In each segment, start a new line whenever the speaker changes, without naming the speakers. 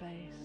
space.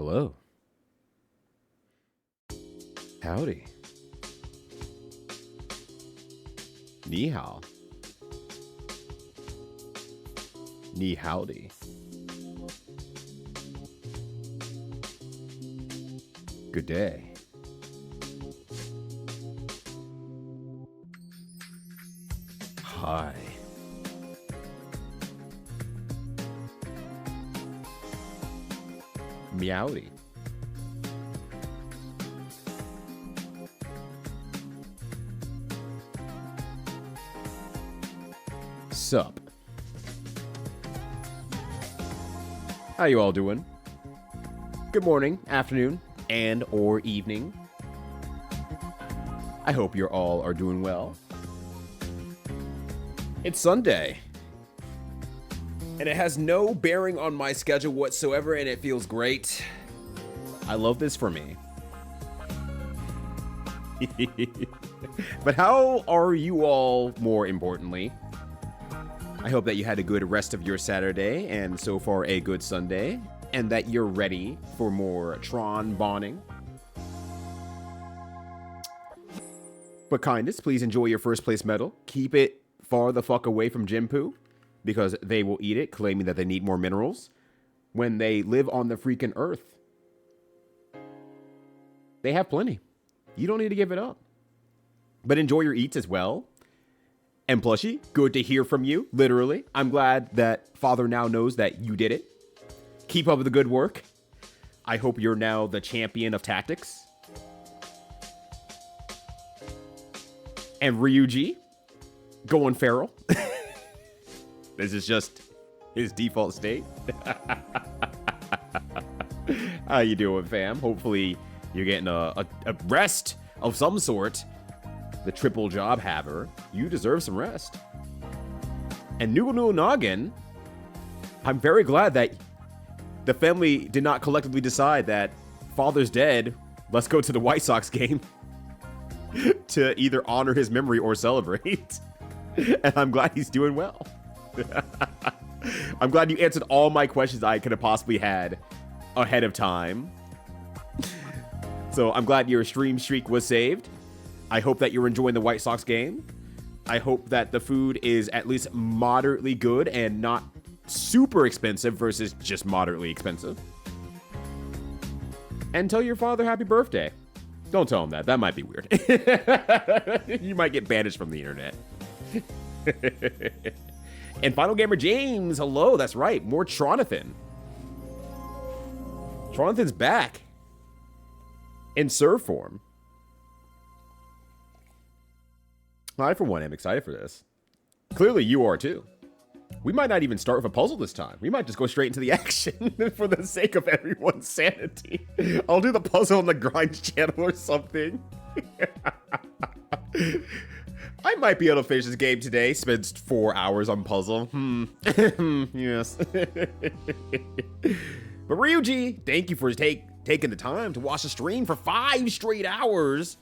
Hello. Howdy. Ni hao. Ni howdy. Good day. Hi. Meowdy. Sup? How you all doing? Good morning, afternoon, and or evening. I hope you all are doing well. It's Sunday. And it has no bearing on my schedule whatsoever, and it feels great. I love this for me. But how are you all, more importantly? I hope that you had a good rest of your Saturday, and so far a good Sunday, and that you're ready for more Tron Bonning. But kindness, please enjoy your first place medal. Keep it far the fuck away from Jinpoo, because they will eat it, claiming that they need more minerals when they live on the freaking earth. They have plenty. You don't need to give it up. But enjoy your eats as well. And Plushie, good to hear from you, literally. I'm glad that Father now knows that you did it. Keep up with the good work. I hope you're now the champion of tactics. And Ryuji, going feral. This is just his default state. How you doing, fam? Hopefully you're getting a rest of some sort. The triple job haver. You deserve some rest. And Noodle Noggin, I'm very glad that the family did not collectively decide that Father's dead. Let's go to the White Sox game to either honor his memory or celebrate. And I'm glad he's doing well. I'm glad you answered all my questions I could have possibly had ahead of time. So I'm glad your stream streak was saved. I hope that you're enjoying the White Sox game. I hope that the food is at least moderately good and not super expensive versus just moderately expensive. And tell your father happy birthday. Don't tell him that. That might be weird. You might get banished from the internet. And Final Gamer James, hello. That's right. More Tronathan. Tronathan's back in serv form. I, for one, am excited for this. Clearly, you are too. We might not even start with a puzzle this time. We might just go straight into the action for the sake of everyone's sanity. I'll do the puzzle on the grind channel or something. I might be able to finish this game today. Spend 4 hours on puzzle. Yes. But Ryuji, thank you for taking the time to watch the stream for 5 straight hours.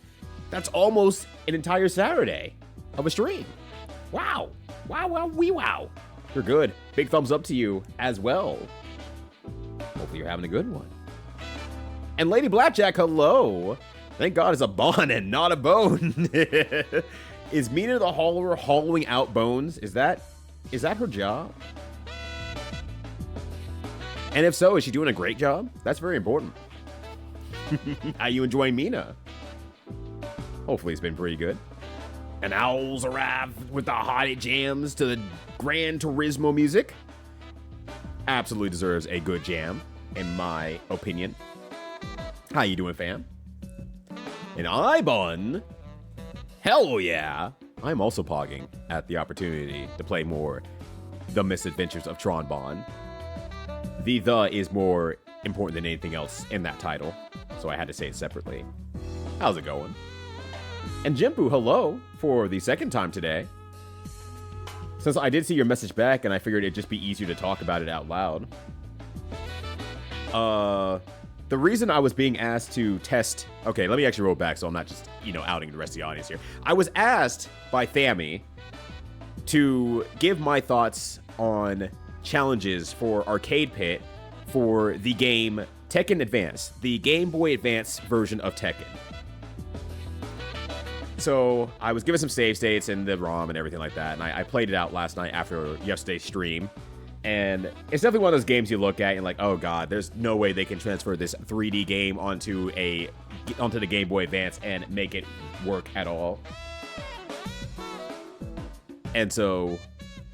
That's almost an entire Saturday of a stream. Wow. Wow. You're good. Big thumbs up to you as well. Hopefully you're having a good one. And Lady Blackjack, hello. Thank God it's a Bonne and not a bone. Is Mina the hauler hollowing out bones? Is that her job? And if so, is she doing a great job? That's very important. How you enjoying Mina? Hopefully it's been pretty good. And owls arrive with the hottie jams to the Gran Turismo music. Absolutely deserves a good jam, in my opinion. How you doing, fam? And Ibon, hell yeah. I'm also pogging at the opportunity to play more The Misadventures of Tron Bonne. The is more important than anything else in that title, so I had to say it separately. How's it going? And Jinpoo, hello, for the second time today. Since I did see your message back, and I figured it'd just be easier to talk about it out loud. The reason I was being asked to test... Okay, let me actually roll back so I'm not just, outing the rest of the audience here. I was asked by Thammy to give my thoughts on challenges for Arcade Pit for the game Tekken Advance, the Game Boy Advance version of Tekken. So I was given some save states and the ROM and everything like that, and I played it out last night after yesterday's stream. And it's definitely one of those games you look at and like, oh god, there's no way they can transfer this 3D game onto the Game Boy Advance and make it work at all. And so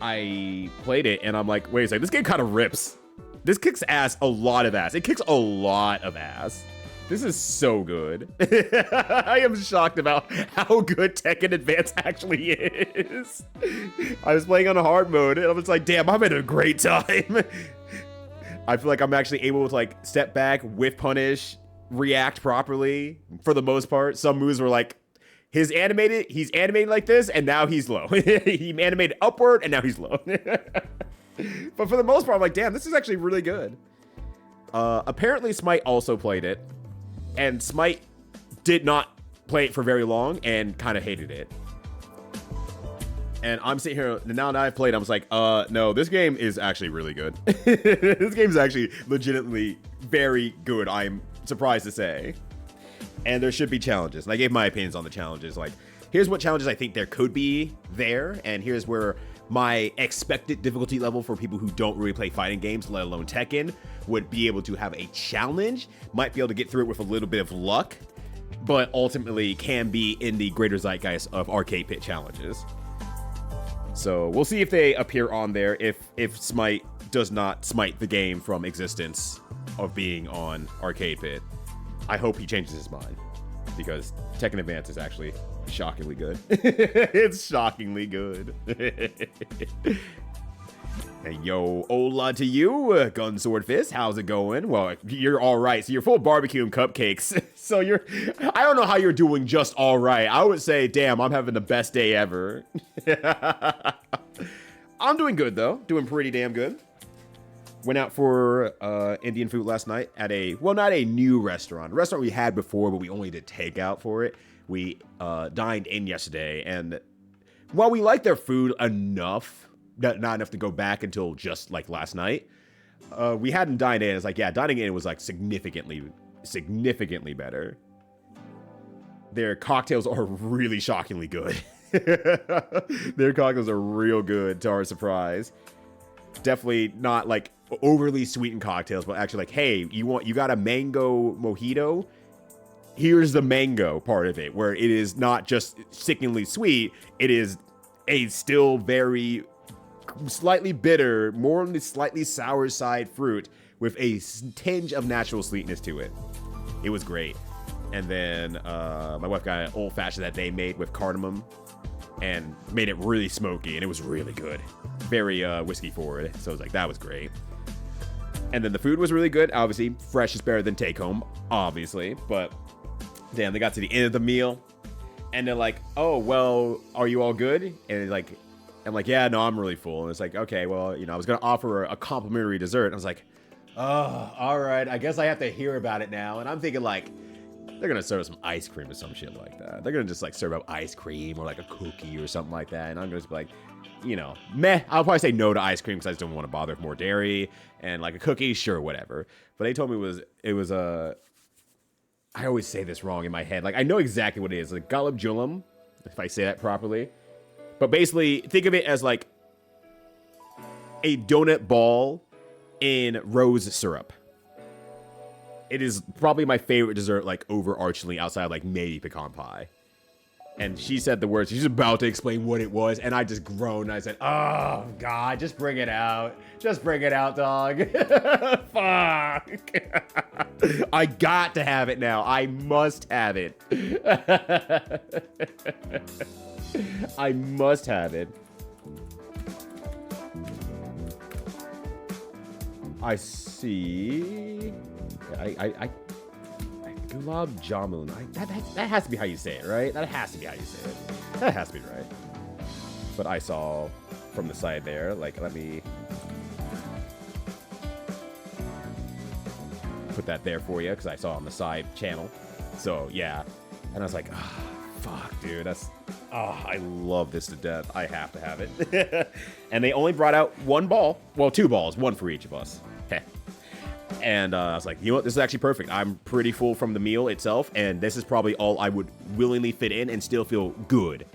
I played it and I'm like, wait a second, this game kind of rips. This kicks ass, a lot of ass. It kicks a lot of ass. This is so good. I am shocked about how good Tekken Advance actually is. I was playing on a hard mode and I was like, damn, I'm having a great time. I feel like I'm actually able to like step back, whiff punish, react properly for the most part. Some moves were like, he's animated like this and now he's low. He animated upward and now he's low. But for the most part, I'm like, damn, this is actually really good. Apparently Smite also played it. And Smite did not play it for very long and kind of hated it. And I'm sitting here, now that I've played, I was like, no, this game is actually really good. This game is actually legitimately very good, I'm surprised to say. And there should be challenges. And I gave my opinions on the challenges. Like, here's what challenges I think there could be there. And here's where my expected difficulty level for people who don't really play fighting games, let alone Tekken, would be able to have a challenge. Might be able to get through it with a little bit of luck, but ultimately can be in the greater zeitgeist of arcade pit challenges. So we'll see if they appear on there, if Smite does not smite the game from existence of being on arcade pit. I hope he changes his mind, because Tekken Advance is actually shockingly good. It's shockingly good. Hey, yo, hola to you, Gun Sword Fist. How's it going? Well, you're all right. So you're full of barbecue and cupcakes. So I don't know how you're doing just all right. I would say, damn, I'm having the best day ever. I'm doing good, though. Doing pretty damn good. Went out for Indian food last night at not a new restaurant. A restaurant we had before, but we only did takeout for it. We dined in yesterday, and while we liked their food enough, not enough to go back until just like last night, we hadn't dined in. It's like, yeah, dining in was like significantly better. Their cocktails are really shockingly good. Their cocktails are real good, to our surprise. Definitely not like overly sweetened cocktails, but actually like, hey, you got a mango mojito? Here's the mango part of it, where it is not just sickeningly sweet. It is a still very slightly bitter, more on the slightly sour side fruit with a tinge of natural sweetness to it. It was great. And then my wife got an old fashioned that they made with cardamom and made it really smoky, and it was really good. Very whiskey forward. So I was like, that was great. And then the food was really good. Obviously, fresh is better than take home, obviously. But damn, they got to the end of the meal, and they're like, oh, well, are you all good? And like, I'm like, yeah, no, I'm really full. And it's like, okay, well, I was going to offer a complimentary dessert. And I was like, oh, all right, I guess I have to hear about it now. And I'm thinking like, they're going to serve some ice cream or some shit like that. They're going to just like serve up ice cream or like a cookie or something like that. And I'm going to be like, meh. I'll probably say no to ice cream because I just don't want to bother with more dairy. And like a cookie, sure, whatever. But they told me it was I always say this wrong in my head. Like, I know exactly what it is. Like, gulab julum, if I say that properly. But basically, think of it as like a donut ball in rose syrup. It is probably my favorite dessert, like, overarchingly outside of, like, maybe pecan pie. And she said the words. She's about to explain what it was, and I just groaned. And I said, oh, God, just bring it out. Just bring it out, dog. Fuck. I got to have it now. I must have it. I must have it. I see. I gulab jamun. That has to be how you say it, right? That has to be how you say it. That has to be right. But I saw from the side there, like, let me put that there for you, because I saw on the side channel. So, yeah. And I was like, oh, fuck, dude. I love this to death. I have to have it. And they only brought out one ball. Well, two balls. One for each of us. And I was like, you know what? This is actually perfect. I'm pretty full from the meal itself, and this is probably all I would willingly fit in and still feel good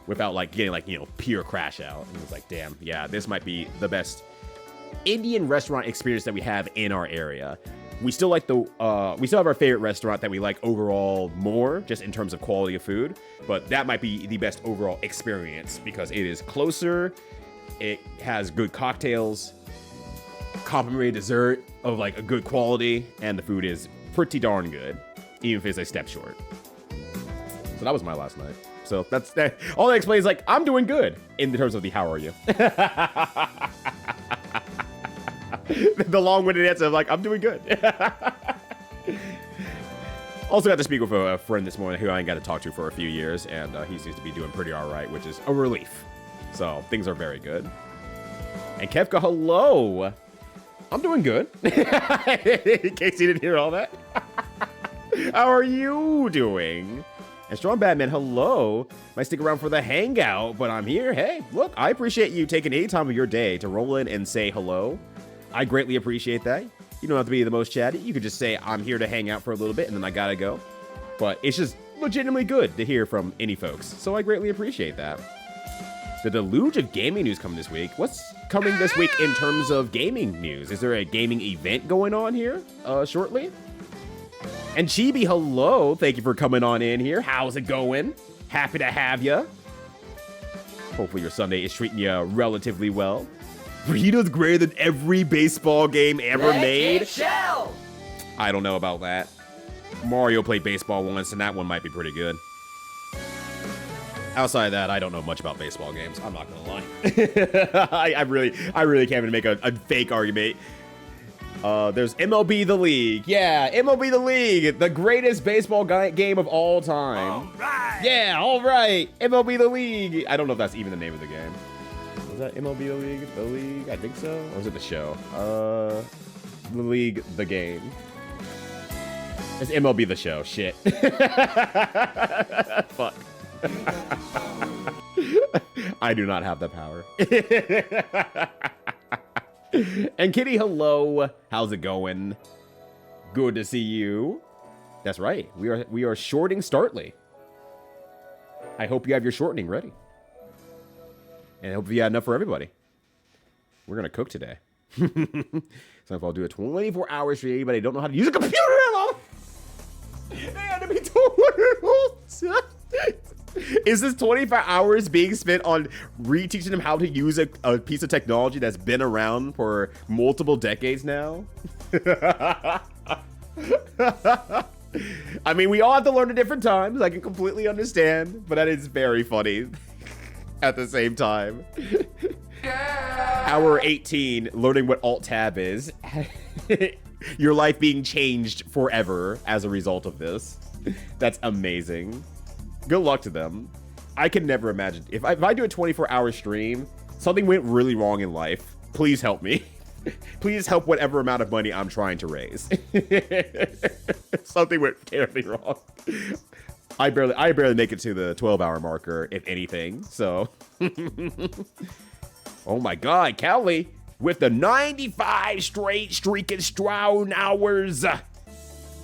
without like getting like, you know, pure crash out. And it was like, damn, yeah, this might be the best Indian restaurant experience that we have in our area. We still like we still have our favorite restaurant that we like overall more, just in terms of quality of food, but that might be the best overall experience because it is closer, it has good cocktails, complimentary dessert of like a good quality, and the food is pretty darn good, even if it's a step short. So that was my last night. So that's that. All that explains, like, I'm doing good in terms of the how are you. The long-winded answer of like, I'm doing good. Also got to speak with a friend this morning who I ain't got to talk to for a few years, and he seems to be doing pretty all right, which is a relief. So things are very good. And Kefka, hello. I'm doing good. In case you didn't hear all that. How are you doing? And Strong Batman, hello. Might stick around for the hangout, but I'm here. Hey, look, I appreciate you taking any time of your day to roll in and say hello. I greatly appreciate that. You don't have to be the most chatty. You could just say, I'm here to hang out for a little bit, and then I gotta go. But it's just legitimately good to hear from any folks, so I greatly appreciate that. The deluge of gaming news coming this week. What's coming this week in terms of gaming news? Is there a gaming event going on here shortly? And Chibi, hello. Thank you for coming on in here. How's it going? Happy to have you. Hopefully your Sunday is treating you relatively well. Burrito's greater than every baseball game ever made.
Shell.
I don't know about that. Mario played baseball once, and that one might be pretty good. Outside of that, I don't know much about baseball games. I'm not gonna lie. I really can't even make a fake argument. There's MLB The League. Yeah, MLB The League, the greatest baseball game of all time.
All right.
Yeah, all right. MLB The League. I don't know if that's even the name of the game. Was that MLB The League? The League? I think so. Or was it the show? The League, the game. It's MLB The Show. Shit. Fuck. I do not have the power. And Kitty, hello. How's it going? Good to see you. That's right. We are shorting Startly. I hope you have your shortening ready. And I hope you have enough for everybody. We're gonna cook today. So if I'll do a 24-hour stream, but I don't know how to use a computer at all. They had to be told. Is this 25 hours being spent on reteaching them how to use a piece of technology that's been around for multiple decades now? I mean, we all have to learn at different times. I can completely understand, but that is very funny at the same time. Hour 18, learning what Alt-Tab is. Your life being changed forever as a result of this. That's amazing. Good luck to them. I can never imagine. If I do a 24-hour stream, something went really wrong in life, please help me. Please help whatever amount of money I'm trying to raise. Something went terribly wrong. I barely make it to the 12-hour marker, if anything, so. Oh my god, Kelly, with the 95 straight streaking strong hours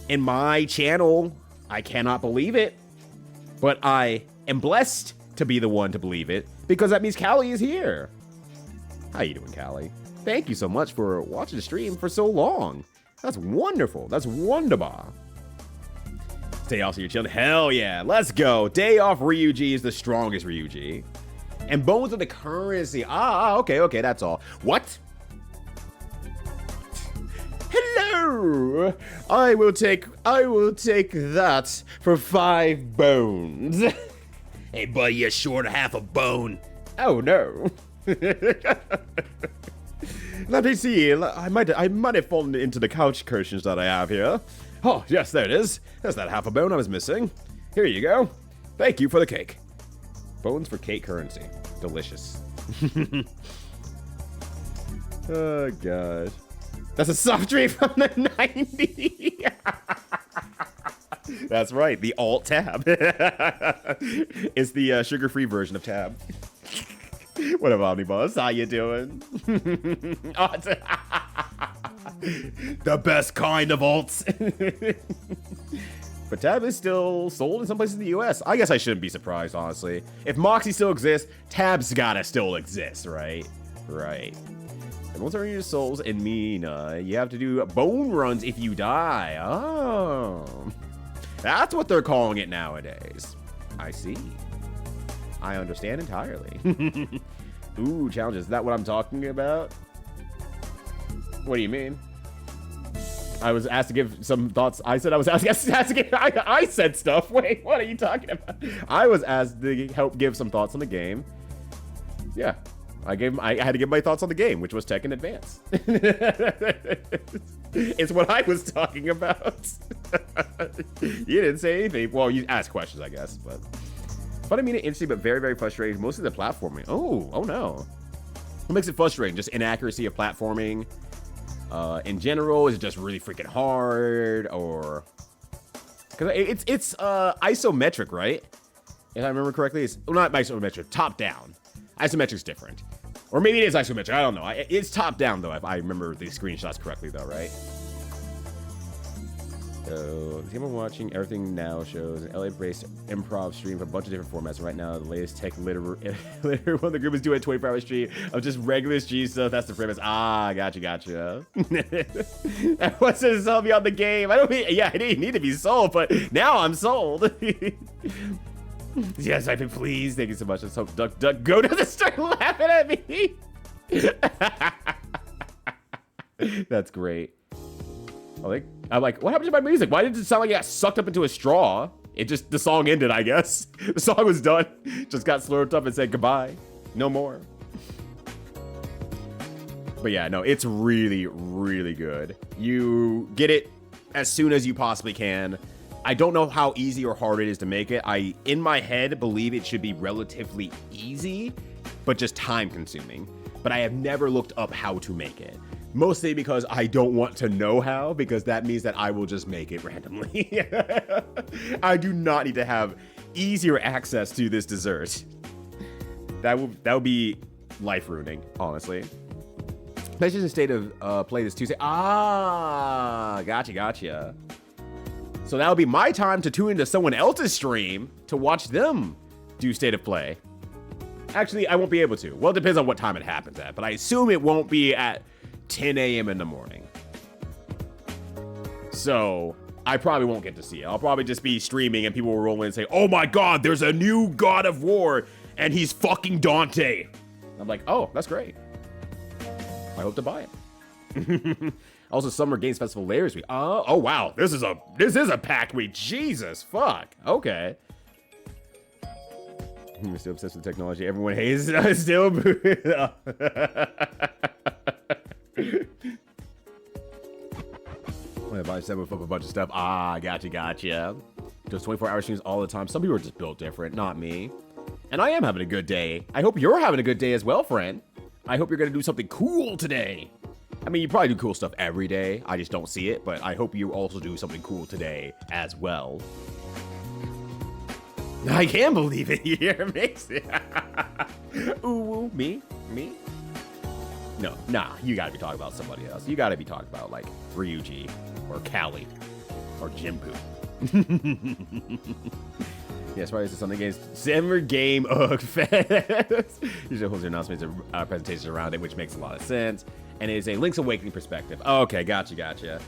in my channel. I cannot believe it. But I am blessed to be the one to believe it, because that means Callie is here. How you doing, Callie? Thank you so much for watching the stream for so long. That's wonderful. That's wonderful. Day off so you're chilling. Hell yeah. Let's go. Day off Ryuji is the strongest Ryuji. And bones are the currency. Okay, that's all. What? Hello. I will take that for 5 bones. Hey, buddy, you're short of half a bone. Oh no. Let me see. I might have fallen into the couch cushions that I have here. Oh, yes, there it is. There's that half a bone I was missing. Here you go. Thank you for the cake. Bones for cake currency. Delicious. Oh, gosh. That's a soft drink from the 90s. That's right, the Alt-Tab. It's the sugar-free version of Tab. What up, Omnibus? How you doing? The best kind of alts. But Tab is still sold in some places in the US. I guess I shouldn't be surprised, honestly. If Moxie still exists, Tab's gotta still exist, right? Right. And once earning your souls in Mina, you have to do bone runs if you die. Oh. That's what they're calling it nowadays. I see. I understand entirely. Ooh, challenges. Is that what I'm talking about? What do you mean? I was asked to give some thoughts. I said I was asked to give. I said stuff. Wait, what are you talking about? I was asked to help give some thoughts on the game. Yeah, I had to give my thoughts on the game, which was Tekken Advance. It's what I was talking about. You didn't say anything. Well, you asked questions, I guess, but. But I mean, interesting, but very, very frustrating. Mostly the platforming. Oh no. What makes it frustrating? Just inaccuracy of platforming. In general, is it just really freaking hard, or because it's isometric, right? If I remember correctly, it's well, not isometric, top down. Isometric's different, or maybe it is isometric. I don't know. It's top down though, if I remember the screenshots correctly, though, right? So, the team I'm watching, Everything Now shows an LA-based improv stream for a bunch of different formats. Right now, the latest tech literary one the group is doing a 24-hour stream of just regular stream stuff. That's the premise. Ah, gotcha. What's to sell me on the game? I didn't need to be sold, but now I'm sold. Yes, I've been pleased. Thank you so much. Let's hope Duck go to the start laughing at me. That's great. I'm like, what happened to my music? Why did it sound like it got sucked up into a straw? The song ended, I guess. The song was done. Just got slurped up and said goodbye. No more. But yeah, no, it's really, really good. You get it as soon as you possibly can. I don't know how easy or hard it is to make it. I, in my head, believe it should be relatively easy, but just time consuming. But I have never looked up how to make it. Mostly because I don't want to know how, because that means that I will just make it randomly. I do not need to have easier access to this dessert. That would be life ruining, honestly. PlayStation State of Play this Tuesday. Ah, gotcha. So that'll be my time to tune into someone else's stream to watch them do State of Play. Actually, I won't be able to. Well, it depends on what time it happens at, but I assume it won't be at 10 a.m. in the morning. So I probably won't get to see it. I'll probably just be streaming and people will roll in and say, oh my god, there's a new God of War and he's fucking Dante. I'm like, oh, that's great. I hope to buy it. Also, Summer Games Festival Layers Week. Oh wow, this is a packed week. Jesus fuck. Okay. I'm still obsessed with technology. Everyone hates still. I buy 7 flip a bunch of stuff. Ah, gotcha. Does 24-hour streams all the time. Some people are just built different, not me. And I am having a good day. I hope you're having a good day as well, friend. I hope you're gonna do something cool today. I mean, you probably do cool stuff every day. I just don't see it, but I hope you also do something cool today as well. I can't believe it here. Makes it. Ooh, me? No, nah, you gotta be talking about somebody else. You gotta be talking about, like, Ryuji, or Callie, or Jinpu. Yes, right, it's Sunday Games Summer Game Fest. Usually holds your announcements and presentations around it, which makes a lot of sense. And it is a Link's Awakening perspective. Okay, gotcha.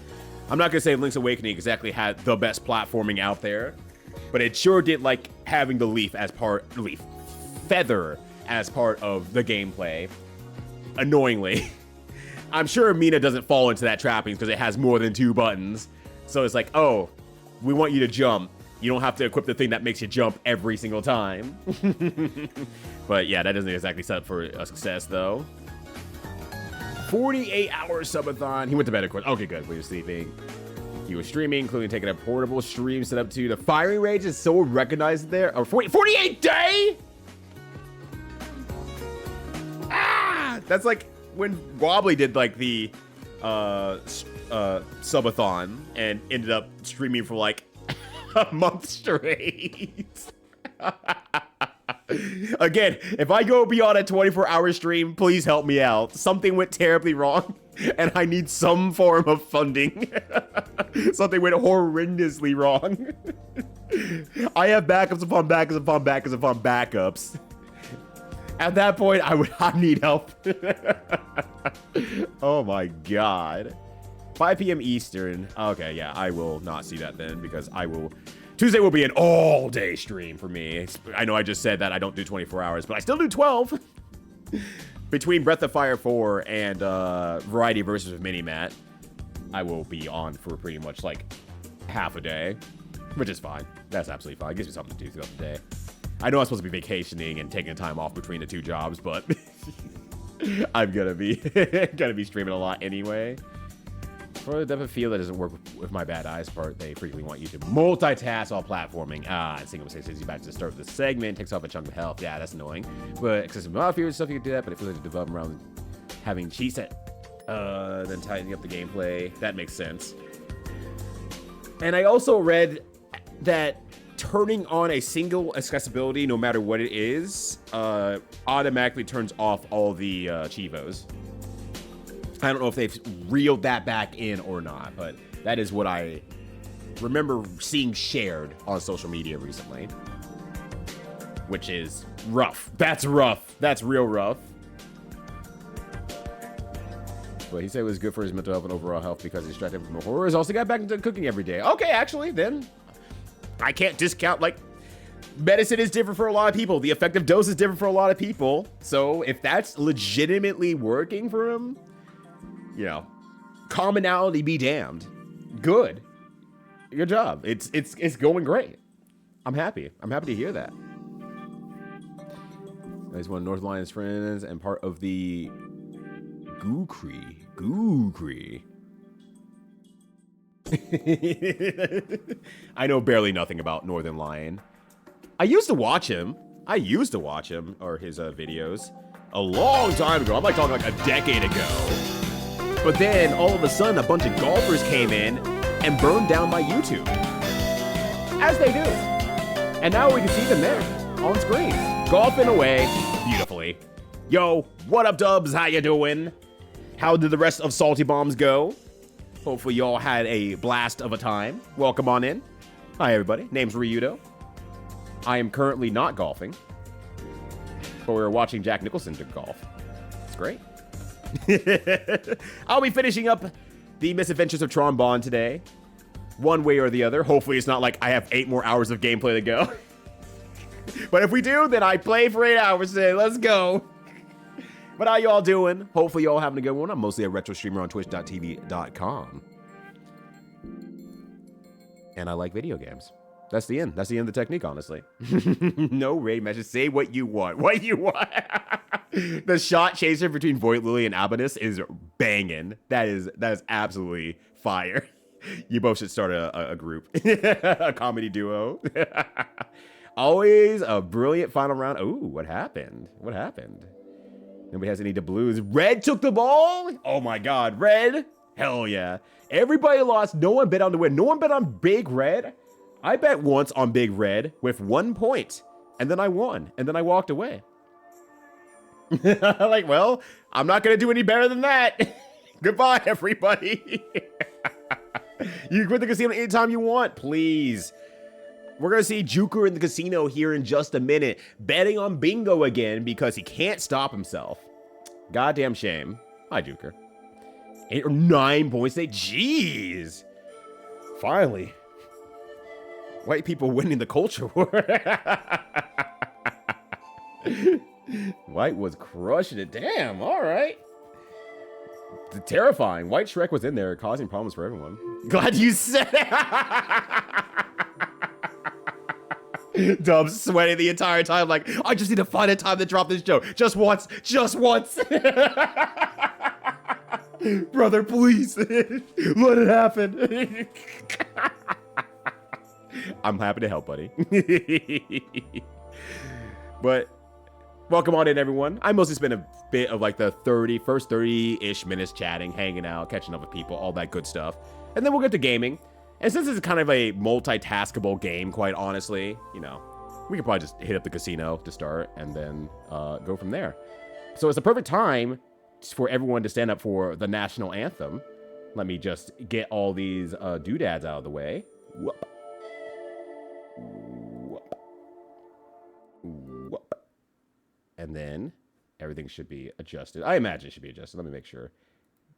I'm not gonna say Link's Awakening exactly had the best platforming out there, but it sure did like having the feather as part of the gameplay. Annoyingly. I'm sure Mina doesn't fall into that trappings because it has more than 2 buttons. So it's like, oh, we want you to jump. You don't have to equip the thing that makes you jump every single time. But yeah, that doesn't exactly set up for a success though. 48-hour subathon. He went to bed, of course. Okay, good. We were sleeping. He was streaming, including taking a portable stream set up to the firing range is so recognized there. Or 48 day? Ah! That's like when Wobbly did like the subathon and ended up streaming for like a month straight. Again, if I go beyond a 24-hour stream, please help me out. Something went terribly wrong. and I need some form of funding. Something went horrendously wrong. I have backups upon backups upon backups upon backups. At that point, I need help. Oh my god. 5 p.m. Eastern. Okay, yeah, I will not see that then because Tuesday will be an all-day stream for me. I know I just said that I don't do 24 hours, but I still do 12. Between Breath of Fire 4 and Variety Versus with Mini-Matt, I will be on for pretty much like half a day, which is fine. That's absolutely fine. It gives me something to do throughout the day. I know I'm supposed to be vacationing and taking time off between the two jobs, but I'm gonna be streaming a lot anyway. For the depth of field that doesn't work with my bad eyes part, they frequently want you to multitask while platforming. Single mistake sends you back to the start of the segment, takes off a chunk of health. Yeah, that's annoying. But excessive modifiers and stuff, you can do that, but it feels like the development around having cheats then tightening up the gameplay. That makes sense. And I also read that turning on a single accessibility, no matter what it is, automatically turns off all the Chivos. I don't know if they've reeled that back in or not, but that is what I remember seeing shared on social media recently. Which is rough. That's rough. That's real rough. But he said it was good for his mental health and overall health because he's distracted from the horrors. Also got back into cooking every day. Okay, actually, then I can't discount, like, medicine is different for a lot of people. The effective dose is different for a lot of people. So if that's legitimately working for him, you know, commonality be damned. Good. Good job. It's going great. I'm happy. I'm happy to hear that. He's one of North Lion's friends and part of the Gookri. I know barely nothing about Northern Lion. I used to watch him or his videos a long time ago. I'm like talking like a decade ago. But then all of a sudden a bunch of golfers came in and burned down my YouTube. As they do. And now we can see them there on screen. Golfing away beautifully. Yo, what up, Dubs? How you doing? How did the rest of Salty Bombs go? Hopefully y'all had a blast of a time. Welcome on in. Hi, everybody. Name's Ryudo. I am currently not golfing, but we're watching Jack Nicholson to golf. It's great. I'll be finishing up the Misadventures of Tron Bonne today, one way or the other. Hopefully it's not like I have 8 more hours of gameplay to go. But if we do, then I play for 8 hours today. Let's go. But how y'all doing? Hopefully y'all having a good one. I'm mostly a retro streamer on twitch.tv.com. And I like video games. That's the end. That's the end of the technique, honestly. No raid message. Say what you want. What you want. The shot chaser between Void Lily and Abanus is banging. That is absolutely fire. You both should start a group. A comedy duo. Always a brilliant final round. Ooh, what happened? What happened? Nobody has any blues. Red took the ball? Oh my god, Red? Hell yeah. Everybody lost. No one bet on the win. No one bet on Big Red. I bet once on Big Red with 1 point. And then I won. And then I walked away. Like, well, I'm not going to do any better than that. Goodbye, everybody. You can quit the casino anytime you want, please. We're going to see Juker in the casino here in just a minute. Betting on Bingo again because he can't stop himself. Goddamn shame. Hi, Juker. 8 or 9 points. Jeez. Finally. White people winning the culture war. White was crushing it. Damn, all right. Terrifying. White Shrek was in there causing problems for everyone. Glad you said it. Dubs sweating the entire time like, I just need to find a time to drop this joke. Just once. Just once. Brother, please. Let it happen. I'm happy to help, buddy. But welcome on in, everyone. I mostly spent a bit of like the first 30-ish minutes chatting, hanging out, catching up with people, all that good stuff. And then we'll get to gaming. And since it's kind of a multitaskable game, quite honestly, you know, we could probably just hit up the casino to start and then go from there. So it's the perfect time for everyone to stand up for the national anthem. Let me just get all these doodads out of the way. Whoop. Whoop. Whoop. And then everything should be adjusted. I imagine it should be adjusted. Let me make sure.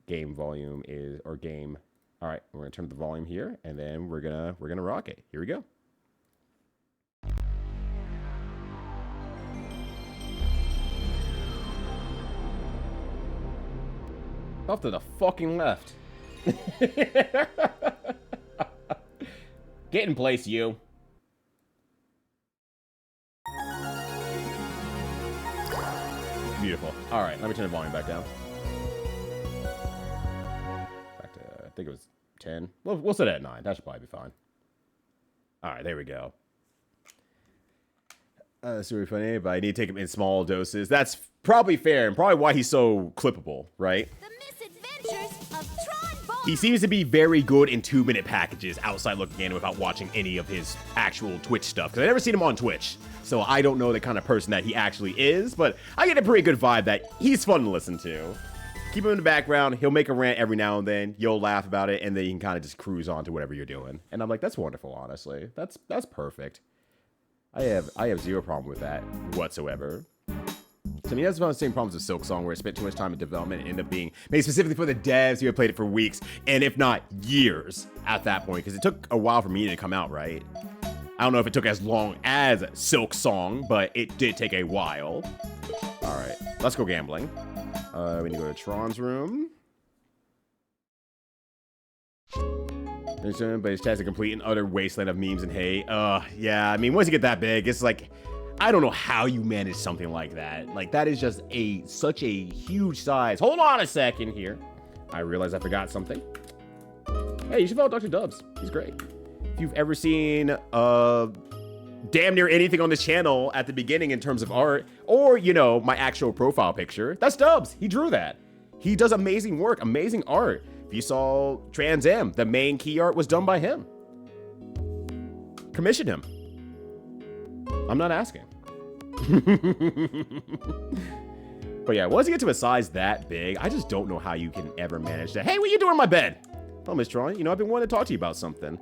Game volume is, or game. All right, we're gonna turn up the volume here, and then we're gonna rock it. Here we go. Off to the fucking left. Get in place, you. Beautiful. All right, let me turn the volume back down. Back to, I think it was 10. We'll set it at 9. That should probably be fine. All right, there we go. Super funny, but I need to take him in small doses. That's probably fair, and probably why he's so clippable, right?
The Misadventures of Tron Bonne.
He seems to be very good in 2-minute packages outside looking at him without watching any of his actual Twitch stuff, because I've never seen him on Twitch, so I don't know the kind of person that he actually is, but I get a pretty good vibe that he's fun to listen to. Keep him in the background, he'll make a rant every now and then, you'll laugh about it, and then you can kind of just cruise on to whatever you're doing. And I'm like, that's wonderful, honestly. That's perfect. I have zero problem with that whatsoever. To me, that's one of the same problems with Silk Song, where it spent too much time in development and ended up being made specifically for the devs who had played it for weeks, and if not years at that point, because it took a while for me to come out, right? I don't know if it took as long as Silk Song, but it did take a while. All right, let's go gambling. We need to go to Tron's room. But his chat's a complete and utter wasteland of memes and hate. Yeah, I mean, once you get that big, it's like, I don't know how you manage something like that. Like, that is just such a huge size. Hold on a second here. I realized I forgot something. Hey, you should follow Dr. Dubs. He's great. If you've ever seen damn near anything on this channel at the beginning in terms of art, or, you know, my actual profile picture, that's Dubs. He drew that. He does amazing work, amazing art. If you saw Trans Am, the main key art was done by him. Commissioned him. I'm not asking. But yeah, once you get to a size that big, I just don't know how you can ever manage that. Hey, what are you doing on my bed? Oh, Miss Tron, you know, I've been wanting to talk to you about something.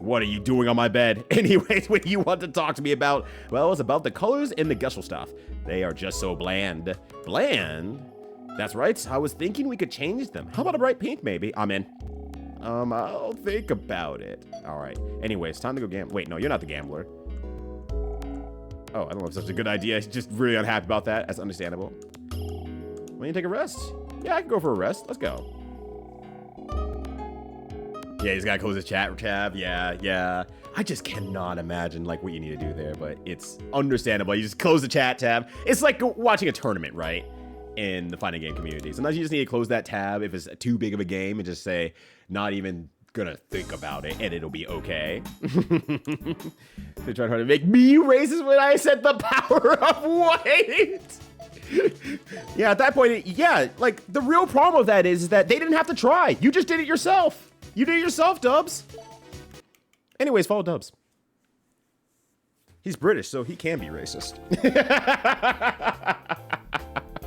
What are you doing on my bed? Anyways, what do you want to talk to me about? Well, it's about the colors in the Gesellschaft. They are just so bland. Bland? That's right, I was thinking we could change them. How about a bright pink, maybe? I'm in. I'll think about it. All right. Anyways, time to go gamble. Wait, no, you're not the gambler. Oh, I don't know if that's a good idea. Just really unhappy about that. That's understandable. Why don't you take a rest? Yeah, I can go for a rest. Let's go. Yeah, he's got to close his chat tab. Yeah. I just cannot imagine, like, what you need to do there, but it's understandable. You just close the chat tab. It's like watching a tournament, right? In the fighting game community. Sometimes you just need to close that tab if it's too big of a game and just say, not even gonna think about it, and it'll be okay. They tried hard to make me racist when I said the power of white. Yeah, at that point, yeah, like, the real problem with that is that they didn't have to try. You just did it yourself. You did it yourself, Dubs. Anyways, follow Dubs. He's British, so he can be racist.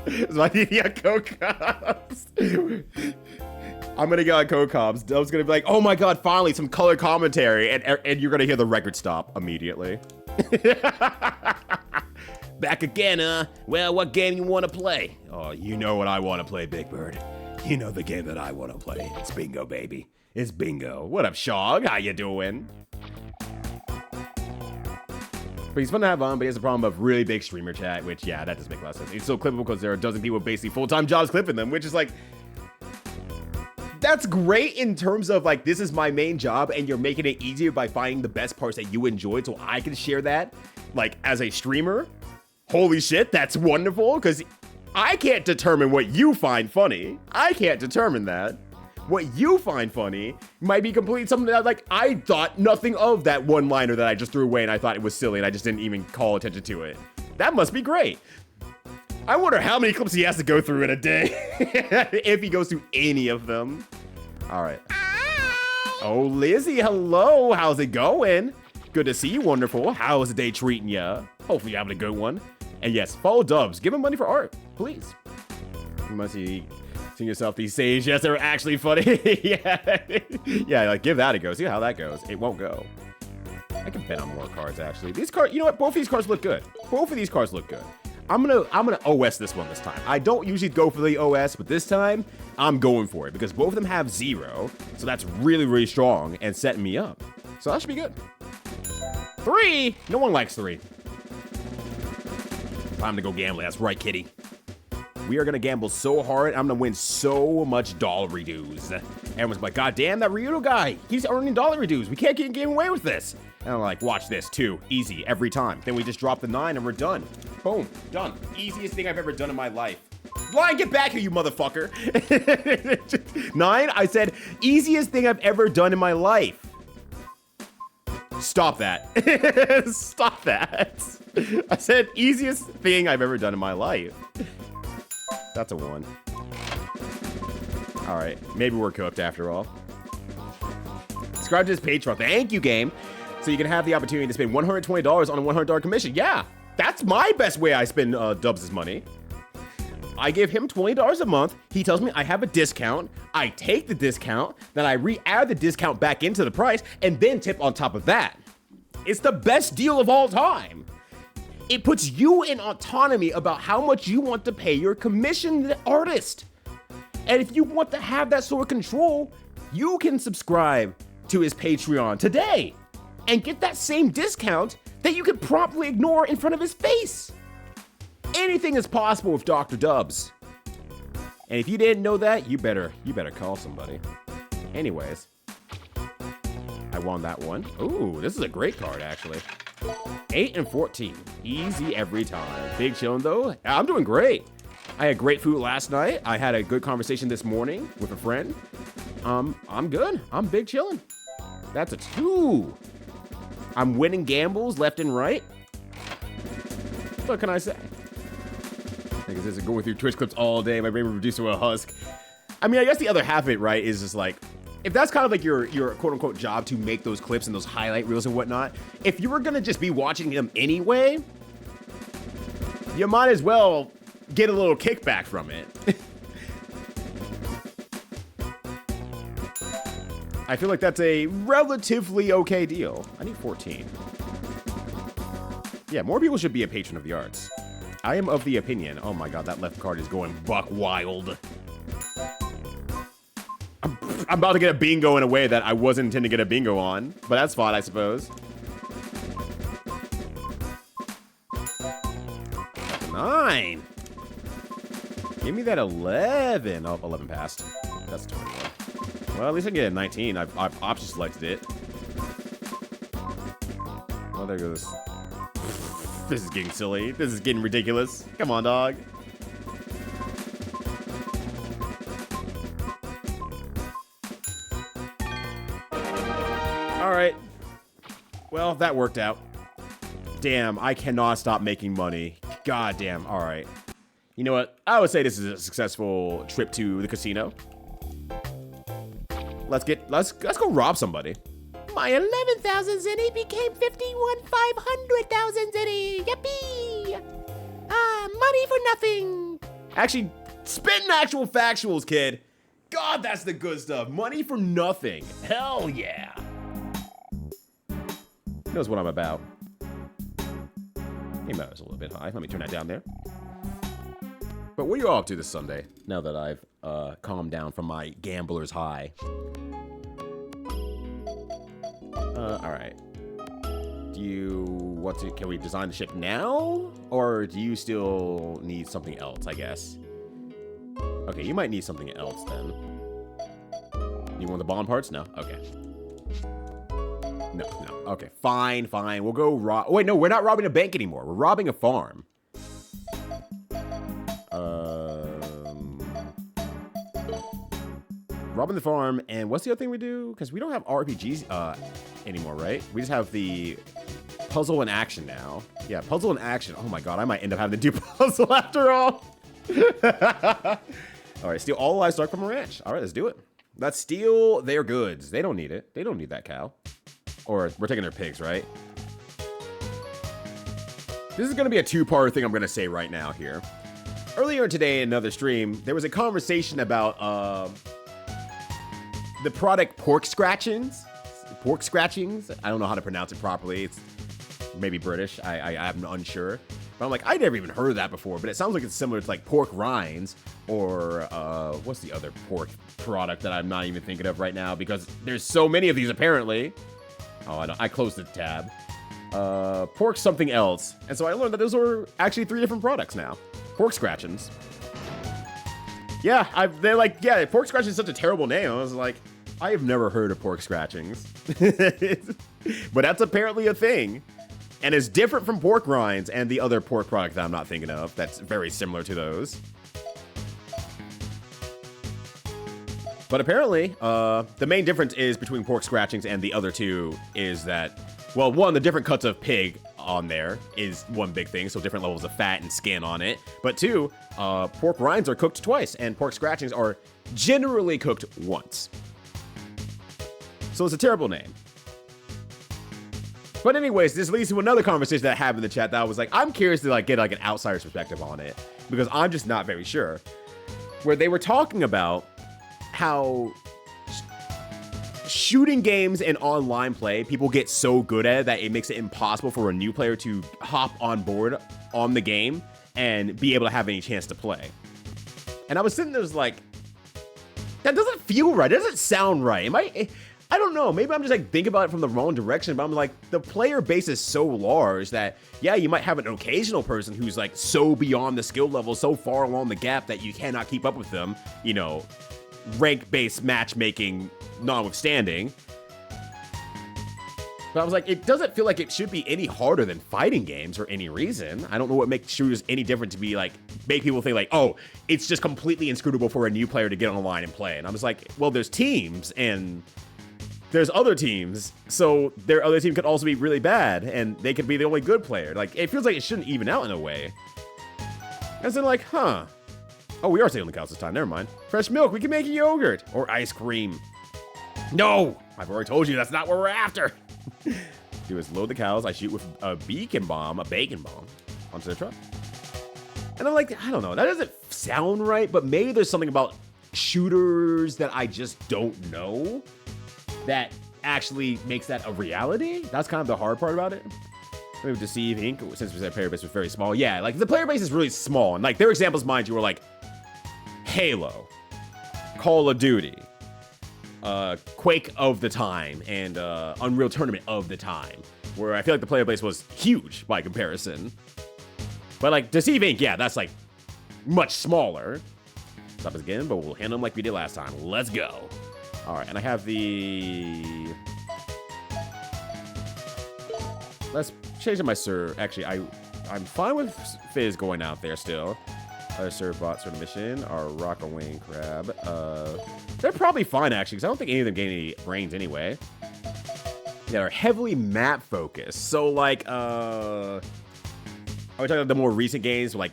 It's my Cocops. I'm gonna go on Cocops. Dub's gonna be like, oh my god, finally some color commentary, and you're gonna hear the record stop immediately. Back again, well, what game you wanna play? Oh, you know what I wanna play, Big Bird. You know the game that I wanna play. It's bingo, baby. It's bingo. What up, Shog? How you doing? But he's fun to have on, but he has a problem of really big streamer chat, which, yeah, that doesn't make a lot of sense. It's so clippable because there are a dozen people with basically full-time jobs clipping them, which is like, that's great in terms of, like, this is my main job, and you're making it easier by finding the best parts that you enjoyed so I can share that, like, as a streamer. Holy shit, that's wonderful, because I can't determine what you find funny. I can't determine that. What you find funny might be completely something that, like, I thought nothing of that one-liner that I just threw away and I thought it was silly and I just didn't even call attention to it. That must be great. I wonder how many clips he has to go through in a day. If he goes through any of them. All right. Oh, Lizzie, hello. How's it going? Good to see you, wonderful. How's the day treating ya? Hopefully you're having a good one. And yes, follow Dubs. Give him money for art, please. You must be seeing yourself these days. Yes, they're actually funny. Yeah. Yeah, like, give that a go. See how that goes. It won't go. I can bet on more cards, actually. These cards, you know what? Both of these cards look good. Both of these cards look good. I'm gonna OS this one this time. I don't usually go for the OS, but this time, I'm going for it. Because both of them have 0. So that's really, really strong and setting me up. So that should be good. 3! No one likes 3. Time to go gambling. That's right, kitty. We are going to gamble so hard, I'm going to win so much dollar dues. Everyone's like, God damn, that Ryudo guy. He's earning dollar dues. We can't get away with this. And I'm like, watch this, 2. Easy, every time. Then we just drop the 9 and we're done. Boom, done. Easiest thing I've ever done in my life. Lion, get back here, you motherfucker. 9, I said, easiest thing I've ever done in my life. Stop that. Stop that. I said, easiest thing I've ever done in my life. That's a 1. All right, maybe we're cooked after all. Subscribe to this Patreon. Thank you, game. So you can have the opportunity to spend $120 on a $100 commission. Yeah, that's my best way I spend Dubs' money. I give him $20 a month. He tells me I have a discount. I take the discount, then I re-add the discount back into the price, and then tip on top of that. It's the best deal of all time. It puts you in autonomy about how much you want to pay your commissioned artist. And if you want to have that sort of control, you can subscribe to his Patreon today and get that same discount that you could promptly ignore in front of his face. Anything is possible with Dr. Dubs. And if you didn't know that, you better call somebody. Anyways, I won that one. Ooh, this is a great card, actually. 8 and 14. Easy every time. Big chillin' though. I'm doing great. I had great food last night. I had a good conversation this morning with a friend. I'm good. I'm big chillin'. That's a 2. I'm winning gambles left and right. What can I say? I guess this is going through Twitch clips all day. My brain will reduce to a husk. I mean, I guess the other half of it, right, is just like, if that's kind of like your quote-unquote job to make those clips and those highlight reels and whatnot, if you were gonna just be watching them anyway, you might as well get a little kickback from it. I feel like that's a relatively okay deal. I need 14. Yeah, more people should be a patron of the arts. I am of the opinion. Oh my god, that left card is going buck wild. I'm about to get a bingo in a way that I wasn't intending to get a bingo on, but that's fine, I suppose. That's a 9. Give me that 11. Oh, 11 passed. That's a 21. Well, at least I can get a 19. I've option selected it. Oh, there goes. This is getting silly. This is getting ridiculous. Come on, dog. All right. Well, that worked out. Damn, I cannot stop making money. God damn. All right. You know what? I would say this is a successful trip to the casino. Let's go rob somebody. My 11,000 zenny became 51,500,000 zenny. Yippee! Money for nothing. Actually, spitting actual factuals, kid. God, that's the good stuff. Money for nothing. Hell yeah. Knows what I'm about. Hey, that was a little bit high. Let me turn that down there. But what are you all up to this Sunday? Now that I've calmed down from my gambler's high. All right. Can we design the ship now? Or do you still need something else, I guess? Okay, you might need something else then. You want the bond parts? No? Okay. No. Okay, fine. We'll go rob. Oh, wait, no, we're not robbing a bank anymore. We're robbing a farm. Robbing the farm, and what's the other thing we do? Because we don't have RPGs anymore, right? We just have the puzzle and action now. Yeah, puzzle and action. Oh my god, I might end up having to do puzzle after all. All right, steal all the livestock from a ranch. All right, let's do it. Let's steal their goods. They don't need it. They don't need that cow. Or we're taking their pigs, right? This is going to be a two-part thing I'm going to say right now here. Earlier today in another stream, there was a conversation about the product pork scratchings. Pork scratchings? I don't know how to pronounce it properly. It's maybe British. I'm unsure. But I'm like, I never even heard of that before, but it sounds like it's similar to like pork rinds or what's the other pork product that I'm not even thinking of right now because there's so many of these apparently. Oh, I closed the tab. Pork something else. And so I learned that those are actually 3 different products now. Pork scratchings. Yeah, they're like, yeah, pork scratching is such a terrible name. I was like, I have never heard of pork scratchings. But that's apparently a thing. And it's different from pork rinds and the other pork product that I'm not thinking of that's very similar to those. But apparently, the main difference is between pork scratchings and the other 2 is that, well, one, the different cuts of pig on there is one big thing, so different levels of fat and skin on it. But 2, pork rinds are cooked twice, and pork scratchings are generally cooked once. So it's a terrible name. But anyways, this leads to another conversation that I had in the chat that I was like, I'm curious to like get like an outsider's perspective on it because I'm just not very sure. Where they were talking about how shooting games and online play, people get so good at it that it makes it impossible for a new player to hop on board on the game and be able to have any chance to play. And I was sitting there was like, that doesn't feel right. It doesn't sound right. I don't know. Maybe I'm just like thinking about it from the wrong direction, but I'm like, the player base is so large that, yeah, you might have an occasional person who's like so beyond the skill level, so far along the gap that you cannot keep up with them, you know, rank-based matchmaking notwithstanding. But I was like, it doesn't feel like it should be any harder than fighting games for any reason. I don't know what makes shooters any different to be like, make people think like, oh, it's just completely inscrutable for a new player to get online and play. And I was like, well, there's teams and there's other teams, so their other team could also be really bad, and they could be the only good player. Like, it feels like it shouldn't even out in a way. And so like, huh. Oh, we are taking the cows this time, never mind. Fresh milk, we can make yogurt. Or ice cream. No! I've already told you that's not what we're after. Do is load the cows, I shoot with a bacon bomb onto the truck. And I'm like, I don't know, that doesn't sound right, but maybe there's something about shooters that I just don't know that actually makes that a reality. That's kind of the hard part about it. Maybe Deceive Inc., since we said player base was very small. Yeah, like the player base is really small. And like their examples, mind you, were like Halo, Call of Duty, Quake of the time, and Unreal Tournament of the time. Where I feel like the player base was huge by comparison. But like Deceive Inc., yeah, that's like much smaller. Stop us again, but we'll handle them like we did last time. Let's go. All right, and I have the... Let's change my serv. Actually, I'm fine with Fizz going out there still. Other serv bots for the mission are Rock and Wing Crab. They're probably fine, actually, because I don't think any of them gain any brains anyway. Yeah, they're heavily map focused. So, like, are we talking about the more recent games, like,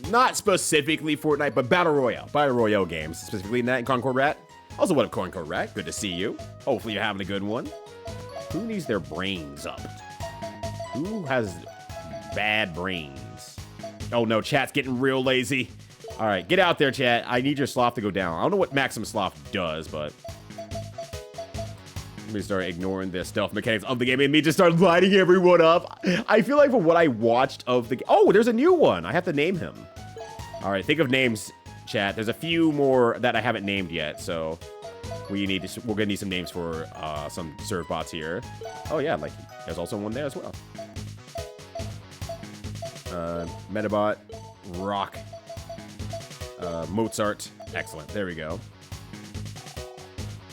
not specifically Fortnite, but Battle Royale games, specifically in that, and Concord Rat. Also, what up, Concord Rat? Good to see you. Hopefully you're having a good one. Who needs their brains up? Who has bad brains? Oh no, chat's getting real lazy. All right, get out there, chat. I need your sloth to go down. I don't know what maximum sloth does, but let me start ignoring the stealth mechanics of the game and me just start lighting everyone up. I feel like from what I watched of the game, oh, there's a new one. I have to name him. All right, think of names, chat. There's a few more that I haven't named yet, so we're gonna need some names for some serv bots here. Oh yeah, like there's also one there as well. Metabot, Rock, Mozart. Excellent. There we go.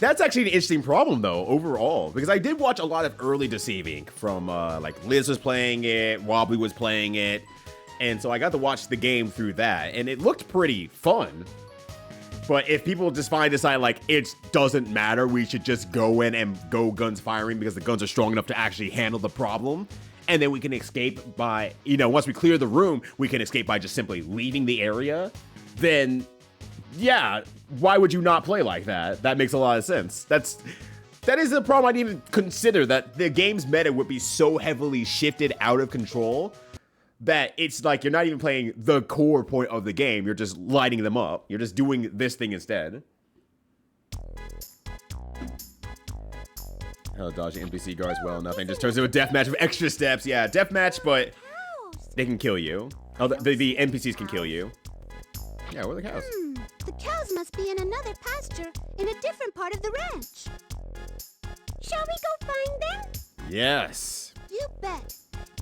That's actually an interesting problem though overall, because I did watch a lot of early Deceiving from like Liz was playing it, Wobbly was playing it. And so I got to watch the game through that, and it looked pretty fun. But if people just finally decide, like, it doesn't matter, we should just go in and go guns firing because the guns are strong enough to actually handle the problem, and then we can escape by, you know, once we clear the room, we can escape by just simply leaving the area, then, yeah, why would you not play like that? That makes a lot of sense. That is the problem I didn't even consider, that the game's meta would be so heavily shifted out of control that it's like you're not even playing the core point of the game. You're just lighting them up. You're just doing this thing instead. Oh, dodging NPC guards well. Nothing. Just turns into a deathmatch with extra steps. Yeah, deathmatch, but they can kill you. Oh, the NPCs can kill you. Yeah, where are the cows?
The cows must be in another pasture in a different part of the ranch. Shall we go find them?
Yes.
You bet.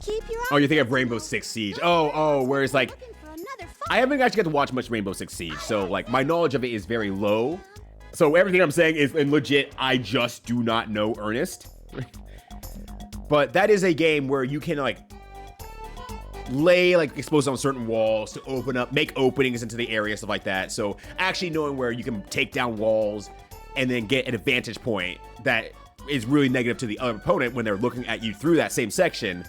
Keep your
Oh, you think of Rainbow Six Siege. Oh, whereas like,
looking for another
I haven't actually got to watch much Rainbow Six Siege, so like my knowledge of it is very low. So everything I'm saying is legit, I just do not know Ernest. But that is a game where you can like lay like explosives on certain walls to open up, make openings into the area, stuff like that. So actually knowing where you can take down walls and then get an advantage point that is really negative to the other opponent when they're looking at you through that same section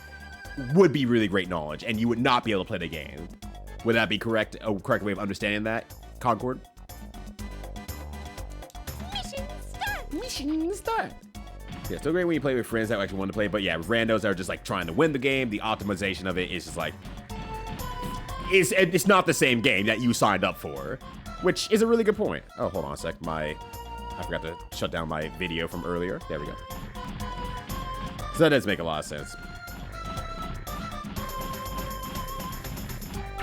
would be really great knowledge, and you would not be able to play the game. Would that be correct? A correct way of understanding that, Concord? Mission start. Yeah, still great when you play with friends that actually want to play, but yeah, randos that are just like trying to win the game, the optimization of it is just like, it's not the same game that you signed up for, which is a really good point. Oh, hold on a sec. I forgot to shut down my video from earlier. There we go. So that does make a lot of sense.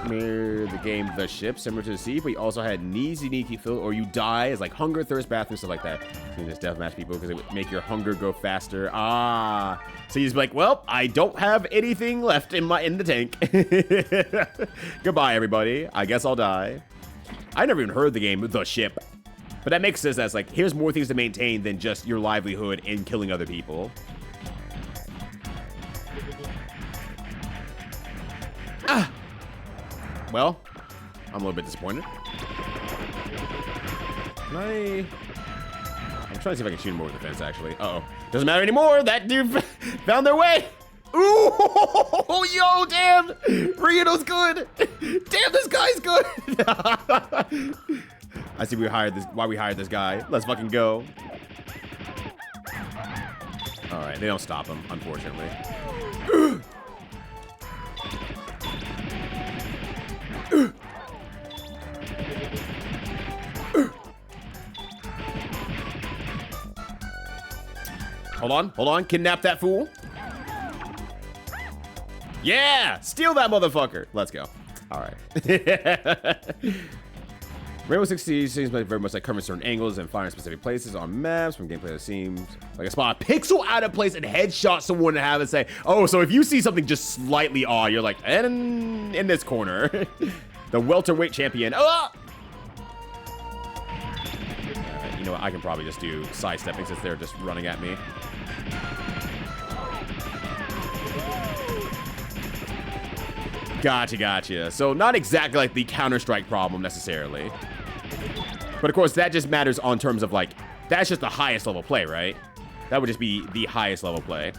Mirror the game The Ship, similar to the sea, but you also had needs you need to fill or you die as like hunger, thirst, bathroom, stuff like that. So you just deathmatch people because it would make your hunger go faster. Ah, so you just be like, well, I don't have anything left in the tank. Goodbye, everybody. I guess I'll die. I never even heard the game The Ship, but that makes sense. That's like, here's more things to maintain than just your livelihood and killing other people. Ah. Well, I'm a little bit disappointed. I'm trying to see if I can shoot him over the fence, actually. Uh-oh. Doesn't matter anymore. That dude found their way. Ooh, yo, damn. Rio's good. Damn, this guy's good. I see why we hired this guy. Let's fucking go. All right, they don't stop him, unfortunately. Hold on, kidnap that fool. Yeah, steal that motherfucker. Let's go. All right. Rainbow Six Siege seems like very much like covering certain angles and finding specific places on maps. From gameplay, that seems like a spot a pixel out of place and headshot someone to have it say, oh, so if you see something just slightly off, you're like, and in this corner. The welterweight champion. Oh! You know what? I can probably just do sidestepping since they're just running at me. Gotcha. So not exactly like the Counter-Strike problem necessarily. But of course, that just matters on terms of like, that's just the highest level play, right? That would just be the highest level play.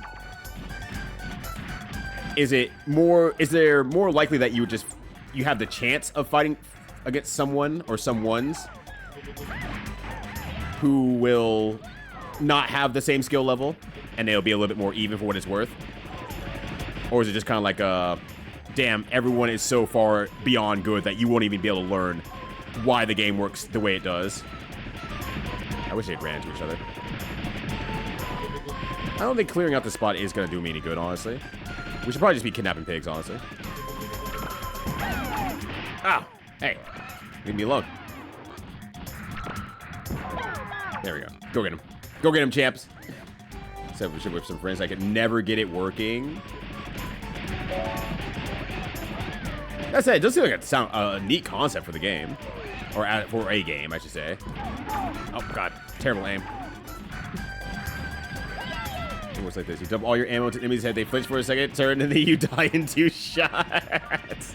Is there more likely that you have the chance of fighting against someone or someones who will not have the same skill level and they'll be a little bit more even for what it's worth? Or is it just kind of like damn, everyone is so far beyond good that you won't even be able to learn why the game works the way it does? I wish they ran into each other. I don't think clearing out the spot is going to do me any good, honestly. We should probably just be kidnapping pigs, honestly. Ow! Hey, leave me alone. There we go. Go get him. Go get him, champs. Except we should whip some friends. I could never get it working. That said, it does seem like a neat concept for the game. Or for a game, I should say. Oh, God. Terrible aim. It works like this. You dump all your ammo to enemy's head, they flinch for a second, turn, and then you die in 2 shots.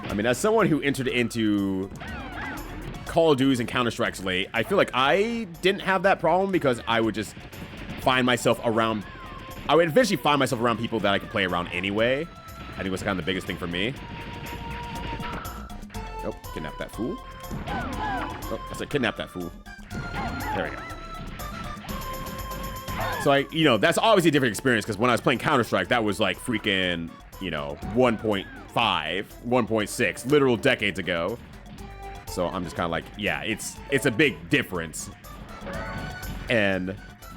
I mean, as someone who entered into Call of Duties and Counter-Strikes late, I feel like I didn't have that problem because I would just find myself around... I would eventually find myself around people that I could play around anyway. I think it was kind of the biggest thing for me. Nope, kidnap that fool. Oh, I said kidnap that fool. There we go. So that's obviously a different experience because when I was playing Counter-Strike, that was like freaking, 1.5, 1.6, literal decades ago. So I'm just kind of like, yeah, it's a big difference. And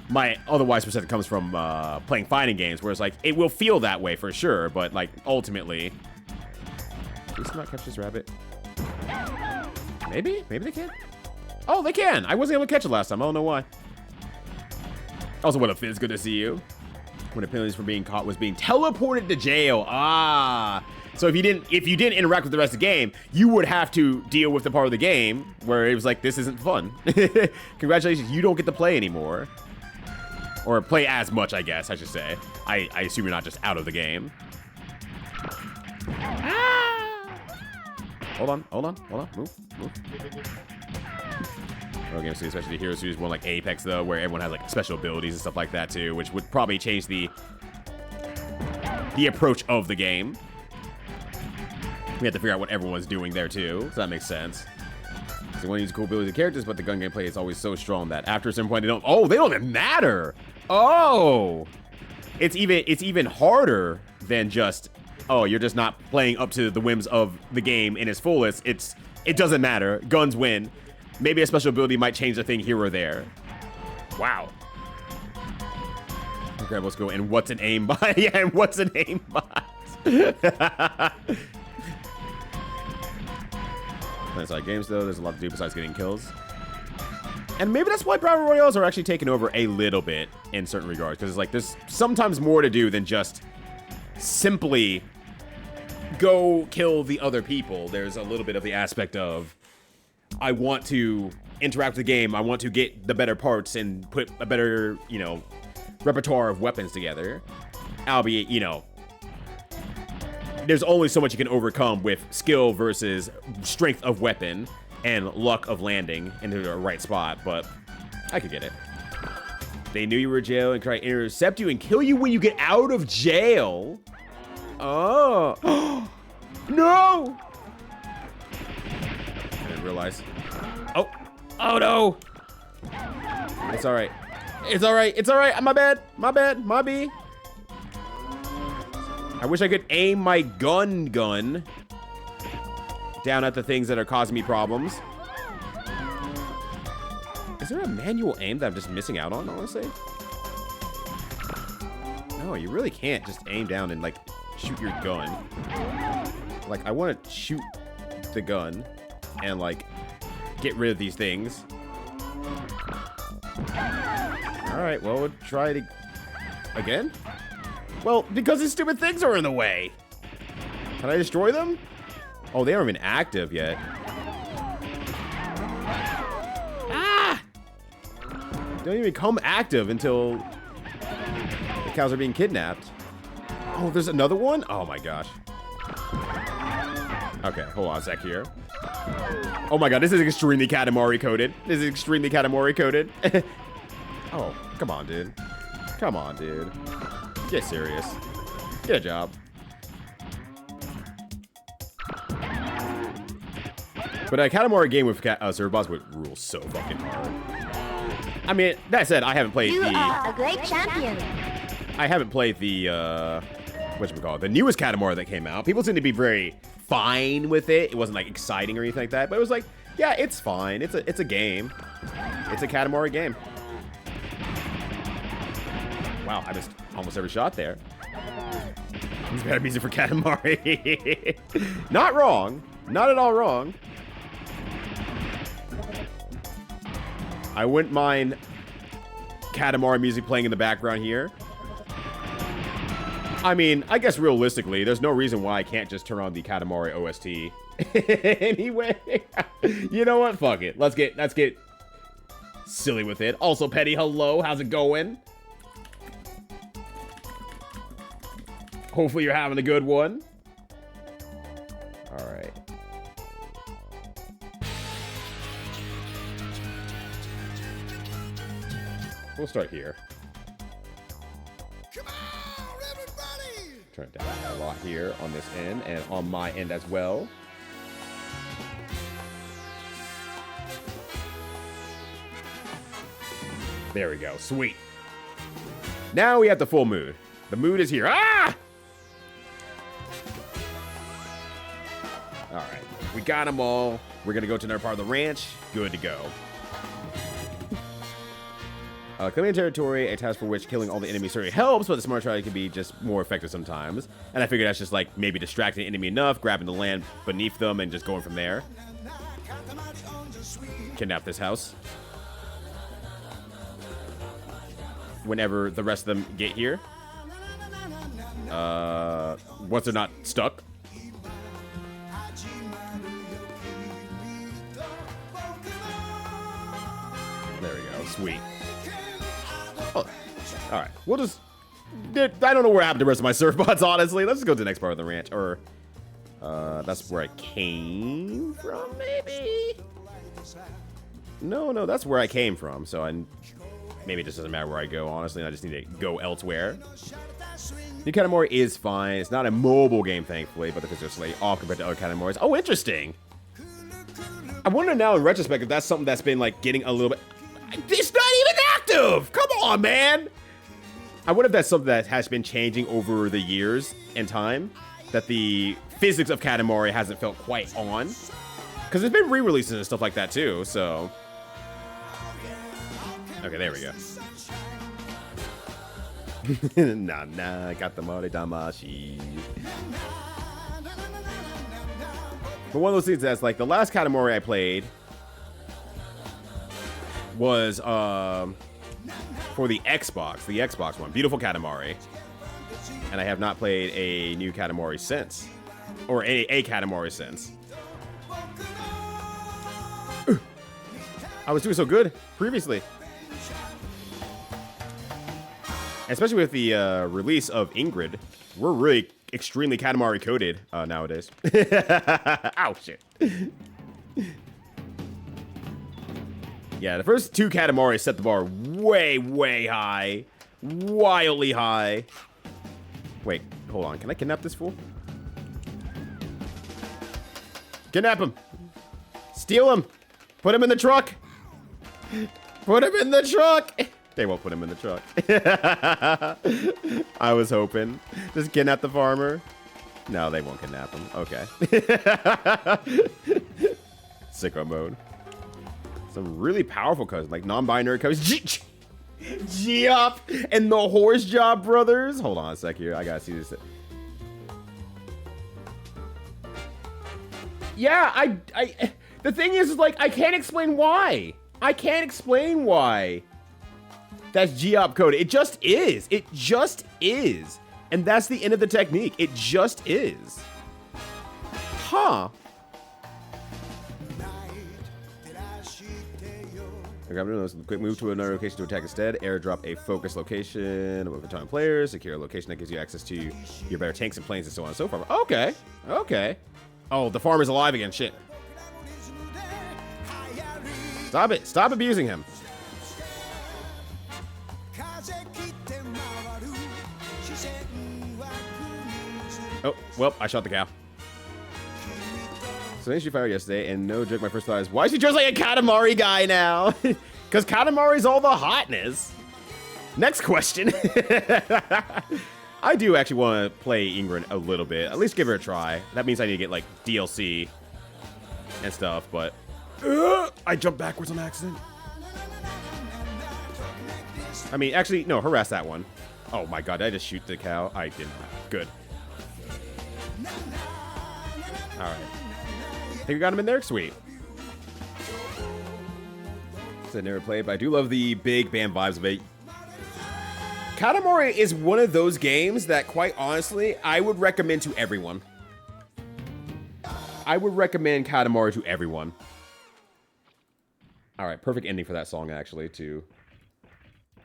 my otherwise perception comes from playing fighting games, where it's like, it will feel that way for sure, but like ultimately, please not catch this rabbit. Maybe they can. Oh, they can. I wasn't able to catch it last time. I don't know why. Also, what up, Fizz? Good to see you. When the penalties for being caught was being teleported to jail. Ah. So if you didn't interact with the rest of the game, you would have to deal with the part of the game where it was like, this isn't fun. Congratulations, you don't get to play anymore. Or play as much, I guess I should say. I assume you're not just out of the game. Ah! Hold on, move. Oh, games too, especially the Hero Series one like Apex though, where everyone has like special abilities and stuff like that too, which would probably change the approach of the game. We have to figure out what everyone's doing there too, so that makes sense. So you want to use cool abilities of characters, but the gun gameplay is always so strong that after a certain point they don't even matter. Oh, it's even harder than just, oh, you're just not playing up to the whims of the game in its fullest. It doesn't matter. Guns win. Maybe a special ability might change a thing here or there. Wow. Okay, let's go. And what's an aimbot? Yeah, and what's an aimbot? Inside games, though, there's a lot to do besides getting kills. And maybe that's why Battle Royales are actually taking over a little bit in certain regards. Because it's like, there's sometimes more to do than just simply go kill the other people. There's a little bit of the aspect of, I want to interact with the game. I want to get the better parts and put a better, repertoire of weapons together. Albeit, there's only so much you can overcome with skill versus strength of weapon and luck of landing into the right spot, but I could get it. They knew you were in jail and try to intercept you and kill you when you get out of jail. Oh. No! I didn't realize. Oh no! It's alright. It's alright. My bad. My B. I wish I could aim my gun down at the things that are causing me problems. Is there a manual aim that I'm just missing out on, honestly? No, you really can't just aim down and, like, shoot your gun. Like, I want to shoot the gun and, like, get rid of these things. Alright, well, we'll try it again. Well, because these stupid things are in the way. Can I destroy them? Oh, they aren't even active yet. Ah! Don't even become active until the cows are being kidnapped. Oh, there's another one? Oh my gosh. Okay, hold on a sec here. Oh my god, this is extremely Katamari coded. Oh, come on, dude. Get serious. Get a job. But a Katamari game with serv bots would rule so fucking hard. I mean, that said, I haven't played
You are a great champion.
I haven't played the, the newest Katamari that came out. People seem to be very fine with it. It wasn't, like, exciting or anything like that. But it was like, yeah, it's fine. It's a game. It's a Katamari game. Wow, I missed almost every shot there. It's better music for Katamari. Not wrong. Not at all wrong. I wouldn't mind Katamari music playing in the background here. I mean, I guess realistically, there's no reason why I can't just turn on the Katamari OST. Anyway, you know what? Fuck it. Let's get silly with it. Also, Petty, hello. How's it going? Hopefully you're having a good one. All right. We'll start here.
Come on, everybody!
Turn it down a lot here on this end and on my end as well. There we go. Sweet. Now we have the full mood. The mood is here. Ah! All right. We got them all. We're going to go to another part of the ranch. Good to go. Claiming territory, a task for which killing all the enemies certainly helps, but the smart strategy can be just more effective sometimes. And I figured that's just like maybe distracting the enemy enough, grabbing the land beneath them, and just going from there. Kidnap this house. Whenever the rest of them get here. Once they're not stuck. There we go. Sweet. Oh, all right. We'll just... I don't know where happened to the rest of my surf bots, honestly. Let's just go to the next part of the ranch. Or... that's where I came from, maybe? No, that's where I came from. So maybe it just doesn't matter where I go, honestly. I just need to go elsewhere. New Katamari is fine. It's not a mobile game, thankfully, but the physics are slightly off compared to other Katamoris. Oh, interesting. I wonder now in retrospect if that's something that's been like getting a little bit... It's not even active! Come on, man! I wonder if that's something that has been changing over the years and time. That the physics of Katamari hasn't felt quite on. Because there's been re-releases and stuff like that too, so... Okay, there we go. Nah, got the Mori Damashi. But one of those things that's like, the last Katamari I played was for the Xbox one. Beautiful Katamari. And I have not played a new Katamari since. Or a Katamari since. I was doing so good previously. Especially with the release of Ingrid. We're really extremely Katamari coded nowadays. Ow, shit. Yeah, the first two Katamari set the bar way, way high. Wildly high. Wait, hold on. Can I kidnap this fool? Kidnap him. Steal him. Put him in the truck. Put him in the truck. They won't put him in the truck. I was hoping. Just kidnap the farmer. No, they won't kidnap him. Okay. Sicko mode. Some really powerful cousins, like non-binary cousins. G-Up and the Horse Job Brothers. Hold on a sec here. I gotta see this. Yeah, the thing is like, I can't explain why. I can't explain why. That's G-Op code. It just is. It just is. And that's the end of the technique. It just is. Huh. Quick move to another location to attack instead. Airdrop a focus location with battalion players. Secure a location that gives you access to your better tanks and planes and so on and so forth. Okay. Okay. Oh, the farmer's alive again. Shit. Stop it. Stop abusing him. Oh, well, I shot the cow. So she fired yesterday, and no joke, my first thought is, why is she dressed like a Katamari guy now? Because Katamari's all the hotness. Next question. I do actually want to play Ingrid a little bit. At least give her a try. That means I need to get, like, DLC and stuff, but... I jumped backwards on accident. I mean, actually, no, harass that one. Oh my god, did I just shoot the cow? I did not. Good. Alright. I think we got him in there? Sweet. So I never played, but I do love the big band vibes of it. Katamari is one of those games that, quite honestly, I would recommend to everyone. I would recommend Katamari to everyone. Alright, perfect ending for that song, actually, to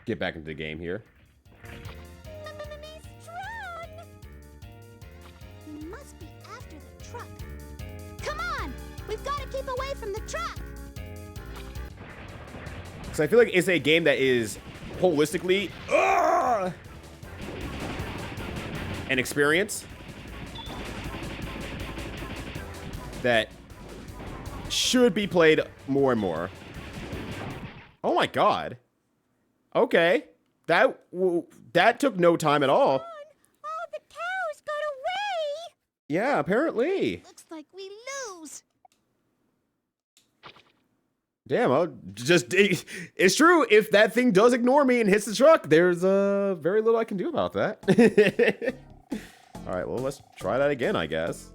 get back into the game here.
He must be after the truck. Come on! We've got to keep away from the truck!
So I feel like it's a game that is holistically an experience that should be played more and more. Oh my god. Okay. That took no time at all.
All the cows got away.
Yeah, apparently.
Looks like we lose.
Damn, it's true. If that thing does ignore me and hits the truck, there's very little I can do about that. All right, well, let's try that again, I guess.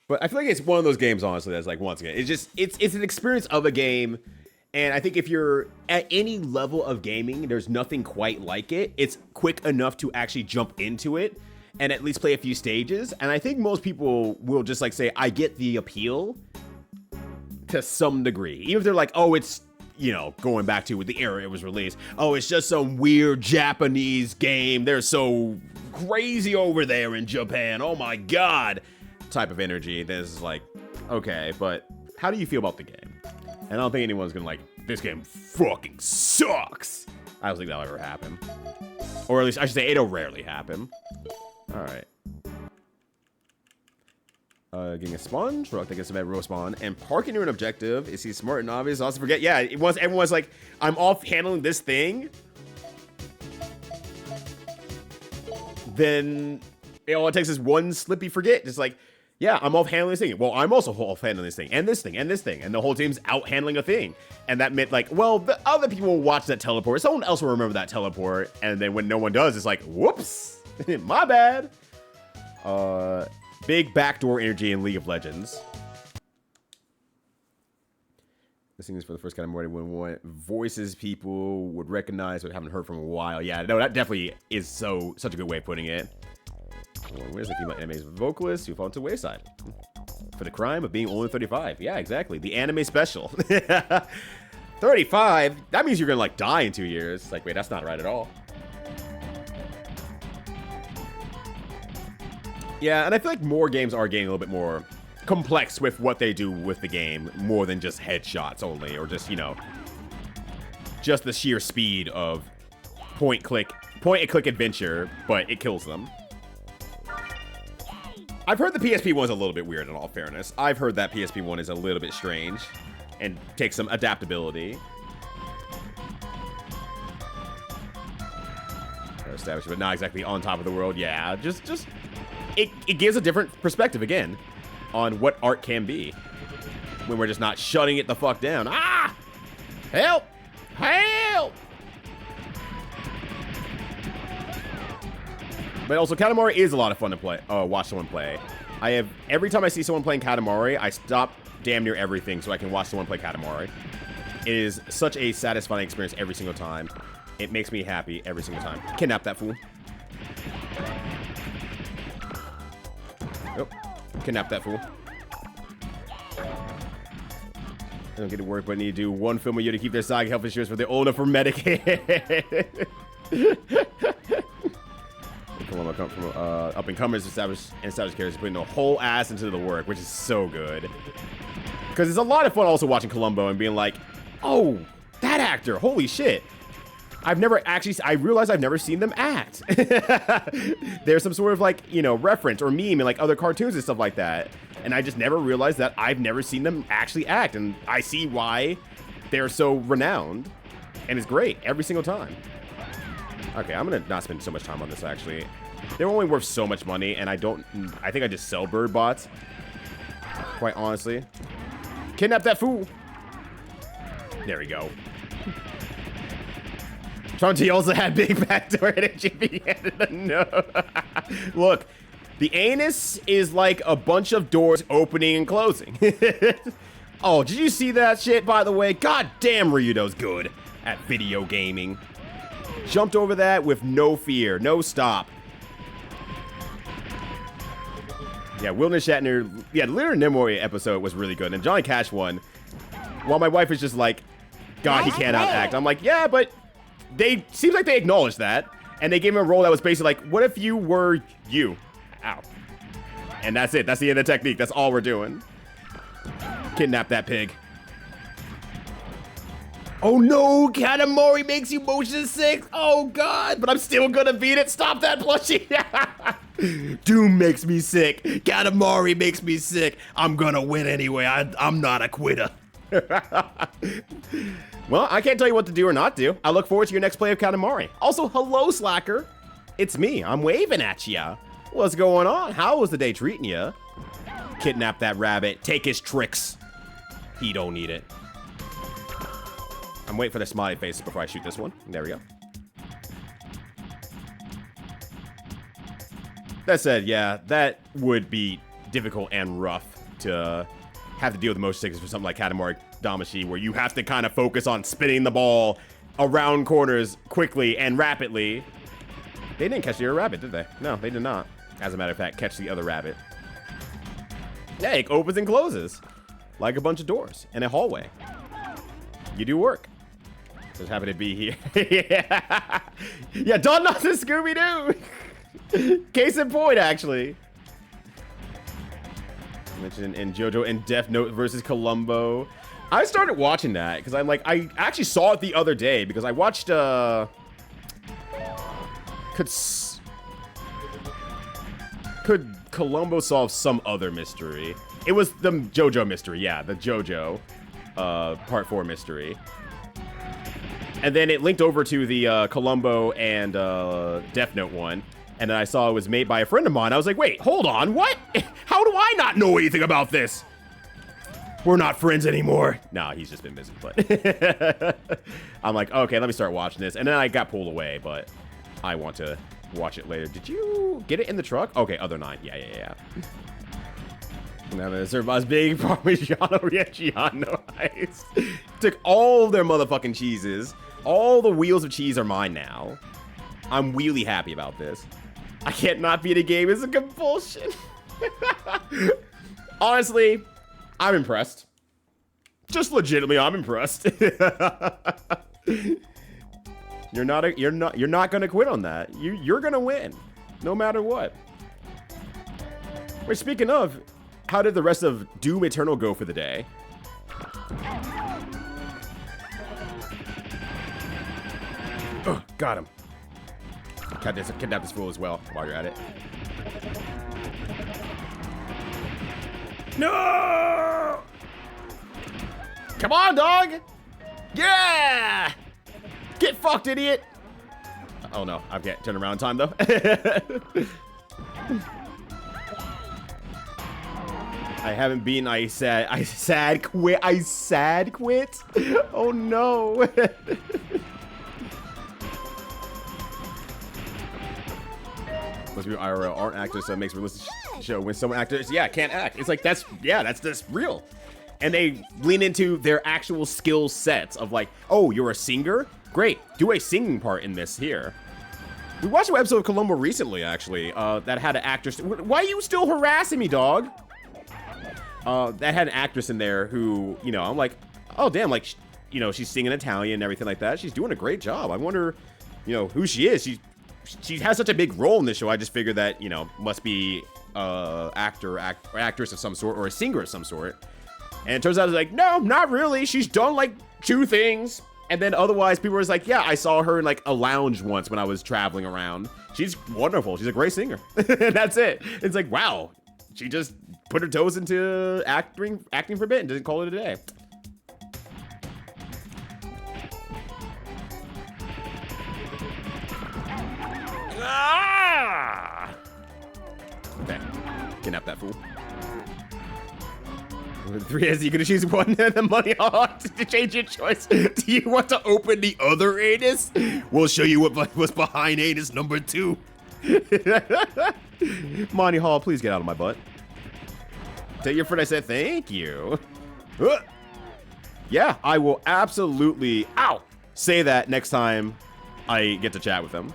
But I feel like it's one of those games, honestly, that's like, once again, it's an experience of a game. And I think if you're at any level of gaming, there's nothing quite like it. It's quick enough to actually jump into it and at least play a few stages. And I think most people will just like say, I get the appeal to some degree. Even if they're like, oh, it's, you know, going back to with the era it was released. Oh, it's just some weird Japanese game. They're so crazy over there in Japan. Oh my God. Type of energy. This is like, okay, but how do you feel about the game? And I don't think anyone's gonna like, this game fucking sucks. I don't think that'll ever happen. Or at least I should say it'll rarely happen. All right. Getting a sponge, rock that gets a real spawn, and parking near an objective. Is he smart and obvious? Also forget, yeah, once everyone's like, I'm off handling this thing, then all it takes is one slippy forget. Just like, yeah, I'm off handling this thing. Well, I'm also off handling this thing, and this thing, and this thing, and the whole team's out handling a thing. And that meant like, well, the other people will watch that teleport. Someone else will remember that teleport, and then when no one does, it's like, whoops, my bad. Big backdoor energy in League of Legends. This thing is for the first kind of morning when voices people would recognize but haven't heard from a while. Yeah, no, that definitely is such a good way of putting it. Where's the female anime's vocalist who fall into the wayside? For the crime of being only 35. Yeah, exactly. The anime special. 35? That means you're gonna like die in 2 years. Like, wait, that's not right at all. Yeah, and I feel like more games are getting a little bit more complex with what they do with the game, more than just headshots only, or just, you know, just the sheer speed of point and click adventure, but it kills them. I've heard the PSP one's a little bit weird in all fairness. I've heard that PSP one is a little bit strange and takes some adaptability. Established, but not exactly on top of the world. Yeah, just it gives a different perspective again on what art can be when we're just not shutting it the fuck down. Ah! Help! Help! But also, Katamari is a lot of fun to play. Watch someone play. Every time I see someone playing Katamari, I stop damn near everything so I can watch someone play Katamari. It is such a satisfying experience every single time. It makes me happy every single time. Kidnap that fool. Nope. Kidnap that fool. I don't get to work, but I need to do one film with you to keep their side health insurance for their old enough for Medicaid. Come from up and comers, established characters, putting the whole ass into the work, which is so good. Because it's a lot of fun also watching Columbo and being like, oh, that actor, holy shit. I realize I've never seen them act. There's some sort of like, you know, reference or meme in like other cartoons and stuff like that. And I just never realized that I've never seen them actually act. And I see why they're so renowned. And it's great every single time. Okay, I'm gonna not spend so much time on this actually. They're only worth so much money, and I think I just sell bird bots. Quite honestly. Kidnap that fool. There we go. Tronti also had big backdoor energy. No. Look, the anus is like a bunch of doors opening and closing. Oh, did you see that shit, by the way? God damn, Ryudo's good at video gaming. Jumped over that with no fear, no stop. Yeah, Wilderness Shatner. Yeah, the Leonard Nimoy episode was really good. And Johnny Cash one. While my wife is just like, God, he cannot act. I'm like, yeah, but seems like they acknowledged that. And they gave him a role that was basically like, what if you were you? Ow. And that's it. That's the end of the technique. That's all we're doing. Kidnap that pig. Oh no, Katamari makes you motion sick. Oh God, but I'm still gonna beat it. Stop that plushie. Doom makes me sick. Katamari makes me sick. I'm gonna win anyway. I'm not a quitter. Well, I can't tell you what to do or not do. I look forward to your next play of Katamari. Also, hello, Slacker. It's me. I'm waving at ya. What's going on? How was the day treating ya? Kidnap that rabbit. Take his tricks. He don't need it. I'm waiting for the smiley face before I shoot this one. There we go. That said, yeah, that would be difficult and rough to have to deal with motion sickness for something like Katamari Damacy, where you have to kind of focus on spinning the ball around corners quickly and rapidly. They didn't catch the other rabbit, did they? No, they did not. As a matter of fact, catch the other rabbit. Yeah, it opens and closes like a bunch of doors in a hallway. You do work. Just happy to be here. Yeah, Don Knotts and Scooby-Doo. Case in point, actually. Mentioned in JoJo and Death Note versus Columbo. I started watching that because I'm like, I actually saw it the other day because I watched could Columbo solve some other mystery? It was the JoJo mystery, yeah, the JoJo part 4 mystery. And then it linked over to the Columbo and Death Note one. And then I saw it was made by a friend of mine. I was like, wait, hold on, what? How do I not know anything about this? We're not friends anymore. Nah, he's just been busy, but I'm like, okay, let me start watching this. And then I got pulled away, but I want to watch it later. Did you get it in the truck? Okay, other 9. Yeah. Now the Serv's big Parmigiano Reggiano ice. Took all their motherfucking cheeses. All the wheels of cheese are mine now. I'm really happy about this. I can't not beat a game. It's a compulsion. Honestly, I'm impressed. Just legitimately, I'm impressed. You're not gonna quit on that. You're gonna win, no matter what. Wait, speaking of, how did the rest of Doom Eternal go for the day? Oh, got him. Kidnap this fool as well while you're at it. No! Come on, dog! Yeah! Get fucked, idiot! Oh no, I can't turn around in time though. I haven't been. I sad quit. Oh no. Must be IRL. Aren't actors, so it makes realistic show when some actors, yeah, can't act. It's like, that's real. And they lean into their actual skill sets of like, oh, you're a singer? Great, do a singing part in this here. We watched an episode of Columbo recently, actually, that had an actress. Why are you still harassing me, dog? That had an actress in there who, you know, I'm like, oh, damn, like, you know, she's singing Italian and everything like that. She's doing a great job. I wonder, you know, who she is. She has such a big role in this show. I just figured that, you know, must be actress of some sort or a singer of some sort. And it turns out it's like, no, not really. She's done like 2 things. And then otherwise people were like, yeah, I saw her in like a lounge once when I was traveling around. She's wonderful. She's a great singer. And that's it. It's like, wow, she just put her toes into acting for a bit and didn't call it a day. Ah! Okay, kidnap that fool. With 3 as you gonna choose one and the money to change your choice. Do you want to open the other anus? We'll show you what was behind anus number 2. Monty Hall, please get out of my butt. Tell your friend I said thank you. Yeah, I will absolutely, say that next time I get to chat with him.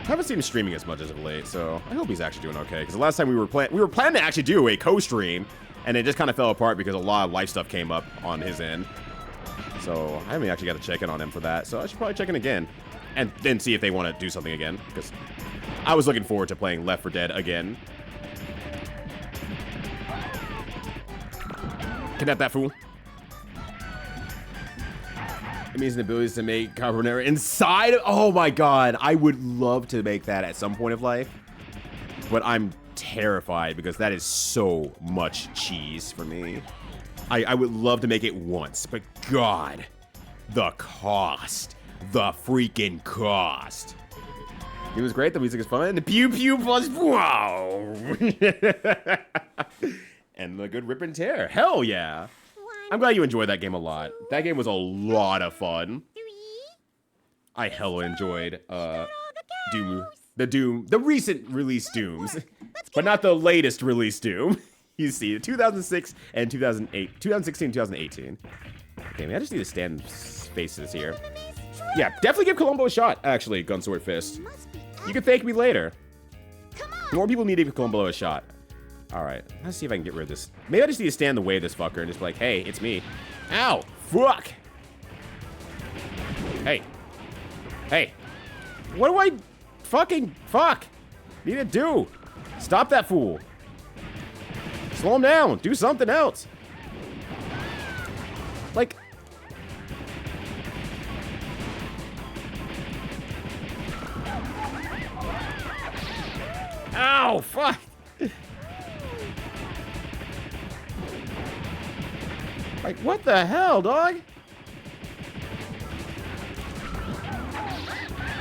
I haven't seen him streaming as much as of late, so I hope he's actually doing okay. Because the last time we were planning to actually do a co-stream, and it just kind of fell apart because a lot of life stuff came up on his end. So I haven't actually got to check in on him for that. So I should probably check in again, and then see if they want to do something again. Because I was looking forward to playing Left 4 Dead again. Kidnap that fool. Amazing abilities to make carbonara inside of, oh my god, I would love to make that at some point of life, but I'm terrified because that is so much cheese for me. I would love to make it once, but God, the cost. The freaking cost. It was great. The music is fun. The pew pew plus wow. And the good rip and tear. Hell yeah. I'm glad you enjoyed that game a lot. That game was a lot of fun. I hella enjoyed Doom. The recent release Dooms. But not the latest release Doom. You see, 2006 and 2008. 2016 and 2018. Okay, man, I just need to stand faces here. Yeah, definitely give Columbo a shot, actually, Gunsword Fist. You can thank me later. More people need to give Columbo a shot. Alright, let's see if I can get rid of this. Maybe I just need to stand in the way of this fucker and just be like, hey, it's me. Ow! Fuck! Hey. Hey. What do I fucking fuck need to do? Stop that fool. Slow him down. Do something else. Like... Ow! Fuck! Like, what the hell, dog?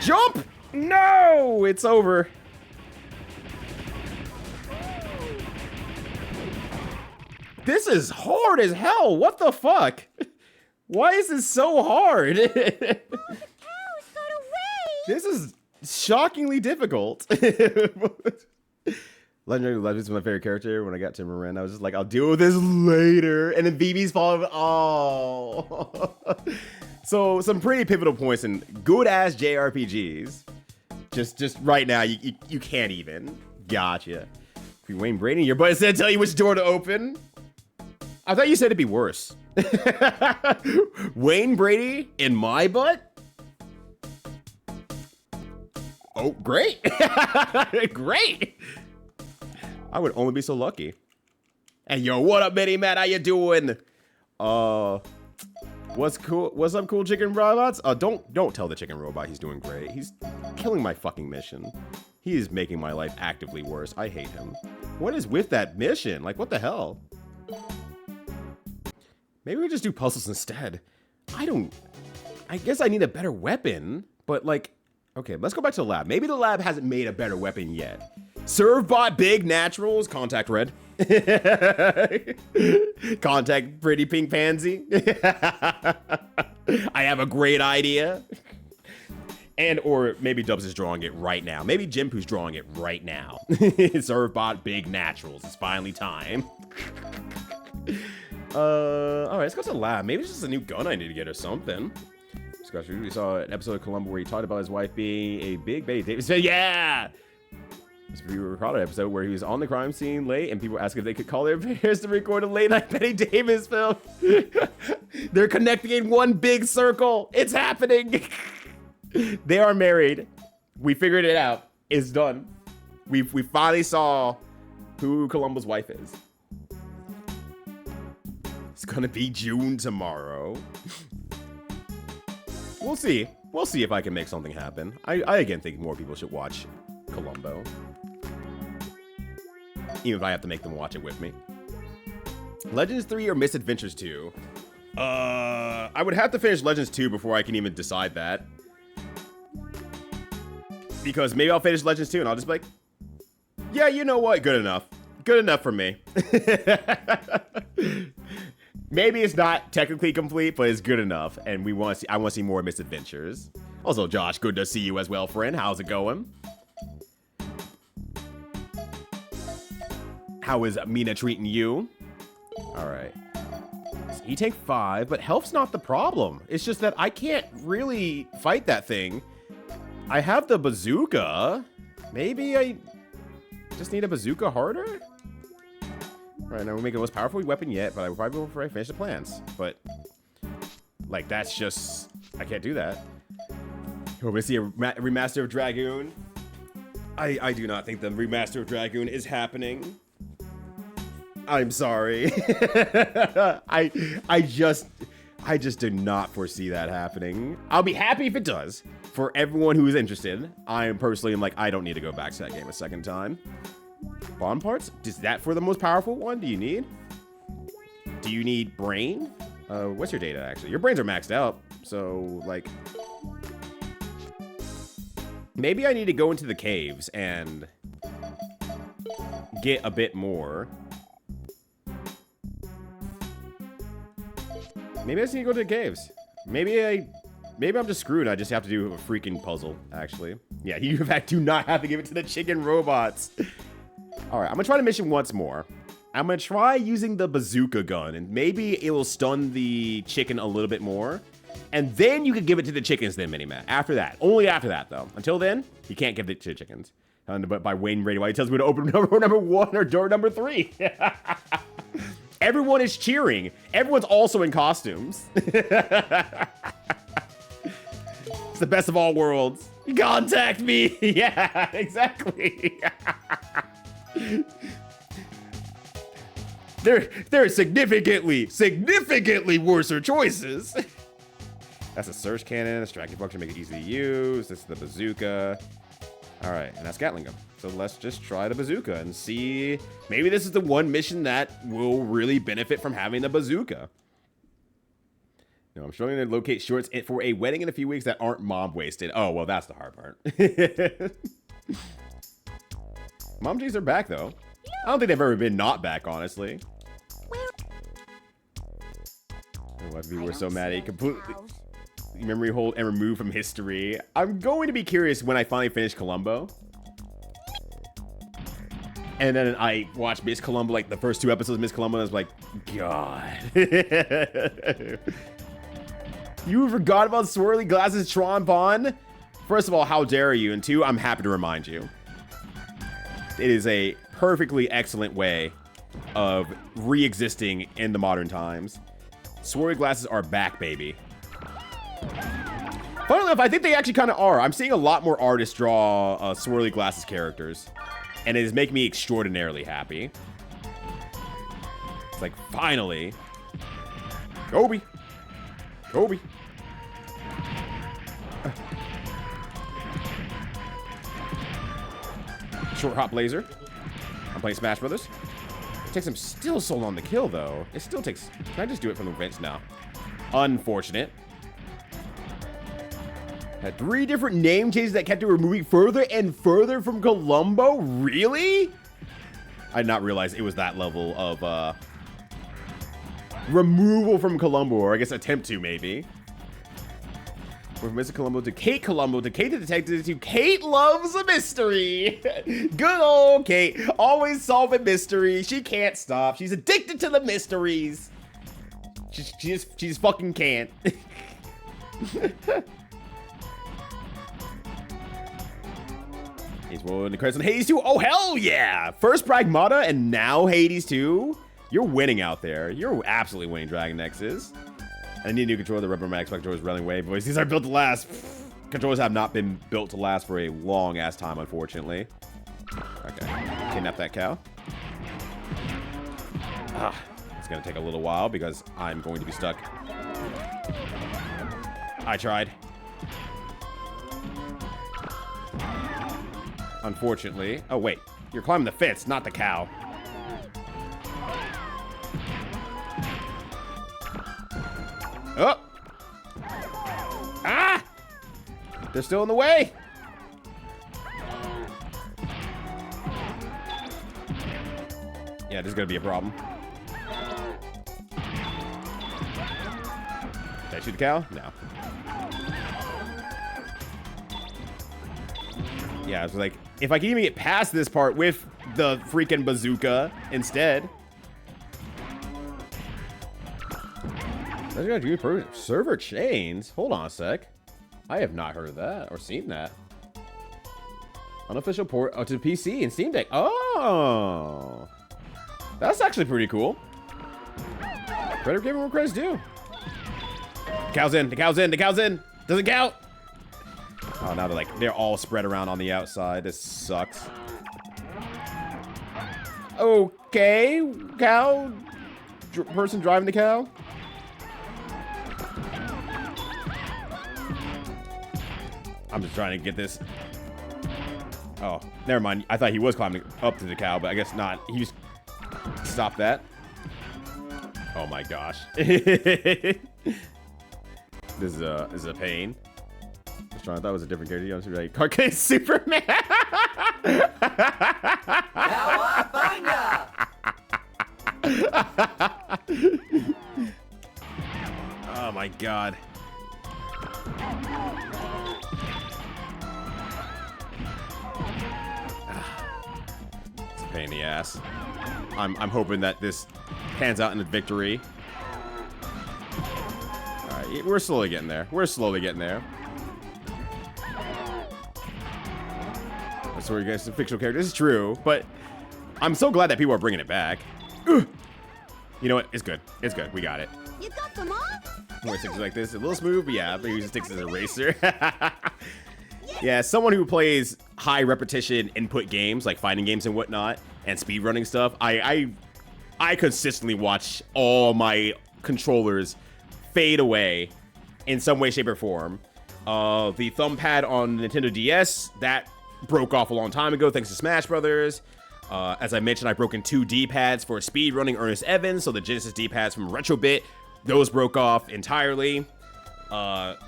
Jump! No! It's over. This is hard as hell. What the fuck? Why is this so hard? This is shockingly difficult. Legendary Legends is my favorite character. When I got to Marin, I was just like, I'll deal with this later. And then BB's fall. Oh. So some pretty pivotal points in good ass JRPGs. Just right now, you can't even. Gotcha. If you're Wayne Brady, your butt said tell you which door to open. I thought you said it'd be worse. Wayne Brady in my butt? Oh, great. Great. I would only be so lucky. Hey, yo, what up, Mini Matt? How you doing? What's cool? What's up, cool chicken robots? Don't tell the chicken robot he's doing great. He's killing my fucking mission. He is making my life actively worse. I hate him. What is with that mission? Like, what the hell? Maybe we just do puzzles instead. I guess I need a better weapon, but like, okay, let's go back to the lab. Maybe the lab hasn't made a better weapon yet. Serv bot big naturals, contact red. Contact pretty pink pansy. I have a great idea. And or maybe Dubs is drawing it right now. Maybe Jimpu's drawing it right now. Serv bot big naturals. It's finally time. Alright, let's go to the lab. Maybe it's just a new gun I need to get or something. We saw an episode of Columbo where he talked about his wife being a big Betty Davis. Yeah! We were proud of an episode where he was on the crime scene late and people asked if they could call their parents to record a late night Betty Davis film. They're connecting in one big circle. It's happening. They are married. We figured it out. It's done. We finally saw who Columbo's wife is. It's gonna be June tomorrow. We'll see. We'll see if I can make something happen. I again think more people should watch Columbo. Even if I have to make them watch it with me. Legends 3 or Misadventures 2? I would have to finish Legends 2 before I can even decide that. Because maybe I'll finish Legends 2 and I'll just be like, yeah, you know what? Good enough. Good enough for me. Maybe it's not technically complete, but it's good enough. And I want to see more Misadventures. Also, Josh, good to see you as well, friend. How's it going? How is Mina treating you? All right. He take 5, but health's not the problem. It's just that I can't really fight that thing. I have the bazooka. Maybe I just need a bazooka harder? Right now we're making the most powerful weapon yet, but I will probably before I finish the plans. But like that's just I can't do that. Hope to see a remaster of Dragoon. I do not think the remaster of Dragoon is happening. I'm sorry. I just do not foresee that happening. I'll be happy if it does. For everyone who is interested, I am personally like I don't need to go back to that game a second time. Bonne parts? Is that for the most powerful one? Do you need? Do you need brain? What's your data, actually? Your brains are maxed out, so, like... Maybe I need to go into the caves and get a bit more. Maybe I just need to go to the caves. Maybe I'm just screwed. I just have to do a freaking puzzle, actually. Yeah, you in fact do not have to give it to the chicken robots. All right, I'm gonna try the mission once more. I'm gonna try using the bazooka gun, and maybe it will stun the chicken a little bit more. And then you can give it to the chickens then, Minimat. After that. Only after that, though. Until then, you can't give it to the chickens. But by Wayne Brady, why he tells me to open door number 1 or door number 3. Everyone is cheering. Everyone's also in costumes. It's the best of all worlds. Contact me. Yeah, exactly. There are significantly worser choices. That's a surge cannon, extracting function, make it easy to use. This is the bazooka. All right, and that's Gatling gun. So let's just try the bazooka and see. Maybe this is the one mission that will really benefit from having the bazooka. No, I'm struggling to locate shorts for a wedding in a few weeks that aren't mob wasted. Oh, well, that's the hard part. Mom G's are back, though. I don't think they've ever been not back, honestly. What if you were so mad he completely memory hold and remove from history? I'm going to be curious when I finally finish Columbo. And then I watched Miss Columbo, like the first 2 episodes of Miss Columbo, and I was like, God. You forgot about swirly glasses Tron Bonne? First of all, how dare you? And 2, I'm happy to remind you. It is a perfectly excellent way of re-existing in the modern times. Swirly glasses are back, baby. Funnily enough, I think they actually kind of are. I'm seeing a lot more artists draw swirly glasses characters, and it is making me extraordinarily happy. It's like, finally. Kobe. Kobe. Short hop laser. I'm playing Smash Brothers. It takes him still so long to kill, though. It still takes... Can I just do it from the vents now? Unfortunate. Had 3 different name changes that kept it moving further and further from Columbo? Really? I did not realize it was that level of, removal from Columbo, or I guess attempt to, maybe. From Mr. Columbo to Kate Columbo to Kate the Detective to Kate Loves a Mystery. Good old Kate. Always solving mysteries. She can't stop. She's addicted to the mysteries. She just fucking can't. He's rolling the credits on Hades 2. Oh, hell yeah. First Pragmata and now Hades 2. You're winning out there. You're absolutely winning, Dragon Nexus. I need a new controller. The Rubber Max controllers running away, boys. These are built to last. Controllers have not been built to last for a long ass time, unfortunately. Okay. Kidnap that cow. It's gonna take a little while because I'm going to be stuck. I tried. Unfortunately. Oh, wait. You're climbing the fence, not the cow. Oh! Ah! They're still in the way! Yeah, this is gonna be a problem. Did I shoot the cow? No. Yeah, I was like, if I can even get past this part with the freaking bazooka instead. That's gonna do server chains. Hold on a sec. I have not heard of that or seen that. Unofficial port to PC and Steam Deck. Oh, that's actually pretty cool. Better give him what credit's due. The cow's in. The cow's in. The cow's in. Doesn't count. Oh, now they're all spread around on the outside. This sucks. Okay, cow. Person driving the cow. I'm just trying to get this. Oh, never mind. I thought he was climbing up to the cow, but I guess not. He just... Stop that. Oh my gosh. This is a pain. I was trying, I thought it was a different character. You know, like Carcade Superman. Oh my god. It's a pain in the ass. I'm hoping that this pans out in a victory. Alright, we're slowly getting there. We're slowly getting there. That's where you guys some fictional characters. This is true, but I'm so glad that people are bringing it back. Ugh. You know what? It's good. It's good. We got it.
You got them all?
More sticks like this. A little smooth, but yeah, but he uses sticks as a racer. Yeah, someone who plays high repetition input games, like fighting games and whatnot, and speedrunning stuff, I consistently watch all my controllers fade away in some way, shape, or form. The thumb pad on Nintendo DS, that broke off a long time ago thanks to Smash Brothers. As I mentioned, I broke in 2 D-pads for speedrunning Ernest Evans, so the Genesis D-pads from Retrobit, those broke off entirely.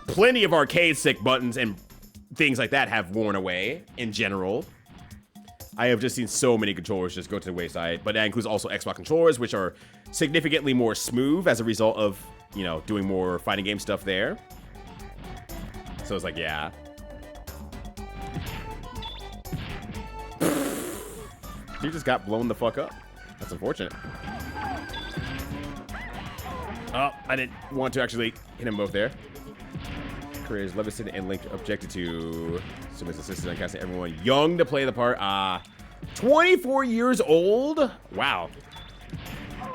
Plenty of arcade stick buttons and things like that have worn away in general. I have just seen so many controllers just go to the wayside, but that includes also Xbox controllers, which are significantly more smooth as a result of, you know, doing more fighting game stuff there. So it's like, yeah. He just got blown the fuck up. That's unfortunate. Oh, I didn't want to actually hit them both there. Creators Levinson and Link objected to Summons insisted on casting everyone young to play the part. 24 years old? Wow.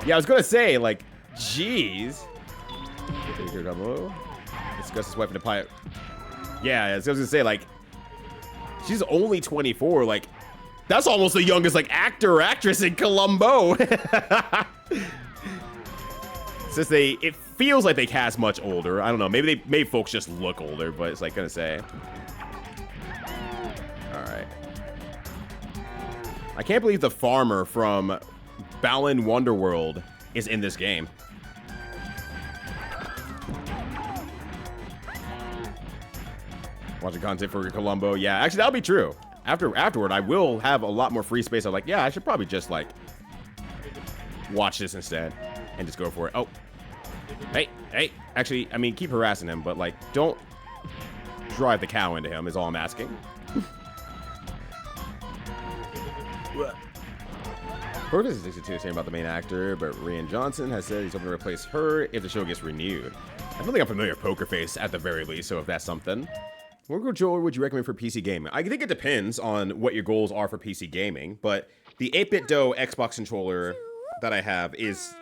Yeah, I was gonna say, like, jeez. Here down below. Discuss his weapon to pilot. Yeah, I was gonna say, like, she's only 24, like, that's almost the youngest, like, actor or actress in Columbo. Since it feels like they cast much older. I don't know. Maybe folks just look older, but it's like gonna say. All right. I can't believe the farmer from Balan Wonderworld is in this game. Watching content for Columbo. Yeah, actually, that'll be true. Afterward, I will have a lot more free space. I'm like, yeah, I should probably just, like, watch this instead and just go for it. Oh. Hey. Actually, I mean, keep harassing him, but, like, don't drive the cow into him is all I'm asking. Burgess is 62 saying about the main actor, but Rian Johnson has said he's hoping to replace her if the show gets renewed. I don't think I'm familiar with Poker Face at the very least, so if that's something. What controller would you recommend for PC gaming? I think it depends on what your goals are for PC gaming, but the 8-bit Do Xbox controller that I have is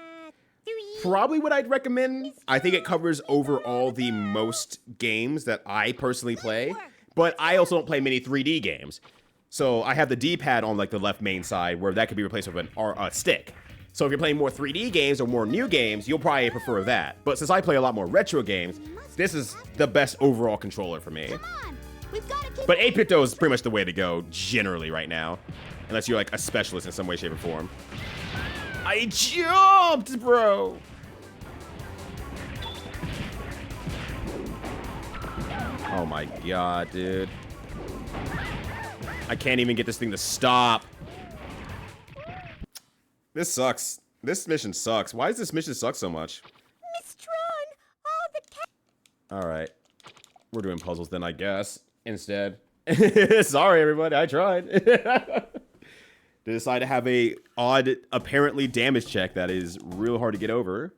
probably what I'd recommend. I think it covers overall the most games that I personally play, but I also don't play many 3D games. So I have the D-pad on like the left main side where that could be replaced with a stick. So if you're playing more 3D games or more new games, you'll probably prefer that. But since I play a lot more retro games, this is the best overall controller for me. But 8-bit Do is pretty much the way to go generally right now. Unless you're like a specialist in some way, shape, or form. I jumped, bro! Oh my god, dude. I can't even get this thing to stop. This sucks. This mission sucks. Why does this mission suck so much?
Miss Tron, all the cat.
All right. We're doing puzzles then, I guess, instead. Sorry, everybody. I tried. They decide to have a odd, apparently damage check that is real hard to get over.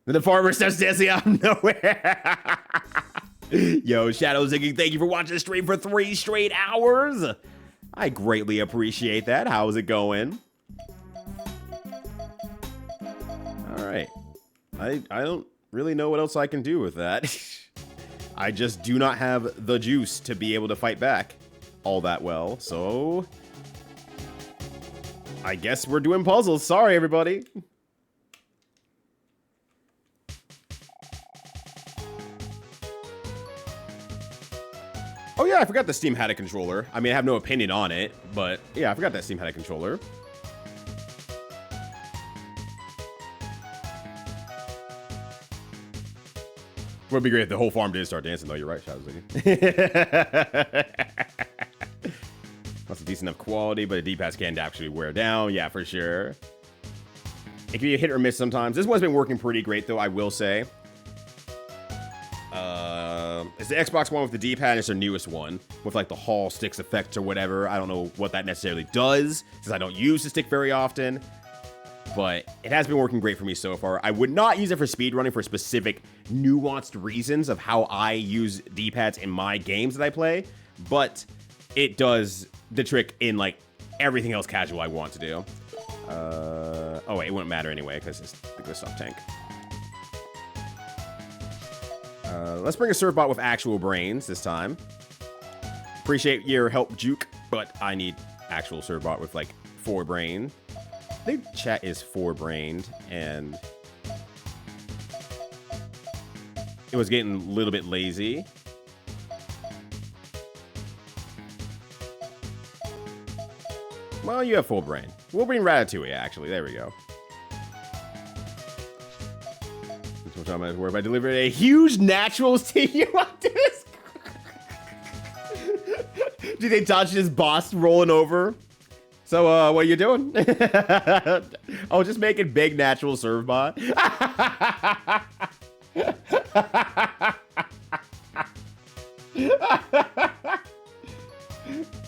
Then the farmer steps dancing out of nowhere. Yo, Shadow Ziggy, thank you for watching the stream for 3 straight hours. I greatly appreciate that. How's it going? All right. I don't really know what else I can do with that. I just do not have the juice to be able to fight back all that well. So I guess we're doing puzzles. Sorry, everybody. Oh yeah, I forgot the Steam had a controller. I mean, I have no opinion on it, but yeah, I forgot that Steam had a controller. Would be great if the whole farm did start dancing, though. You're right, Shadow Ziggy. That's a decent enough quality, but the D-pads can actually wear down. Yeah, for sure. It can be a hit or miss sometimes. This one's been working pretty great, though, I will say. It's the Xbox One with the D-pad. It's their newest one with, like, the Hall Sticks effect or whatever. I don't know what that necessarily does, since I don't use the stick very often. But it has been working great for me so far. I would not use it for speedrunning for specific nuanced reasons of how I use D-pads in my games that I play. But it does the trick in, like, everything else casual I want to do. Oh, wait, it wouldn't matter anyway, because it's the good stuff tank. Let's bring a serv bot with actual brains this time. Appreciate your help, Juke, but I need actual serv bot with, like, 4 brain. I think chat is 4-brained, and it was getting a little bit lazy. Well, you have full brain. We'll bring Ratatouille, actually. There we go. That's what I'm going to worry about. Delivering a huge naturals to you after this. Do they touch this boss rolling over? So, what are you doing? Oh, just making big natural serv bot.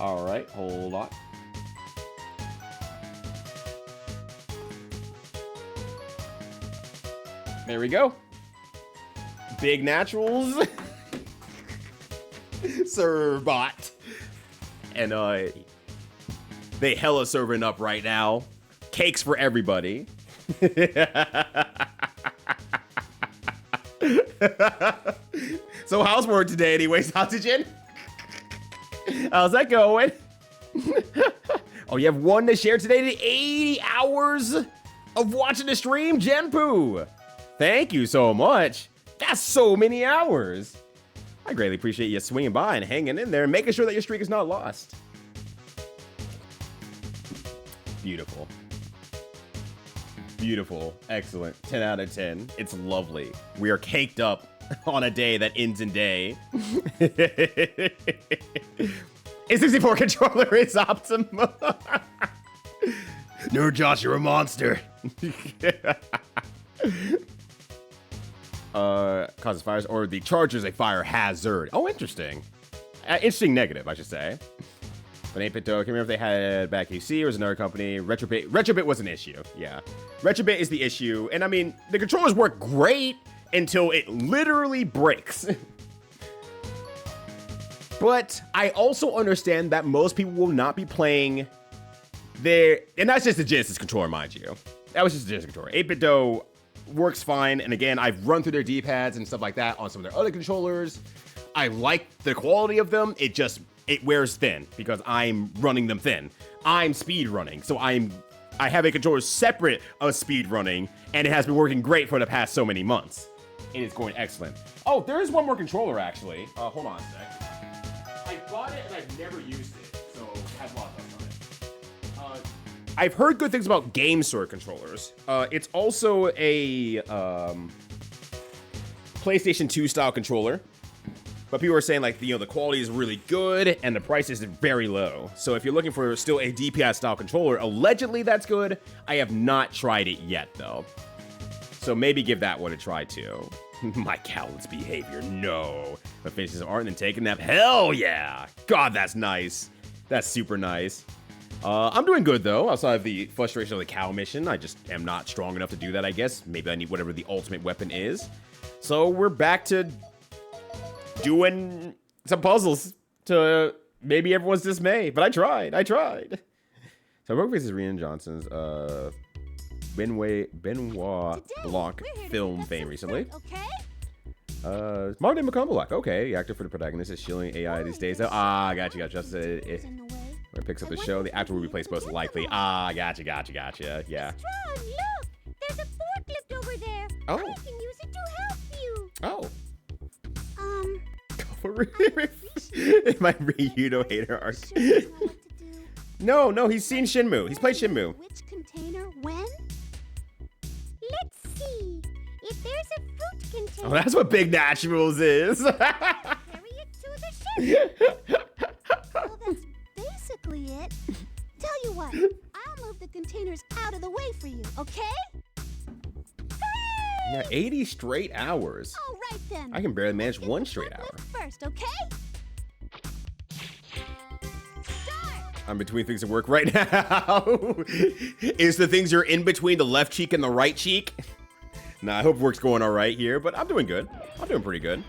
All right, hold on. There we go. Big naturals. Serv bot. And, they hella serving up right now. Cakes for everybody. So how's work today anyways, Oxygen? How's that going? Oh, you have one to share today? The 80 hours of watching the stream, Genpoo. Thank you so much. That's so many hours. I greatly appreciate you swinging by and hanging in there and making sure that your streak is not lost. Beautiful. Beautiful. Excellent. 10 out of 10. It's lovely. We are caked up on a day that ends in day. A 64 controller is optimal. Nerd Josh, you're a monster. Causes fires, or the charger is a fire hazard. Oh, interesting. Interesting negative, I should say. But 8-bit though, I can't remember if they had back AC or was another company. Retrobit was an issue. Yeah. Retrobit is the issue. And I mean, the controllers work great until it literally breaks. But I also understand that most people will not be playing their, and that's just the Genesis controller, mind you. That was just the Genesis controller. 8-bit though works fine. And again, I've run through their D-pads and stuff like that on some of their other controllers. I like the quality of them. It wears thin because I'm running them thin. I'm speed running, so I have a controller separate of speed running, and it has been working great for the past so many months. It is going excellent. Oh, there is one more controller actually. Hold on a sec. I bought it and I've never used it, so I have a lot of on it. I've heard good things about Game Store controllers. It's also a PlayStation 2 style controller. But people are saying, like, you know, the quality is really good and the price is very low. So if you're looking for still a DPI style controller, allegedly that's good. I have not tried it yet, though. So maybe give that one a try, too. My callous behavior, no. My faces aren't and taking that. Hell yeah. God, that's nice. That's super nice. I'm doing good, though, outside of the frustration of the cow mission. I just am not strong enough to do that, I guess. Maybe I need whatever the ultimate weapon is. So we're back to doing some puzzles to maybe everyone's dismay, but I tried. So work with Rian Johnson's Benoit Blanc film fame recently.
Okay?
Martin McCumblelock, okay, the actor for the protagonist is shilling AI these days. Ah, gotcha. Just when it picks up the show, the actor will be placed most likely. Ah, gotcha. Yeah.
Tron, look! There's a forklift over there.
Oh.
I can use it to help you.
Oh.
Um,
My Ryudo hater arc.
sure you know what to do.
No, he's seen Shenmue. He's played Shenmue.
Which container when? Let's see. If there's a fruit container
that's what big naturals is.
Carry it to the ship. Well, that's basically it. Tell you what, I'll move the containers out of the way for you, okay?
Yeah, 80 straight hours.
All right then.
I can barely manage
Get
one
the
straight hour.
forklift first, okay? Start.
I'm between things at work right now. Is the things you're in between the left cheek and the right cheek? Nah, I hope work's going all right here, but I'm doing good. I'm doing pretty good.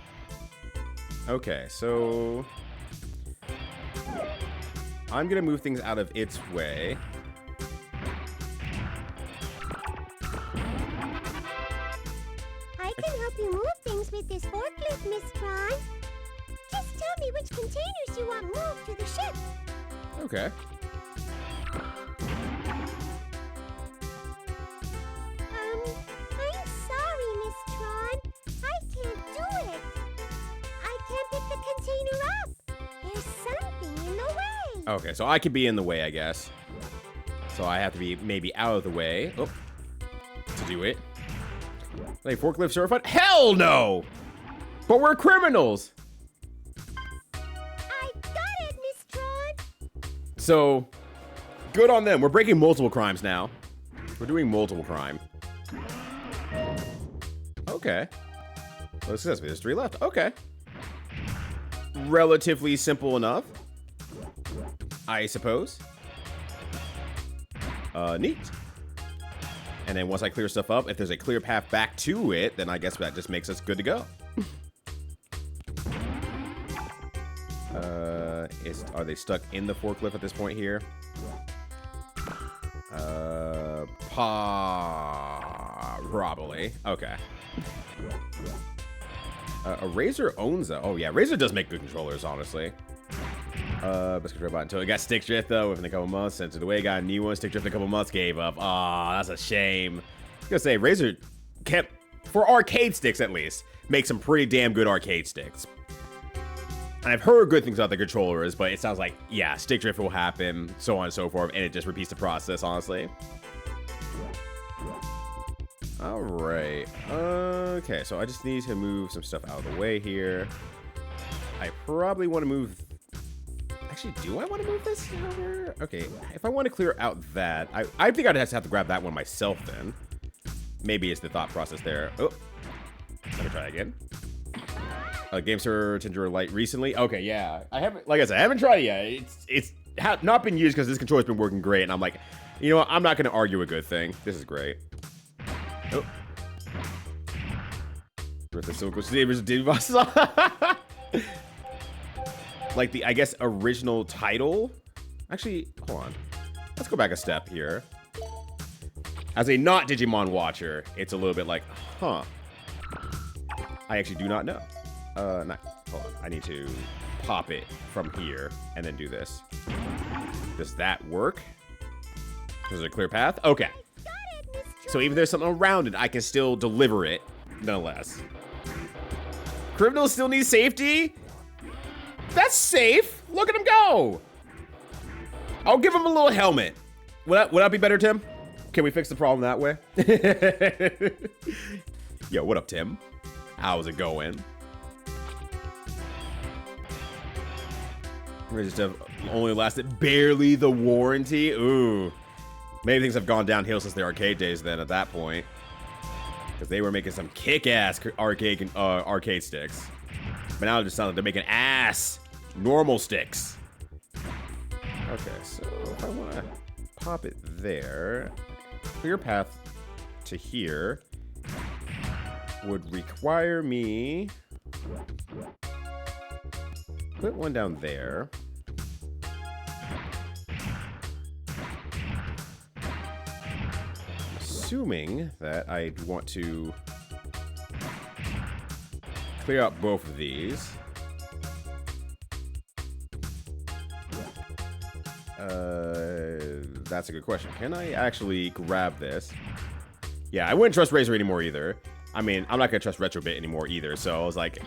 Okay, so I'm gonna move things out of its way.
I can help you move things with this forklift, Miss Tron. Just tell me which containers you want moved to the ship.
Okay.
I'm sorry, Miss Tron. I can't do it. I can't pick the container up. There's something in the way.
Okay, so I could be in the way, I guess. So I have to be maybe out of the way. Oh, to do it. Like forklift certified? Hell no! But we're criminals.
I got it, Miss Tron.
So, good on them. We're breaking multiple crimes now. We're doing multiple crime. Okay. Well, successfully. There's 3 left. Okay. Relatively simple enough, I suppose. Neat. And then once I clear stuff up, if there's a clear path back to it, then I guess that just makes us good to go. Are they stuck in the forklift at this point here? Probably. Okay. A Razer owns a... Oh, yeah. Razer does make good controllers, honestly. Best control button. Until it got stick drift, though, within a couple months. Sent it away, got a new one. Stick drift in a couple months, gave up. Aw, that's a shame. I was gonna say, Razer kept... For arcade sticks, at least, make some pretty damn good arcade sticks. And I've heard good things about the controllers, but it sounds like, yeah, stick drift will happen, so on and so forth, and it just repeats the process, honestly. Alright. Okay, so I just need to move some stuff out of the way here. I probably want to move... Actually, do I want to move this over? Okay, if I want to clear out that... I think I'd just have to grab that one myself, then. Maybe it's the thought process there. Oh. Let me try again. Game Server Tinder Lite recently. Okay, yeah. I haven't, like I said, I haven't tried it yet. It's not been used because this controller's been working great, and I'm like, you know what? I'm not going to argue a good thing. This is great. Oh. With the Silver Savers like the, I guess, original title. Actually, hold on. Let's go back a step here. As a not Digimon watcher, it's a little bit like, huh. I actually do not know. Hold on. I need to pop it from here and then do this. Does that work? Is it a clear path? Okay. So even if there's something around it, I can still deliver it, nonetheless. Criminals still need safety? That's safe. Look at him go. I'll give him a little helmet. Would that be better, Tim? Can we fix the problem that way? Yo, what up, Tim? How's it going? Just only lasted barely the warranty. Ooh. Maybe things have gone downhill since the arcade days then at that point. Because they were making some kick-ass arcade sticks. But now it just sounds like they're making ass normal sticks. Okay, so if I want to pop it there, clear path to here would require me put one down there. Assuming that I want to clear out both of these. That's a good question. Can I actually grab this? Yeah, I wouldn't trust Razer anymore either. I mean, I'm not gonna trust Retrobit anymore either, so I was like,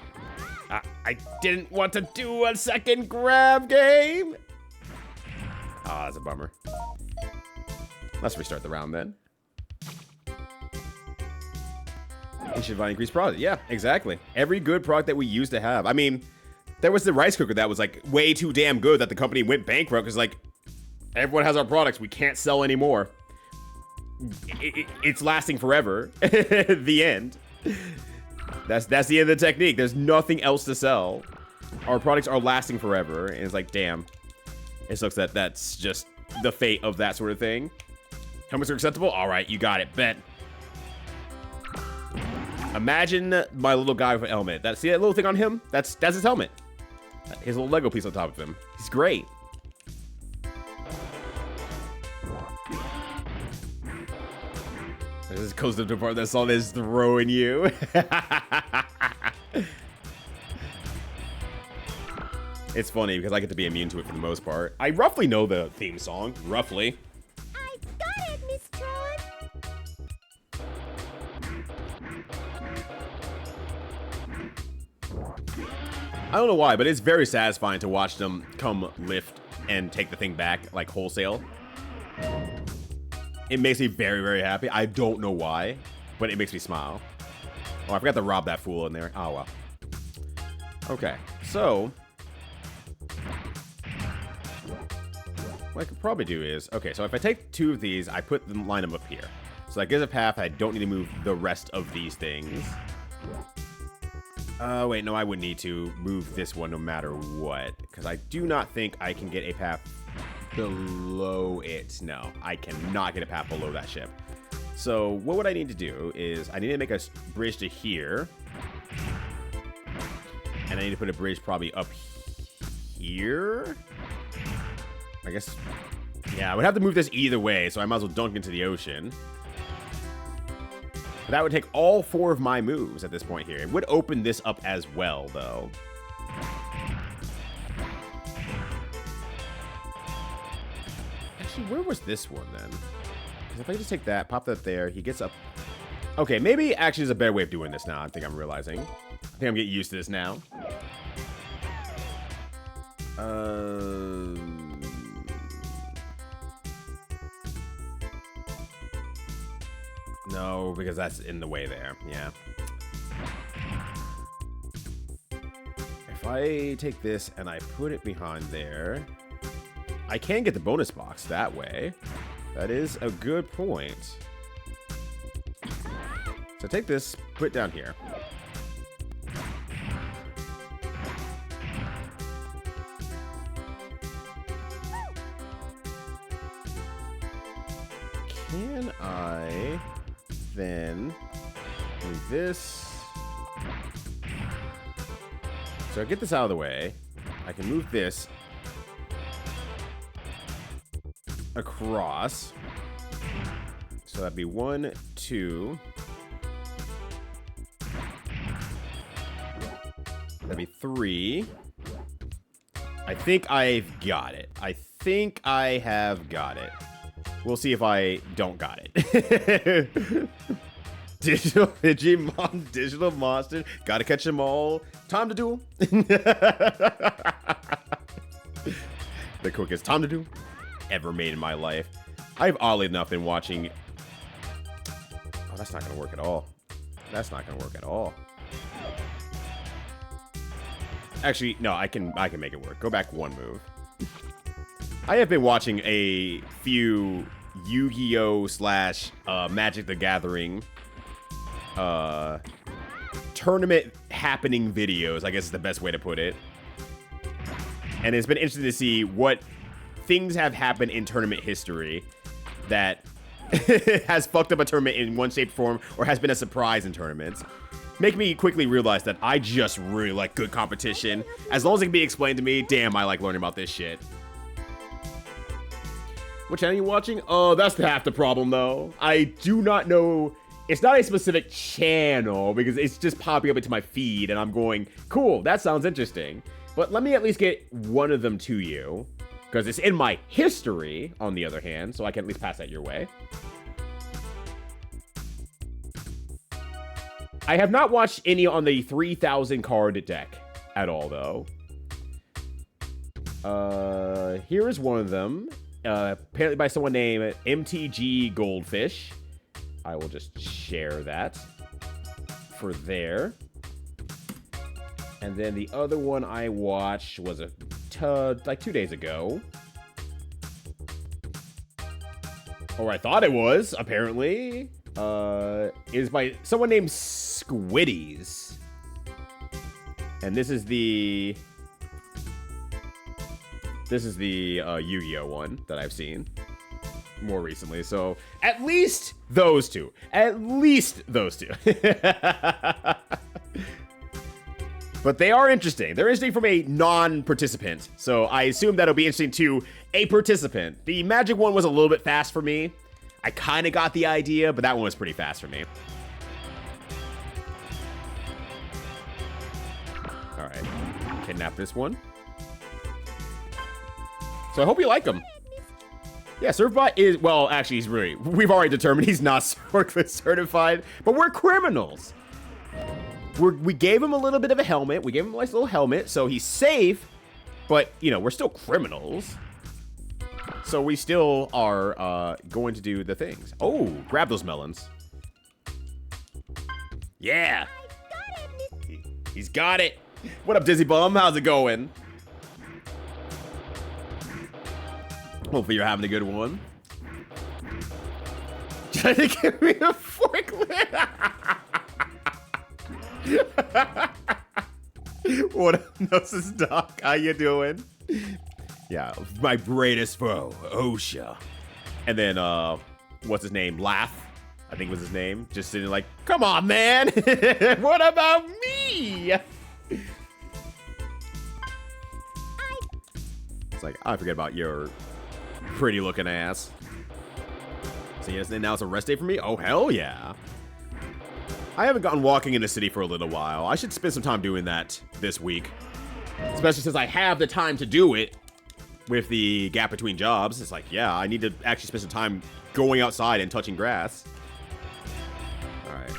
I didn't want to do a second grab game. Ah, that's a bummer. Let's restart the round then. It should find increased product. Yeah, exactly. Every good product that we used to have. I mean, there was the rice cooker that was like way too damn good that the company went bankrupt because like everyone has our products. We can't sell anymore. It's lasting forever. The end. That's the end of the technique. There's nothing else to sell. Our products are lasting forever. And it's like, damn. It sucks that that's just the fate of that sort of thing. Helmets are acceptable? All right, you got it. Bet. Imagine my little guy with a helmet. See that little thing on him? That's his helmet. His little Lego piece on top of him. He's great. This goes to the part that song is throwing you. It's funny because I get to be immune to it for the most part. I roughly know the theme song. Roughly.
I got it, Miss Tron.
I don't know why, but it's very satisfying to watch them come lift and take the thing back, like, wholesale. It makes me very, very happy. I don't know why, but it makes me smile. Oh, I forgot to rob that fool in there. Oh, well. Okay, so what I could probably do is, okay, so if I take 2 of these, I put them, line them up here. So that gives a path. I don't need to move the rest of these things. Wait, no, I wouldn't need to move this one no matter what, because I do not think I can get a path below it. No, I cannot get a path below that ship. So what would I need to do is I need to make a bridge to here. And I need to put a bridge probably up here. I guess, yeah, I would have to move this either way, so I might as well dunk into the ocean. But that would take all 4 of my moves at this point here. It would open this up as well, though. Actually, where was this one, then? Because if I just take that, pop that there, he gets up. Okay, maybe actually there's a better way of doing this now. I think I'm realizing. I think I'm getting used to this now. No, because that's in the way there. Yeah. If I take this and I put it behind there, I can get the bonus box that way. That is a good point. So take this, put it down here. Can I then move this? So I get this out of the way. I can move this across. So that'd be 1, 2. That'd be 3. I think I've got it. I think I have got it. We'll see if I don't got it. Digital Digimon, digital monster. Gotta catch them all. Time to duel. The quickest time to do ever made in my life. I've oddly enough been watching. Oh, that's not gonna work at all. That's not gonna work at all. Actually, no, I can make it work. Go back 1 move. I have been watching a few Yu-Gi-Oh! / Magic the Gathering tournament happening videos, I guess is the best way to put it. And it's been interesting to see what things have happened in tournament history that has fucked up a tournament in one shape or form or has been a surprise in tournaments. Make me quickly realize that I just really like good competition. As long as it can be explained to me, damn, I like learning about this shit. What channel are you watching? Oh, that's half the problem, though. I do not know. It's not a specific channel because it's just popping up into my feed and I'm going, cool, that sounds interesting. But let me at least get one of them to you because it's in my history, on the other hand, so I can at least pass that your way. I have not watched any on the 3,000 card deck at all, though. Here is one of them. Apparently by someone named MTG Goldfish. I will just share that. for there. And then the other one I watched was like 2 days ago. Or I thought it was, apparently. Is by someone named Squiddies. And this is the Yu-Gi-Oh one that I've seen more recently. So at least those two. At least those two. But they are interesting. They're interesting from a non-participant. So I assume that'll be interesting to a participant. The Magic one was a little bit fast for me. I kind of got the idea, but that one was pretty fast for me. All right. Kidnap this one. So I hope you like him. Yeah, Servbot is, well, actually, we've already determined he's not certified, but we're criminals. We gave him a little bit of a helmet. We gave him a nice little helmet, so he's safe, but, you know, we're still criminals. So we still are going to do the things. Oh, grab those melons. Yeah. He's got it. What up, Dizzy Bum? How's it going? Hopefully you're having a good one. Trying to give me a forklift. What up, Gnosis Doc? How you doing? Yeah, my greatest foe, OSHA. And then, what's his name? Laugh, I think was his name. Just sitting like, come on, man. What about me? It's like, I forget about your pretty looking ass. So yes, now it's a rest day for me? Oh, hell yeah. I haven't gotten walking in the city for a little while. I should spend some time doing that this week. Especially since I have the time to do it with the gap between jobs. It's like, yeah, I need to actually spend some time going outside and touching grass. All right.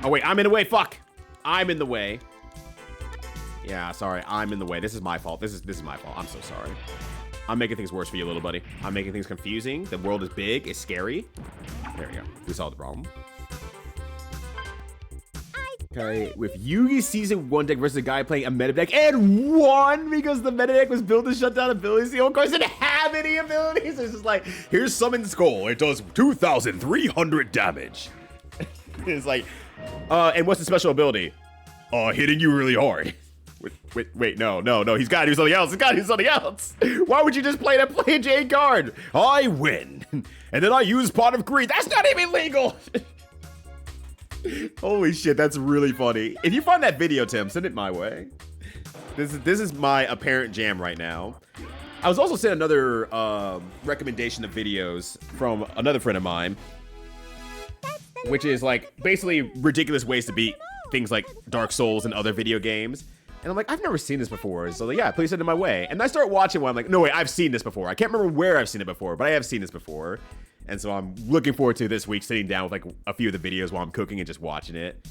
Oh, wait, I'm in the way. Fuck. I'm in the way. Yeah, sorry. I'm in the way. This is my fault. This is my fault. I'm so sorry. I'm making things worse for you, little buddy. I'm making things confusing. The world is big. It's scary. There we go. We solved the problem. Okay, with Yugi Season 1 deck versus a guy playing a meta deck and won because the meta deck was built to shut down abilities. The old cards didn't have any abilities. It's just like, here's Summon Skull. It does 2,300 damage. It's like, and what's the special ability? Hitting you really hard. Wait, no. He's got to do something else. He's got to do something else. Why would you just play that play Jade card? I win. And then I use Pot of Greed. That's not even legal. Holy shit, that's really funny. If you find that video, Tim, send it my way. This is my apparent jam right now. I was also sent another recommendation of videos from another friend of mine, which is like basically ridiculous ways to beat things like Dark Souls and other video games. And I'm like, I've never seen this before. So like, yeah, please send it my way. And I start watching one. I'm like, no, wait, I've seen this before. I can't remember where I've seen it before, but I have seen this before. And so I'm looking forward to this week sitting down with like a few of the videos while I'm cooking and just watching it.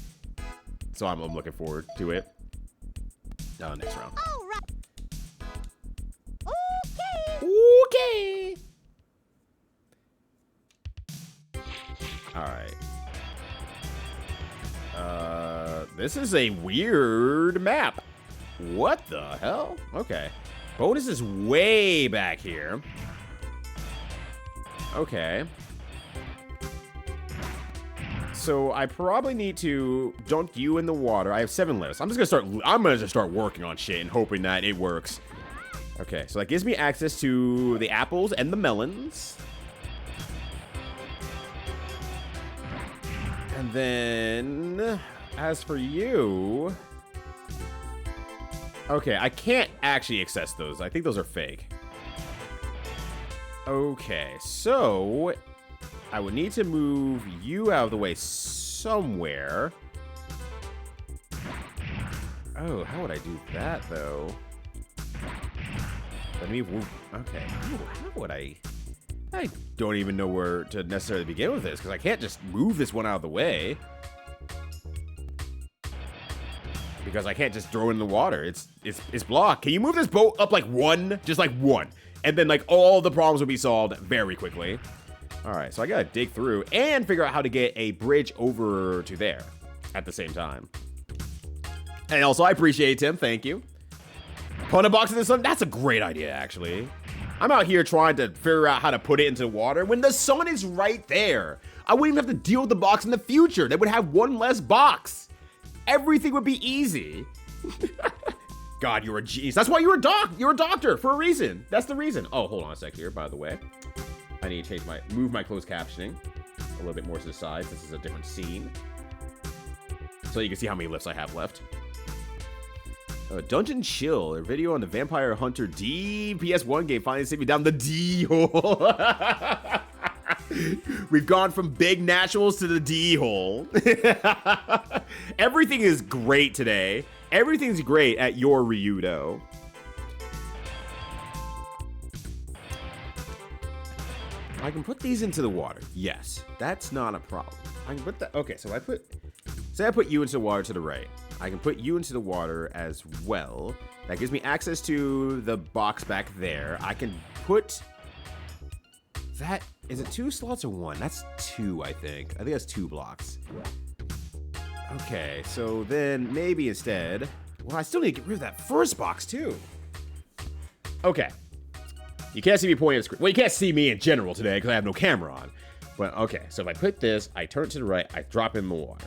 So I'm looking forward to it. Next round.
All right.
Okay. All right. This is a weird map. What the hell? Okay. Bonus is way back here. Okay. So I probably need to dunk you in the water. I have 7 lists. I'm just gonna start working on shit and hoping that it works. Okay, so that gives me access to the apples and the melons. And then, as for you... Okay, I can't actually access those. I think those are fake. Okay, so... I would need to move you out of the way somewhere. Oh, how would I do that, though? Let me move... Okay, how would I don't even know where to necessarily begin with this, because I can't just move this one out of the way. Because I can't just throw it in the water. It's blocked. Can you move this boat up like one? Just like one. And then like all the problems will be solved very quickly. All right, so I gotta dig through and figure out how to get a bridge over to there. at the same time. And also, I appreciate Tim. Thank you. Put a box in the sun. That's a great idea, actually. I'm out here trying to figure out how to put it into water when the sun is right there. I wouldn't even have to deal with the box in the future. They would have one less box. Everything would be easy. God, you're a genius. That's why you're a doctor for a reason. That's the reason. Oh, hold on a sec here, by the way. I need to move my closed captioning a little bit more to the side. This is a different scene. So you can see how many lifts I have left. Dungeon Chill, a video on the Vampire Hunter D PS1 game finally saved me down the D hole. We've gone from big naturals to the D hole. Everything is great today. Everything's great at your Ryudo. I can put these into the water. Yes, that's not a problem. I can put that. Okay, so say I put you into the water to the right. I can put you into the water as well. That gives me access to the box back there. I can put that. Is it 2 slots or 1? That's 2, I think. I think that's 2 blocks. Okay, so then maybe instead. Well, I still need to get rid of that first box too. Okay. You can't see me pointing at the screen. Well, you can't see me in general today because I have no camera on. But okay, so if I put this, I turn it to the right, I drop in the water.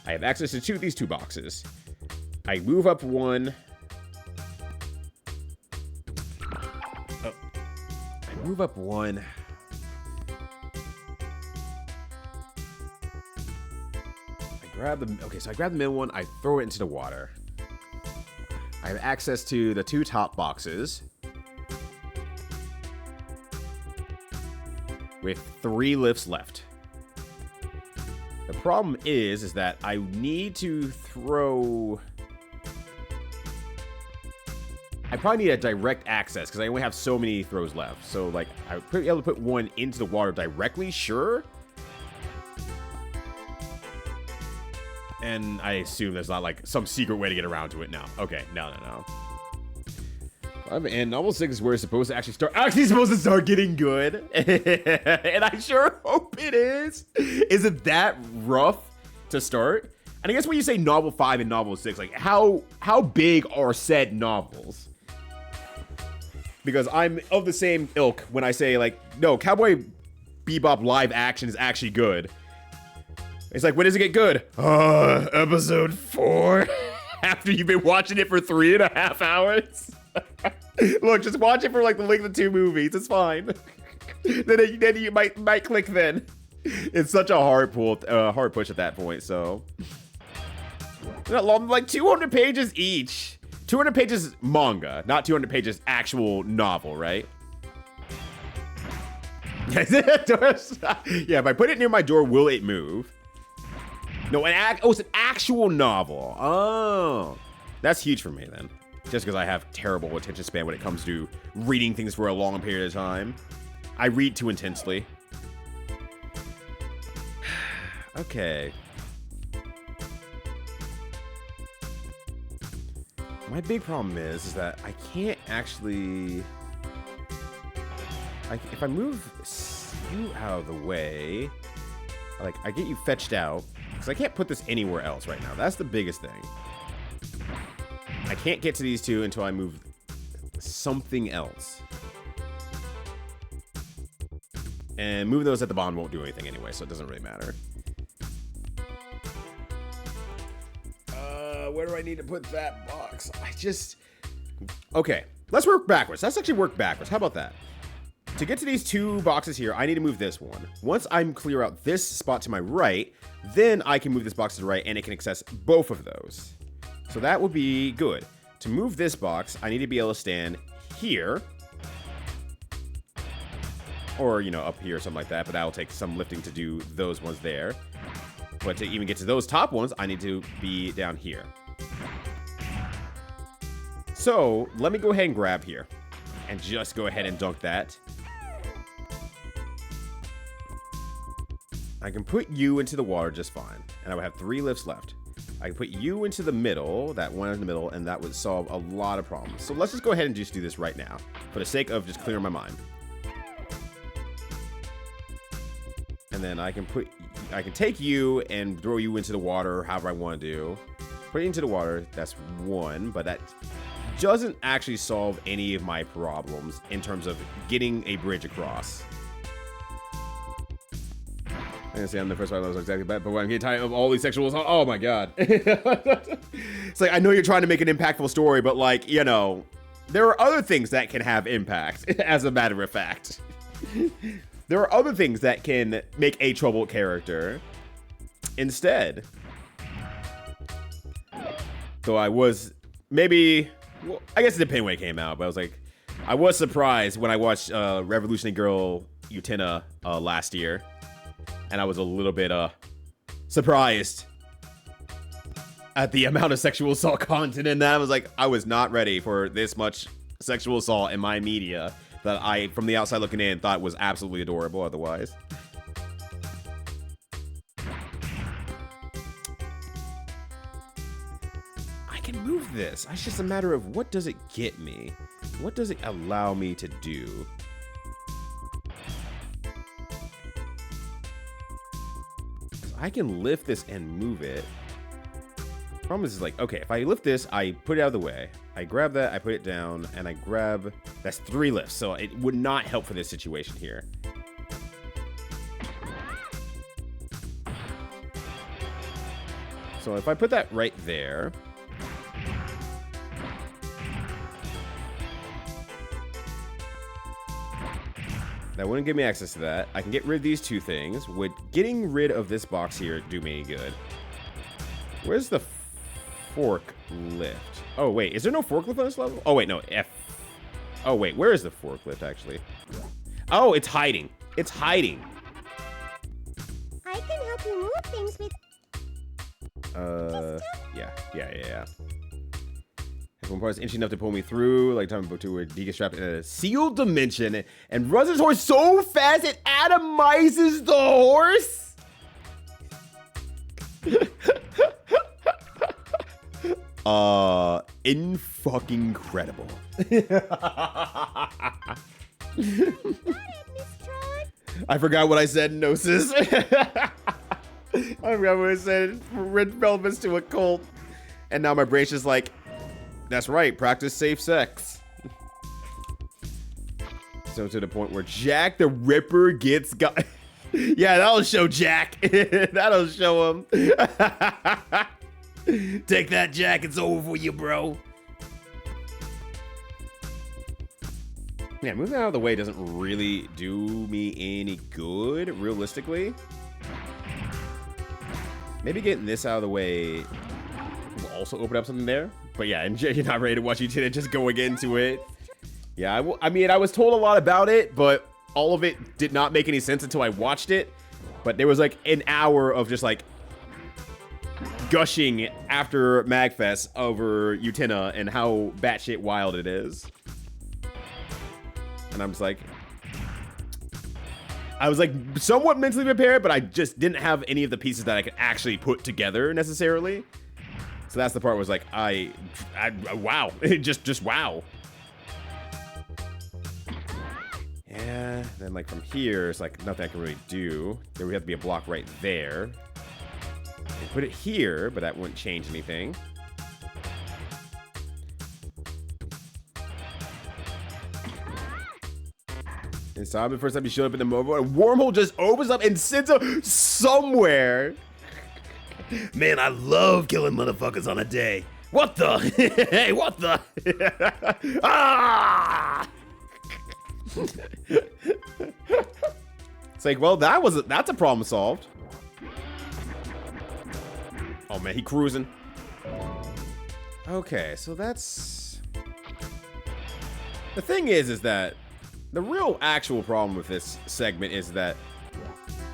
I have access to these 2 boxes. I move up 1. Oh. I move up 1. I grab the middle one, I throw it into the water. I have access to the 2 top boxes. With 3 lifts left. The problem is that I need to throw... I probably need a direct access because I only have so many throws left. So, like, I would be able to put 1 into the water directly, sure. And I assume there's not, like, some secret way to get around to it now. Okay, no. And novel 6 is where it's supposed to actually supposed to start getting good. And I sure hope it is. Is it that rough to start? And I guess when you say novel 5 and novel 6, like how big are said novels? Because I'm of the same ilk when I say like, no, Cowboy Bebop live action is actually good. It's like, when does it get good? Episode 4? After you've been watching it for 3.5 hours? Look, just watch it for like the length of 2 movies. It's fine. then you might click then. It's such a hard push at that point, so. Not long, like 200 pages each. 200 pages manga, not 200 pages actual novel, right? Yeah, if I put it near my door, will it move? No, it's an actual novel. Oh, that's huge for me then. Just because I have terrible attention span when it comes to reading things for a long period of time. I read too intensely. Okay. My big problem is that I can't actually... if I move you out of the way, like, I get you fetched out, because I can't put this anywhere else right now. That's the biggest thing. I can't get to these 2 until I move something else. And moving those at the bottom won't do anything anyway, so it doesn't really matter. Where do I need to put that box? Okay, let's work backwards. Let's actually work backwards. How about that? To get to these 2 boxes here, I need to move this one. Once I'm clear out this spot to my right, then I can move this box to the right and it can access both of those. So that would be good. To move this box, I need to be able to stand here. Or, you know, up here or something like that, but that'll take some lifting to do those ones there. But to even get to those top ones, I need to be down here. So, let me go ahead and grab here. And just go ahead and dunk that. I can put you into the water just fine. And I would have 3 lifts left. I can put you into the middle, that one in the middle, and that would solve a lot of problems. So let's just go ahead and just do this right now, for the sake of just clearing my mind. And then I can take you and throw you into the water, however I want to do. Put it into the water, that's one, but that doesn't actually solve any of my problems in terms of getting a bridge across. I'm gonna say I'm the first one that was exactly bad, but when I'm getting tired of all these sexual assaults, oh my god. It's like, I know you're trying to make an impactful story, but like, you know, there are other things that can have impact, as a matter of fact. There are other things that can make a troubled character instead. So I was maybe, well, I guess it depended when it came out, but I was like, I was surprised when I watched Revolutionary Girl Utena last year. And I was a little bit surprised at the amount of sexual assault content in that. I was like, I was not ready for this much sexual assault in my media that I, from the outside looking in, thought was absolutely adorable otherwise. I can move this. It's just a matter of what does it get me? What does it allow me to do? I can lift this and move it. Problem is like, okay, if I lift this, I put it out of the way. I grab that, I put it down, and I grab... That's 3 lifts, so it would not help for this situation here. So if I put that right there... That wouldn't give me access to that. I can get rid of these 2 things. Would getting rid of this box here do me any good? Where's the fork lift? Oh, wait. Is there no forklift on this level? Oh, wait. No. F. Oh, wait. Where is the forklift, actually? Oh, it's hiding. It's hiding.
I can help you move things with...
Yeah. If one part is inching enough to pull me through, like time book 2 where D gets trapped in a sealed dimension and runs his horse so fast it atomizes the horse. In-fucking-credible. I forgot what I said, Gnosis. I forgot what I said. Relevance to a cult. And now my brain's just like, that's right, practice safe sex. So to the point where Jack the Ripper gets got. Yeah, that'll show Jack. That'll show him. Take that, Jack. It's over for you, bro. Yeah, moving out of the way doesn't really do me any good, realistically. Maybe getting this out of the way will also open up something there. But yeah, and you're not ready to watch Utena just going into it. Yeah, I mean, I was told a lot about it, but all of it did not make any sense until I watched it. But there was like an hour of just like gushing after MagFest over Utena and how batshit wild it is. And I'm just like, I was like somewhat mentally prepared, but I just didn't have any of the pieces that I could actually put together necessarily. So that's the part where it's like, wow, just wow. Yeah, then like from here, it's like nothing I can really do. There would have to be a block right there. And put it here, but that wouldn't change anything. And so the first time he showed up in the mobile, a wormhole just opens up and sends him somewhere. Man, I love killing motherfuckers on a day. What the? Hey, what the? Ah! It's like, well, that's a problem solved. Oh man, he cruising. Okay, so that's... The thing is that the real actual problem with this segment is that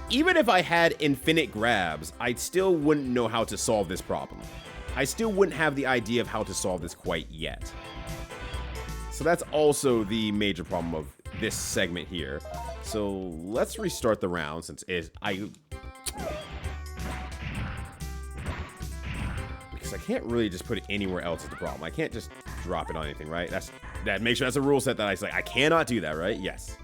even if I had infinite grabs, I still wouldn't know how to solve this problem. I still wouldn't have the idea of how to solve this quite yet. So that's also the major problem of this segment here. So let's restart the round since because I can't really just put it anywhere else is the problem. I can't just drop it on anything, right? Make sure that's a rule set that I cannot do that, right? Yes.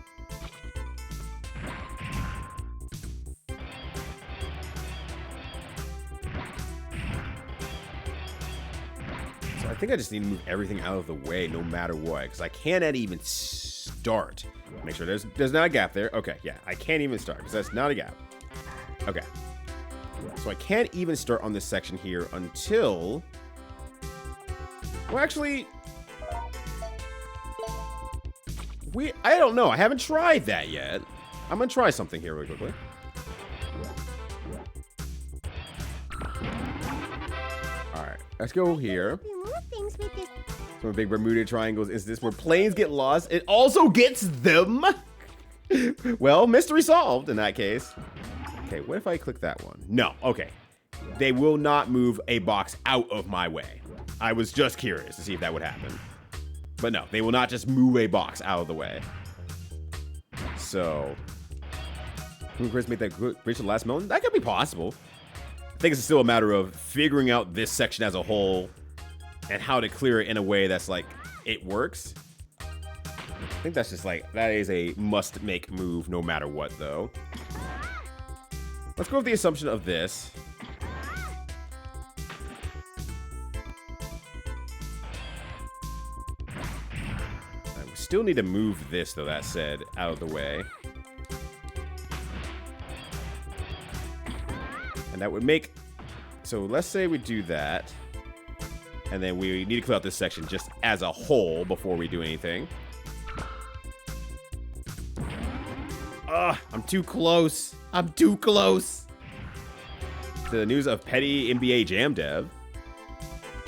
think I just need to move everything out of the way no matter what, because I can't even start. Make sure there's not a gap there. Okay, yeah, I can't even start because that's not a gap. Okay. So I can't even start on this section here until... Well, actually... I don't know. I haven't tried that yet. I'm going to try something here really quickly. Alright, let's go here. Some big Bermuda triangles is this where planes get lost. It also gets them. Well, mystery solved in that case. Okay, what if I click that one? No, okay. They will not move a box out of my way. I was just curious to see if that would happen. But no, they will not just move a box out of the way. So, can Chris make that bridge to the last mountain? That could be possible. I think it's still a matter of figuring out this section as a whole and how to clear it in a way that's like, it works. I think that's just like, that is a must-make move no matter what, though. Let's go with the assumption of this. I still need to move this, though, that said, out of the way. And that would make... So let's say we do that. And then we need to clear out this section just as a whole before we do anything. Ugh, I'm too close. I'm too close. The news of petty NBA Jam dev.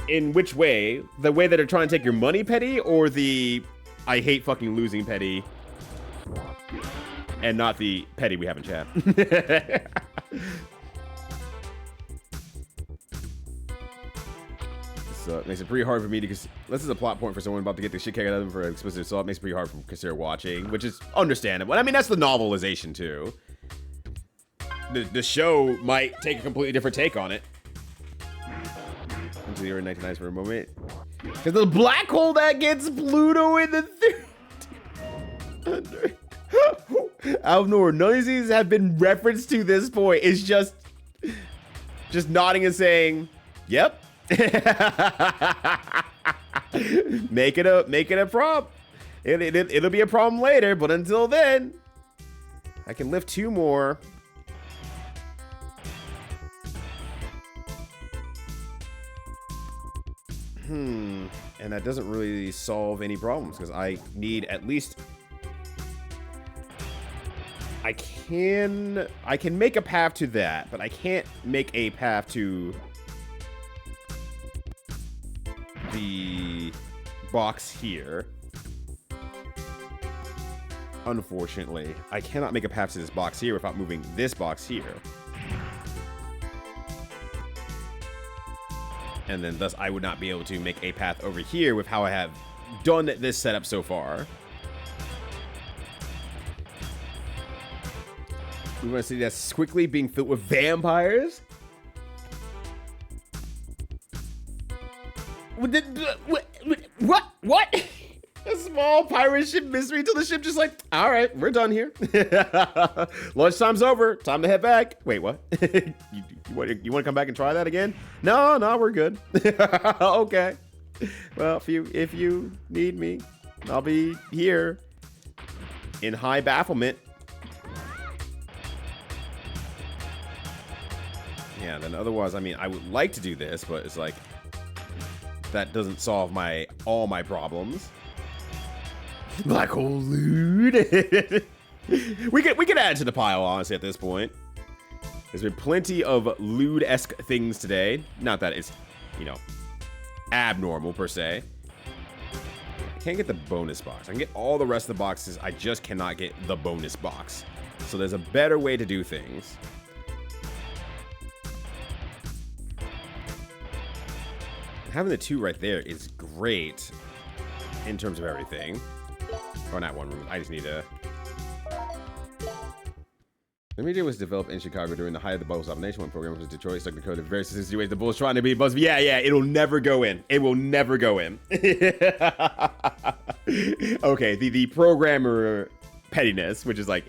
In which way? The way that they're trying to take your money petty, or the I hate fucking losing petty? And not the petty we have in chat. So it makes it pretty hard for me to, because this is a plot point for someone about to get the shit kicked out of them for explicit assault. It makes it pretty hard for consider watching, which is understandable. I mean, that's the novelization too. The show might take a completely different take on it. Into the early 1990s for a moment. Because the black hole that gets Pluto in the 1300. Out of nowhere, none of these have been referenced to this point. It's just nodding and saying, "Yep." Make it a prop. It'll be a problem later, but until then, I can lift 2 more. And that doesn't really solve any problems because I need at least. I can make a path to that, but I can't make a path to the box here. Unfortunately, I cannot make a path to this box here without moving this box here. And then thus I would not be able to make a path over here with how I have done this setup so far. We want to see that quickly being filled with vampires. What? A small pirate ship mystery till the ship just like, all right, we're done here. Lunchtime's over. Time to head back. Wait, what? you want to come back and try that again? No, we're good. Okay. Well, if you need me, I'll be here in high bafflement. Yeah, then otherwise, I mean, I would like to do this, but it's like that doesn't solve all my problems. Black hole loot. we could add to the pile, honestly, at this point. There's been plenty of lewd-esque things today. Not that it's, abnormal per se. I can't get the bonus box. I can get all the rest of the boxes. I just cannot get the bonus box. So there's a better way to do things. Having the 2 right there is great in terms of everything. Or not one room. I just need to. The media was developed in Chicago during the height of the Bubbles Domination when program was Detroit stuck in the code of various situations. The Bulls trying to be Buzz. Yeah, it'll never go in. It will never go in. Okay, the programmer pettiness, which is like,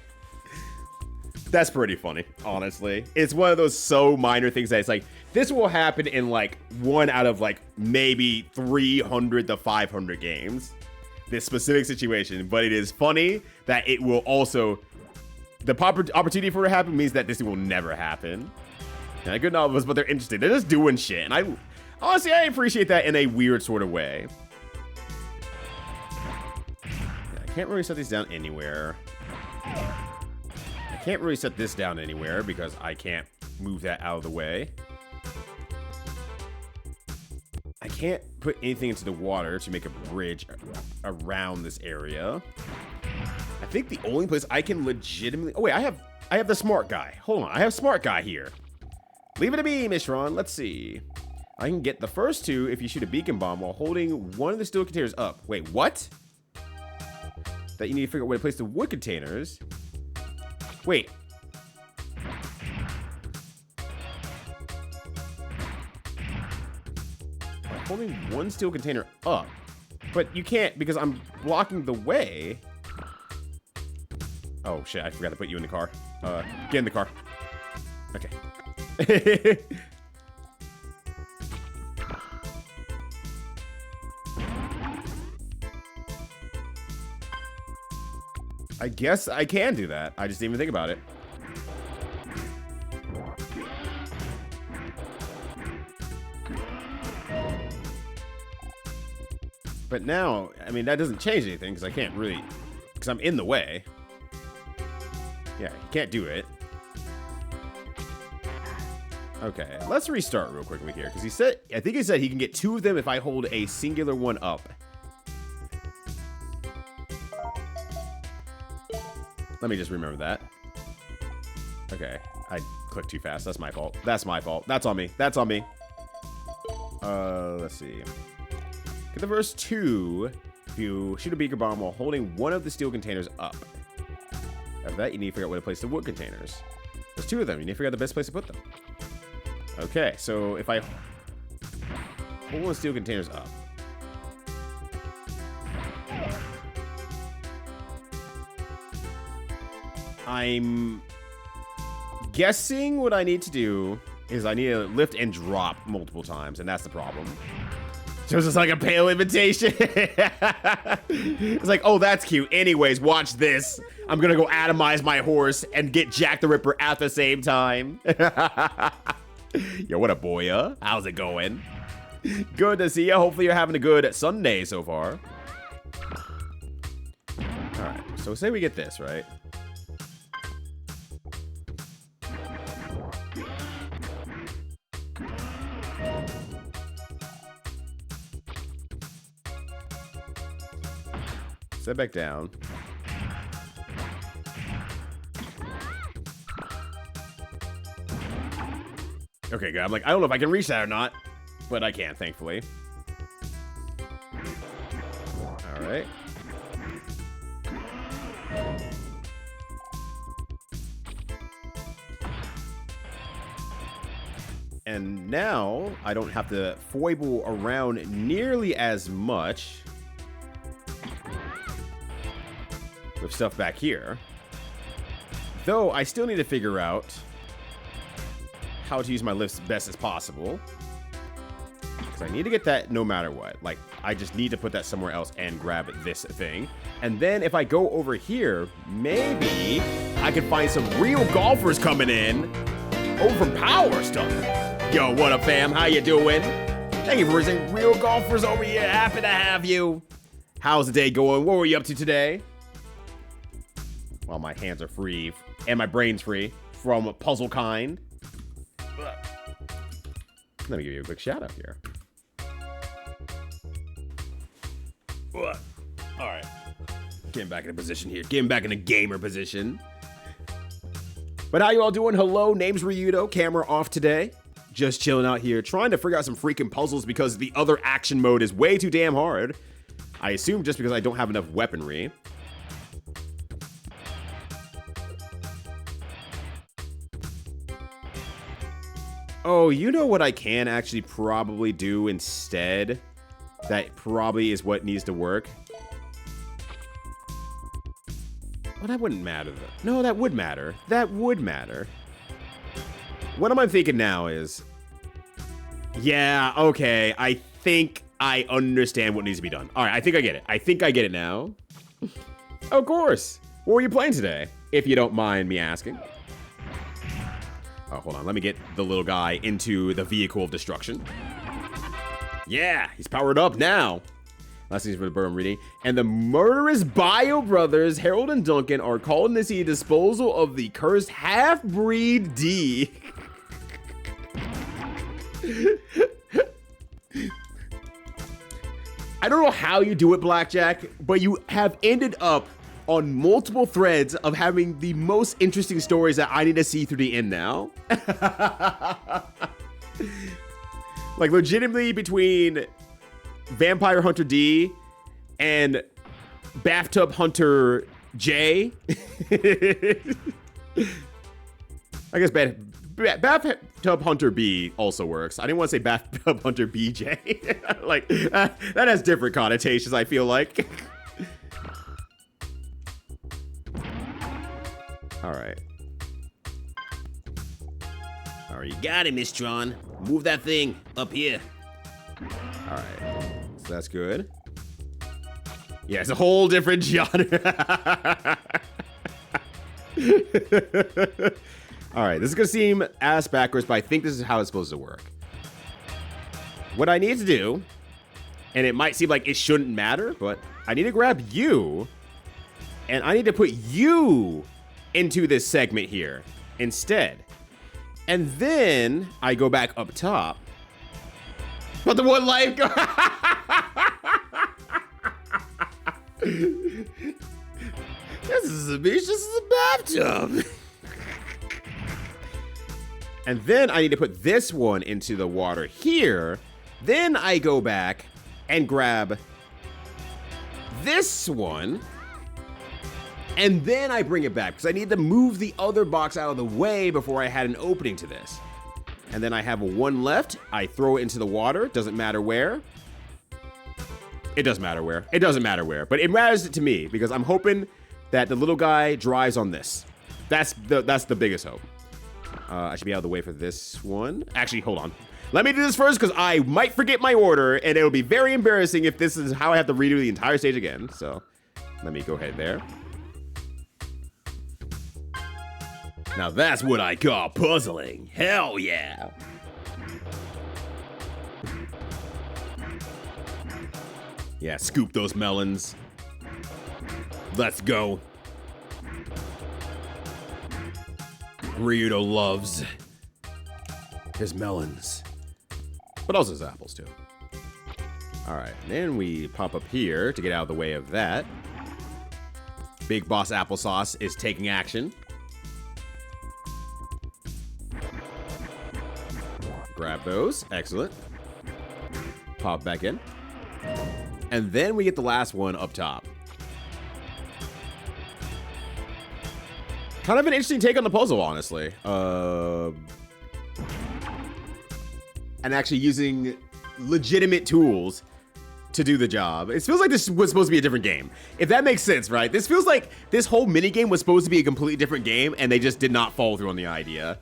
that's pretty funny, honestly. It's one of those so minor things that it's like, This will happen in like 1 out of like maybe 300 to 500 games. This specific situation, but it is funny that it will also, the opportunity for it to happen means that this will never happen. And good novels, but they're interesting. They're just doing shit, and I honestly I appreciate that in a weird sort of way. Yeah, I can't really set these down anywhere. I can't really set this down anywhere because I can't move that out of the way. I can't put anything into the water to make a bridge around this area. I think the only place I can legitimately... Oh, wait, I have the smart guy. Hold on, I have smart guy here. Leave it to me, Miss Tron. Let's see. I can get the first 2 if you shoot a beacon bomb while holding one of the steel containers up. Wait, what? That you need to figure out where to place the wood containers. Wait. Holding one steel container up, but you can't because I'm blocking the way. Oh shit, I forgot to put you in the car. Get in the car. Okay. I guess I can do that. I just didn't even think about it. But now, I mean, that doesn't change anything because I can't really, because I'm in the way. Yeah, you can't do it. Okay, let's restart real quickly here because he said, I think he said he can get 2 of them if I hold a singular one up. Let me just remember that. Okay, I clicked too fast. That's my fault. That's my fault. That's on me. That's on me. Let's see. Get the first 2 if you shoot a beaker bomb while holding one of the steel containers up. After that, you need to figure out where to place the wood containers. There's 2 of them. You need to figure out the best place to put them. Okay, so if I hold one of the steel containers up. I'm guessing what I need to do is I need to lift and drop multiple times, and that's the problem. So it's just like a pale invitation. It's like, oh, that's cute. Anyways, watch this. I'm gonna go atomize my horse and get Jack the Ripper at the same time. Yo, what up, boya? How's it going? Good to see you. Hopefully you're having a good Sunday so far. All right, so say we get this, right? Set back down. Okay, good. I'm like, I don't know if I can reach that or not, but I can, thankfully. All right. And now I don't have to foible around nearly as much with stuff back here. Though I still need to figure out how to use my lifts best as possible. Because I need to get that no matter what. Like, I just need to put that somewhere else and grab this thing. And then if I go over here, maybe I can find some real golfers coming in over from Power Stuff. Yo, what up, fam? How you doing? Thank you for visiting real golfers over here. Happy to have you. How's the day going? What were you up to today? Well, my hands are free and my brain's free from Puzzle Kind. Let me give you a quick shout out here. All right. Getting back in a position here. Getting back in a gamer position. But how you all doing? Hello, name's Ryudo. Camera off today. Just chilling out here, trying to figure out some freaking puzzles because the other action mode is way too damn hard. I assume just because I don't have enough weaponry. Oh, you know what I can actually probably do instead? That probably is what needs to work. Well, that wouldn't matter, though. No, that would matter. That would matter. What am I thinking now is, Yeah, okay. I think I understand what needs to be done. All right, I think I get it. I think I get it now. Of course. What were you playing today? If you don't mind me asking. Oh, hold on. Let me get the little guy into the vehicle of destruction. Yeah, he's powered up now. Last things for the bird I'm reading. And the murderous Bio brothers, Harold and Duncan, are called to see disposal of the cursed half-breed D. I don't know how you do it, Blackjack, but you have ended up on multiple threads of having the most interesting stories that I need to see through the end now. Like, legitimately between Vampire Hunter D and Bathtub Hunter J. I guess Bathtub Hunter B also works. I didn't want to say Bathtub Hunter BJ. Like, that has different connotations, I feel like. All right. All right, you got it, Miss Tron. Move that thing up here. All right, so that's good. Yeah, it's a whole different genre. All right, this is gonna seem ass backwards, but I think this is how it's supposed to work. What I need to do, and it might seem like it shouldn't matter, but I need to grab you, and I need to put you into this segment here instead. And then I go back up top. But the one life go. This is a beach, this is a bathtub. And then I need to put this one into the water here. Then I go back and grab this one. And then I bring it back because I need to move the other box out of the way before I had an opening to this. And then I have one left. I throw it into the water. Doesn't matter where. It doesn't matter where. It doesn't matter where. But it matters to me because I'm hoping that the little guy dries on this. That's the biggest hope. I should be out of the way for this one. Actually, hold on. Let me do this first because I might forget my order and it'll be very embarrassing if this is how I have to redo the entire stage again. So let me go ahead there. Now that's what I call puzzling. Hell yeah. Yeah, scoop those melons. Let's go. Ryudo loves his melons. But also his apples too. Alright, then we pop up here to get out of the way of that. Big Boss Applesauce is taking action. Grab those. Excellent. Pop back in. And then we get the last one up top. Kind of an interesting take on the puzzle, honestly. And actually using legitimate tools to do the job. It feels like this was supposed to be a different game. If that makes sense, right? This feels like this whole minigame was supposed to be a completely different game, and they just did not follow through on the idea.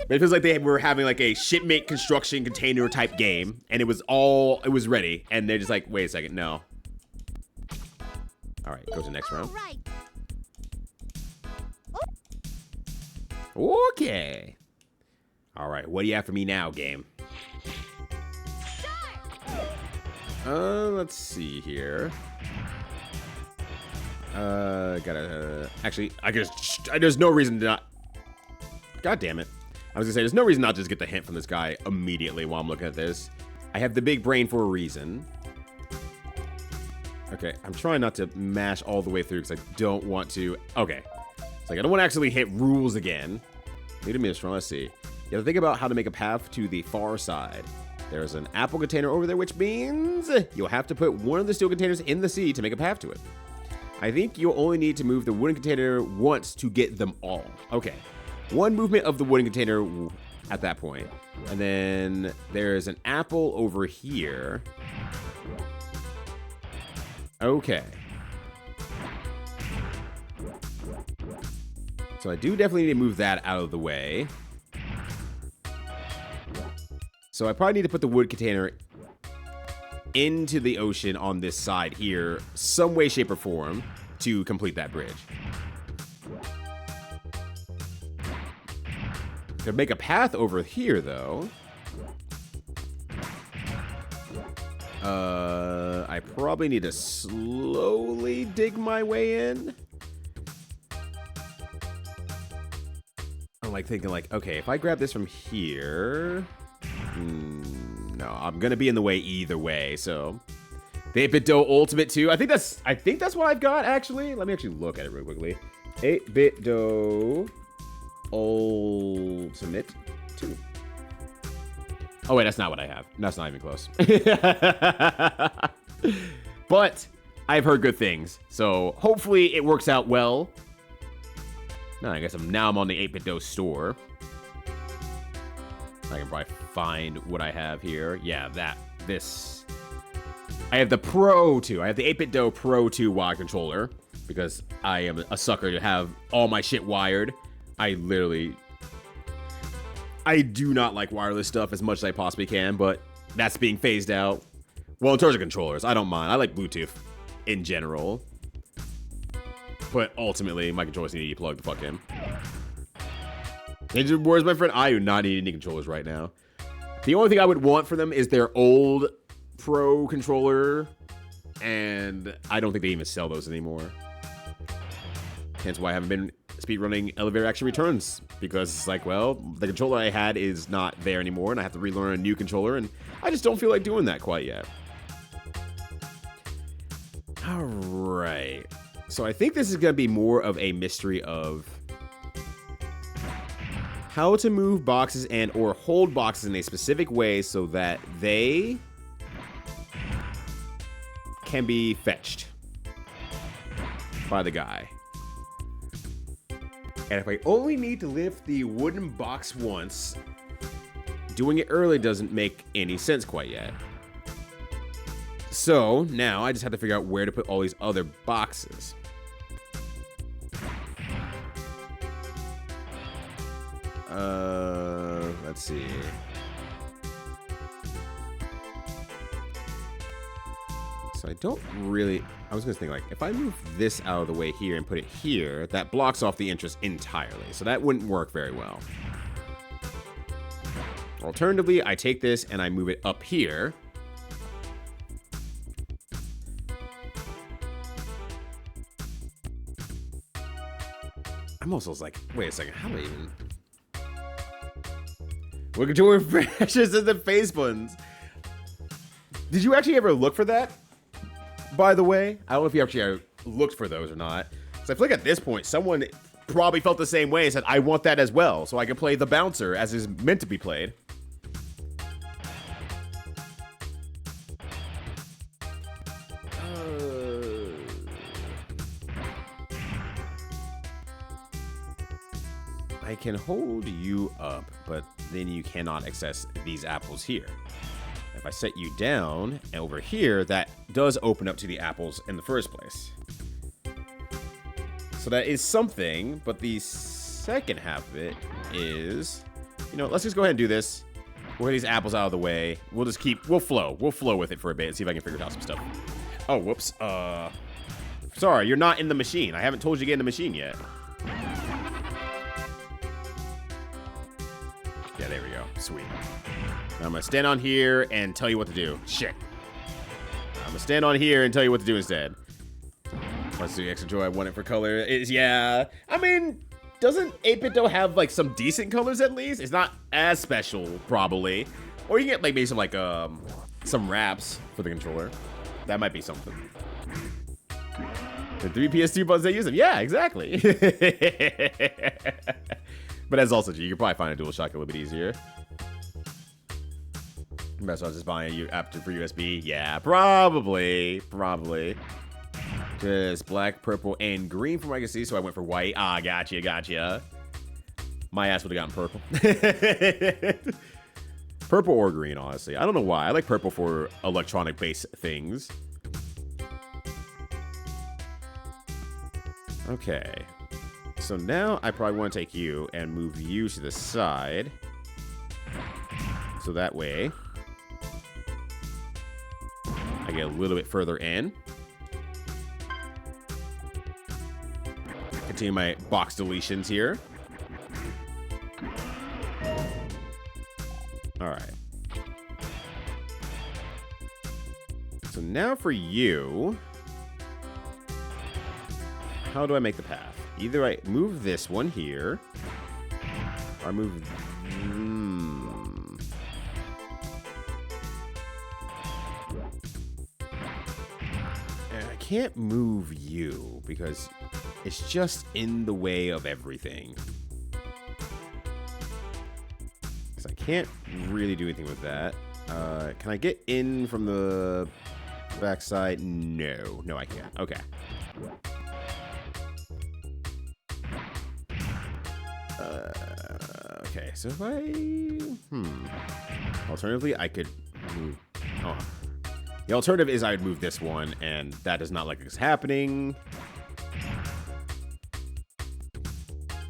It feels like they were having like a shipmate construction container type game, and it was ready, and they're just like, wait a second, no. All right, go to the next round.
Right.
Okay. All right, what do you have for me now, game? Let's see here. Actually, I guess there's no reason to not. God damn it. I was gonna say, there's no reason not to just get the hint from this guy immediately while I'm looking at this. I have the big brain for a reason. Okay, I'm trying not to mash all the way through because I don't want to. Okay. It's like, I don't want to actually hit rules again. Wait a minute, let's see. You have to think about how to make a path to the far side. There's an apple container over there, which means you'll have to put one of the steel containers in the sea to make a path to it. I think you'll only need to move the wooden container once to get them all. Okay. One movement of the wooden container at that point. And then there's an apple over here. Okay. So I do definitely need to move that out of the way. So I probably need to put the wood container into the ocean on this side here, some way, shape, or form, to complete that bridge. Could make a path over here, though. I probably need to slowly dig my way in. I'm like thinking like, okay, if I grab this from here, no, I'm gonna be in the way either way. So the 8-bit dough ultimate 2. I think that's what I've got actually. Let me actually look at it real quickly. 8-bit dough ultimate 2. Oh wait, that's not what I have. That's not even close. But I've heard good things, so hopefully it works out well. No, I guess now I'm on the 8-bit dough store. I can probably find what I have here. Yeah, this. I have the Pro 2. I have the 8-bit dough Pro 2 wire controller because I am a sucker to have all my shit wired. I do not like wireless stuff as much as I possibly can, but that's being phased out. Well, in terms of controllers, I don't mind. I like Bluetooth in general. But ultimately, my controllers need to be plugged the fuck in. Where's my friend? I do not need any controllers right now. The only thing I would want for them is their old Pro controller, and I don't think they even sell those anymore. Hence why I haven't been speedrunning Elevator Action Returns, because it's like, well, the controller I had is not there anymore, and I have to relearn a new controller, and I just don't feel like doing that quite yet. Alright. So I think this is going to be more of a mystery of how to move boxes and or hold boxes in a specific way so that they can be fetched by the guy. And if I only need to lift the wooden box once, doing it early doesn't make any sense quite yet. So now I just have to figure out where to put all these other boxes. Let's see. So I don't really, I was gonna think like, if I move this out of the way here and put it here, that blocks off the entrance entirely. So that wouldn't work very well. Alternatively, I take this and I move it up here. I'm also like, wait a second, how do I even... We're controlling pressures in the face buttons. Did you actually ever look for that? By the way, I don't know if you actually looked for those or not. So I feel like at this point, someone probably felt the same way and said, I want that as well, so I can play the bouncer as is meant to be played. I can hold you up, but then you cannot access these apples here. If I set you down over here, that does open up to the apples in the first place. So that is something, but the second half of it is, you know, let's just go ahead and do this. We'll get these apples out of the way. We'll just we'll flow with it for a bit and see if I can figure out some stuff. Oh, whoops. Sorry, you're not in the machine. I haven't told you to get in the machine yet. Yeah, there we go. Sweet. Now I'm gonna stand on here and tell you what to do. Shit. I'm gonna stand on here and tell you what to do instead. Let's do extra joy. I want it for color. Yeah. I mean, doesn't 8-bit dough have like some decent colors at least? It's not as special, probably. Or you get like maybe some wraps for the controller. That might be something. The 3 PS2 buttons they use them. Yeah, exactly. But as also, you could probably find a DualShock a little bit easier. Best one's just buying a app for USB. Yeah, probably. Just black, purple, and green from what I can see, so I went for white. Ah, gotcha. My ass would have gotten purple. Purple or green, honestly. I don't know why. I like purple for electronic-based things. Okay. So now I probably want to take you and move you to the side So that way, I get a little bit further in. Continue my box deletions here. Alright. So now for you, how do I make the path? Either I move this one here, or I move... And I can't move you, because it's just in the way of everything. So I can't really do anything with that. Can I get in from the backside? No. No, I can't. Okay. Okay, so if I... Alternatively, I could move... Oh. The alternative is I would move this one, and that does not look like it's happening.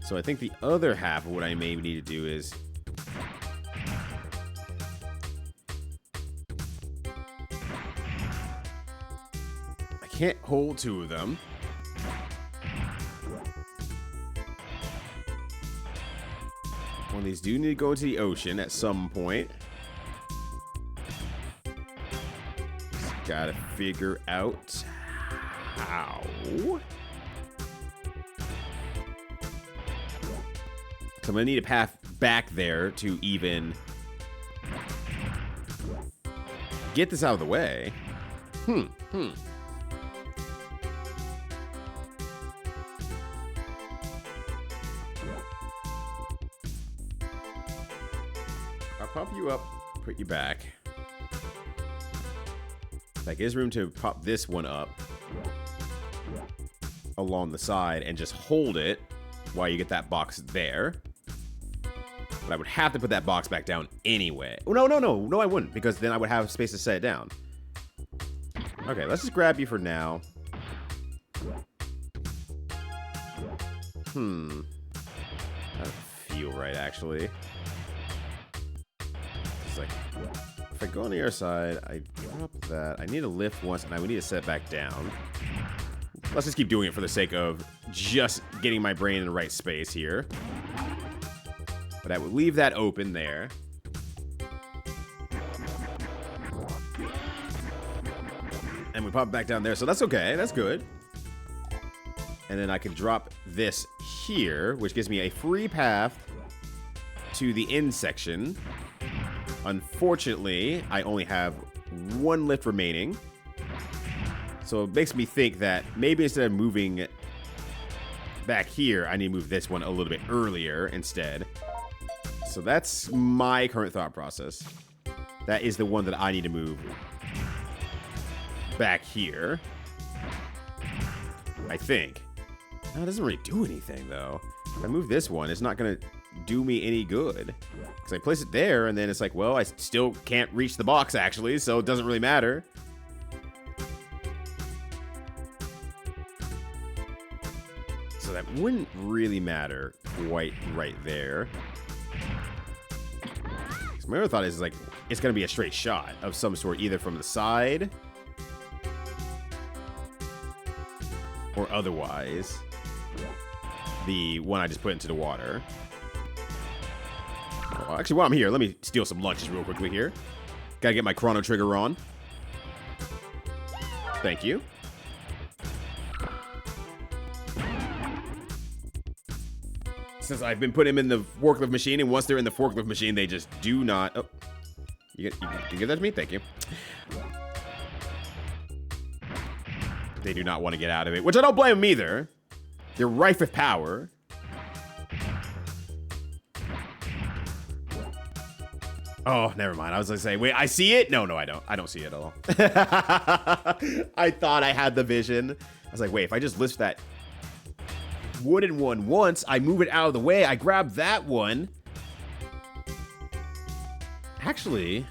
So I think the other half of what I may need to do is... I can't hold two of them. One of these do need to go into the ocean at some point. Just gotta figure out how. So I'm gonna need a path back there to even get this out of the way. I'll pop you up, put you back. Like, there's room to pop this one up along the side and just hold it while you get that box there. But I would have to put that box back down anyway. Oh, no, I wouldn't, because then I would have space to set it down. Okay, let's just grab you for now. That doesn't feel right, actually. It's like, if I go on the other side, I drop that. I need to lift once, and I would need to set it back down. Let's just keep doing it for the sake of just getting my brain in the right space here. But I would leave that open there. And we pop it back down there, so that's okay. That's good. And then I can drop this here, which gives me a free path to the end section. Unfortunately, I only have one lift remaining. So it makes me think that maybe instead of moving back here, I need to move this one a little bit earlier instead. So that's my current thought process. That is the one that I need to move back here. I think. No, it doesn't really do anything, though. If I move this one, it's not going to do me any good. Because I place it there, and then it's like, well, I still can't reach the box, actually, so it doesn't really matter. So that wouldn't really matter quite right there. So my other thought is, like, it's going to be a straight shot of some sort, either from the side or otherwise the one I just put into the water. Oh, actually, while I'm here, let me steal some lunches real quickly here. Gotta get my chrono trigger on. Thank you. Since I've been putting them in the forklift machine, and once they're in the forklift machine, they just do not... Oh, you give that to me? Thank you. They do not want to get out of it, which I don't blame them either. They're rife with power. Oh, never mind. I was going to say, wait, I see it? No, I don't. I don't see it at all. I thought I had the vision. I was like, wait, if I just lift that wooden one once, I move it out of the way, I grab that one. Actually...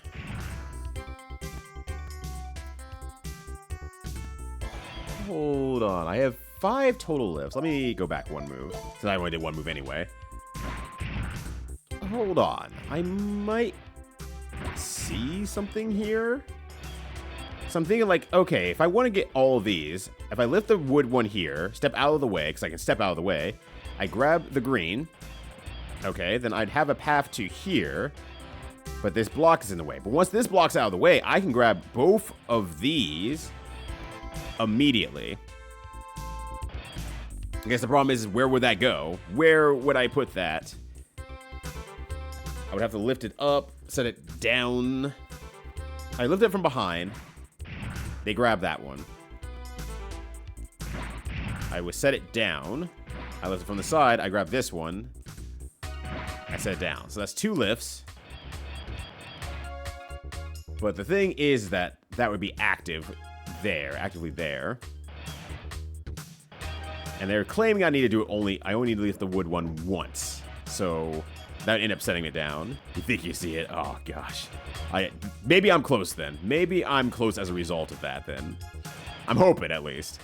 Hold on, I have 5 total lifts. Let me go back one move, since I only did one move anyway. Hold on, I might see something here. So I'm thinking like, okay, if I want to get all of these, if I lift the wood one here, step out of the way, because I can step out of the way, I grab the green, okay, then I'd have a path to here, but this block is in the way. But once this block's out of the way, I can grab both of these immediately. I guess the problem is where would that go? Where would I put that? I would have to lift it up, set it down. I lift it from behind. They grab that one. I would set it down. I lift it from the side. I grab this one. I set it down. So that's 2 lifts. But the thing is that that would be active there, actively there. And they're claiming I need to do it I only need to lift the wood one once. So that would end up setting it down. You think you see it? Oh, gosh. Maybe I'm close then. Maybe I'm close as a result of that then. I'm hoping, at least.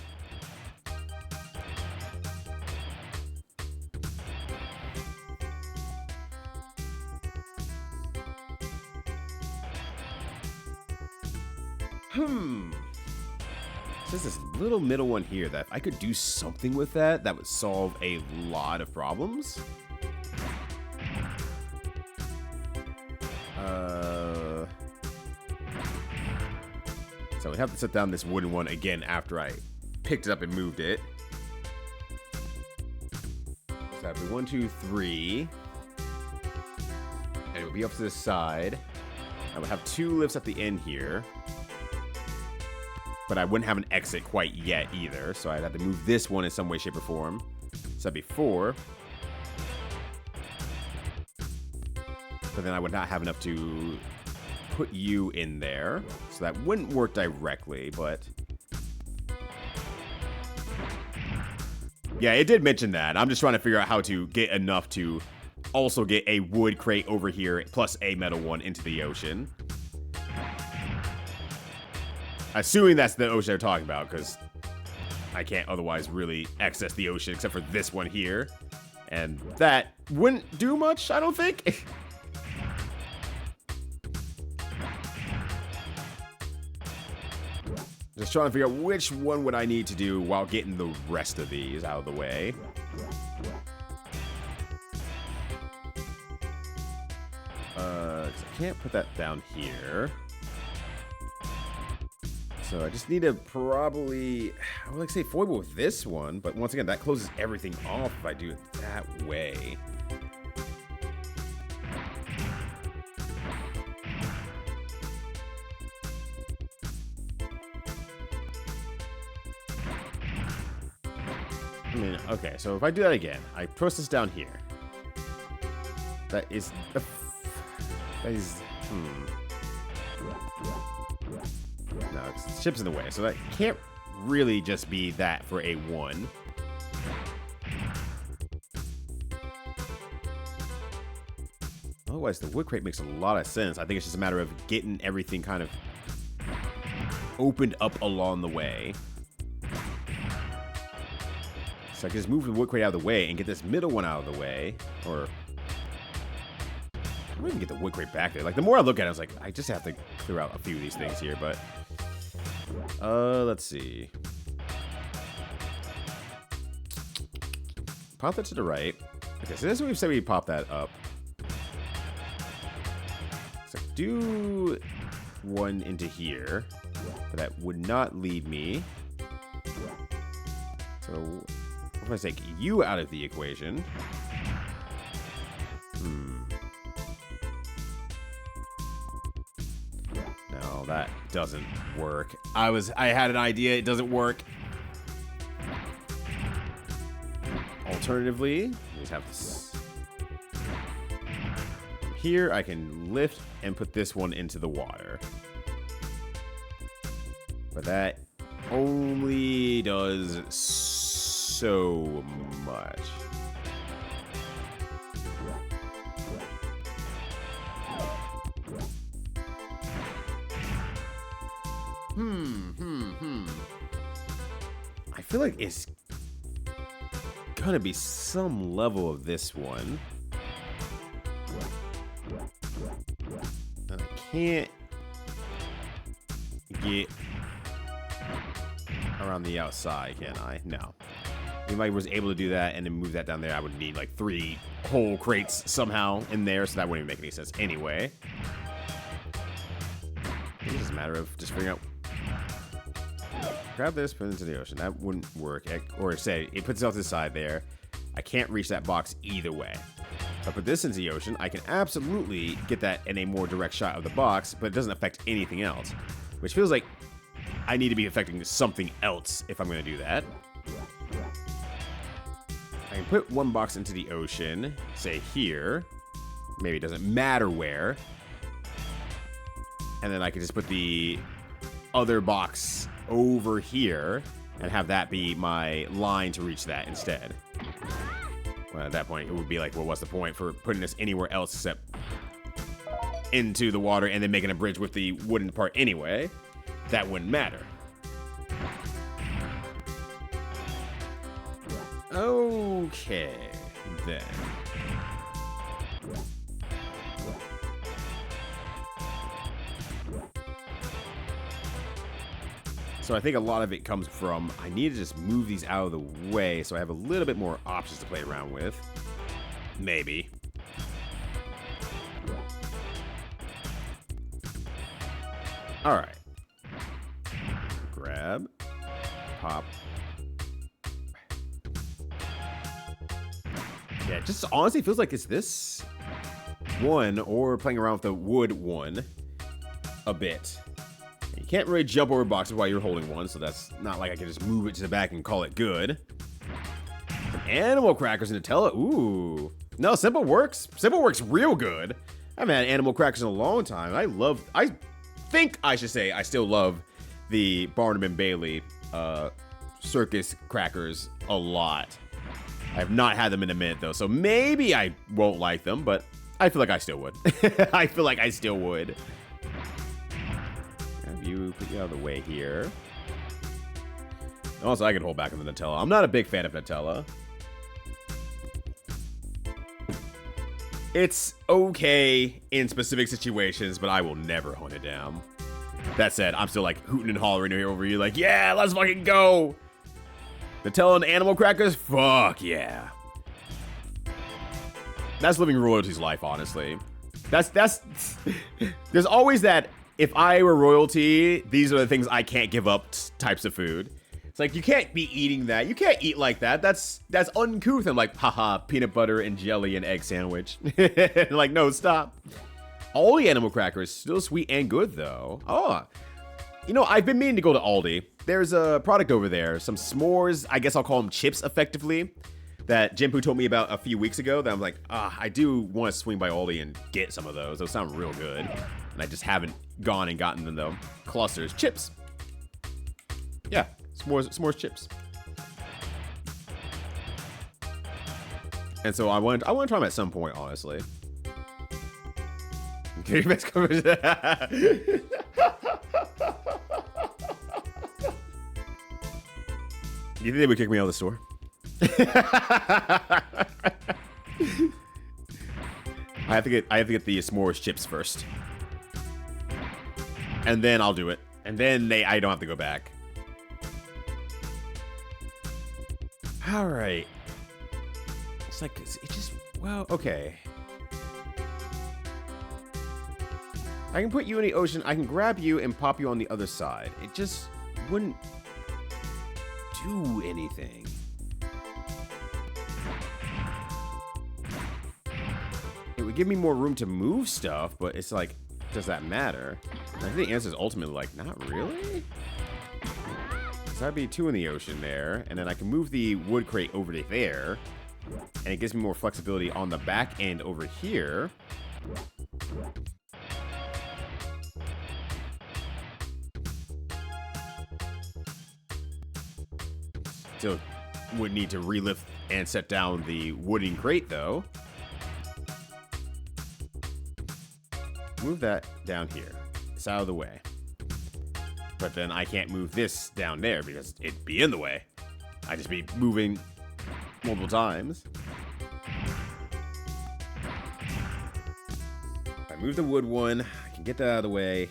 There's this little middle one here that if I could do something with that, that would solve a lot of problems. So we have to set down this wooden one again after I picked it up and moved it. So that'd be 1, 2, 3. And it would be up to the side. I would have 2 lifts at the end here. But I wouldn't have an exit quite yet either. So I'd have to move this one in some way, shape, or form. So that'd be 4. But then I would not have enough to put you in there. So that wouldn't work directly, but... yeah, it did mention that. I'm just trying to figure out how to get enough to also get a wood crate over here, plus a metal one into the ocean. Assuming that's the ocean they're talking about, because I can't otherwise really access the ocean except for this one here. And that wouldn't do much, I don't think. Just trying to figure out which one would I need to do while getting the rest of these out of the way. I can't put that down here. So I just need to probably, I would like to say foible with this one, but once again, that closes everything off if I do it that way. I mean, okay, so if I do that again, I press this down here. That is, no, the ship's in the way, so that can't really just be that for a 1. Otherwise, the wood crate makes a lot of sense. I think it's just a matter of getting everything kind of opened up along the way. So I can just move the wood crate out of the way and get this middle one out of the way. Or I might even get the wood crate back there. Like, the more I look at it, I was like, I just have to clear out a few of these things here, but... let's see. Pop that to the right. Okay, so this is what we said we pop that up. So do one into here. But that would not lead me. So if I take you out of the equation. No, that doesn't work. I had an idea, it doesn't work. Alternatively, we just have this. Here I can lift and put this one into the water. But that only does so much. I feel like it's gonna be some level of this one. And I can't get around the outside, can I? No. If I was able to do that and then move that down there, I would need like 3 whole crates somehow in there, so that wouldn't even make any sense anyway. It's just a matter of just figuring out. Grab this, put it into the ocean. That wouldn't work. Or say, it puts it off to the side there. I can't reach that box either way. If I put this into the ocean, I can absolutely get that in a more direct shot of the box, but it doesn't affect anything else. Which feels like I need to be affecting something else if I'm going to do that. I can put one box into the ocean, say here. Maybe it doesn't matter where. And then I can just put the other box over here and have that be my line to reach that instead. Well, at that point, it would be like, well, what's the point for putting this anywhere else except into the water and then making a bridge with the wooden part anyway? That wouldn't matter. Okay, then. So I think a lot of it comes from, I need to just move these out of the way so I have a little bit more options to play around with. Maybe. Alright. Grab. Pop. Yeah, it just honestly feels like it's this one or playing around with the wood one a bit. You can't really jump over boxes while you're holding one, so that's not like I can just move it to the back and call it good. Some animal crackers and Nutella. Ooh. No, Simple works. Simple works real good. I haven't had animal crackers in a long time. I think I should say I still love the Barnum and Bailey circus crackers a lot. I have not had them in a minute though, so maybe I won't like them, but I feel like I still would. I feel like I still would. Put you out of the way here. Also, I can hold back on the Nutella. I'm not a big fan of Nutella. It's okay in specific situations, but I will never hunt it down. That said, I'm still like hooting and hollering over you like, yeah, let's fucking go. Nutella and animal crackers? Fuck yeah. That's living royalty's life, honestly. That's there's always that, if I were royalty, these are the things I can't give up types of food. It's like, you can't be eating that. You can't eat like that. That's uncouth. I'm like, haha, peanut butter and jelly and egg sandwich. Like, no, stop. All the animal crackers, still sweet and good, though. Oh, you know, I've been meaning to go to Aldi. There's a product over there, some s'mores, I guess I'll call them chips, effectively, that Jimpu told me about a few weeks ago that I'm like, I do want to swing by Aldi and get some of those. Those sound real good. And I just haven't gone and gotten them, though. Clusters. Chips. Yeah. S'mores chips. And so I want to try them at some point, honestly. Okay, best coverage. You think they would kick me out of the store? I have to get the s'mores chips first. And then I'll do it. And then I don't have to go back. Alright. It's like, it just, well, okay. I can put you in the ocean, I can grab you and pop you on the other side. It just wouldn't do anything. It would give me more room to move stuff, but it's like, does that matter? I think the answer is ultimately like, not really? So that'd be 2 in the ocean there, and then I can move the wood crate over to there, and it gives me more flexibility on the back end over here. Still would need to relift and set down the wooden crate, though. Move that down here. It's out of the way. But then I can't move this down there because it'd be in the way. I'd just be moving multiple times. If I move the wood one, I can get that out of the way.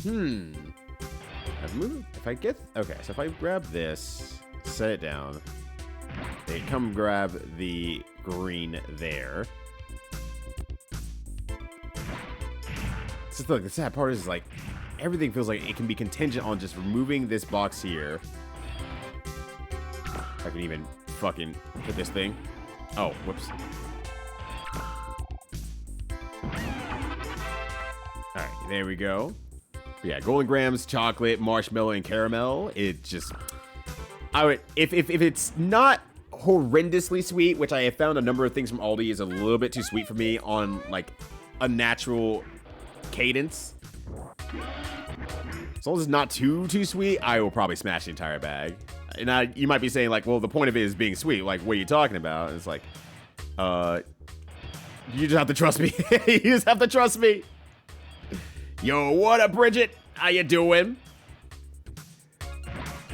I've moved. If I get... Okay, so if I grab this, set it down, they come grab the green there. So look, the sad part is like, everything feels like it can be contingent on just removing this box here. If I can even fucking put this thing. Oh, whoops. Alright, there we go. Yeah, Golden Grams, chocolate, marshmallow, and caramel. It just... I would... If it's not horrendously sweet, which I have found a number of things from Aldi is a little bit too sweet for me on, like, a natural cadence. As long as it's not too sweet, I will probably smash the entire bag. And you might be saying, like, well, the point of it is being sweet. Like, what are you talking about? And it's like, you just have to trust me. You just have to trust me. Yo, what up, Bridget? How you doing?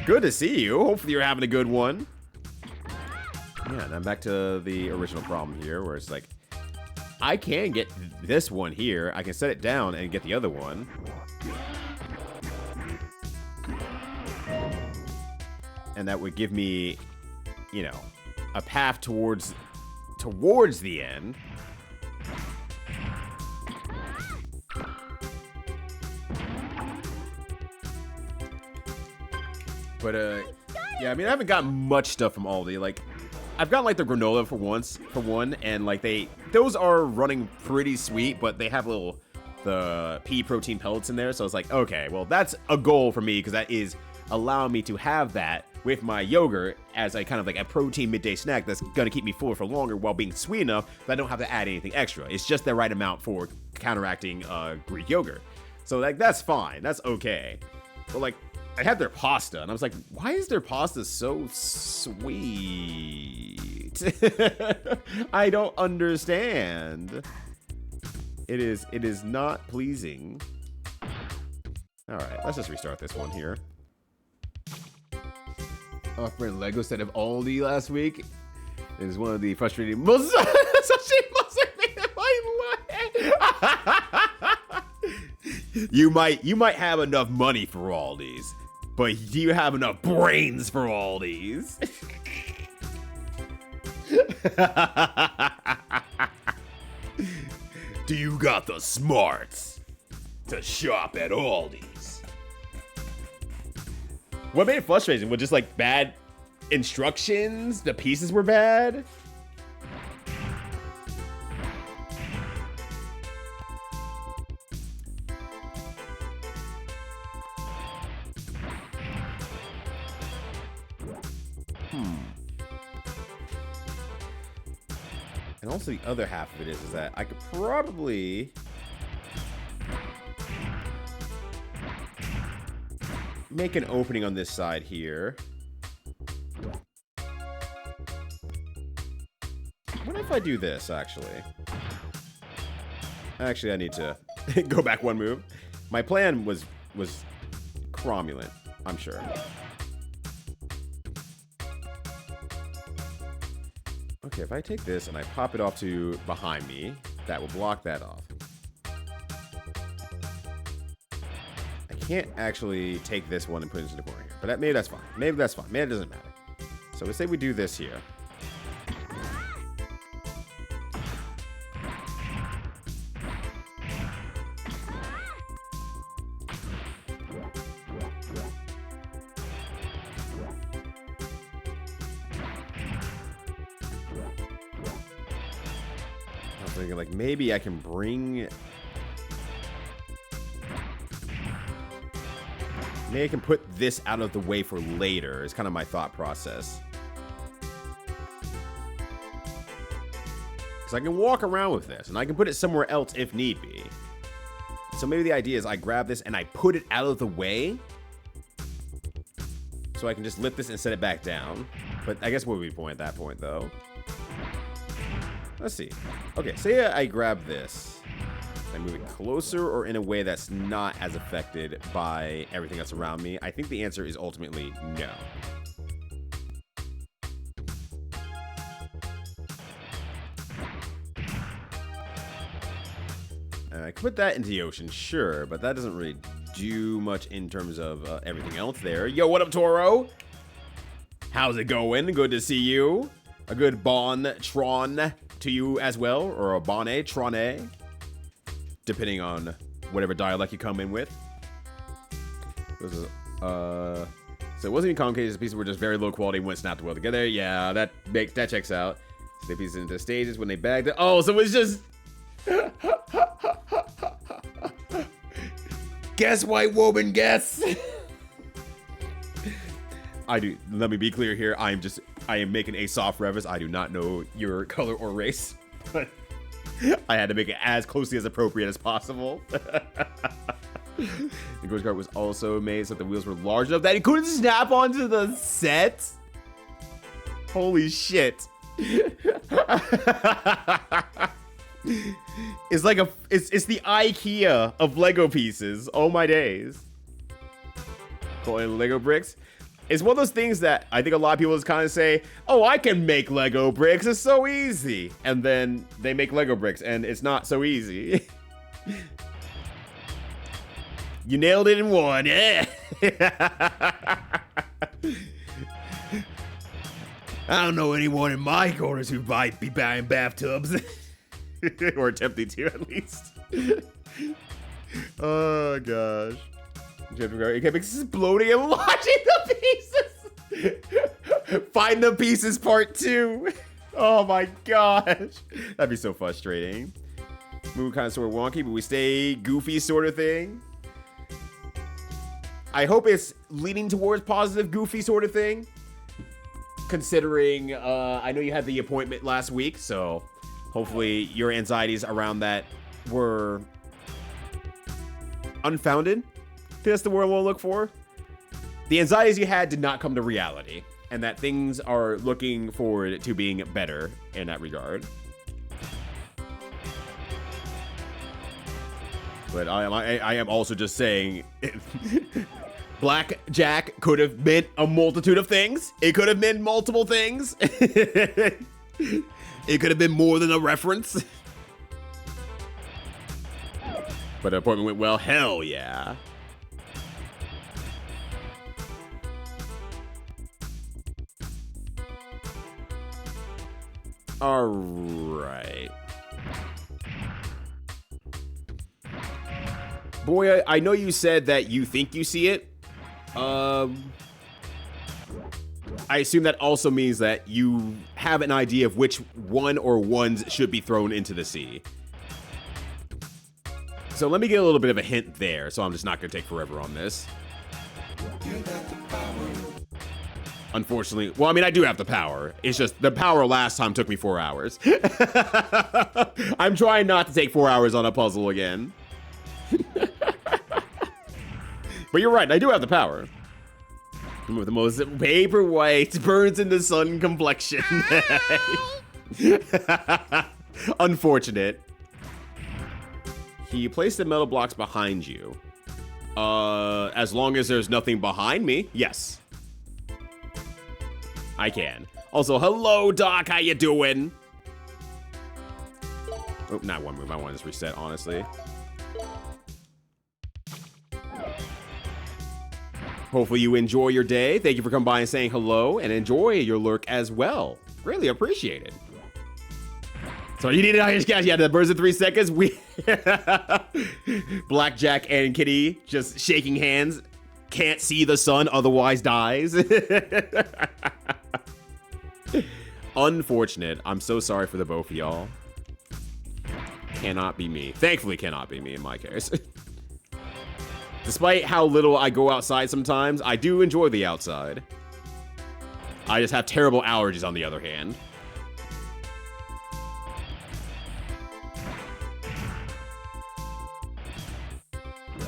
Good to see you. Hopefully you're having a good one. Yeah, and I'm back to the original problem here, where it's like, I can get this one here. I can set it down and get the other one. And that would give me, you know, a path towards the end. But, yeah, I mean, I haven't gotten much stuff from Aldi. Like, I've gotten, like, the granola for one, and, like, those are running pretty sweet, but they have the pea protein pellets in there, so it's like, okay, well, that's a goal for me, because that is allowing me to have that with my yogurt as a kind of like a protein midday snack that's gonna keep me full for longer while being sweet enough that I don't have to add anything extra. It's just the right amount for counteracting Greek yogurt. So, like, that's fine, that's okay. But, like, I had their pasta, and I was like, why is their pasta so sweet? I don't understand. It is not pleasing. All right, let's just restart this one here. Our friend Lego said of Aldi last week is one of the frustrating most You might have enough money for Aldi's. But do you have enough brains for all these? Do you got the smarts to shop at Aldi's? What made it frustrating was just like bad instructions. The pieces were bad. And also the other half of it is that I could probably make an opening on this side here. What if I do this, actually? Actually, I need to go back one move. My plan was cromulent, I'm sure. Okay, if I take this and I pop it off to behind me, that will block that off. I can't actually take this one and put it into the corner here, but maybe that's fine. Maybe that's fine. Maybe it doesn't matter. So let's say we do this here. Like, maybe I can bring... Maybe I can put this out of the way for later, is kind of my thought process. Because I can walk around with this, and I can put it somewhere else if need be. So maybe the idea is I grab this and I put it out of the way, so I can just lift this and set it back down. But I guess what would be the point at that point, though? Let's see. Okay, say I grab this. I move it closer or in a way that's not as affected by everything that's around me. I think the answer is ultimately no. I could put that into the ocean, sure, but that doesn't really do much in terms of everything else there. Yo, what up, Toro? How's it going? Good to see you. A good Bonne Tron to you as well, or a Bonne Tronne, depending on whatever dialect you come in with. This is, so it wasn't even complicated. The pieces were just very low quality and went snapped well together. Yeah, that checks out. So they pieced it into stages when they bagged it. Oh, so it's just... Guess, white woman, guess. Let me be clear here. I am making a soft reference. I do not know your color or race, but I had to make it as closely as appropriate as possible. The Ghost Cart was also made so that the wheels were large enough that it couldn't snap onto the set. Holy shit. It's like it's the IKEA of Lego pieces. Oh my days. Calling Lego bricks. It's one of those things that I think a lot of people just kind of say, oh, I can make Lego bricks. It's so easy. And then they make Lego bricks and it's not so easy. You nailed it in one. Yeah. I don't know anyone in my corners who might be buying bathtubs. Or attempting to, at least. Oh, gosh. It kept exploding and launching the pieces. Find the pieces part 2. Oh, my gosh. That'd be so frustrating. Move kind of sort of wonky, but we stay goofy sort of thing. I hope it's leaning towards positive, goofy sort of thing. Considering, I know you had the appointment last week, so hopefully your anxieties around that were unfounded. I think that's the word we'll look for. The anxieties you had did not come to reality, and that things are looking forward to being better in that regard. But I am also just saying, Black Jack could have meant a multitude of things. It could have meant multiple things. It could have been more than a reference. But the appointment went well. Hell yeah. All right. Boy, I know you said that you think you see it. I assume that also means that you have an idea of which one or ones should be thrown into the sea. So let me get a little bit of a hint there, so I'm just not going to take forever on this. Unfortunately, well, I mean, I do have the power. It's just the power last time took me 4 hours. I'm trying not to take 4 hours on a puzzle again. But you're right, I do have the power. With the most paper white, burns in the sun complexion. Unfortunate. He placed the metal blocks behind you. As long as there's nothing behind me, yes. I can. Also, hello, Doc, how you doing? Oh, not one move, I want to just reset, honestly. Hopefully you enjoy your day. Thank you for coming by and saying hello, and enjoy your lurk as well. Greatly appreciated. So you needed, yeah, the birds in 3 seconds. We Blackjack and Kitty just shaking hands. Can't see the sun, otherwise dies. Unfortunate. I'm so sorry for the both of y'all. Cannot be me. Thankfully cannot be me in my case. Despite how little I go outside sometimes, I do enjoy the outside. I just have terrible allergies on the other hand.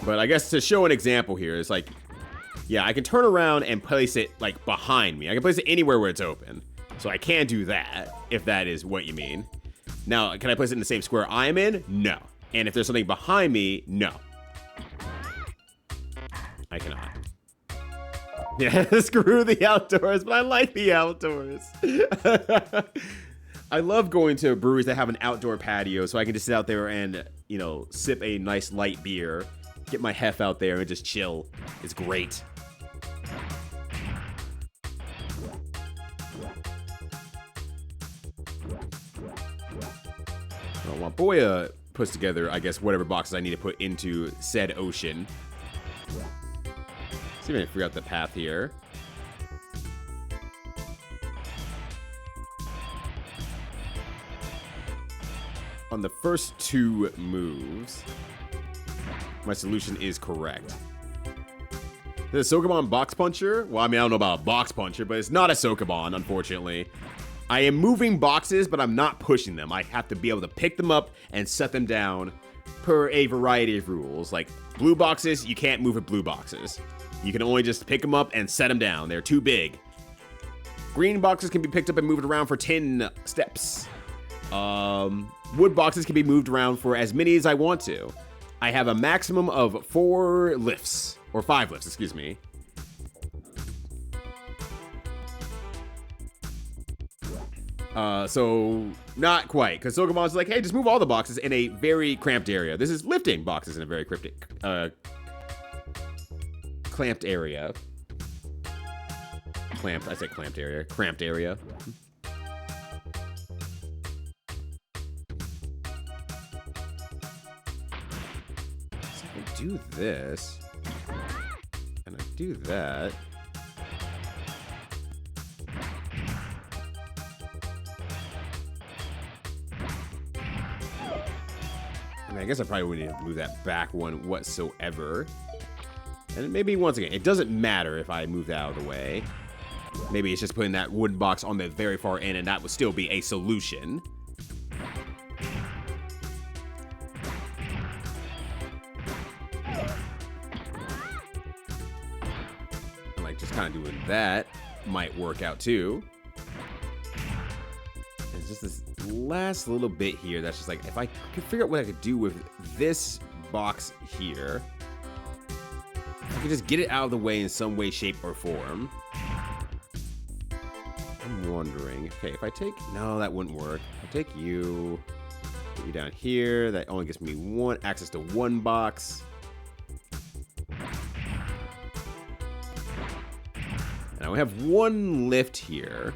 But I guess to show an example here, it's like, yeah, I can turn around and place it like behind me. I can place it anywhere where it's open. So I can do that, if that is what you mean. Now, can I place it in the same square I'm in? No. And if there's something behind me, no. I cannot. Yeah, screw the outdoors, but I like the outdoors. I love going to breweries that have an outdoor patio so I can just sit out there and, you know, sip a nice light beer Get my hef out there and just chill. It's great. Well, while Boya puts together, I guess, whatever boxes I need to put into said ocean. See if I can figure out the path here. On the first 2 moves, my solution is correct. The Sokoban Box Puncher? Well, I mean, I don't know about a Box Puncher, but it's not a Sokoban, unfortunately. I am moving boxes, but I'm not pushing them. I have to be able to pick them up and set them down per a variety of rules. Like, blue boxes, you can't move with blue boxes. You can only just pick them up and set them down. They're too big. Green boxes can be picked up and moved around for 10 steps. Wood boxes can be moved around for as many as I want to. I have a maximum of 4 lifts. Or 5 lifts, excuse me. So not quite, because Sokomon's like, hey, just move all the boxes in a very cramped area. This is lifting boxes in a very clamped area. Clamped, I said clamped area. Cramped area. So I can do this. And I do that. I mean, I guess I probably wouldn't need to move that back one whatsoever. And maybe, once again, it doesn't matter if I move that out of the way. Maybe it's just putting that wooden box on the very far end, and that would still be a solution. And, like, just kind of doing that might work out, too. It's just this last little bit here that's just like, if I could figure out what I could do with this box here, I could just get it out of the way in some way, shape, or form. I'm wondering, okay, if I take, no, that wouldn't work. If I take you, put you down here, that only gives me access to one box. And I only have one lift here.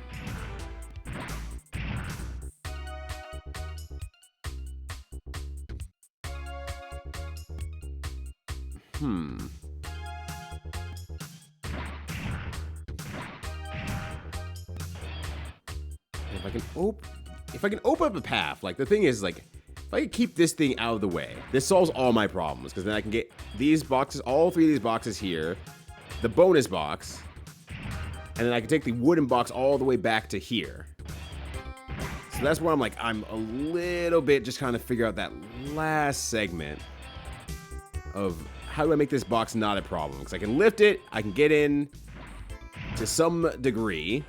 If I can open up a path, like, the thing is, like, if I can keep this thing out of the way, this solves all my problems, because then I can get these boxes, all 3 of these boxes here, the bonus box, and then I can take the wooden box all the way back to here. So that's where I'm like, I'm a little bit just trying to figure out that last segment of how do I make this box not a problem? Because I can lift it, I can get in to some degree.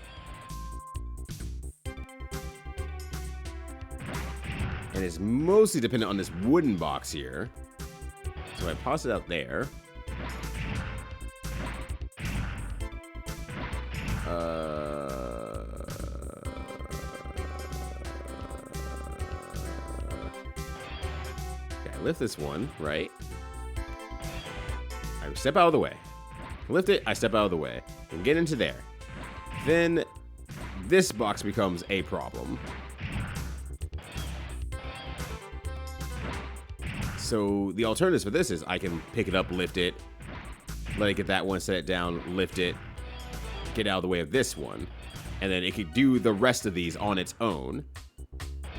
And it's mostly dependent on this wooden box here. So I toss it out there. Okay, I lift this one, right? I step out of the way. Lift it, I step out of the way. And get into there. Then this box becomes a problem. So the alternatives for this is I can pick it up, lift it, let it get that one, set it down, lift it, get out of the way of this one, and then it could do the rest of these on its own.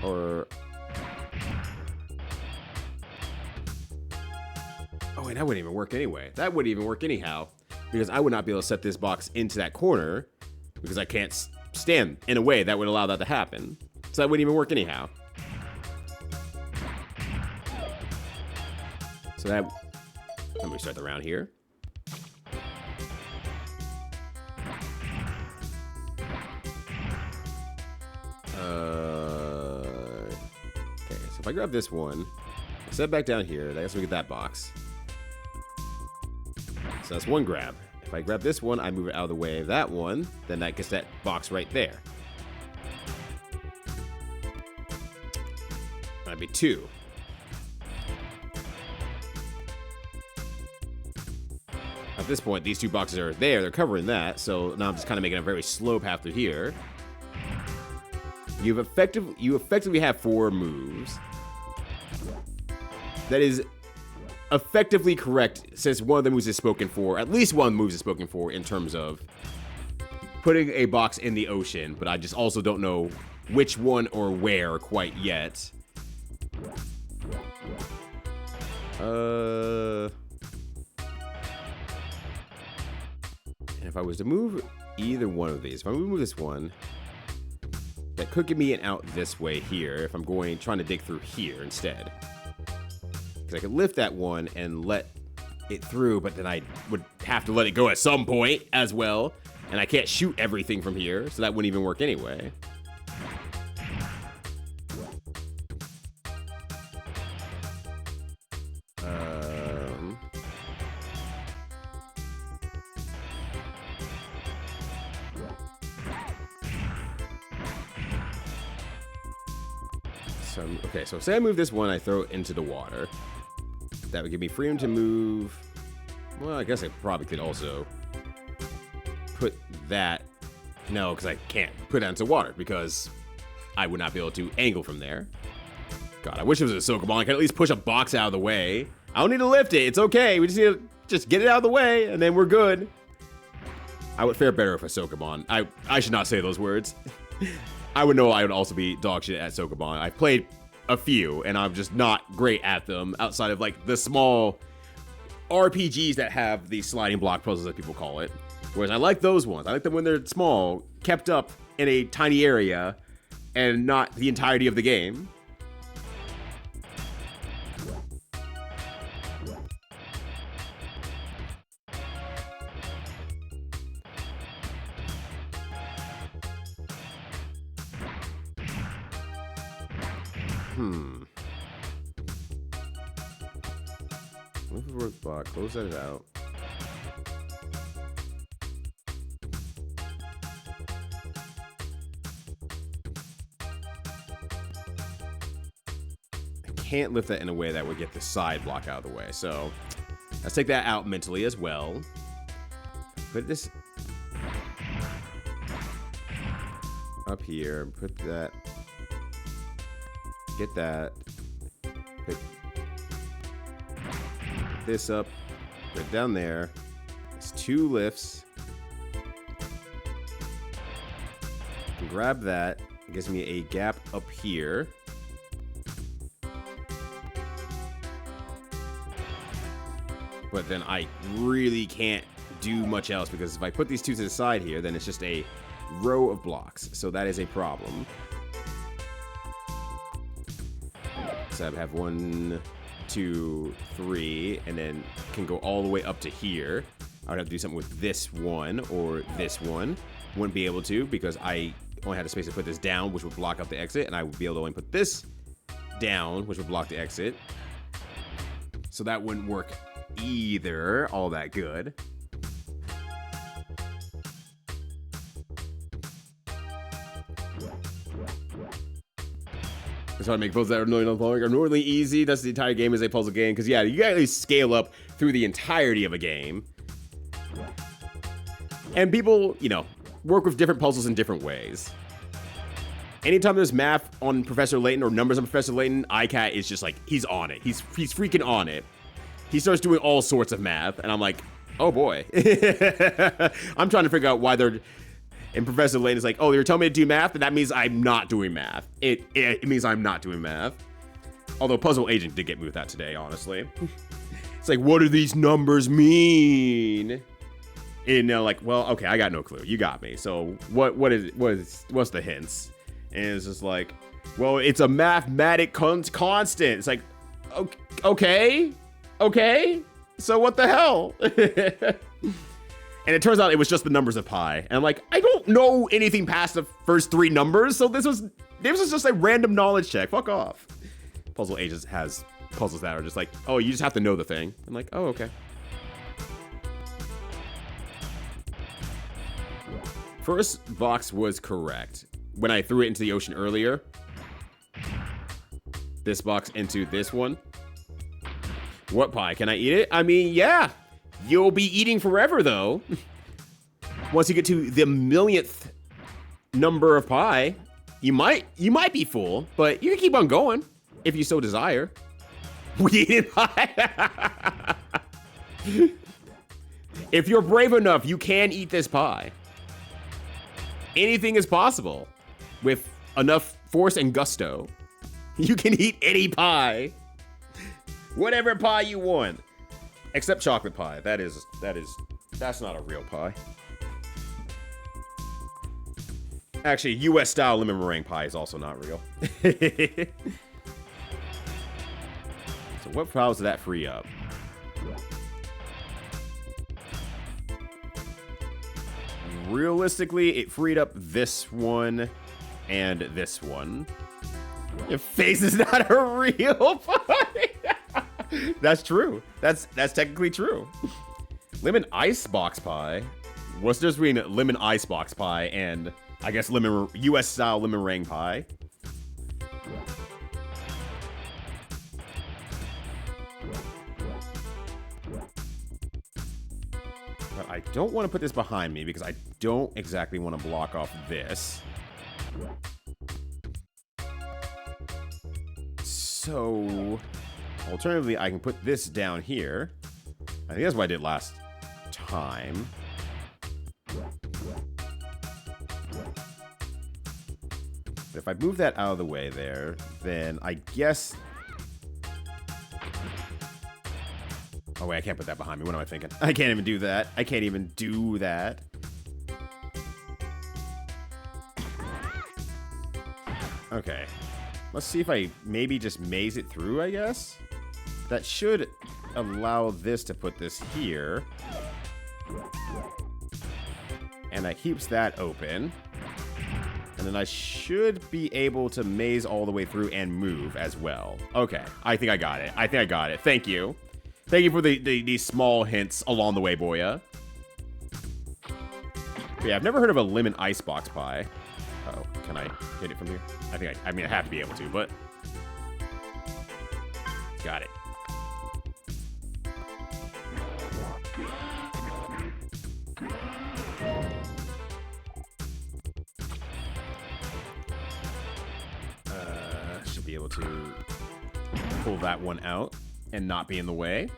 Or... oh, and that wouldn't even work anyway. That wouldn't even work anyhow, because I would not be able to set this box into that corner, because I can't stand in a way that would allow that to happen. So that wouldn't even work anyhow. So that, let me start the round here. Okay, so if I grab this one, set it back down here, I guess we get that box. So that's one grab. If I grab this one, I move it out of the way of that one, then that gets that box right there. That'd be 2. At this point, these 2 boxes are there. They're covering that. So now I'm just kind of making a very slow path through here. You effectively have 4 moves. That is effectively correct, since one of the moves is spoken for. At least one of the moves is spoken for in terms of putting a box in the ocean. But I just also don't know which one or where quite yet. And if I was to move either one of these, if I move this one, that could get me an out this way here if I'm trying to dig through here instead. Because I could lift that one and let it through, but then I would have to let it go at some point as well. And I can't shoot everything from here, so that wouldn't even work anyway. Okay, so say I move this one, I throw it into the water. That would give me freedom to move. Well, I guess I probably could also put that. No, because I can't put that into water because I would not be able to angle from there. God, I wish it was a Soka Bonne. I could at least push a box out of the way. I don't need to lift it. It's okay. We just need to get it out of the way, and then we're good. I would fare better if a Soka Bonne. I should not say those words. I would know I would also be dog shit at Soka Bonne. I've played a few, and I'm just not great at them outside of like the small RPGs that have the sliding block puzzles that people call it. Whereas I like those ones. I like them when they're small, kept up in a tiny area, and not the entirety of the game. Move the work block, close that out. I can't lift that in a way that would get the side block out of the way, so let's take that out mentally as well. Put this up here, put that, get that, put this up, put it down there. It's 2 lifts. Grab that. It gives me a gap up here. But then I really can't do much else because if I put these 2 to the side here, then it's just a row of blocks. So that is a problem. So I have 1, 2, 3, and then can go all the way up to here. I would have to do something with this one or this one. Wouldn't be able to because I only had a space to put this down, which would block up the exit, and I would be able to only put this down, which would block the exit. So that wouldn't work either all that good. It's hard to make puzzles that are normally easy. That's the entire game is a puzzle game. Because, yeah, you gotta at least scale up through the entirety of a game. And people, you know, work with different puzzles in different ways. Anytime there's math on Professor Layton or numbers on Professor Layton, iCat is just like, he's on it. He's freaking on it. He starts doing all sorts of math. And I'm like, oh boy. I'm trying to figure out why they're... And Professor Layton is like, oh, you're telling me to do math? And that means I'm not doing math. It means I'm not doing math. Although Puzzle Agent did get me with that today, honestly. It's like, what do these numbers mean? And they're like, well, okay, I got no clue. You got me. So what's the hints? And it's just like, well, it's a mathematic constant. It's like, okay. So what the hell? And it turns out it was just the numbers of pi. And I'm like, I don't know anything past the first 3 numbers, so this was just a random knowledge check. Fuck off. Puzzle Agents has puzzles that are just like, oh, you just have to know the thing. I'm like, oh, okay. First box was correct. When I threw it into the ocean earlier, this box into this one. What pie? Can I eat it? I mean, yeah. You'll be eating forever, though. Once you get to the millionth number of pie, you might be full, but you can keep on going if you so desire. We eat pie. If you're brave enough, you can eat this pie. Anything is possible with enough force and gusto. You can eat any pie. Whatever pie you want. Except chocolate pie. That's not a real pie. Actually, US style lemon meringue pie is also not real. So what files did that free up? Realistically, it freed up this one and this one. Your face is not a real pie. That's true. That's technically true. Lemon icebox pie. What's the difference between lemon icebox pie and I guess lemon US style lemon meringue pie? But I don't want to put this behind me because I don't exactly want to block off this. So, alternatively, I can put this down here. I think that's what I did last time. If I move that out of the way there, then I guess... Oh, wait, I can't put that behind me. What am I thinking? I can't even do that. I can't even do that. Okay. Let's see if I maybe just maze it through, I guess. That should allow this to put this here. And that keeps that open. And then I should be able to maze all the way through and move as well. Okay, I think I got it. I think I got it. Thank you. Thank you for the small hints along the way, boya. But yeah, I've never heard of a lemon icebox pie. Uh-oh, can I hit it from here? I mean, I have to be able to, but... Got it. Should be able to pull that one out and not be in the way.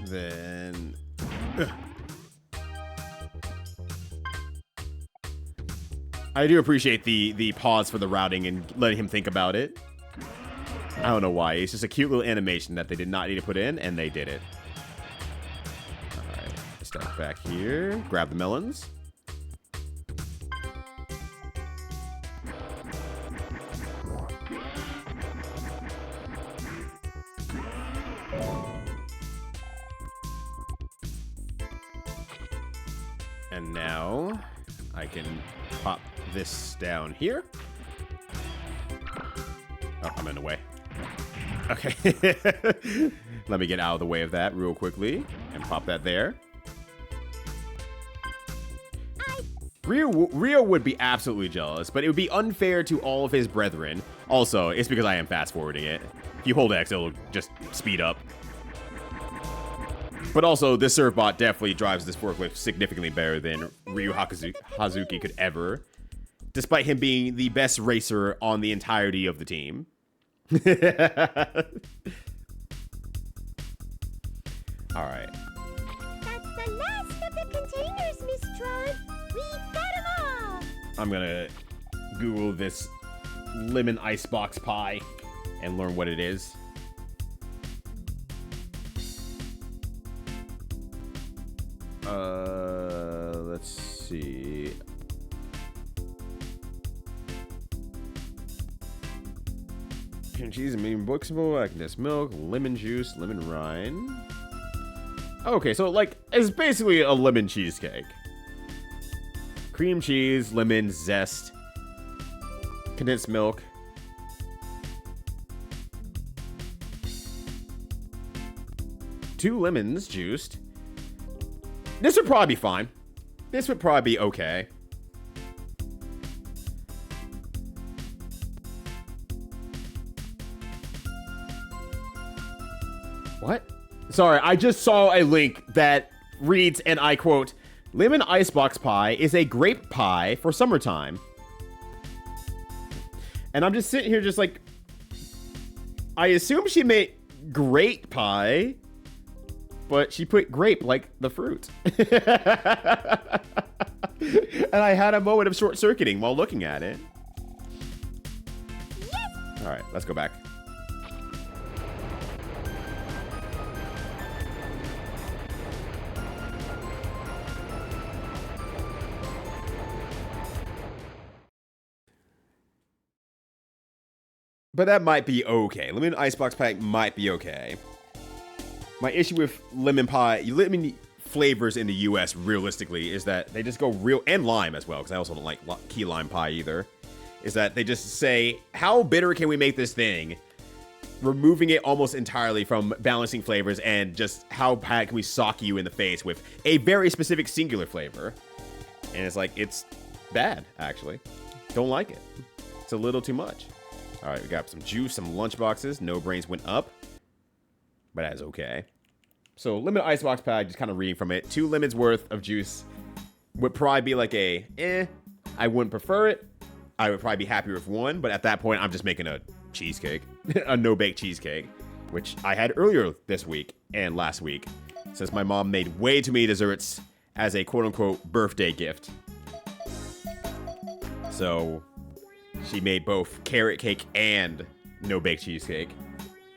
Then... I do appreciate the pause for the routing and letting him think about it. I don't know why. It's just a cute little animation that they did not need to put in, and they did it. Alright, start back here. Grab the melons. And now I can pop this down here. Oh, I'm in the way. Okay. Let me get out of the way of that real quickly and pop that there. Rio would be absolutely jealous, but it would be unfair to all of his brethren. Also, it's because I am fast forwarding it. If you hold X, it'll just speed up. But also, this serv bot definitely drives this forklift significantly better than Ryu Hazuki could ever, despite him being the best racer on the entirety of the team. All right.
That's the last of the containers, Miss Tron. We got them all.
I'm gonna Google this lemon icebox pie and learn what it is. Let's see. Cream cheese and medium boxable, condensed milk, lemon juice, lemon rind. Okay, so like it's basically a lemon cheesecake. Cream cheese, lemon zest, condensed milk. Two lemons juiced. This would probably be fine. This would probably be okay. Sorry, I just saw a link that reads, and I quote, "Lemon icebox pie is a grape pie for summertime." And I'm just sitting here just like, I assume she made grape pie, but she put grape like the fruit. And I had a moment of short-circuiting while looking at it. All right, let's go back. But that might be okay. Lemon icebox pie might be okay. My issue with lemon flavors in the US, realistically, is that they just go real, and lime as well, because I also don't like key lime pie either, is that they just say, how bitter can we make this thing? Removing it almost entirely from balancing flavors, and just how bad can we sock you in the face with a very specific singular flavor? And it's like, it's bad, actually. Don't like it. It's a little too much. All right, we got some juice, some lunch boxes. No brains went up, but that's okay. So lemon icebox pie, just kind of reading from it. 2 lemons worth of juice would probably be like a, I wouldn't prefer it. I would probably be happier with 1, but at that point, I'm just making a cheesecake, a no-bake cheesecake, which I had earlier this week and last week, since my mom made way too many desserts as a quote-unquote birthday gift. So she made both carrot cake and no-bake cheesecake.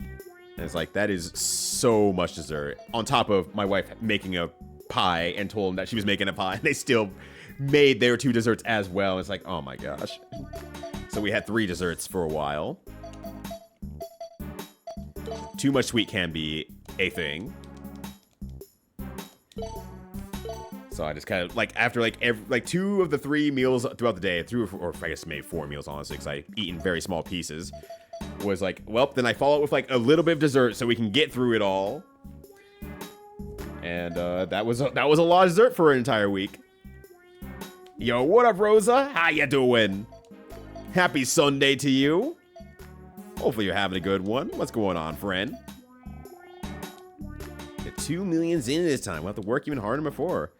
And it's like, that is so much dessert. On top of my wife making a pie and told them that she was making a pie, and they still made their 2 desserts as well. It's like, oh my gosh. So we had 3 desserts for a while. Too much sweet can be a thing. So I just kind of, like, after, like, 2 of the 3 meals throughout the day, 3 or I guess maybe 4 meals, honestly, because I eat in very small pieces, was like, well, then I follow it with, like, a little bit of dessert so we can get through it all. And that was a lot of dessert for an entire week. Yo, what up, Rosa? How ya doing? Happy Sunday to you. Hopefully you're having a good one. What's going on, friend? Get 2 millions in this time. We'll have to work even harder than before.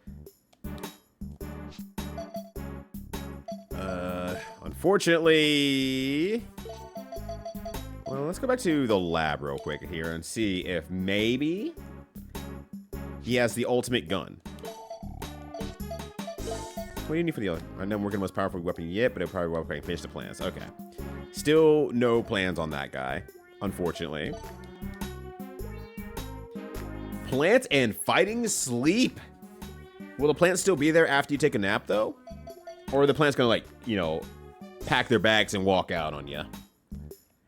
Unfortunately... Well, let's go back to the lab real quick here and see if maybe he has the ultimate gun. What do you need for the other? I'm not working the most powerful weapon yet, but it'll probably work if I can finish the plans. Okay. Still no plans on that guy, unfortunately. Plant and fighting sleep. Will the plants still be there after you take a nap, though? Or are the plants gonna, like, you know, pack their bags and walk out on you?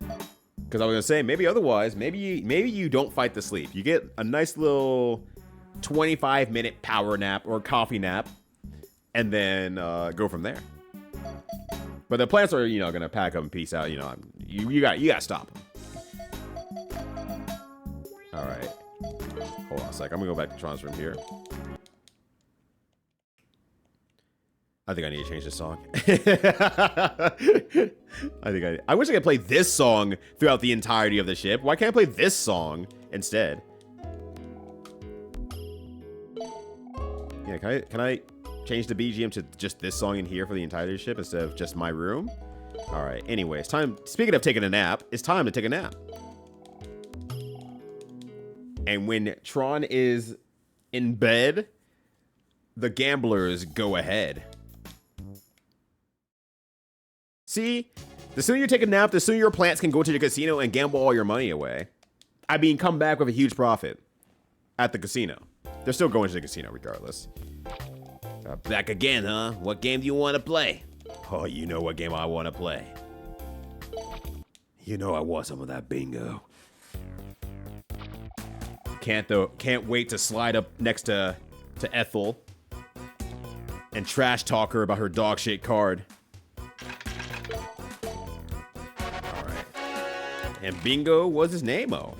Because I was gonna say, maybe otherwise, maybe you don't fight the sleep. You get a nice little 25-minute power nap or coffee nap, and then go from there. But the plants are, you know, gonna pack up and peace out. You know, you got to stop them. All right, hold on a sec. I'm gonna go back to Tron's room here. I think I need to change this song. I wish I could play this song throughout the entirety of the ship. Why can't I play this song instead? Yeah, can I change the BGM to just this song in here for the entirety of the ship instead of just my room? All right, anyways, time. Speaking of taking a nap, it's time to take a nap. And when Tron is in bed, the gamblers go ahead. See, the sooner you take a nap, the sooner your plants can go to the casino and gamble all your money away. I mean, come back with a huge profit at the casino. They're still going to the casino regardless. Back again, huh? What game do you want to play? Oh, you know what game I want to play. You know I want some of that bingo. Can't wait to slide up next to Ethel and trash talk her about her dog shit card. And bingo was his name-o.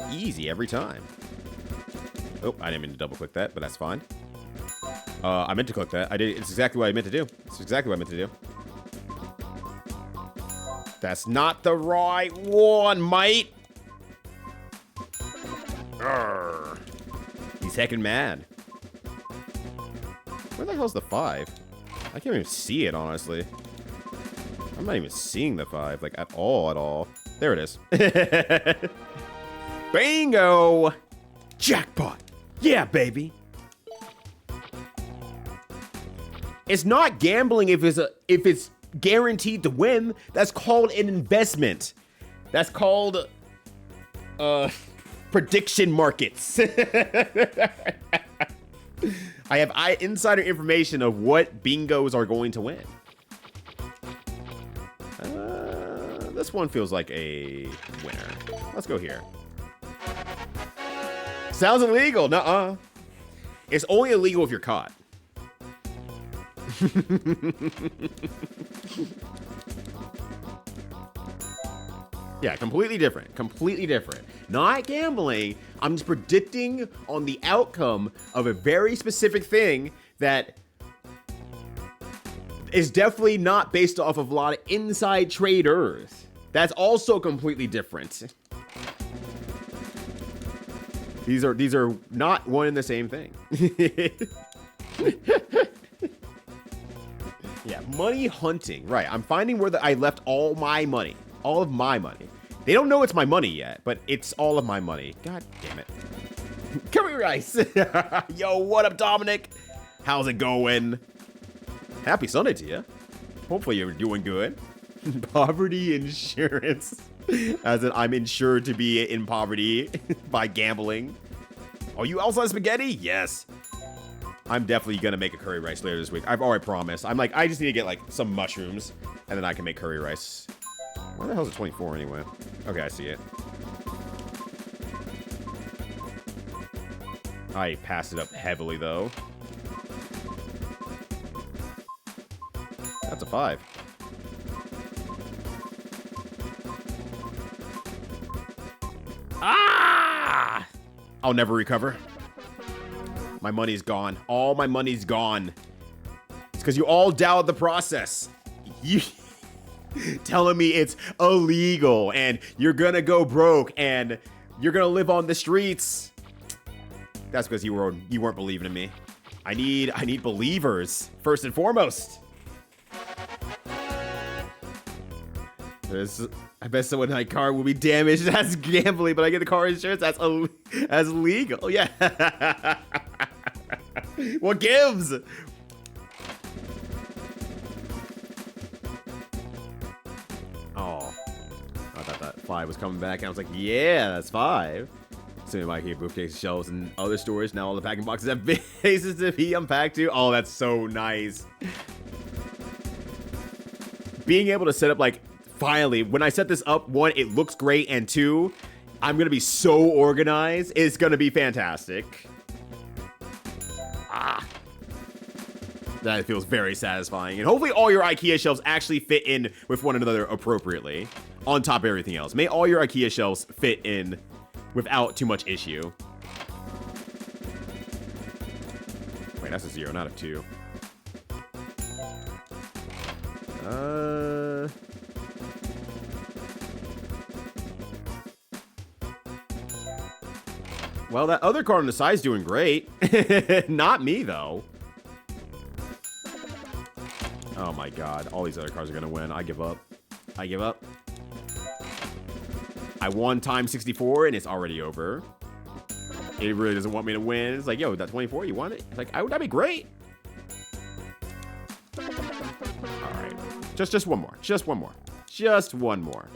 Easy every time. Oh, I didn't mean to double-click that, but that's fine. I meant to click that. I did. It's exactly what I meant to do. It's exactly what I meant to do. That's not the right one, mate. Tekken mad. Where the hell's the 5? I can't even see it, honestly. I'm not even seeing the 5, like, at all. There it is. Bingo! Jackpot! Yeah, baby! It's not gambling if it's guaranteed to win. That's called an investment. That's called prediction markets. I have insider information of what bingos are going to win. This one feels like a winner. Let's go here. Sounds illegal. Nuh-uh. It's only illegal if you're caught. Yeah, completely different. Completely different. Not gambling. I'm just predicting on the outcome of a very specific thing that is definitely not based off of a lot of inside traders. That's also completely different. These are not one and the same thing. Yeah, money hunting. Right, I'm finding where I left all my money. All of my money. They don't know it's my money yet, but it's all of my money. God damn it. Curry rice. Yo, what up, Dominic? How's it going? Happy Sunday to you. Hopefully you're doing good. Poverty insurance. As in, I'm insured to be in poverty by gambling. Are you outside spaghetti? Yes. I'm definitely gonna make a curry rice later this week. I've already promised. I'm like, I just need to get like some mushrooms and then I can make curry rice. Where the hell's it 24 anyway? Okay, I see it. I passed it up heavily though. That's a 5. Ah! I'll never recover. My money's gone. All my money's gone. It's because you all doubted the process. You telling me it's illegal and you're gonna go broke and you're gonna live on the streets. That's because you weren't believing in me. I need believers first and foremost. I bet someone in my car will be damaged. That's gambling, but I get the car insurance. That's legal. Yeah. What gives? Oh, I thought that 5 was coming back, and I was like, yeah, that's 5. Soon I might hear briefcase shelves and other stores. Now all the packing boxes have faces to be unpacked too. Oh, that's so nice. Being able to set up like. Finally, when I set this up, 1, it looks great, and 2, I'm gonna be so organized. It's gonna be fantastic. Ah. That feels very satisfying. And hopefully all your IKEA shelves actually fit in with one another appropriately. On top of everything else. May all your IKEA shelves fit in without too much issue. Wait, that's a 0, not a 2. Well, that other card on the side's doing great. Not me, though. Oh my god. All these other cards are gonna win. I give up. I give up. I won time 64, and it's already over. It really doesn't want me to win. It's like, yo, that 24, you want it? It's like, that'd be great. Alright. Just one more. Just one more. Just one more.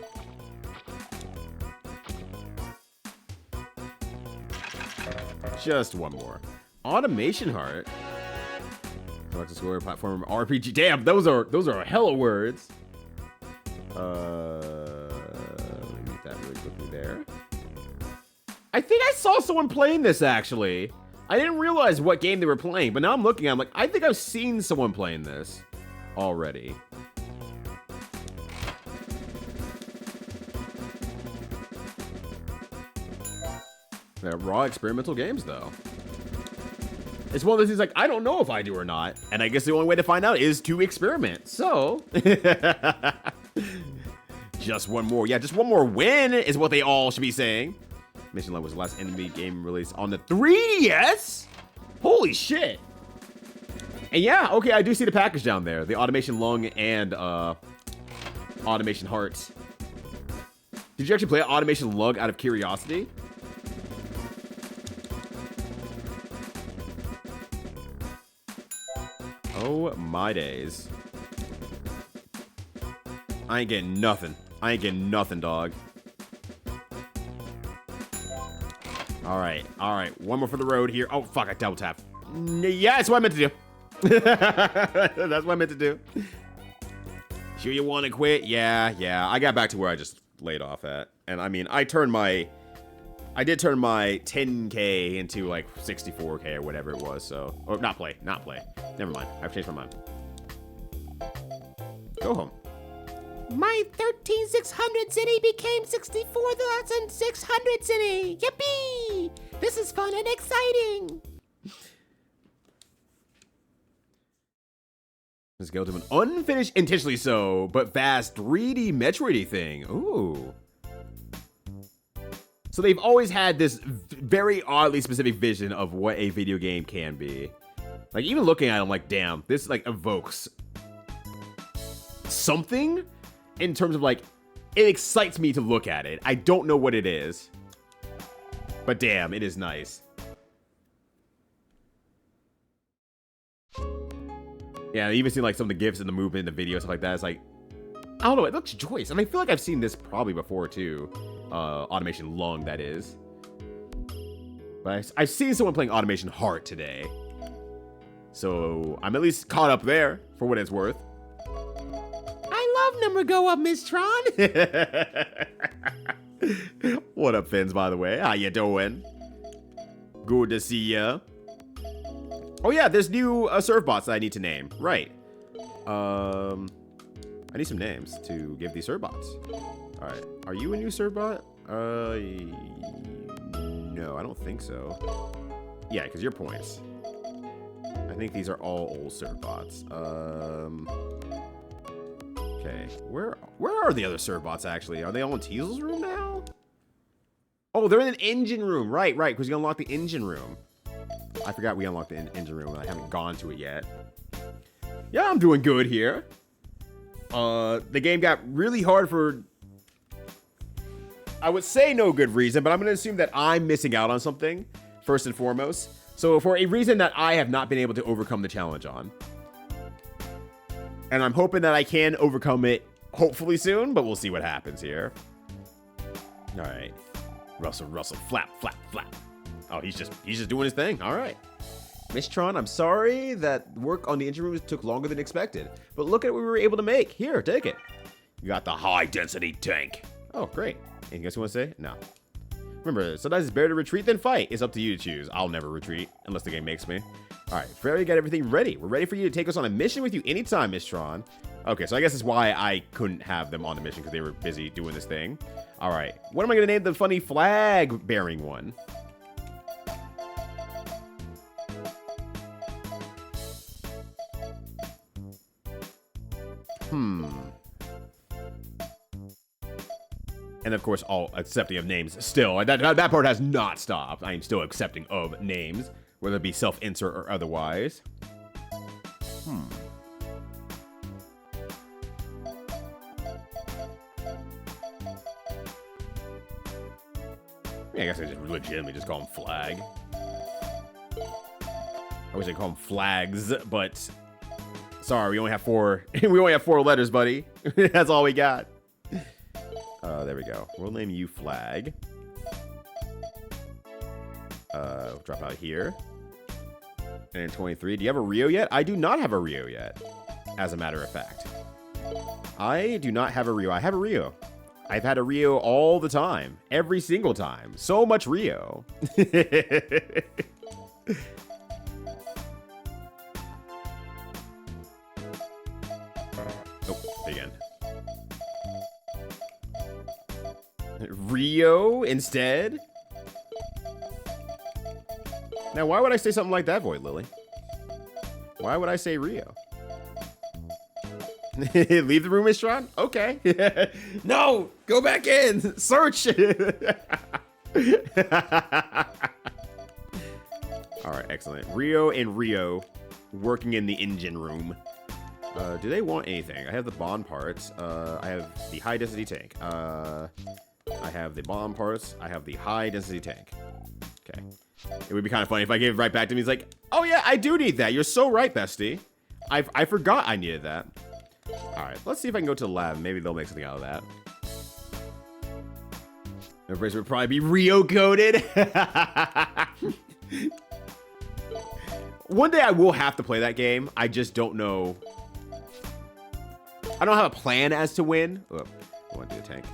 Just one more. Automation heart. Select a score, platform, RPG. Damn, those are hella words. Let me get that really quickly there. I think I saw someone playing this actually. I didn't realize what game they were playing, but now I'm looking, I'm like, I think I've seen someone playing this already. They're raw experimental games, though. It's one of those things like, I don't know if I do or not. And I guess the only way to find out is to experiment. So, just one more. Yeah, just one more win is what they all should be saying. Mission Lung was the last enemy game released on the 3DS? Holy shit. And yeah, okay, I do see the package down there. The Automation Lung and Automation Heart. Did you actually play Automation Lung out of curiosity? Oh my days. I ain't getting nothing. I ain't getting nothing, dog. Alright, alright. One more for the road here. Oh, fuck, I double tapped. Yeah, that's what I meant to do. That's what I meant to do. Sure you want to quit? Yeah. I got back to where I just laid off at. And I mean, I did turn my 10K into like 64K or whatever it was, so. Or not play. Never mind. I've changed my mind. Go home.
My 13,600 city became 64,600 city. Yippee! This is fun and exciting.
Let's go to an unfinished, intentionally so, but vast 3D Metroid thing. Ooh. So they've always had this very oddly specific vision of what a video game can be. Like, even looking at it, I'm like, damn, this like evokes something in terms of like, it excites me to look at it. I don't know what it is, but damn, it is nice. Yeah, I even seen like some of the GIFs and the movement in the video, stuff like that. It's like, I don't know, it looks joyous. I mean, I feel like I've seen this probably before too. Automation Lung, that is. But I've seen someone playing Automation Heart today. So I'm at least caught up there, for what it's worth.
I love number go up, Miss Tron.
What up, Fins, by the way? How you doing? Good to see ya. Oh yeah, there's new serv bots that I need to name. Right. I need some names to give these serv bots. Alright. Are you a new serv bot? No, I don't think so. Yeah, because your points. I think these are all old serv bots. Okay. Where are the other serv bots actually? Are they all in Teasel's room now? Oh, they're in an engine room. Right, because you unlock the engine room. I forgot we unlocked the engine room and I haven't gone to it yet. Yeah, I'm doing good here. The game got really hard for, I would say no good reason, but I'm going to assume that I'm missing out on something, first and foremost. So for a reason that I have not been able to overcome the challenge on. And I'm hoping that I can overcome it, hopefully soon, but we'll see what happens here. All right. Russell, flap. Oh, he's just doing his thing. All right. Miss Tron, I'm sorry that work on the engine room took longer than expected, but look at what we were able to make. Here, take it. You got the high-density tank. Oh, great. Anything else you want to say? No. Remember, sometimes it's better to retreat than fight. It's up to you to choose. I'll never retreat, unless the game makes me. All right, Ferry got everything ready. We're ready for you to take us on a mission with you anytime, Miss Tron. Okay, so I guess that's why I couldn't have them on the mission, because they were busy doing this thing. All right, what am I going to name the funny flag-bearing one? And of course, all accepting of names still. That part has not stopped. I am still accepting of names, whether it be self-insert or otherwise. Yeah, I guess I just legitimately just call them flag. I wish I call them flags, but sorry, we only have 4. We only have 4 letters, buddy. That's all we got. There we go. We'll name you Flag. Drop out here. And in 23, do you have a Rio yet? I do not have a Rio yet, as a matter of fact. I do not have a Rio. I have a Rio. I've had a Rio all the time. Every single time. So much Rio. Oh, again. Rio instead? Now, why would I say something like that, Void Lily? Why would I say Rio? Leave the room, Miss Tron? Okay. No! Go back in! Search! All right, excellent. Rio and Rio working in the engine room. Do they want anything? I have the Bonne parts. I have the high density tank. I have the Bonne parts. I have the high density tank. Okay. It would be kind of funny if I gave it right back to him. He's like, oh yeah, I do need that. You're so right, bestie. I forgot I needed that. All right, let's see if I can go to the lab. Maybe they'll make something out of that. Their face would probably be Rio coded. One day I will have to play that game. I just don't know. I don't have a plan as to when. Oh, I want to do the tank.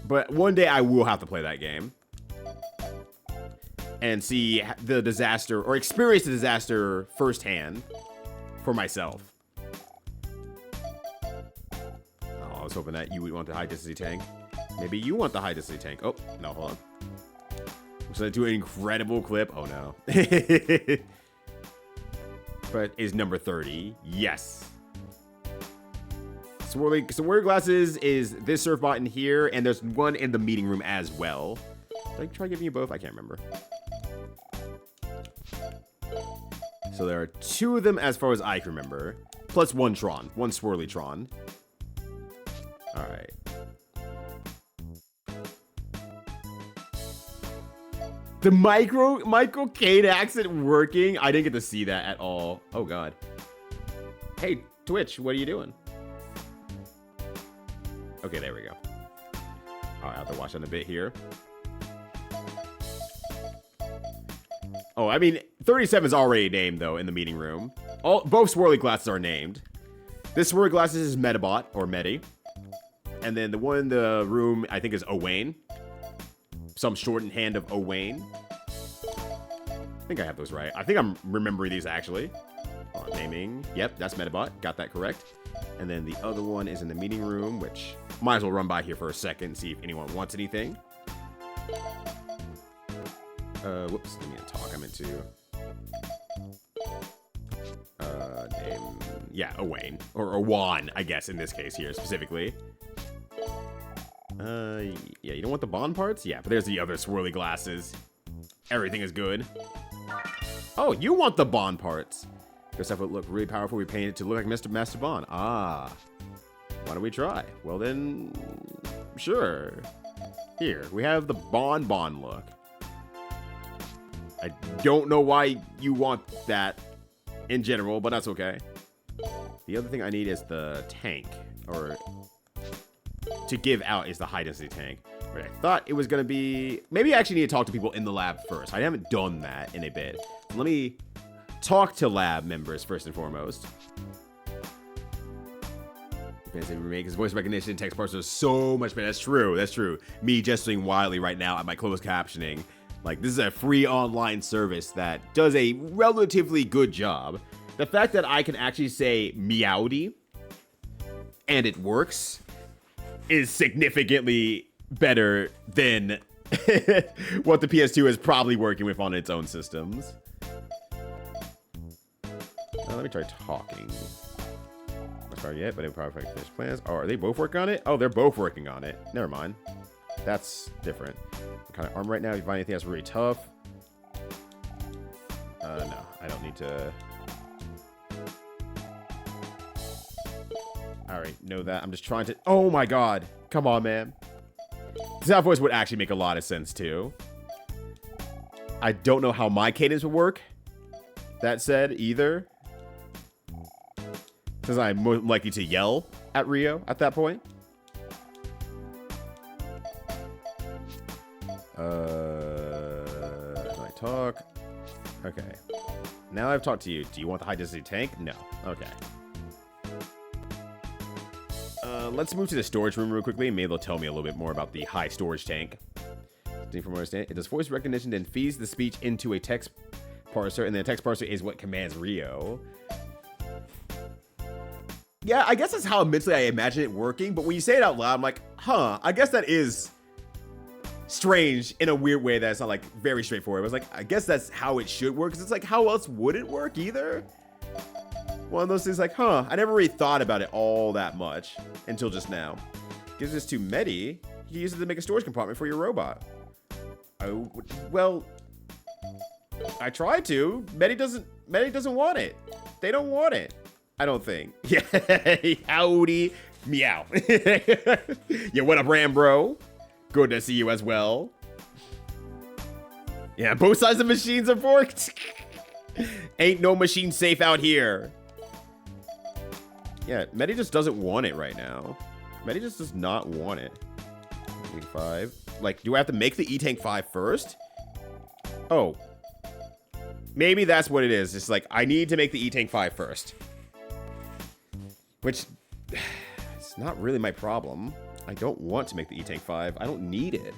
But one day I will have to play that game. And see the disaster, or experience the disaster firsthand for myself. Oh, I was hoping that you would want the high density tank. Maybe you want the high density tank. Oh, no, hold on. So I do an incredible clip. Oh no. But is number 30. Yes. Swirly glasses is this surf bot in here, and there's one in the meeting room as well. Did I try giving you both? I can't remember. So there are 2 of them as far as I can remember. Plus 1 Tron. 1 swirly Tron. Alright. The Michael Caine accent working? I didn't get to see that at all. Oh god. Hey, Twitch, what are you doing? Okay, there we go. Alright, I'll have to watch that a bit here. Oh, I mean, 37 is already named, though, in the meeting room. Both swirly glasses are named. This swirly glasses is Metabot, or Medi. And then the one in the room, I think, is Owain. Some shortened hand of Owain. I think I have those right. I think I'm remembering these, actually. Naming. Yep, that's Metabot. Got that correct. And then the other one is in the meeting room, which might as well run by here for a second and see if anyone wants anything. Whoops, didn't mean to talk. I meant to name, yeah, Owain or Owan, I guess in this case here specifically. Yeah, you don't want the Bonne parts? Yeah, but there's the other swirly glasses. Everything is good. Oh, you want the Bonne parts? Your stuff would look really powerful. We painted it to look like Mr. Master Bonne. Ah, why don't we try? Well then, sure. Here, we have the Bonne look. I don't know why you want that in general, but that's okay. The other thing I need is the tank, or to give out is the high density tank. Right, I thought it was gonna be, maybe I actually need to talk to people in the lab first. I haven't done that in a bit. So let me talk to lab members first and foremost. Fancy remake, his voice recognition, text parts are so much better. That's true, that's true. Me gesturing wildly right now at my closed captioning. Like, this is a free online service that does a relatively good job. The fact that I can actually say meowdy and it works is significantly better than what the PS2 is probably working with on its own systems. Let me try talking. Not started yet, but it probably finished plans. Oh, are they both working on it? Oh, they're both working on it. Never mind. That's different. I'm kind of armed right now. If you find anything that's really tough. No, I don't need to. Alright, know that. I'm just trying to. Oh my god. Come on, man. That voice would actually make a lot of sense, too. I don't know how my cadence would work. That said, either. Because I'm more likely to yell at Rio at that point. Can I talk? Okay. Now I've talked to you. Do you want the high density tank? No. Okay. Let's move to the storage room real quickly. Maybe they'll tell me a little bit more about the high storage tank. From what I understand, it does voice recognition, then feeds the speech into a text parser, and then the text parser is what commands Rio. Yeah, I guess that's how mentally I imagine it working, but when you say it out loud, I'm like, huh, I guess that is strange in a weird way that's not like very straightforward. I was like, I guess that's how it should work, because it's like, how else would it work either? One of those things like, huh, I never really thought about it all that much until just now. Gives this to Medi. You can use it to make a storage compartment for your robot. Oh, well, I tried to. Medi doesn't want it. They don't want it. I don't think. Yeah. Howdy. Meow. Yeah, what up, Rambro? Good to see you as well. Yeah, both sides of machines are forked. Ain't no machine safe out here. Yeah, Medi just doesn't want it right now. Medi just does not want it. E5. Like, do I have to make the E-Tank 5 first? Oh. Maybe that's what it is. It's like, I need to make the E-Tank 5 first. Which, it's not really my problem. I don't want to make the E-Tank 5. I don't need it.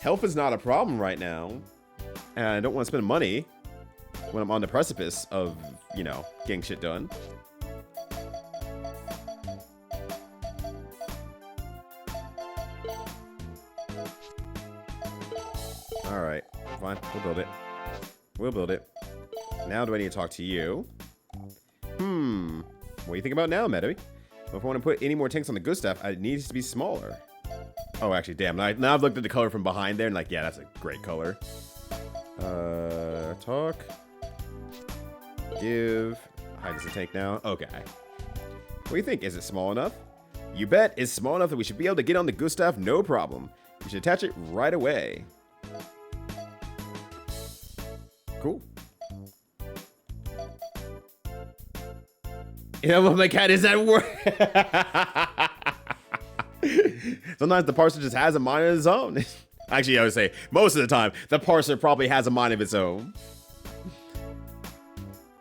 Health is not a problem right now. And I don't want to spend money when I'm on the precipice of, you know, getting shit done. Alright, fine. We'll build it. We'll build it. Now do I need to talk to you? What do you think about now, Medi? Well, if I want to put any more tanks on the good stuff, it needs to be smaller. Oh, actually, damn. Now I've looked at the color from behind there and like, yeah, that's a great color. Talk. Give. Hide the tank now. Okay. What do you think? Is it small enough? You bet it's small enough that we should be able to get on the good stuff, no problem. You should attach it right away. Cool. You know what, my cat is at work. Sometimes the parser just has a mind of its own. Actually, I would say most of the time, the parser probably has a mind of its own.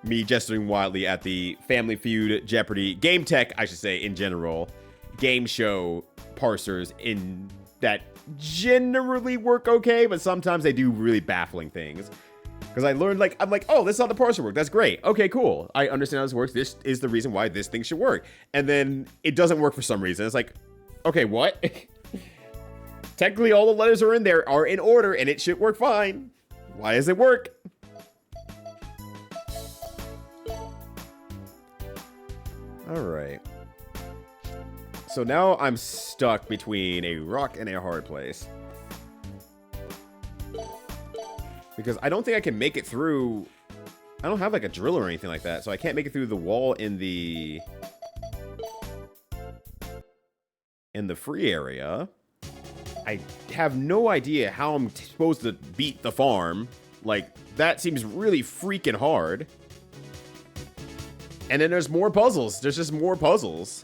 Me gesturing wildly at the Family Feud, Jeopardy, Game Tech, I should say, in general, game show parsers in that generally work okay, but sometimes they do really baffling things. Because I learned, like, I'm like, oh, this is how the parser works. That's great. Okay, cool. I understand how this works. This is the reason why this thing should work. And then it doesn't work for some reason. It's like, okay, what? Technically, all the letters are in there are in order, and it should work fine. Why does it work? All right. So now I'm stuck between a rock and a hard place. Because I don't think I can make it through... I don't have like a drill or anything like that, so I can't make it through the wall in the free area. I have no idea how I'm supposed to beat the farm. Like, that seems really freaking hard. And then there's more puzzles. There's just more puzzles.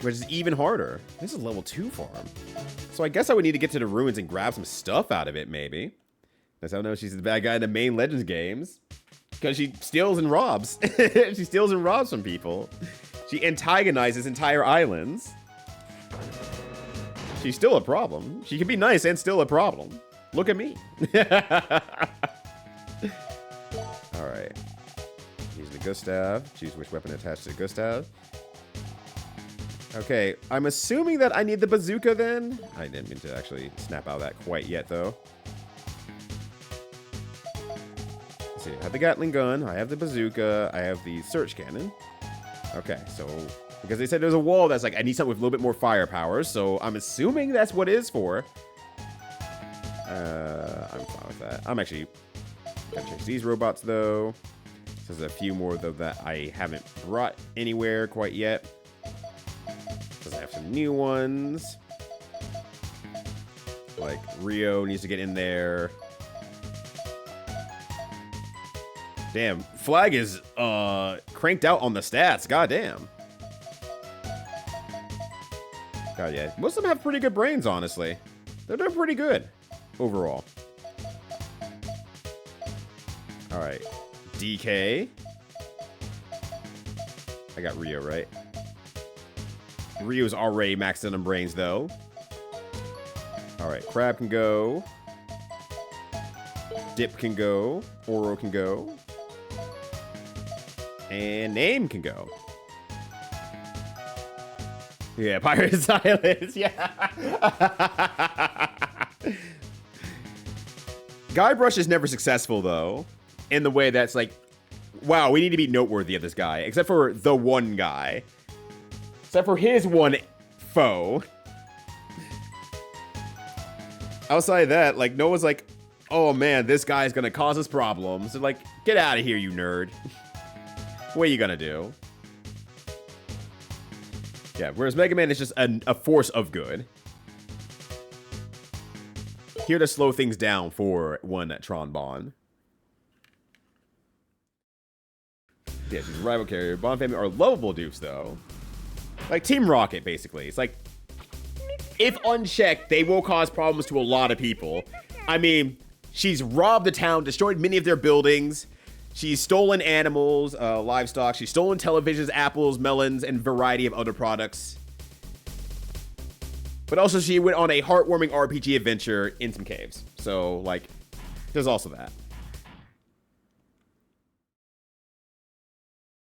Which is even harder. This is level 2 farm. So I guess I would need to get to the ruins and grab some stuff out of it, maybe. That's how I know she's the bad guy in the main Legends games. Because she steals and robs. She steals and robs from people. She antagonizes entire islands. She's still a problem. She can be nice and still a problem. Look at me. Alright. Use the Gustav. Choose which weapon attached to the Gustav. Okay, I'm assuming that I need the bazooka then. I didn't mean to actually snap out of that quite yet, though. Let's see, I have the Gatling gun, I have the bazooka, I have the search cannon. Okay, so, because they said there's a wall that's like, I need something with a little bit more firepower, so I'm assuming that's what it is for. I'm fine with that. I'm actually gonna change these robots, though. There's a few more, though, that I haven't brought anywhere quite yet. I have some new ones. Like, Rio needs to get in there. Damn, Flag is cranked out on the stats. God damn. God, yeah. Most of them have pretty good brains, honestly. They're doing pretty good overall. Alright. DK. I got Rio, right? Rio's already maxed out on brains, though. Alright, Crab can go. Dip can go. Oro can go. And Name can go. Yeah, Pirate Silence, yeah. Guybrush is never successful, though. In the way that's like, wow, we need to be noteworthy of this guy. Except for the one guy. Except for his one foe. outside of that, like, no one's like, oh man, this guy's gonna cause us problems. They're like, get out of here, you nerd. What are you gonna do? Yeah, whereas Mega Man is just a force of good. Here to slow things down for one Tron Bonne. Yeah, she's a rival carrier. Bonne family are lovable dupes, though. Like Team Rocket, basically. It's like, if unchecked, they will cause problems to a lot of people. I mean, she's robbed the town, destroyed many of their buildings. She's stolen animals, livestock. She's stolen televisions, apples, melons, and variety of other products. But also, she went on a heartwarming RPG adventure in some caves. So, like, there's also that.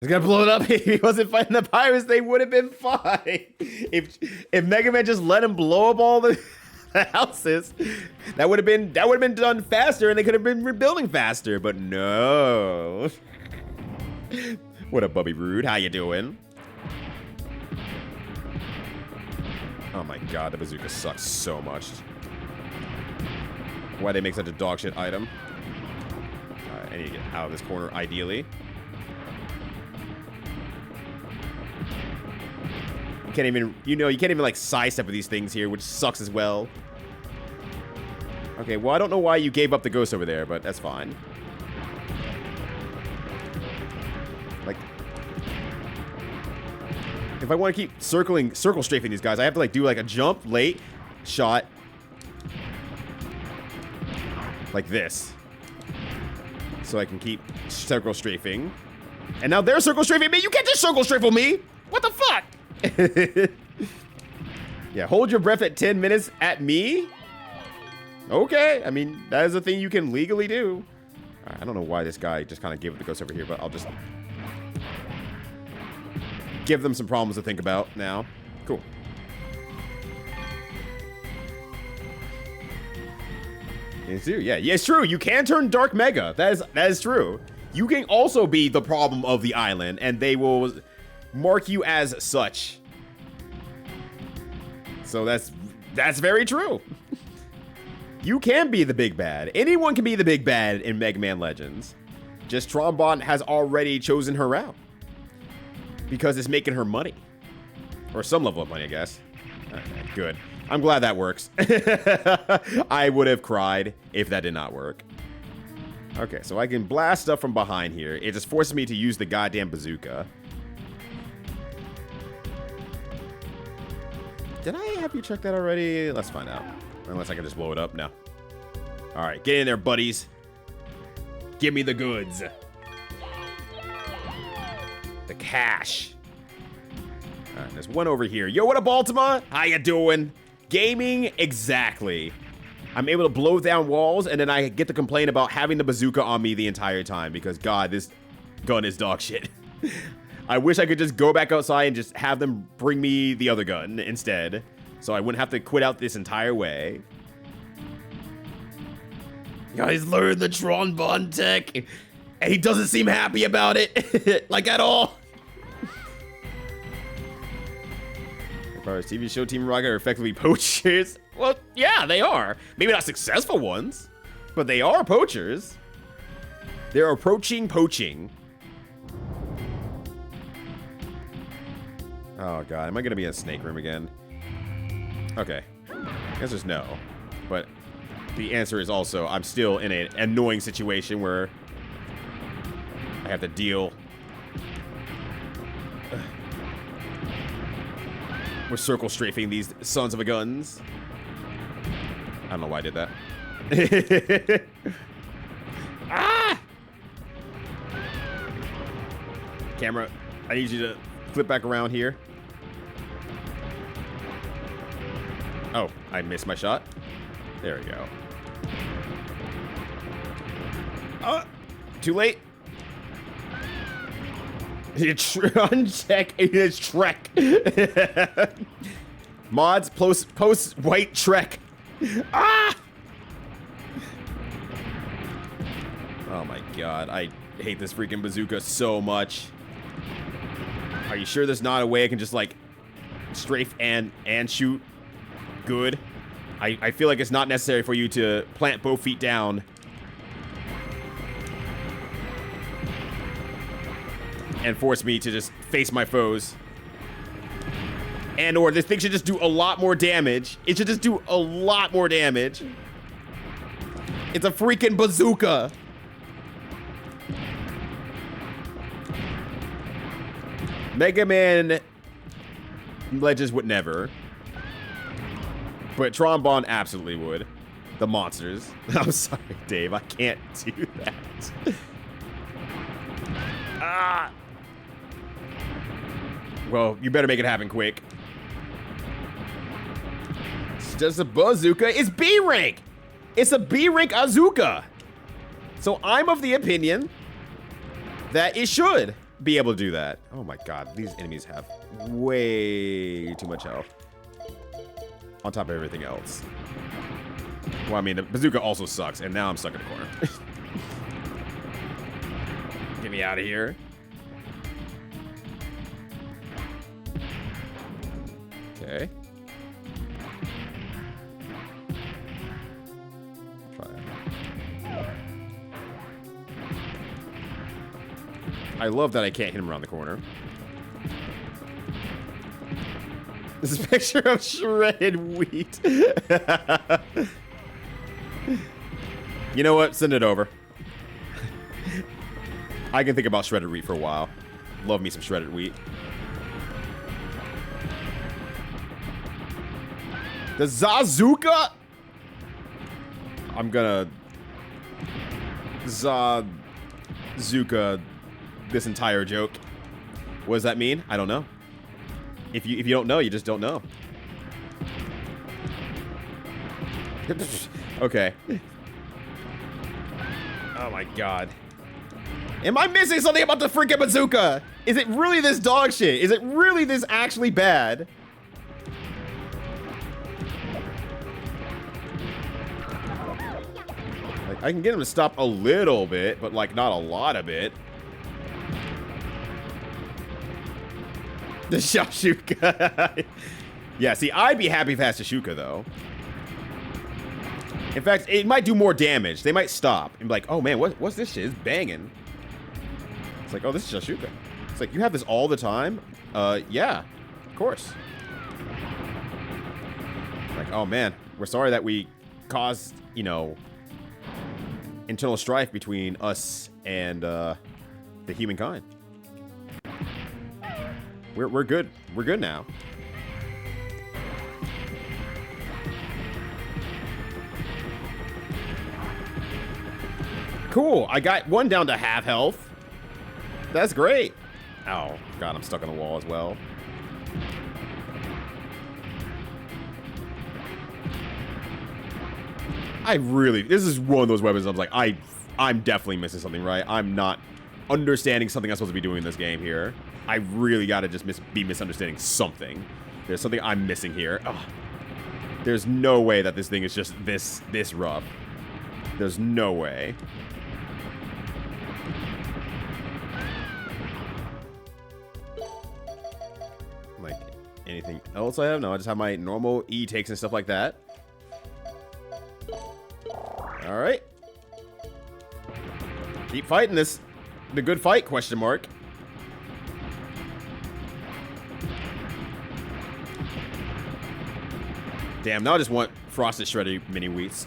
He's gonna blow it up. If he wasn't fighting the pirates, they would have been fine. If Mega Man just let him blow up all the houses, that would have been done faster, and they could have been rebuilding faster. But no. What up, Bubby Rude? How you doing? Oh my god, the bazooka sucks so much. Why they make such a dog shit item? Alright, I need to get out of this corner, ideally. You can't even, you can't even like sidestep with these things here, which sucks as well. Okay, well, I don't know why you gave up the ghost over there, but that's fine. Like, if I want to keep circle strafing these guys, I have to like do like a jump, late, shot. Like this. So I can keep circle strafing. And now they're circle strafing me. You can't just circle strafe me. What the fuck? Yeah, hold your breath at 10 minutes at me? Okay, I mean, that is a thing you can legally do. Right, I don't know why this guy just kind of gave it the ghost over here, but I'll just give them some problems to think about now. Cool. It's true, yeah, it's true. You can turn Dark Mega. That is true. You can also be the problem of the island, and they will mark you as such. So that's very true. You can be the big bad. Anyone can be the big bad in Mega Man Legends. Just Tron Bonne has already chosen her route. Because it's making her money. Or some level of money, I guess. Okay, good. I'm glad that works. I would have cried if that did not work. Okay, so I can blast stuff from behind here. It just forces me to use the goddamn bazooka. Did I have you check that already? Let's find out. Unless I can just blow it up. No. Alright, get in there, buddies. Give me the goods. The cash. Alright, there's one over here. Yo, what up, Baltimore? How you doing? Gaming, exactly. I'm able to blow down walls, and then I get to complain about having the bazooka on me the entire time, because, God, this gun is dog shit. I wish I could just go back outside and just have them bring me the other gun instead, so I wouldn't have to quit out this entire way. Guys, learn the Tron Bonne tech, and he doesn't seem happy about it, like at all. As TV show Team Rocket are effectively poachers. Well, yeah, they are. Maybe not successful ones, but they are poachers. They're approaching poaching. Oh god, am I gonna be in a snake room again? Okay, I guess there's no. But the answer is also, I'm still in an annoying situation where I have to deal with circle strafing these sons of a guns. I don't know why I did that. Ah! Camera, I need you to flip back around here. Oh, I missed my shot. There we go. Too late. Uncheck is Trek. Mods post white Trek. Ah! Oh my god, I hate this freaking bazooka so much. Are you sure there's not a way I can just like strafe and shoot? Good. I feel like it's not necessary for you to plant both feet down. And force me to just face my foes. And or this thing should just do a lot more damage. It should just do a lot more damage. It's a freaking bazooka. Mega Man Legends would never. But Tron Bonne absolutely would. The monsters. I'm sorry, Dave. I can't do that. Ah. Well, you better make it happen quick. It's just a bazooka. It's B rank. It's a B rank Azuka. So I'm of the opinion that it should be able to do that. Oh my god, these enemies have way too much health. On top of everything else. Well, I mean, the bazooka also sucks, and now I'm stuck in the corner. Get me out of here. Okay. Try that. I love that I can't hit him around the corner. This is a picture of shredded wheat. You know what? Send it over. I can think about shredded wheat for a while. Love me some shredded wheat. The Zazuka? I'm gonna Zazuka this entire joke. What does that mean? I don't know. If you don't know, you just don't know. Okay. Oh my god. Am I missing something about the freaking bazooka? Is it really this dog shit? Is it really this actually bad? Like, I can get him to stop a little bit, but like not a lot of it. The Shashuka. Yeah, see, I'd be happy if it has Shashuka, though. In fact, it might do more damage. They might stop and be like, oh man, what's this shit? It's banging. It's like, oh, this is Shashuka. It's like, you have this all the time? Yeah, of course. Like, oh man, we're sorry that we caused, you know, internal strife between us and the humankind. We're good. We're good now. Cool. I got one down to half health. That's great. Oh, God, I'm stuck on the wall as well. This is one of those weapons I'm like, I'm definitely missing something, right? I'm not understanding something I'm supposed to be doing in this game here. I really gotta just be misunderstanding something. There's something I'm missing here. Ugh. There's no way that this thing is just this rough. There's no way. Like, anything else I have? No, I just have my normal E takes and stuff like that. Alright. Keep fighting this. The good fight, question mark. Damn, now I just want Frosted Shredded Mini Wheats.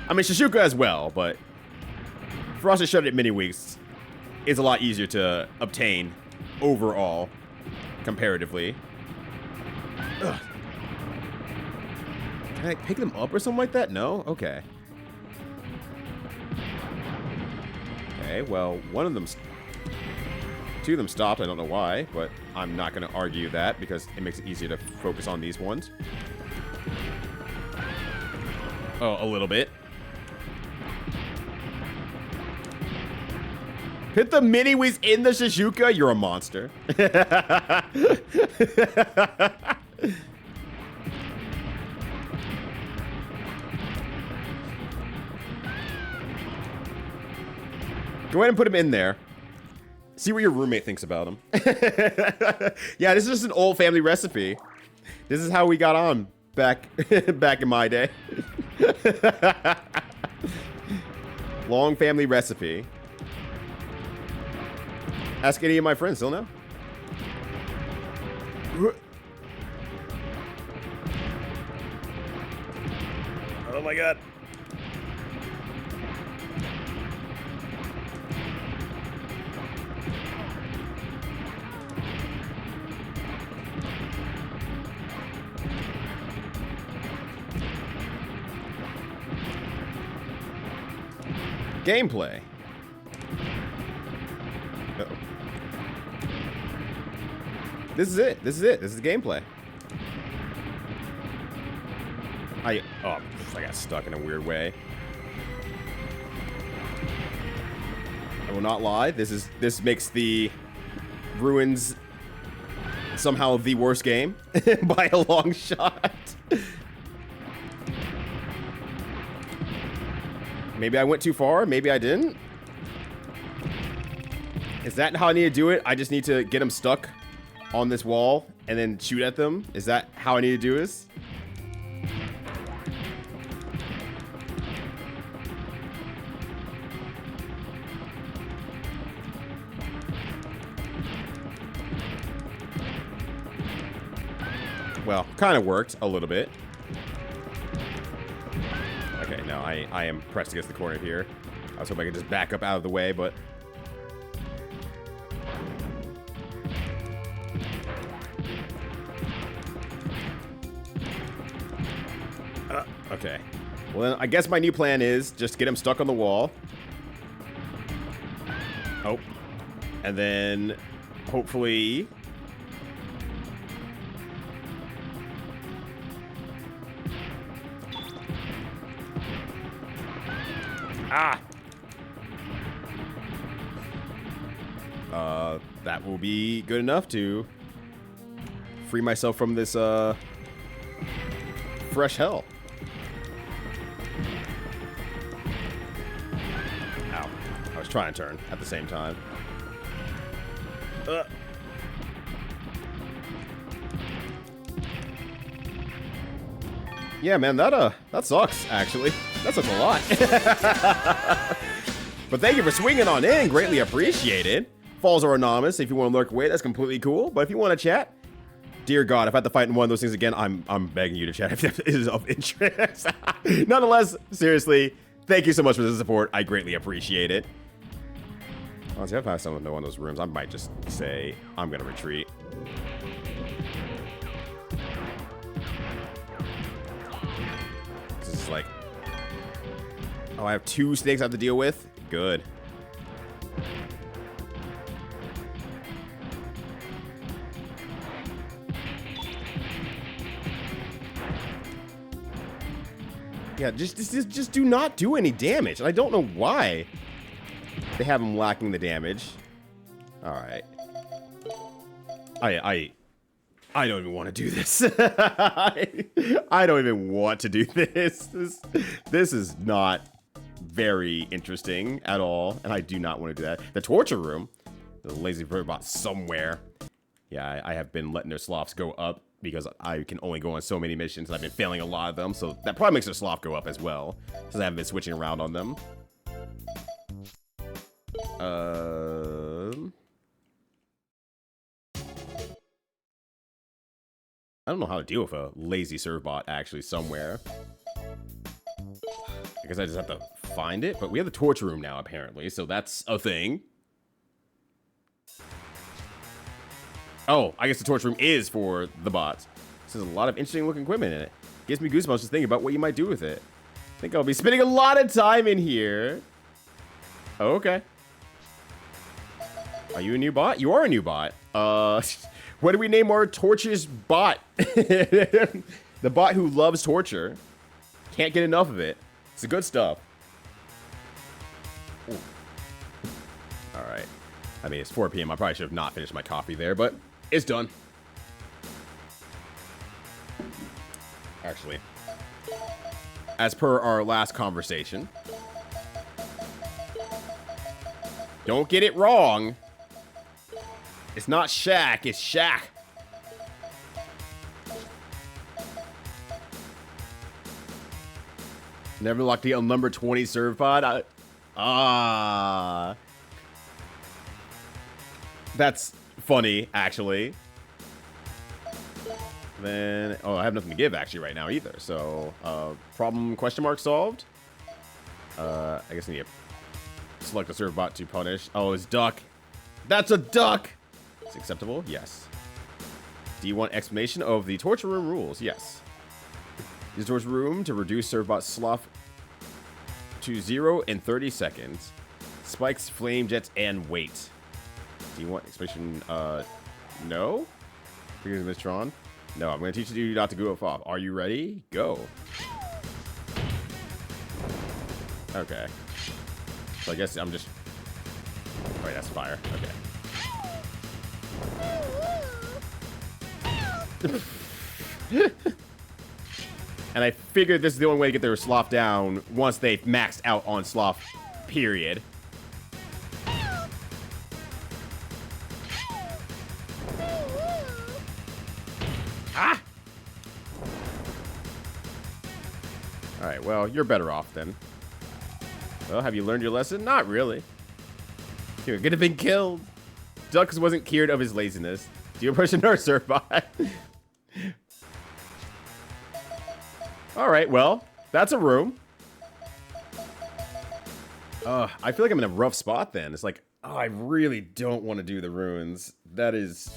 I mean, Shashuka as well, but Frosted Shredded Mini Wheats is a lot easier to obtain overall, comparatively. Ugh. Can I pick them up or something like that? No? Okay. Okay, well, two of them stopped. I don't know why, but I'm not going to argue that because it makes it easier to focus on these ones. Oh, a little bit. Hit the mini wheeze in the Shizuka? You're a monster. Go ahead and put him in there. See what your roommate thinks about him. Yeah, this is just an old family recipe. This is how we got on back back in my day. Long family recipe. Ask any of my friends, still know? Oh my god. Gameplay. Uh-oh. This is it. This is it. This is the gameplay. I got stuck in a weird way. I will not lie. This makes the Ruins somehow the worst game by a long shot. Maybe I went too far. Maybe I didn't. Is that how I need to do it? I just need to get them stuck on this wall and then shoot at them? Is that how I need to do this? Well, kind of worked a little bit. Okay, no, I am pressed against the corner here. I was hoping I could just back up out of the way, but... okay. Well, then I guess my new plan is just get him stuck on the wall. Oh. And then, hopefully... Ah! That will be good enough to free myself from this, fresh hell. Ow. I was trying to turn at the same time. Yeah, man, that sucks, actually. That sucks a lot. But thank you for swinging on in. Greatly appreciated. Falls are anonymous. If you want to lurk away, that's completely cool. But if you want to chat, dear God, if I have to fight in one of those things again, I'm begging you to chat if that is of interest. Nonetheless, seriously, thank you so much for the support. I greatly appreciate it. Honestly, if I have someone in one of those rooms, I might just say, I'm going to retreat. This is like... Oh, I have 2 snakes I have to deal with? Good. Yeah, just do not do any damage. And I don't know why they have him lacking the damage. Alright. I don't even want to do this. I don't even want to do this. This is not very interesting at all. And I do not want to do that. The torture room. The lazy robot somewhere. Yeah, I have been letting their sloths go up because I can only go on so many missions and I've been failing a lot of them. So that probably makes their sloth go up as well. Because I haven't been switching around on them. I don't know how to deal with a lazy serv bot actually somewhere. I guess I just have to find it. But we have the torture room now apparently. So that's a thing. Oh, I guess the torture room is for the bots. There's a lot of interesting looking equipment in it. Gives me goosebumps just thinking about what you might do with it. I think I'll be spending a lot of time in here. Oh, okay. Are you a new bot? You are a new bot. What do we name our torture's bot? The bot who loves torture. Can't get enough of it. It's the good stuff. Ooh. All right. I mean, it's 4 p.m. I probably should have not finished my coffee there, but it's done. Actually, as per our last conversation, don't get it wrong. It's not Shaq, it's Shaq. Never locked the number 20 serve pod. That's funny, actually. Then, oh, I have nothing to give actually right now either. So, problem question mark solved. I guess I need to select a serve bot to punish. Oh, it's duck. That's a duck. Is it acceptable? Yes. Do you want explanation of the torture room rules? Yes. Use the torture room to reduce serve bot sloth to 0 in 30 seconds. Spikes, flame jets, and weight. Do you want explanation? No? Because Miss Tron? No, I'm going to teach you not to goof off. Are you ready? Go. Okay. So I guess I'm just... Oh, wait, that's fire. Okay. And I figured this is the only way to get their sloth down once they've maxed out on sloth, period. Ah! Alright, well, you're better off then. Well, have you learned your lesson? Not really. You're gonna have been killed. Dux wasn't cured of his laziness. Do you push another survive? Alright, well, that's a room. I feel like I'm in a rough spot then. It's like, oh, I really don't want to do the ruins. That is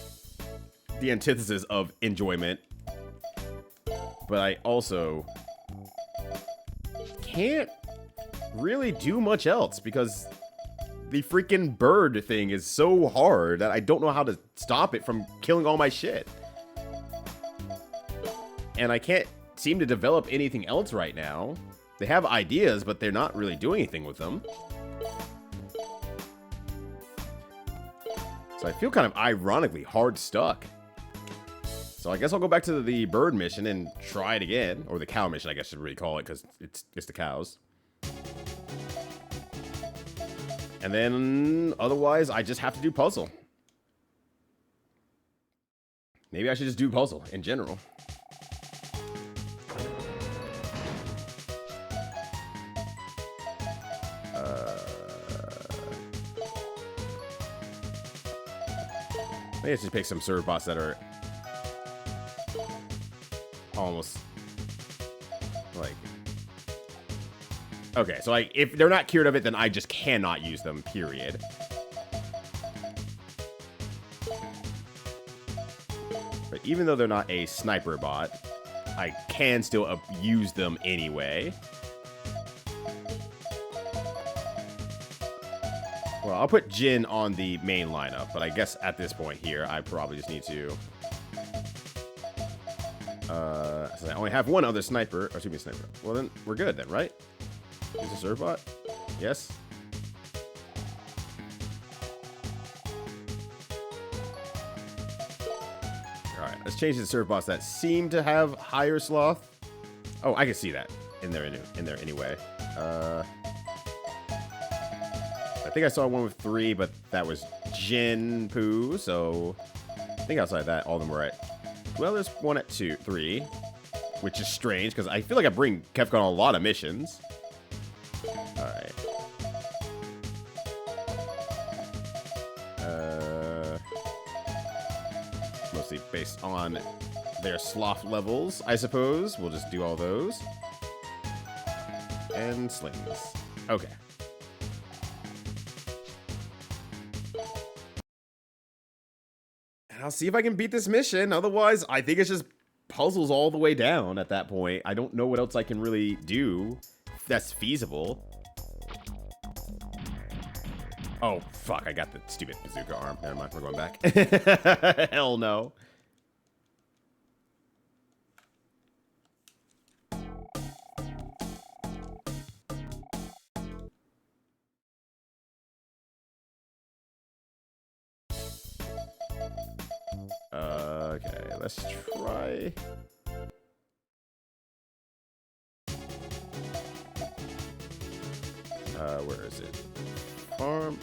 the antithesis of enjoyment. But I also can't really do much else because the freaking bird thing is so hard that I don't know how to stop it from killing all my shit. And I can't seem to develop anything else right now. They have ideas, but they're not really doing anything with them. So I feel kind of ironically hard stuck. So I guess I'll go back to the bird mission and try it again. Or the cow mission, I guess I should really call it, because it's the cows. And then, otherwise, I just have to do puzzle. Maybe I should just do puzzle in general. Maybe I should pick some serve bots that are almost like... Okay, so like if they're not cured of it, then I just cannot use them, period. But even though they're not a sniper bot, I can still use them anyway. Well, I'll put Jin on the main lineup, but I guess at this point here, I probably just need to... so I only have one other sniper, or excuse me, sniper. Well then, we're good then, right? Use a serve bot? Yes? Alright, let's change the serve bots that seem to have higher sloth. Oh, I can see that in there anyway. I think I saw one with 3, but that was Jin Poo, so I think outside that, all of them were at... Well, there's one at 3, which is strange, because I feel like I bring Kefka on a lot of missions. Alright. Mostly based on their sloth levels, I suppose. We'll just do all those. And slings. Okay. And I'll see if I can beat this mission. Otherwise, I think it's just puzzles all the way down at that point. I don't know what else I can really do that's feasible. Oh, fuck. I got the stupid bazooka arm. Never mind. We're going back. Hell no. Okay, let's try... where is it? Farm...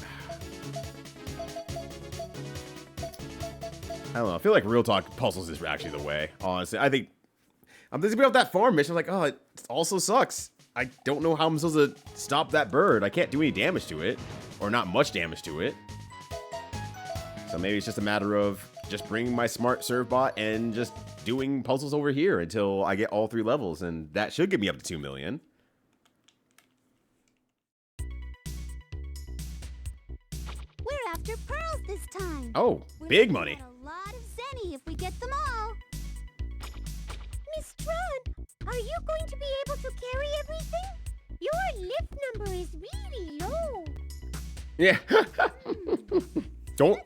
I don't know. I feel like real talk puzzles is actually the way, honestly. I think... I'm thinking about that farm mission. I'm like, oh, it also sucks. I don't know how I'm supposed to stop that bird. I can't do any damage to it, or not much damage to it. So maybe it's just a matter of just bringing my smart serv bot and just doing puzzles over here until I get all 3 levels, and that should get me up to 2 million.
We're after pearls this time.
Oh,
We're
big
gonna
money.
get a lot of zenny if we get them all. Miss Tron, are you going to be able to carry everything? Your lift number is really low.
Yeah.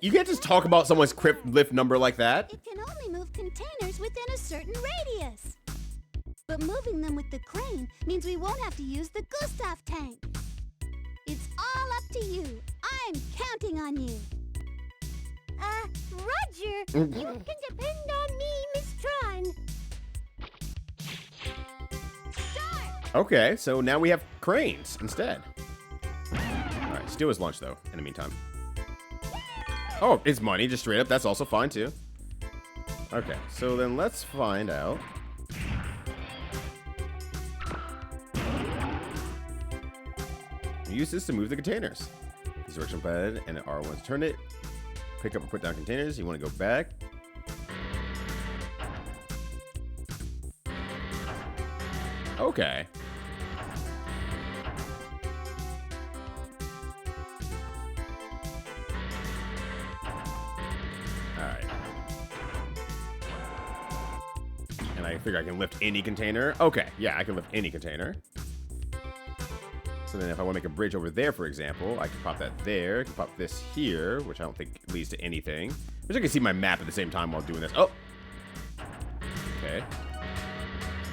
You can't just talk about someone's crypt lift number like that.
It can only move containers within a certain radius. But moving them with the crane means we won't have to use the Gustav tank. It's all up to you. I'm counting on you. Roger. You can depend on me, Miss Tron. Start!
Okay, so now we have cranes instead. Alright, steal his lunch though, in the meantime. Oh, it's money, just straight up. That's also fine too. Okay, so then let's find out. Use this to move the containers. Use direction pad and R1 to turn it. Pick up and put down containers. You want to go back. Okay. Alright. And I figure I can lift any container. Okay, yeah, I can lift any container. So then if I want to make a bridge over there, for example, I can pop that there. I can pop this here, which I don't think leads to anything. Which I can see my map at the same time while doing this. Oh! Okay.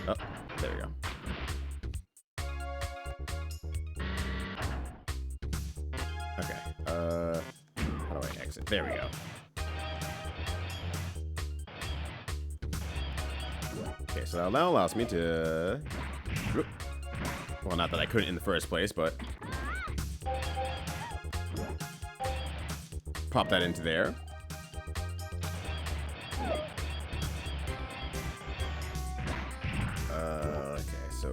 Oh, there we go. Okay, how do I exit? There we go. Okay, so that now allows me to... Well, not that I couldn't in the first place, but... Pop that into there. Okay, so...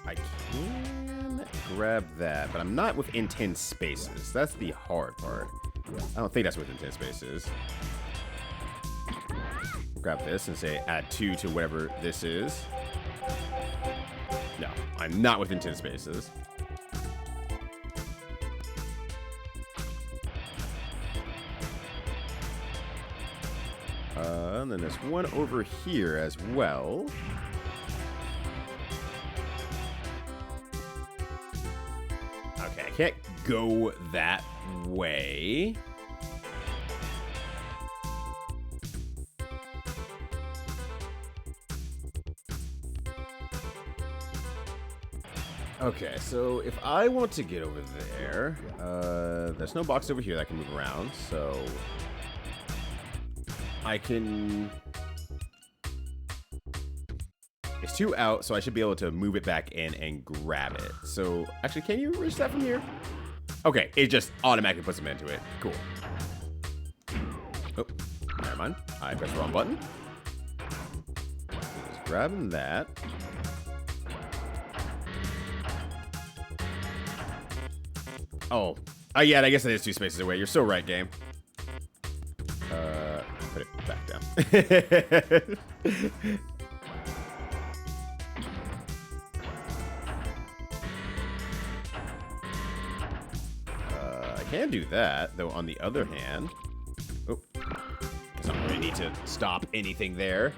I can grab that, but I'm not within 10 spaces. That's the hard part. I don't think that's within 10 spaces. Grab this and say add 2 to whatever this is. No, I'm not within 10 spaces. And then there's one over here as well. Okay, I can't go that way. Okay, so if I want to get over there, there's no box over here that can move around, so I can... It's 2 out, so I should be able to move it back in and grab it. So, actually, can you reach that from here? Okay, it just automatically puts them into it. Cool. Oh, never mind. I pressed the wrong button. Just grabbing that. Oh, yeah, I guess that is 2 spaces away. You're so right, game. Put it back down. I can do that, though on the other hand... Oh, guess I don't really need to stop anything there.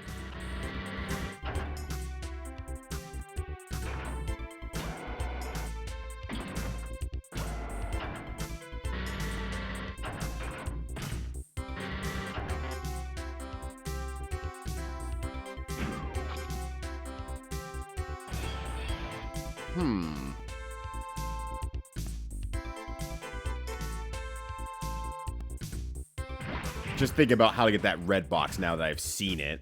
Just think about how to get that red box now that I've seen it.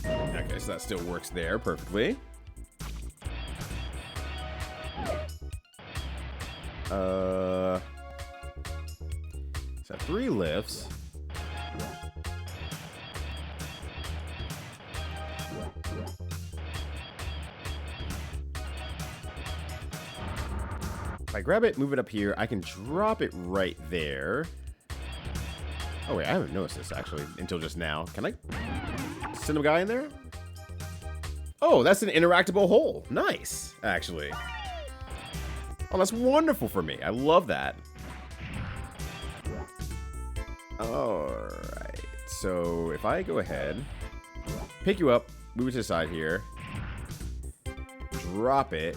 Okay, so that still works there perfectly. So 3 lifts. I grab it, move it up here, I can drop it right there. Oh wait, I haven't noticed this actually until just now. Can I send a guy in there? Oh, that's an interactable hole. Nice, actually. Oh, that's wonderful for me. I love that. Alright, so if I go ahead, pick you up, move it to the side here, drop it,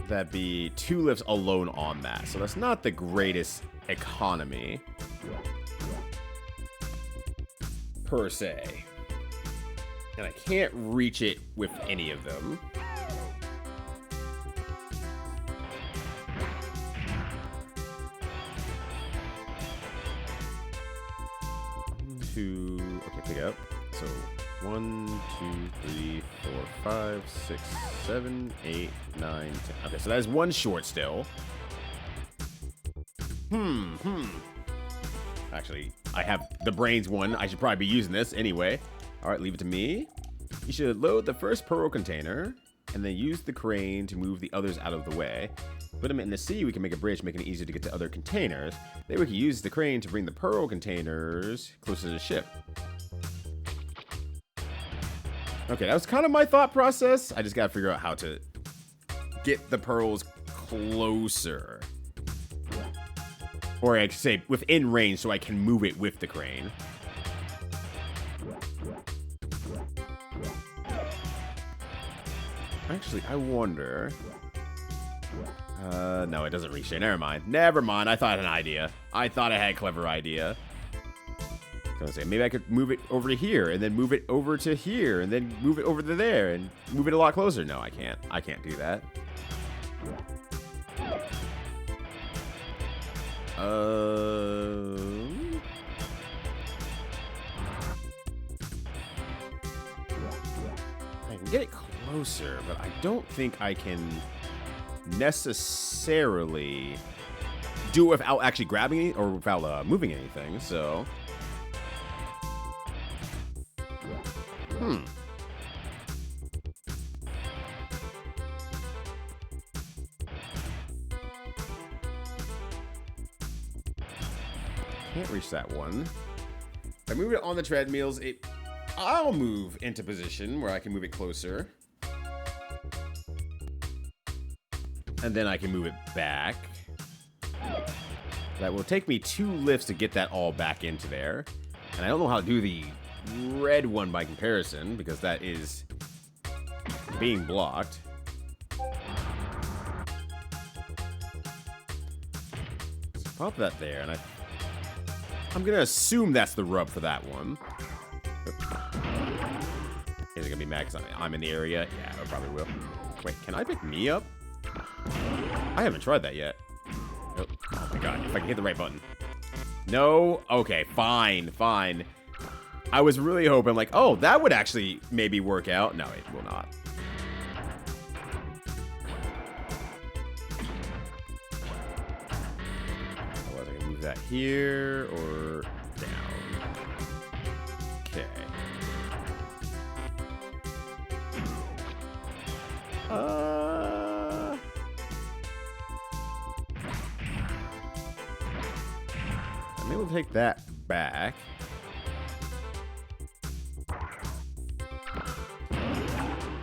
that'd be 2 lifts alone on that. So that's not the greatest economy, per se. And I can't reach it with any of them. Okay, pick up. So 1, 2, 3, 4, 5, 6, 7, 8, 9, 10. Okay, so that is 1 short still. Actually, I have the brains one. I should probably be using this anyway. All right, leave it to me. You should load the first pearl container and then use the crane to move the others out of the way. Put them in the sea, we can make a bridge, making it easier to get to other containers. Then we can use the crane to bring the pearl containers closer to the ship. Okay, that was kind of my thought process. I just gotta figure out how to get the pearls closer. Or I should say within range so I can move it with the crane. Actually, I wonder... no, it doesn't reach there. Never mind. Never mind. I thought I had an idea. I thought I had a clever idea. So I was saying, maybe I could move it over to here, and then move it over to here, and then move it over to there, and move it a lot closer. No, I can't. I can't do that. I can get it closer, but I don't think I can necessarily do it without actually grabbing it or without moving anything, so... Can't reach that one. If I move it on the treadmills, I'll move into position where I can move it closer. And then I can move it back. That will take me 2 lifts to get that all back into there. And I don't know how to do the red one by comparison, because that is being blocked. So pop that there, and I'm gonna assume that's the rub for that one. Is it gonna be mad because I'm in the area? Yeah, it probably will. Wait, can I pick me up? I haven't tried that yet. Oh my god, if I can hit the right button. No? Okay, fine, fine. I was really hoping, like, oh, that would actually maybe work out. No, it will not. Otherwise, I can move that here or down. Okay. Maybe we'll take that back.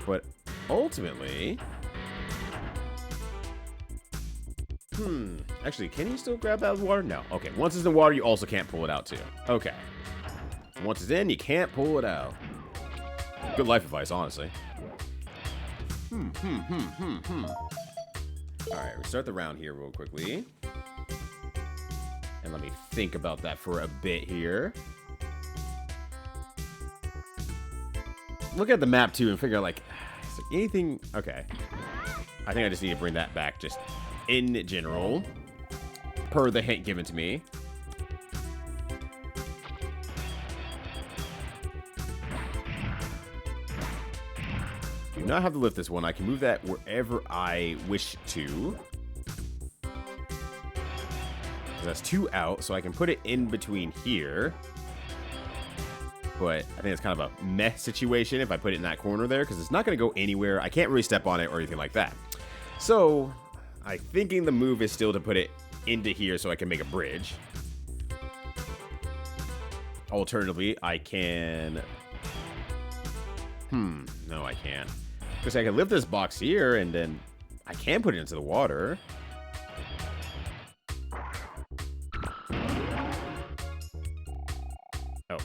But ultimately... Actually, can you still grab that with water? No. Okay, once it's in water, you also can't pull it out, too. Okay. Once it's in, you can't pull it out. Good life advice, honestly. Alright, restart the round here real quickly. And let me think about that for a bit here. Look at the map, too, and figure out, like, is there anything... Okay. I think I just need to bring that back just in general, per the hint given to me. Do not have to lift this one. I can move that wherever I wish to. That's 2 out, so I can put it in between here. But I think it's kind of a meh situation if I put it in that corner there, because it's not going to go anywhere. I can't really step on it or anything like that. So I'm thinking the move is still to put it into here so I can make a bridge. Alternatively, I can... no, I can't. Because I can lift this box here, and then I can put it into the water. Oh.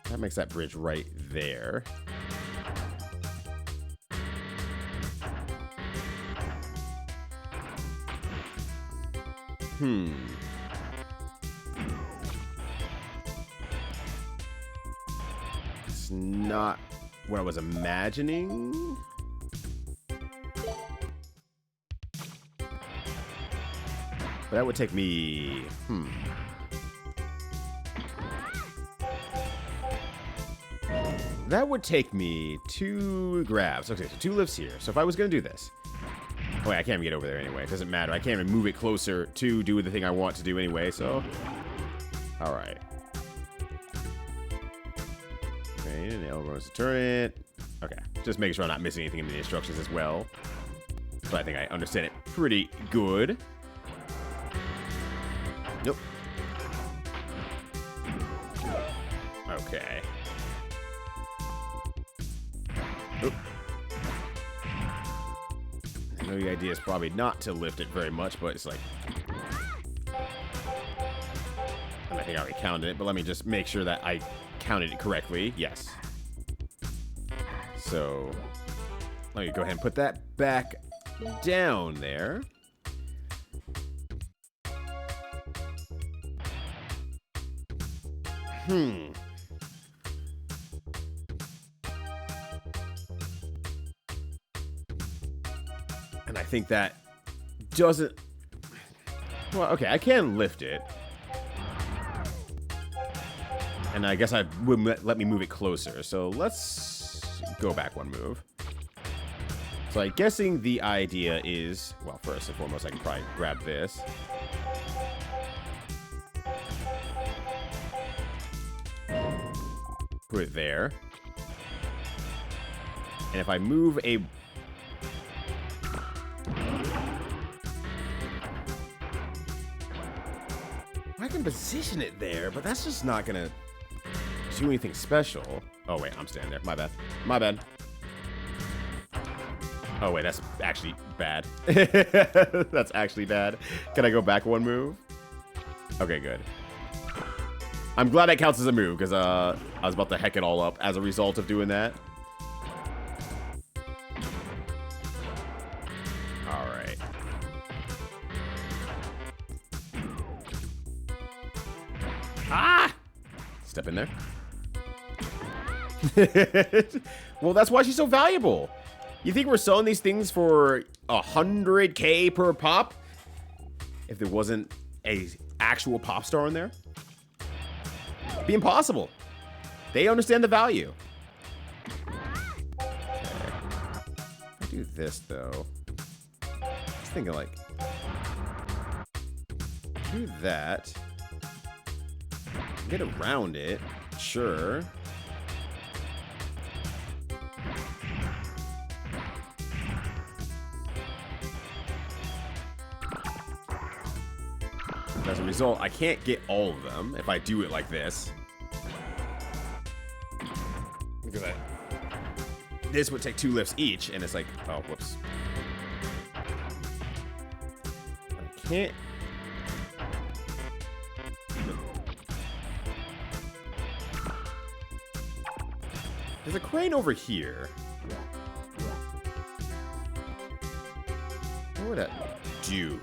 That makes that bridge right there. It's not what I was imagining. But that would take me... That would take me 2 grabs. Okay, so 2 lifts here. So if I was going to do this... Oh, wait, I can't even get over there anyway. It doesn't matter. I can't even move it closer to do the thing I want to do anyway, so... Alright. Okay, and L runs to turn it. Okay, just making sure I'm not missing anything in the instructions as well. But I think I understand it pretty good. Nope. Okay. Oop. I know the idea is probably not to lift it very much, but it's like... And I think I already counted it, but let me just make sure that I counted it correctly. Yes. So, let me go ahead and put that back down there. And I think that doesn't... Well, okay, I can lift it. And I guess I wouldn't let me move it closer. So let's go back 1 move. So I'm guessing the idea is... Well, first and foremost, I can probably grab this. Put it there. And if I move a... I can position it there, but that's just not gonna do anything special. Oh, wait, I'm standing there. My bad. My bad. Oh, wait, that's actually bad. That's actually bad. Can I go back 1 move? Okay, good. I'm glad that counts as a move, because I was about to heck it all up as a result of doing that. Alright. Ah! Step in there. Well, that's why she's so valuable. You think we're selling these things for 100K per pop? If there wasn't a actual pop star in there? It'd be impossible. They understand the value. Okay. I do this, though. Just thinking, like... Do that. Get around it. Sure. As a result, I can't get all of them if I do it like this. Because this would take 2 lifts each, and it's like, oh, whoops. I can't. There's a crane over here. What would that do?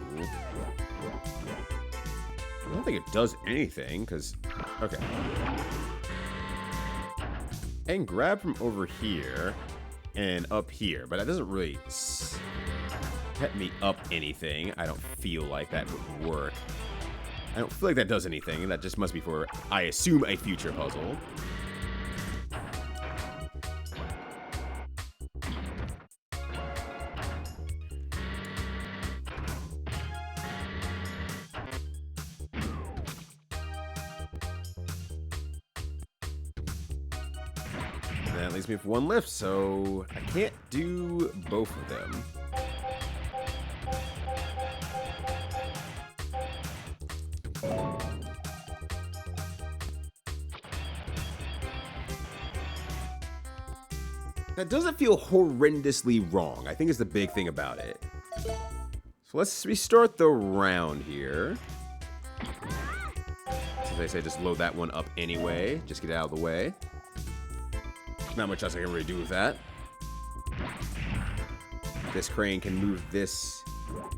I don't think it does anything, because... Okay. I can grab from over here and up here, but that doesn't really set me up anything. I don't feel like that would work. I don't feel like that does anything. That just must be for, I assume, a future puzzle. that leaves me with one lift, so I can't do both of them. That doesn't feel horrendously wrong. I think is the big thing about it. So let's restart the round here. As I say, just load that one up anyway. Just get it out of the way. Not much else I can really do with that. This crane can move this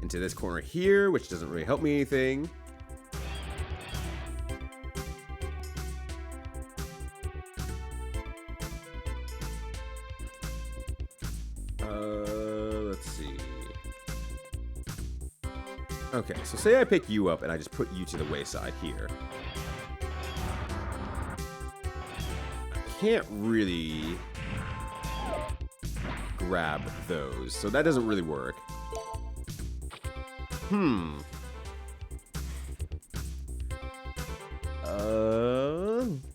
into this corner here, which doesn't really help me anything. Let's see. Okay, so say I pick you up and I just put you to the wayside here. I can't really grab those, so that doesn't really work.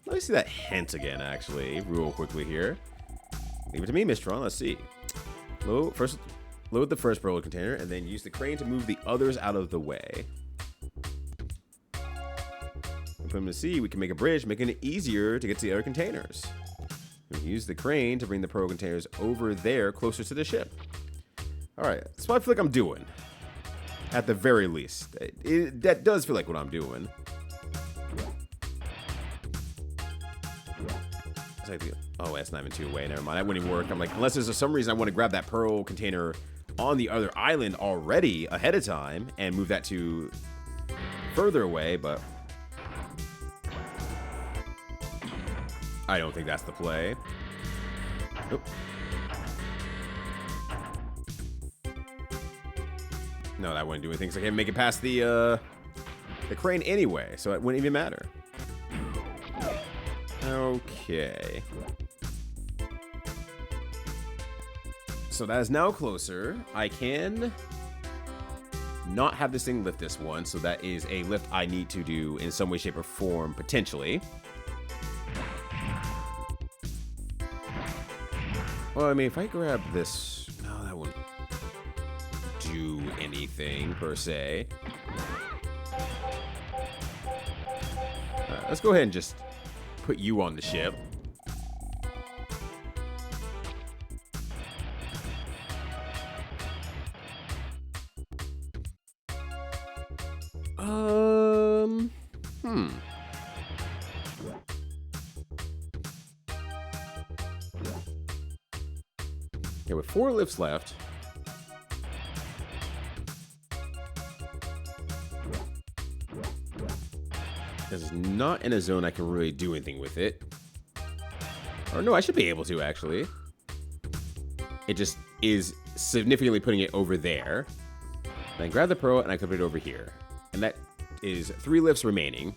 Let me see that hint again, actually, real quickly here. Leave it to me, Miss Tron. Let's see. Load the first pearl container, and then use the crane to move the others out of the way. Put them to sea, we can make a bridge, making it easier to get to the other containers. We can use the crane to bring the pearl containers over there, closer to the ship. Alright, that's what I feel like I'm doing. At the very least. That does feel like what I'm doing. Oh, that's not even 2 away. Never mind. That wouldn't even work. I'm like, unless there's some reason I want to grab that pearl container on the other island already ahead of time and move that to further away, but I don't think that's the play. Nope. No, that wouldn't do anything, so I can't make it past the crane anyway, so it wouldn't even matter. Okay. So that is now closer. I can not have this thing lift this one, so that is a lift I need to do in some way, shape, or form, potentially. Well, I mean, if I grab this... No, that wouldn't do anything, per se. Alright, let's go ahead and just put you on the ship. Okay, with 4 lifts left. This is not in a zone I can really do anything with it. Or no, I should be able to, actually. It just is significantly putting it over there. Then grab the pearl and I can put it over here. And that is 3 lifts remaining.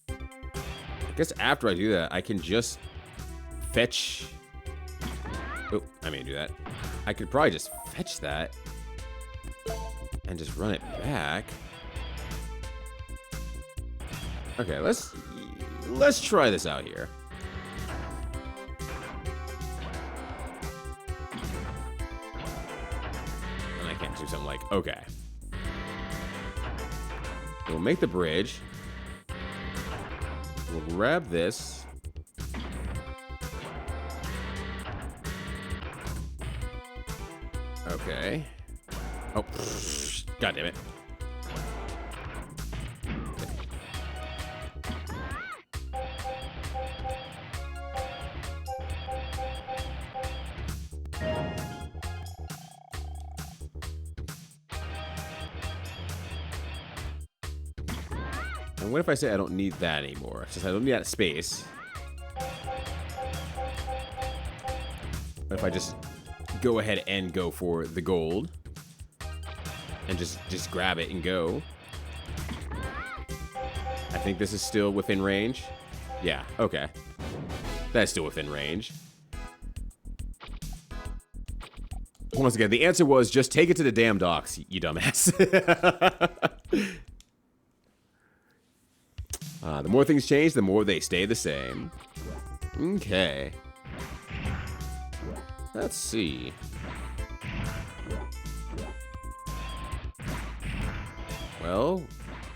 I guess after I do that, I can just fetch... Oh, I may do that. I could probably just fetch that and just run it back. Okay, let's try this out here. And I can't do something like, okay. We'll make the bridge. We'll grab this. Okay. Oh, God damn it. And what if I say I don't need that anymore? It's just I don't need that space. What if I just go ahead and go for the gold and just grab it and go? I think this is still within range. Yeah, okay. That's still within range. Once again, the answer was just take it to the damn docks, you dumbass. The more things change, the more they stay the same. Okay. Let's see. Well,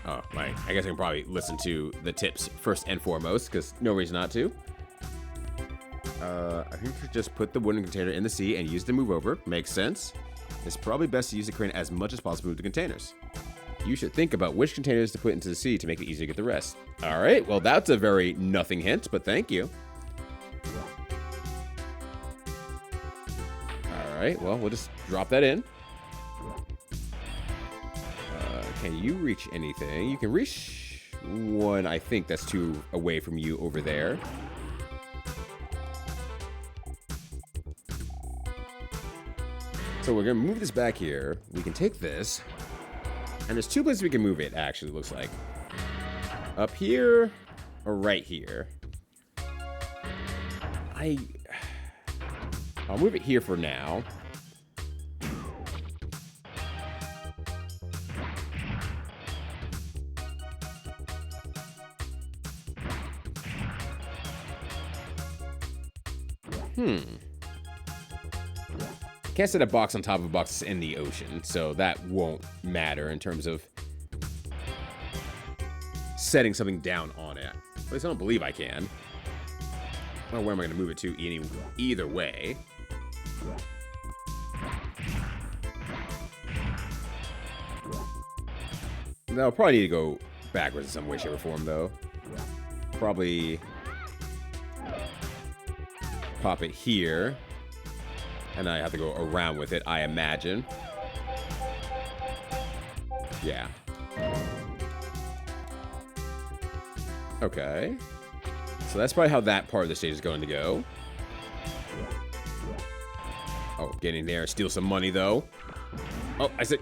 oh, right. I guess I can probably listen to the tips first and foremost, because no reason not to. I think you should just put the wooden container in the sea and use it to move over. Makes sense. It's probably best to use the crane as much as possible with the containers. You should think about which containers to put into the sea to make it easier to get the rest. All right, well, that's a very nothing hint, but thank you. All right, well, we'll just drop that in. Can you reach anything? You can reach one, I think that's two away from you over there. So we're gonna move this back here. We can take this. And there's two places we can move it, actually, looks like. Up here, or right here. I'll move it here for now. Can't set a box on top of a box in the ocean, so that won't matter in terms of setting something down on it. At least I don't believe I can. Well, where am I going to move it to either way? No, I'll probably need to go backwards in some way, shape, or form, though. Probably pop it here. And I have to go around with it, I imagine. Yeah. Okay. So that's probably how that part of the stage is going to go. Oh, get in there, steal some money, though. Oh, I said...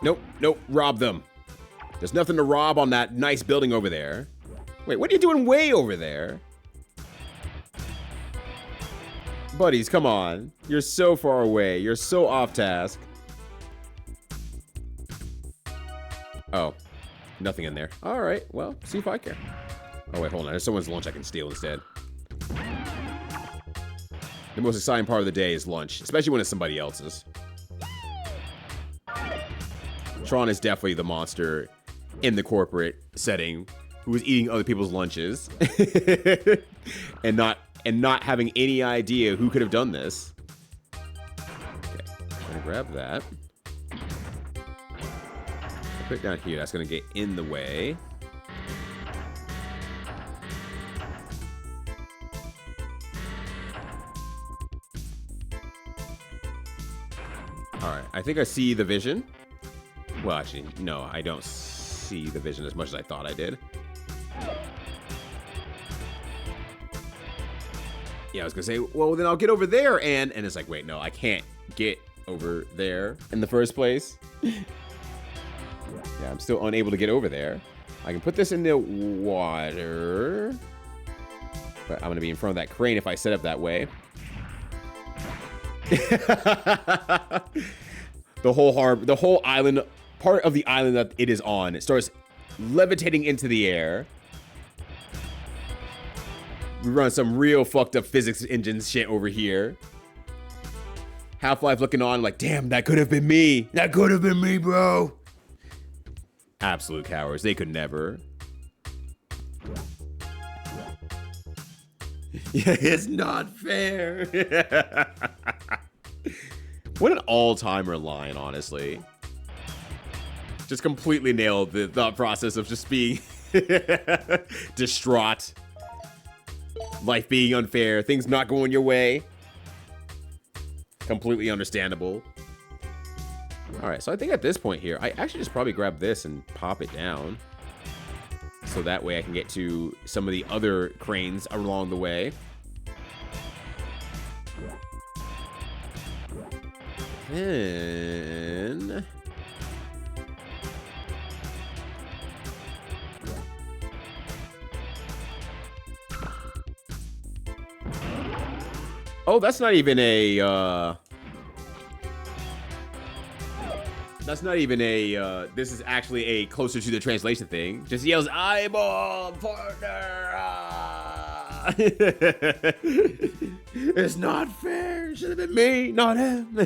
Nope, nope, rob them. There's nothing to rob on that nice building over there. Wait, what are you doing way over there? Buddies, come on. You're so far away. You're so off task. Oh, nothing in there. All right, well, see if I care. Oh, wait, hold on. There's someone's lunch I can steal instead. The most exciting part of the day is lunch, especially when it's somebody else's. Tron is definitely the monster in the corporate setting who is eating other people's lunches and not having any idea who could have done this. Okay, I'm gonna grab that. I'll put it down here. That's gonna get in the way. Alright, I think I see the vision. Well, actually, no, I don't see the vision as much as I thought I did. Yeah, I was gonna say, well, then I'll get over there, and it's like, wait, no, I can't get over there in the first place. Yeah, I'm still unable to get over there. I can put this in the water, but I'm gonna be in front of that crane if I set up that way. The whole island, part of the island that it is on, it starts levitating into the air. We run some real fucked up physics engine shit over here. Half-Life looking on like, damn, that could have been me. That could have been me, bro. Absolute cowards. They could never. Yeah, it's not fair. What an all-timer line, honestly. Just completely nailed the thought process of just being distraught. Life being unfair, things not going your way. Completely understandable. Alright, so I think at this point here, I actually just probably grab this and pop it down. So that way I can get to some of the other cranes along the way. Then... oh, that's not even a, That's not even a, this is actually a closer to the translation thing. Just yells, eyeball, partner. Ah. It's not fair. It should have been me, not him.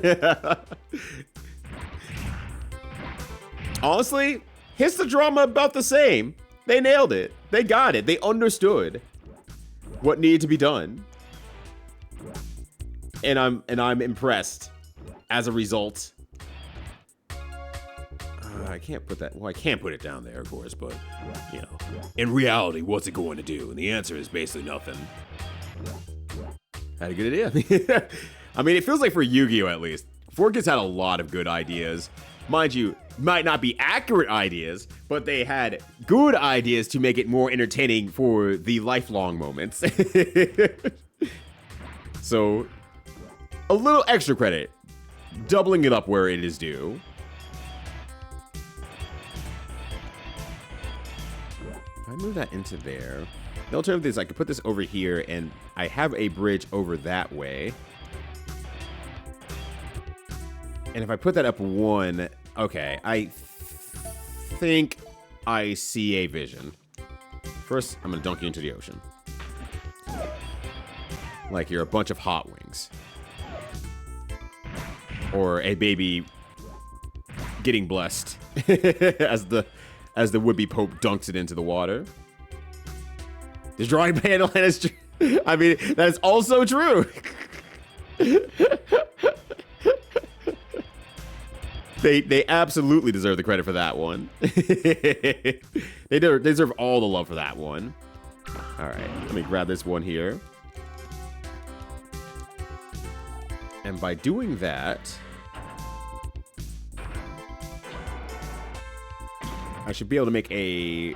Honestly, histodrama about the same. They nailed it. They got it. They understood what needed to be done. And I'm impressed as a result. I can't put that. Well, I can't put it down there, of course, but you know, in reality, what's it going to do? And the answer is basically nothing. Had a good idea. I mean, it feels like for Yu-Gi-Oh! At least, 4Kids had a lot of good ideas. Mind you, might not be accurate ideas, but they had good ideas to make it more entertaining for the lifelong moments. So, a little extra credit, doubling it up where it is due. If I move that into there, the alternative is I could put this over here, and I have a bridge over that way. And if I put that up one, okay, I think I see a vision. First, I'm gonna dunk you into the ocean. Like you're a bunch of hot wings. Or a baby getting blessed as the would-be Pope dunks it into the water. This drawing panel is true. I mean, that is also true. They absolutely deserve the credit for that one. They deserve all the love for that one. All right, let me grab this one here. And by doing that, I should be able to make a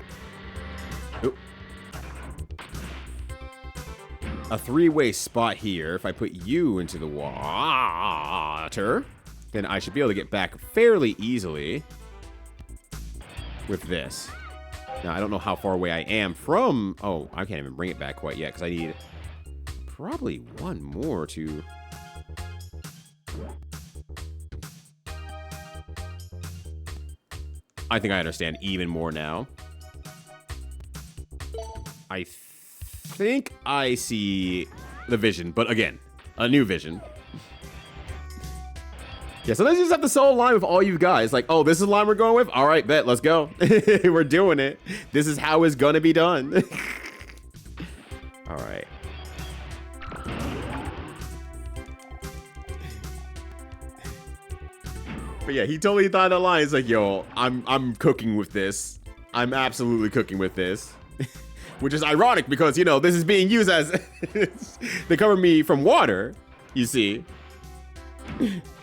three-way spot here. If I put you into the water, then I should be able to get back fairly easily with this. Now, I don't know how far away I am from... Oh, I can't even bring it back quite yet because I need probably one more to... I think I understand even more now. I think I see the vision, but again, a new vision. Yeah, sometimes you just have to solo line with all you guys. Like, oh, this is the line we're going with? All right, bet, let's go. We're doing it. This is how it's gonna be done. All right. But yeah, he totally thought that line. He's like, yo, I'm cooking with this. I'm absolutely cooking with this. Which is ironic because, you know, this is being used as... They cover me from water, you see.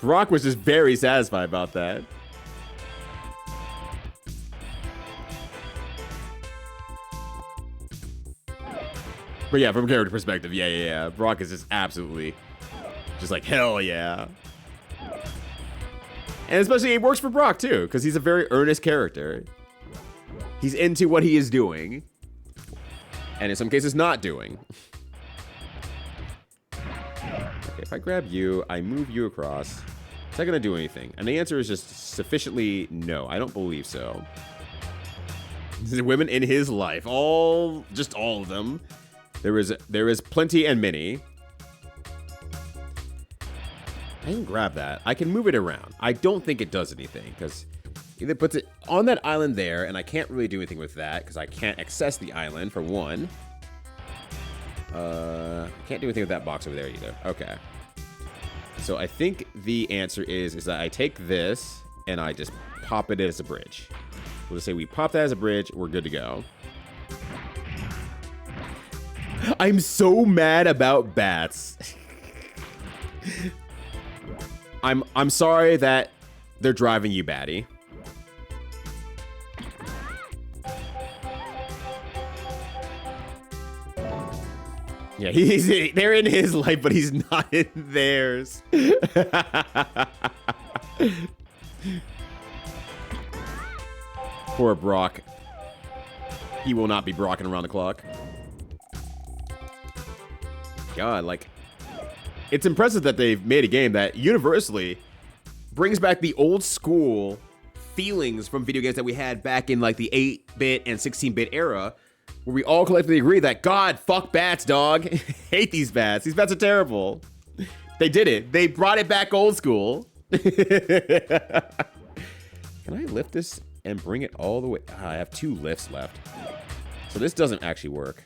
Brock was just very satisfied about that. But yeah, from a character perspective, yeah. Brock is just absolutely... Just like, hell yeah. And especially it works for Brock too, because he's a very earnest character. He's into what he is doing. And in some cases not doing. Okay, if I grab you, I move you across. Is that gonna do anything? And the answer is just sufficiently no. I don't believe so. The women in his life, just all of them. There is plenty and many. I can grab that. I can move it around. I don't think it does anything because either puts it on that island there, and I can't really do anything with that because I can't access the island for one. I can't do anything with that box over there either. Okay. So I think the answer is that I take this and I just pop it as a bridge. We'll just say we pop that as a bridge. We're good to go. I'm so mad about bats. I'm sorry that they're driving you batty. Yeah, they're in his life, but he's not in theirs. Poor Brock. He will not be Brocking around the clock. God, like... It's impressive that they've made a game that universally brings back the old school feelings from video games that we had back in like the 8-bit and 16-bit era, where we all collectively agree that, God, fuck bats, dog. Hate these bats. These bats are terrible. They did it. They brought it back old school. Can I lift this and bring it all the way? I have 2 lifts left. So this doesn't actually work.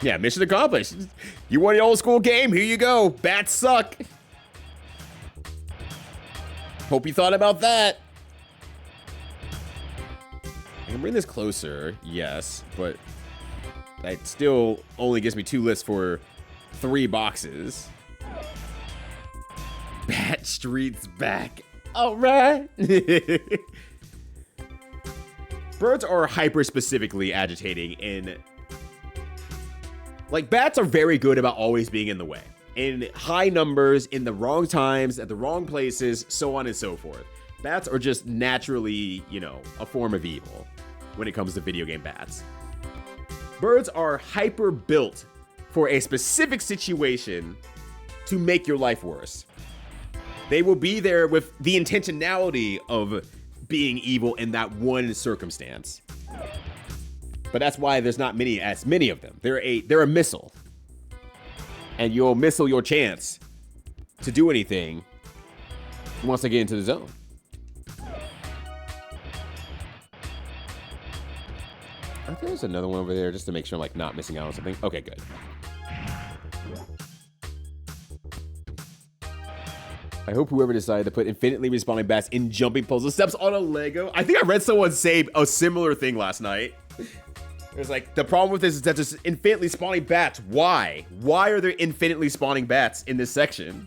Yeah, mission accomplished. You want an old school game? Here you go. Bats suck. Hope you thought about that. I can bring this closer, yes, but that still only gives me 2 lists for 3 boxes. Bat Street's back. All right. Birds are hyper specifically agitating in... Like, bats are very good about always being in the way. In high numbers, in the wrong times, at the wrong places, so on and so forth. Bats are just naturally, you know, a form of evil when it comes to video game bats. Birds are hyper built for a specific situation to make your life worse. They will be there with the intentionality of being evil in that one circumstance. But that's why there's not as many of them. They're a missile. And you'll missile your chance to do anything once they get into the zone. I think there's another one over there just to make sure I'm like not missing out on something. Okay, good. I hope whoever decided to put infinitely respawning bats in jumping puzzle steps on a Lego. I think I read someone say a similar thing last night. It was like, the problem with this is that there's infinitely spawning bats. Why? Why are there infinitely spawning bats in this section?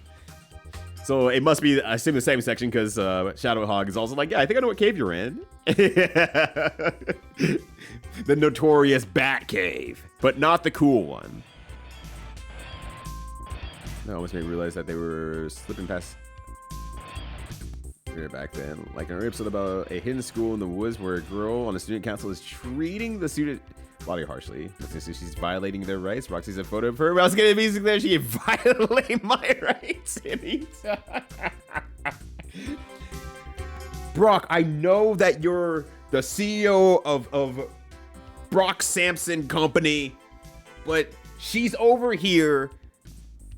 So it must be, I assume, the same section because Shadow Hog is also like, yeah, I think I know what cave you're in. The notorious Bat Cave, but not the cool one. That almost made me realize that they were slipping past back then. Like an episode about a hidden school in the woods where a girl on a student council is treating the student body harshly. She's violating their rights. Roxy's a photo of her. I was getting music there. She violate my rights anytime. Brock, I know that you're the CEO of Brock Sampson Company, but she's over here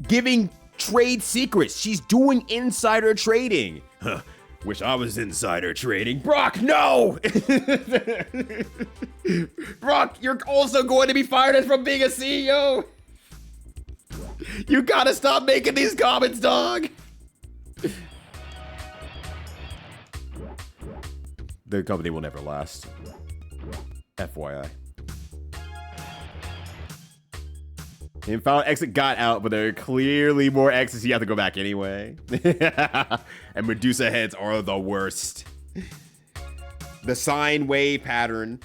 giving trade secrets. She's doing insider trading. Huh. Wish I was insider trading. Brock, no! Brock, you're also going to be fired from being a CEO. You gotta stop making these comments, dog. The company will never last. FYI. The final exit got out, but there are clearly more exits. You have to go back anyway. And Medusa heads are the worst. The sine wave pattern.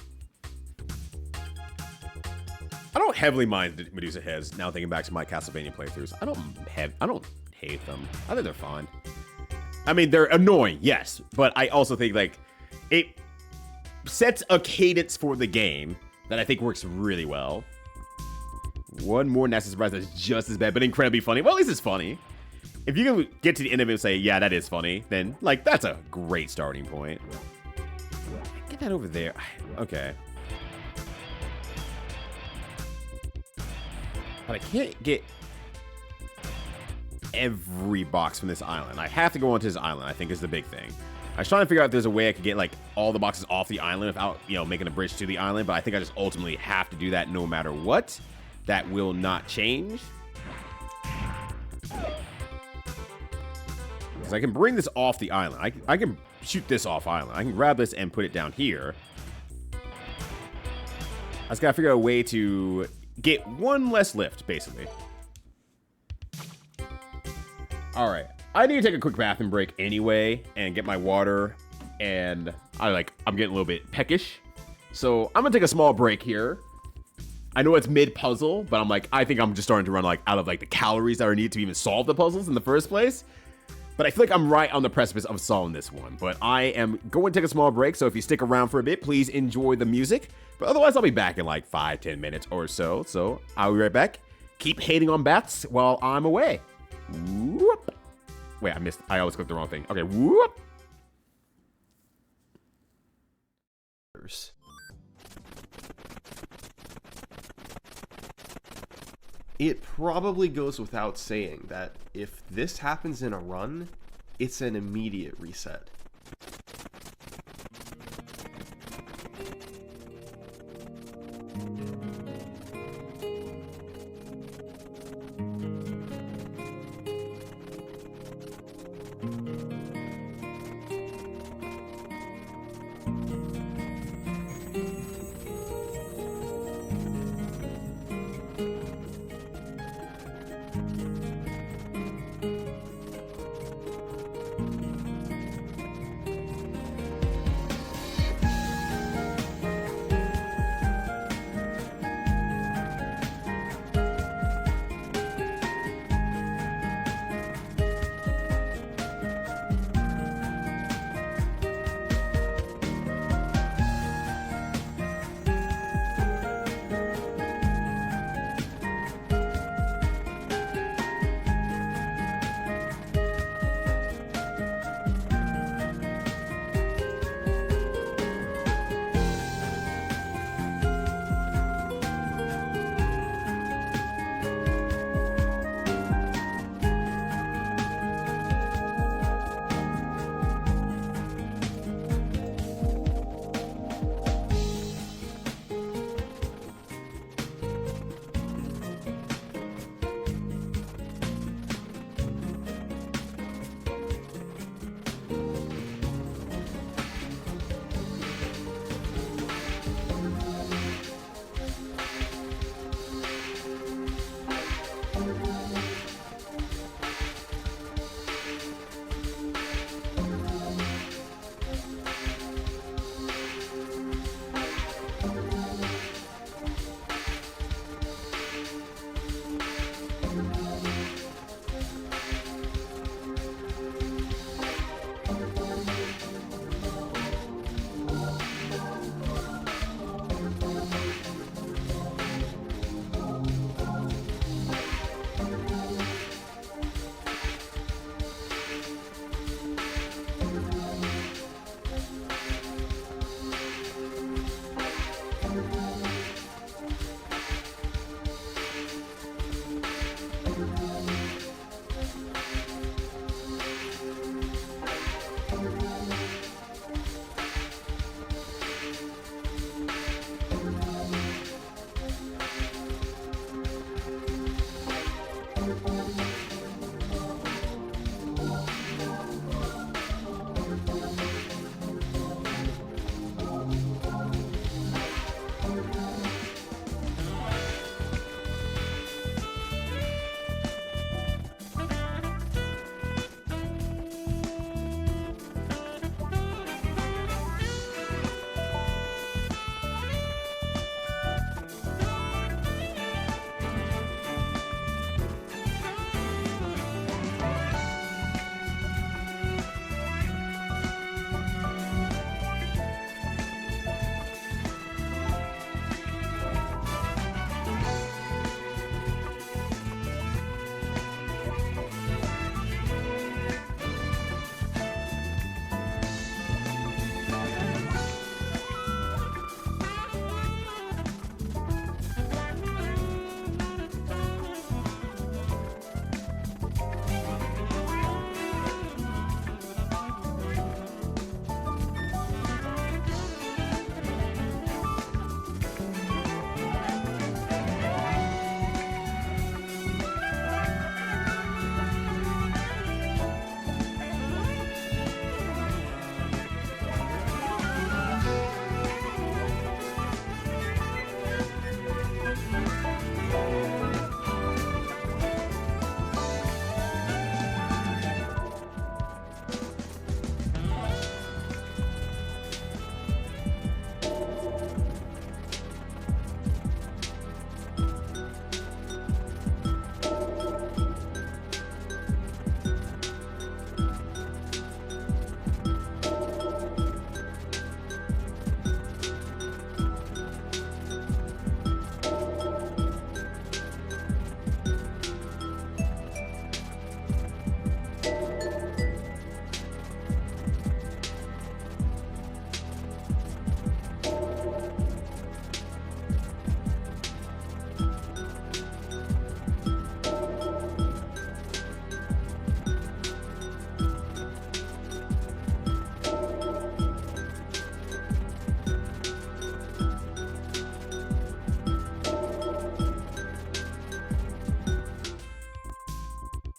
I don't heavily mind Medusa heads now thinking back to my Castlevania playthroughs. I don't hate them. I think they're fine. I mean, they're annoying, yes, but I also think like it sets a cadence for the game that I think works really well. One more nasty surprise that's just as bad, but incredibly funny. Well, at least it's funny. If you can get to the end of it and say, yeah, that is funny, then, like, that's a great starting point. Get that over there. Okay. But I can't get every box from this island. I have to go onto this island, I think, is the big thing. I was trying to figure out if there's a way I could get, like, all the boxes off the island without, you know, making a bridge to the island, but I think I just ultimately have to do that no matter what. That will not change. Because I can bring this off the island. I can shoot this off island. I can grab this and put it down here. I just gotta figure out a way to get one less lift, basically. All right. I need to take a quick bathroom break anyway and get my water. And I'm getting a little bit peckish. So I'm gonna take a small break here. I know it's mid-puzzle, but I think I'm just starting to run out of the calories that are needed to even solve the puzzles in the first place. But I feel like I'm right on the precipice of solving this one. But I am going to take a small break, so if you stick around for a bit, please enjoy the music. But otherwise, I'll be back in 5-10 minutes or so. So I'll be right back. Keep hating on bats while I'm away. Whoop. Wait, I always clicked the wrong thing. Okay, whoop.
hours. It probably goes without saying that if this happens in a run, it's an immediate reset.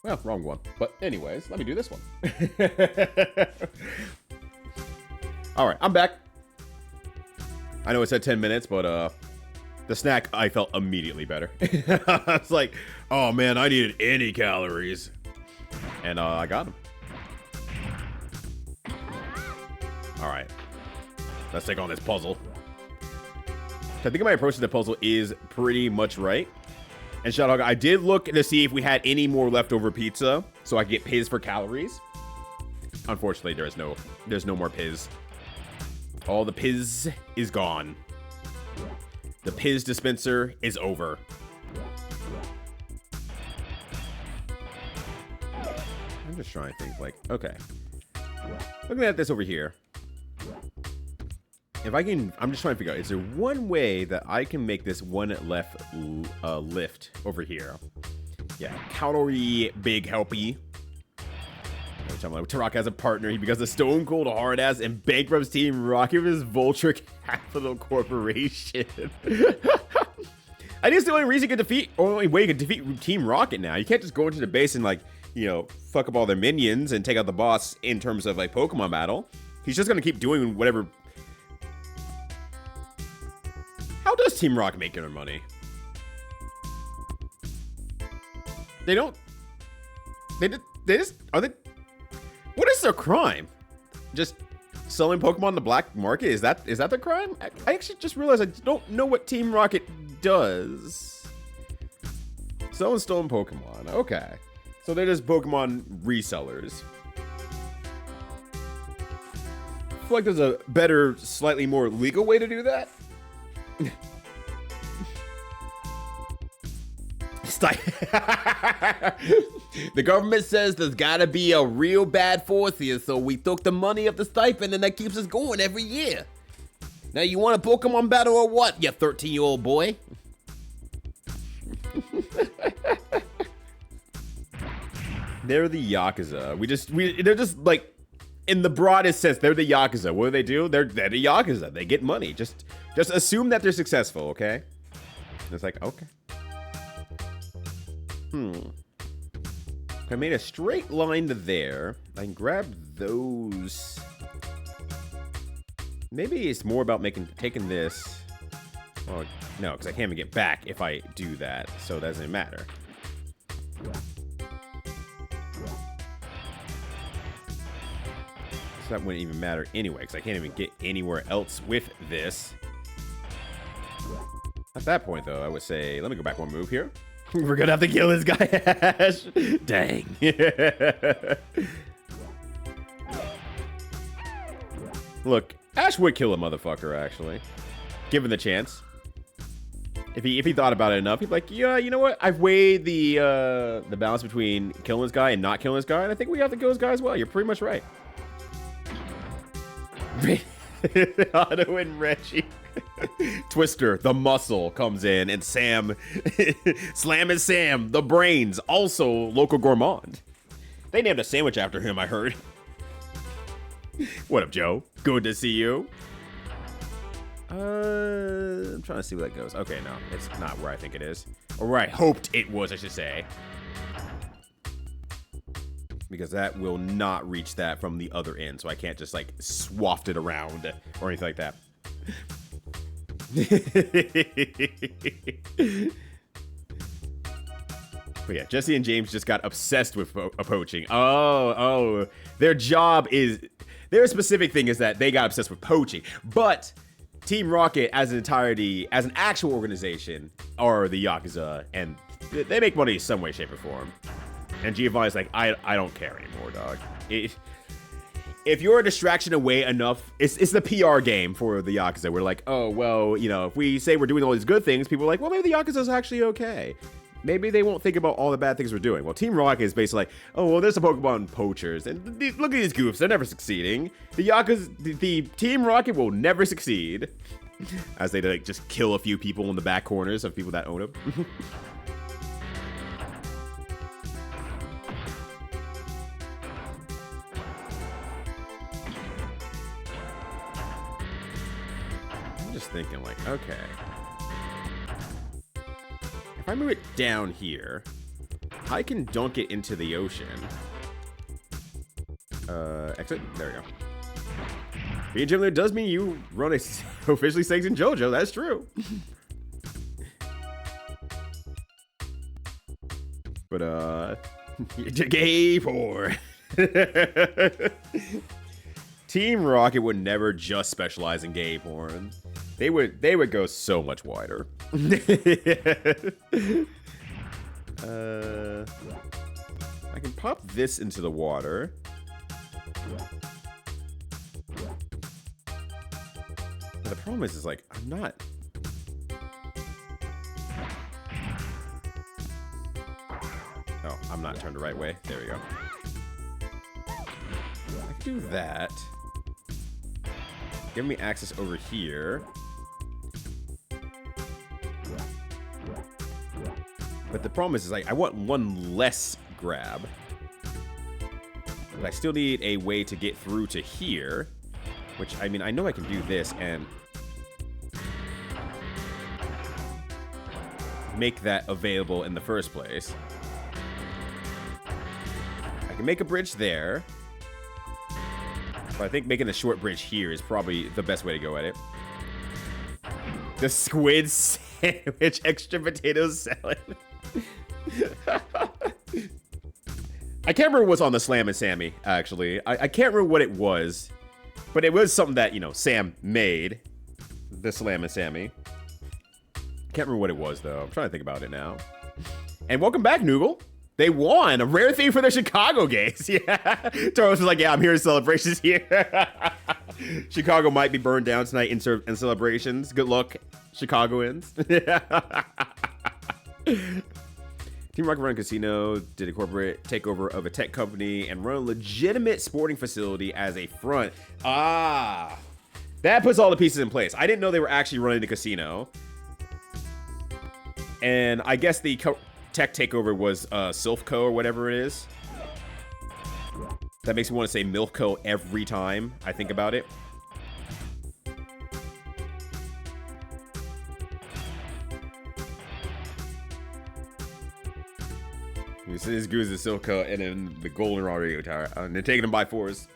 Well, wrong one. But anyways, let me do this one. All right, I'm back. I know it said 10 minutes, but the snack, I felt immediately better. I was like, oh man, I needed any calories. And I got them. All right, let's take on this puzzle. So I think my approach to the puzzle is pretty much right. And Shadowhog, I did look to see if we had any more leftover pizza so I could get Piz for calories. Unfortunately, there's no more Piz. All the Piz is gone. The Piz dispenser is over. I'm just trying to think, like, okay. Looking at this over here. If I can, I'm just trying to figure out, is there one way that I can make this one left lift over here? Yeah, calorie big helpy. Which I'm like, Turok has a partner. He becomes a stone cold hard ass and bankrupts Team Rocket with his Vulture Capital Corporation. I think it's the only reason you can defeat, or only way you can defeat Team Rocket now. You can't just go into the base and, like, you know, fuck up all their minions and take out the boss in terms of, like, Pokemon battle. He's just gonna keep doing whatever. How does Team Rocket make their money? They don't. They just are they? What is their crime? Just selling Pokemon on the black market? Is that the crime? I actually just realized I don't know what Team Rocket does. Selling stolen Pokemon. Okay. So they're just Pokemon resellers. I feel like there's a better, slightly more legal way to do that. The government says there's gotta be a real bad force here, so we took the money of the stipend and that keeps us going every year. Now you want a Pokemon battle or what, you 13-year-old boy? They're the Yakuza. They're just like, in the broadest sense, they're the Yakuza. What do? They're the Yakuza. They get money. Just assume that they're successful, okay? And it's like, okay. If I made a straight line to there, I can grab those. Maybe it's more about taking this. Oh, no, because I can't even get back if I do that, so it doesn't matter. So that wouldn't even matter anyway, because I can't even get anywhere else with this. At that point, though, I would say, let me go back one move here. We're gonna have to kill this guy, Ash. Dang. Look, Ash would kill a motherfucker, actually. Given the chance. If he thought about it enough, he'd be like, yeah, you know what? I've weighed the balance between killing this guy and not killing this guy, and I think we have to kill this guy as well. You're pretty much right. Otto and Reggie. Twister, the muscle, comes in, and Sam, Slam and Sam, the brains, also local gourmand. They named a sandwich after him, I heard. What up, Joe? Good to see you. I'm trying to see where that goes. Okay, no, it's not where I think it is. Or where I hoped it was, I should say. Because that will not reach that from the other end, so I can't just, like, swaft it around or anything like that. But yeah, Jesse and James just got obsessed with poaching. Oh, their job is, their specific thing is that they got obsessed with poaching. But Team Rocket as an entirety, as an actual organization, are the Yakuza, and they make money in some way, shape, or form. And Giovanni's like, I don't care anymore, dog. If you're a distraction away enough, it's the PR game for the Yakuza. We're like, oh, well, you know, if we say we're doing all these good things, people are like, well, maybe the Yakuza's actually okay. Maybe they won't think about all the bad things we're doing. Well, Team Rocket is basically like, oh, well, there's some Pokemon poachers, and look at these goofs, they're never succeeding. The Yakuza, the Team Rocket will never succeed. As they, like, just kill a few people in the back corners of people that own them. Thinking like, okay, if I move it down here, I can dunk it into the ocean. Exit. There we go. Being a gym leader does mean you run a officially sanctioned JoJo. That's true. But gay porn. Team Rocket would never just specialize in gay porn. They would go so much wider. I can pop this into the water. But the problem is like, I'm not... Oh, I'm not turned the right way. There we go. I can do that. Give me access over here. But the problem is like, I want one less grab. But I still need a way to get through to here. Which, I mean, I know I can do this and make that available in the first place. I can make a bridge there. But I think making a short bridge here is probably the best way to go at it. The squid sandwich, extra potato salad. I can't remember what's on the Slam and Sammy, actually. I can't remember what it was. But it was something that, you know, Sam made. The Slam and Sammy. Can't remember what it was, though. I'm trying to think about it now. And welcome back, Noogle. They won. A rare thing for the Chicago gays. Yeah. Taurus was like, yeah, I'm here in celebrations here. Chicago might be burned down tonight in celebrations. Good luck, Chicagoans. Team Rocket run a casino, did a corporate takeover of a tech company, and run a legitimate sporting facility as a front. Ah, that puts all the pieces in place. I didn't know they were actually running the casino. And I guess the tech takeover was Silphco or whatever it is. That makes me want to say Milfco every time I think about it. This is Goose and Silphco and then the Golden Radio Tower. And they're taking them by force.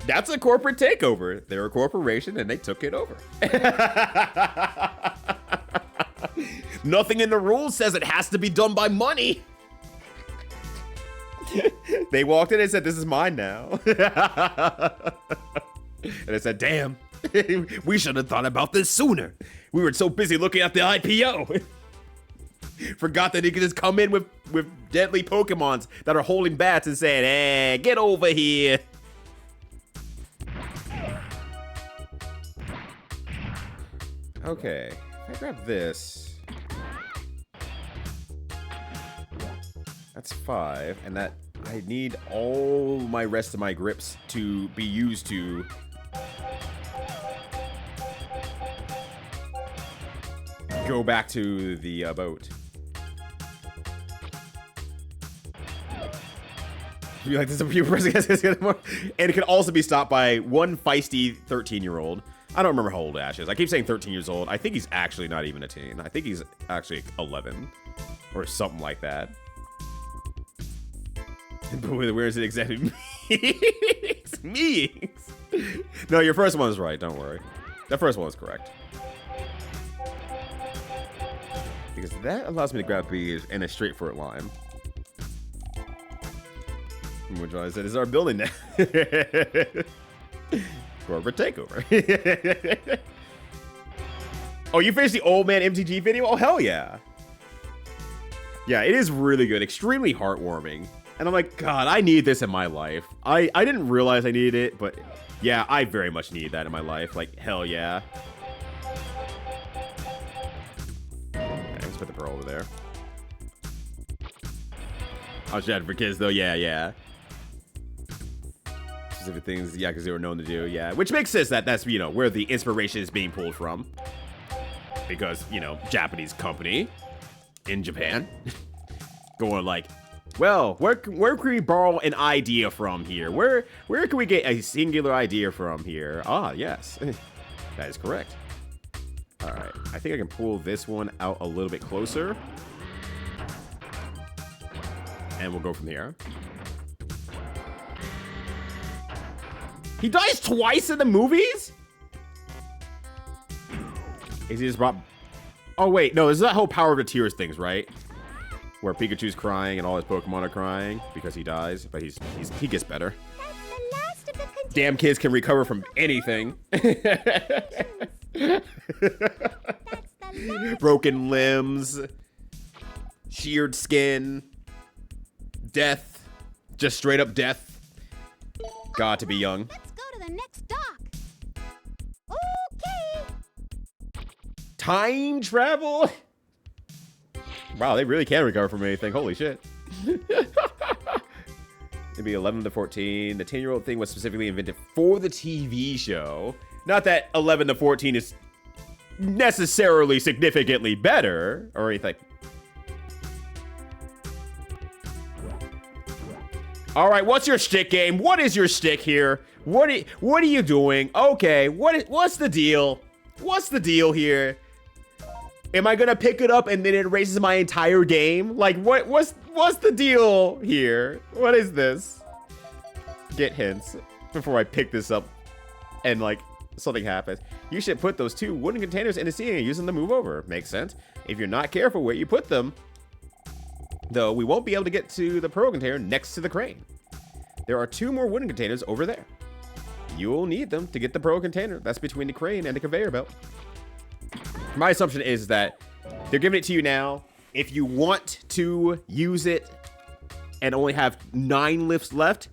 That's a corporate takeover. They're a corporation and they took it over. Nothing in the rules says it has to be done by money. They walked in and said, this is mine now. And I said, damn, we should have thought about this sooner. We were so busy looking at the IPO. Forgot that he could just come in with deadly Pokemons that are holding bats and saying, hey, get over here. Okay, if I grab this. That's 5, and that I need all my rest of my grips to be used to go back to the boat. Be like, this is a few and it can also be stopped by one feisty 13-year-old. I don't remember how old Ash is. I keep saying 13 years old. I think he's actually not even a teen. I think he's actually 11 or something like that. But where is it exactly? It's me. No, your first one is right. Don't worry. That first one was correct. Because that allows me to grab bees in a straightforward line. Which I said is our building now. Corporate takeover. Oh, you finished the old man MTG video? Oh, hell yeah. Yeah, it is really good. Extremely heartwarming. And I'm like, God, I need this in my life. I didn't realize I needed it, but yeah, I very much need that in my life. Like, hell yeah. Okay, let's put the pearl over there. I'll chat for kids, though. Yeah. Specific things, yeah, because they were known to do, yeah. Which makes sense that that's, you know, where the inspiration is being pulled from. Because, you know, Japanese company in Japan. Going like, well, where can we borrow an idea from here? Where can we get a singular idea from here? Ah, yes. That is correct. All right. I think I can pull this one out a little bit closer. And we'll go from here. He dies twice in the movies? Is he just brought... Oh, wait. No, this is that whole Power of the Tears things, right? Where Pikachu's crying and all his Pokemon are crying because he dies. But he gets better.
That's the last of the
Damn kids can recover from anything. Broken limbs. Sheared skin. Death. Just straight up death. God, to be young.
Let's go to the next dock. Okay.
Time travel? Wow, they really can recover from anything. Holy shit. Maybe 11 to 14. The 10-year-old thing was specifically invented for the TV show. Not that 11 to 14 is necessarily significantly better or anything. All right, what's your shtick game? What is your shtick here? What are you doing? Okay, what's the deal? What's the deal here? Am I gonna pick it up and then it erases my entire game? Like, what's the deal here? What is this? Get hints before I pick this up and like something happens. You should put those 2 wooden containers in the sea and use them to move over. Makes sense. If you're not careful where you put them, though, we won't be able to get to the pearl container next to the crane. There are 2 more wooden containers over there. You'll need them to get the pearl container. That's between the crane and the conveyor belt. My assumption is that they're giving it to you now. If you want to use it and only have 9 lifts left,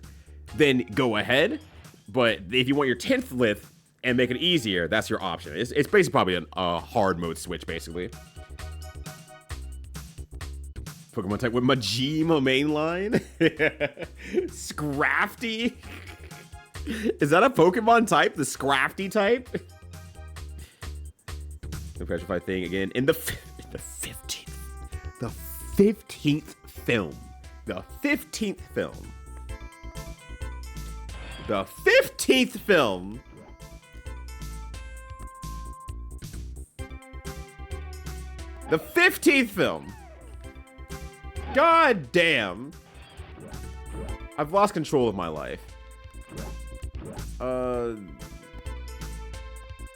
then go ahead. But if you want your 10th lift and make it easier, that's your option. It's basically probably a hard mode switch, basically. Pokemon type with Majima mainline. Scrafty. Is that a Pokemon type? The Scrafty type? The petrified thing again in the 15th. The 15th film. The 15th film. The 15th film. The 15th film. God damn. I've lost control of my life.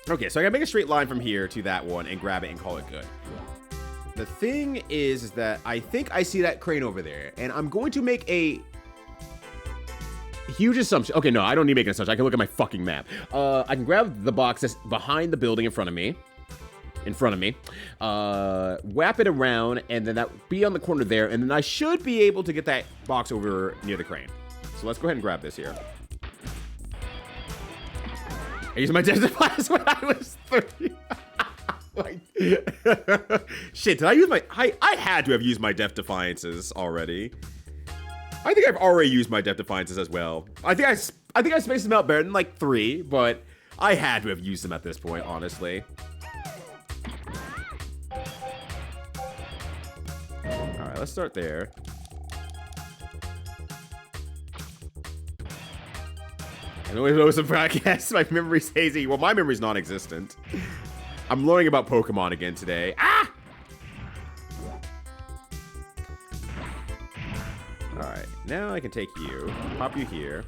Okay, so I gotta make a straight line from here to that one and grab it and call it good. The thing is that I think I see that crane over there, and I'm going to make a huge assumption. Okay, no, I don't need to make an assumption. I can look at my fucking map. I can grab the box that's behind the building in front of me. Wrap it around, and then that would be on the corner there, and then I should be able to get that box over near the crane. So let's go ahead and grab this here. I used my death defiance when I was 30. Like, shit, did I use my... I had to have used my death defiances already. I think I've already used my death defiances as well. I think I spaced them out better than like 3, but I had to have used them at this point, honestly. Alright, let's start there. I know some podcasts, my memory's hazy. Well, my memory's non-existent. I'm learning about Pokemon again today. Ah! Alright, now I can take you, pop you here.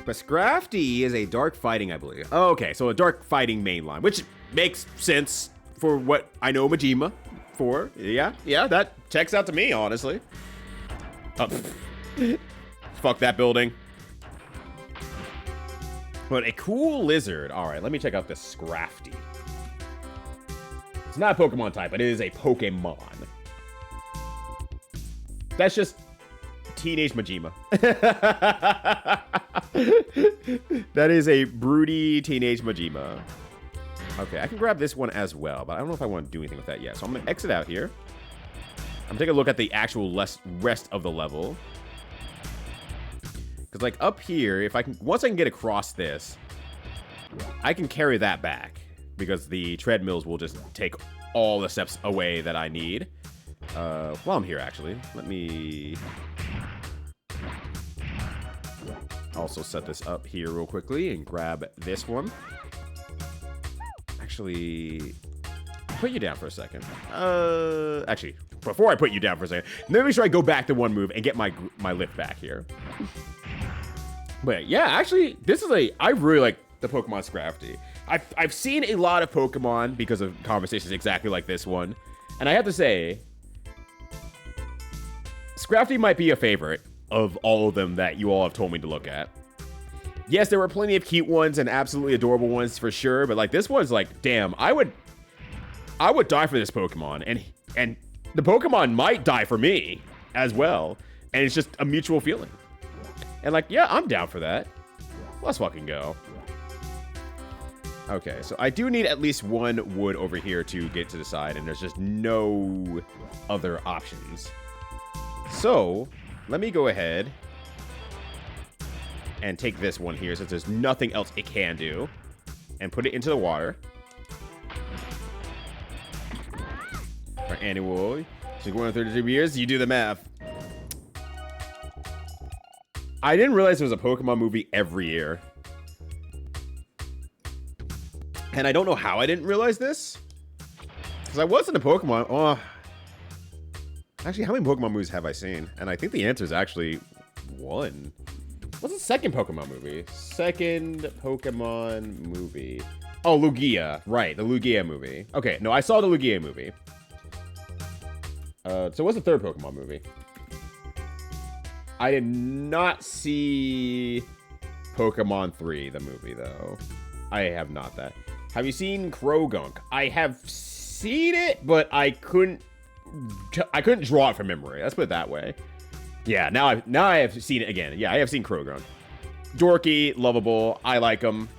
But Scrafty is a dark fighting, I believe. Oh, okay, so a dark fighting mainline, which makes sense for what I know Majima for. Yeah, that checks out to me, honestly. Fuck that building. But a cool lizard. All right, let me check out this Scrafty. It's not a Pokemon type, but it is a Pokemon. That's just teenage Majima. That is a broody teenage Majima. Okay, I can grab this one as well, but I don't know if I want to do anything with that yet. So I'm going to exit out here. I'm taking a look at the actual rest of the level. Because, like, up here, once I can get across this, I can carry that back. Because the treadmills will just take all the steps away that I need. While I'm here, actually, let me also set this up here real quickly and grab this one. Actually, put you down for a second. Actually, before I put you down for a second, let me make sure I go back to one move and get my lift back here. But yeah, actually, I really like the Pokemon Scrafty. I've seen a lot of Pokemon because of conversations exactly like this one, and I have to say, Scrafty might be a favorite of all of them that you all have told me to look at. Yes, there were plenty of cute ones and absolutely adorable ones for sure, but like this one's like, damn, I would die for this Pokemon, and the Pokemon might die for me as well, and it's just a mutual feeling. And like, yeah, I'm down for that. Let's fucking go. Okay, so I do need at least one wood over here to get to the side, and there's just no other options. So, let me go ahead and take this one here, since there's nothing else it can do, and put it into the water. Our annual, so going on 33 years, you do the math. I didn't realize there was a Pokemon movie every year. And I don't know how I didn't realize this. Because I wasn't a Pokemon. Oh. Actually, how many Pokemon movies have I seen? And I think the answer is actually one. What's the second Pokemon movie? Second Pokemon movie. Oh, Lugia. Right, the Lugia movie. Okay, no, I saw the Lugia movie. So what's the third Pokemon movie? I did not see Pokemon 3, the movie, though. I have not that. Have you seen Krogunk? I have seen it, but I couldn't draw it from memory. Let's put it that way. Yeah, now I have seen it again. Yeah, I have seen Krogunk. Dorky, lovable. I like him.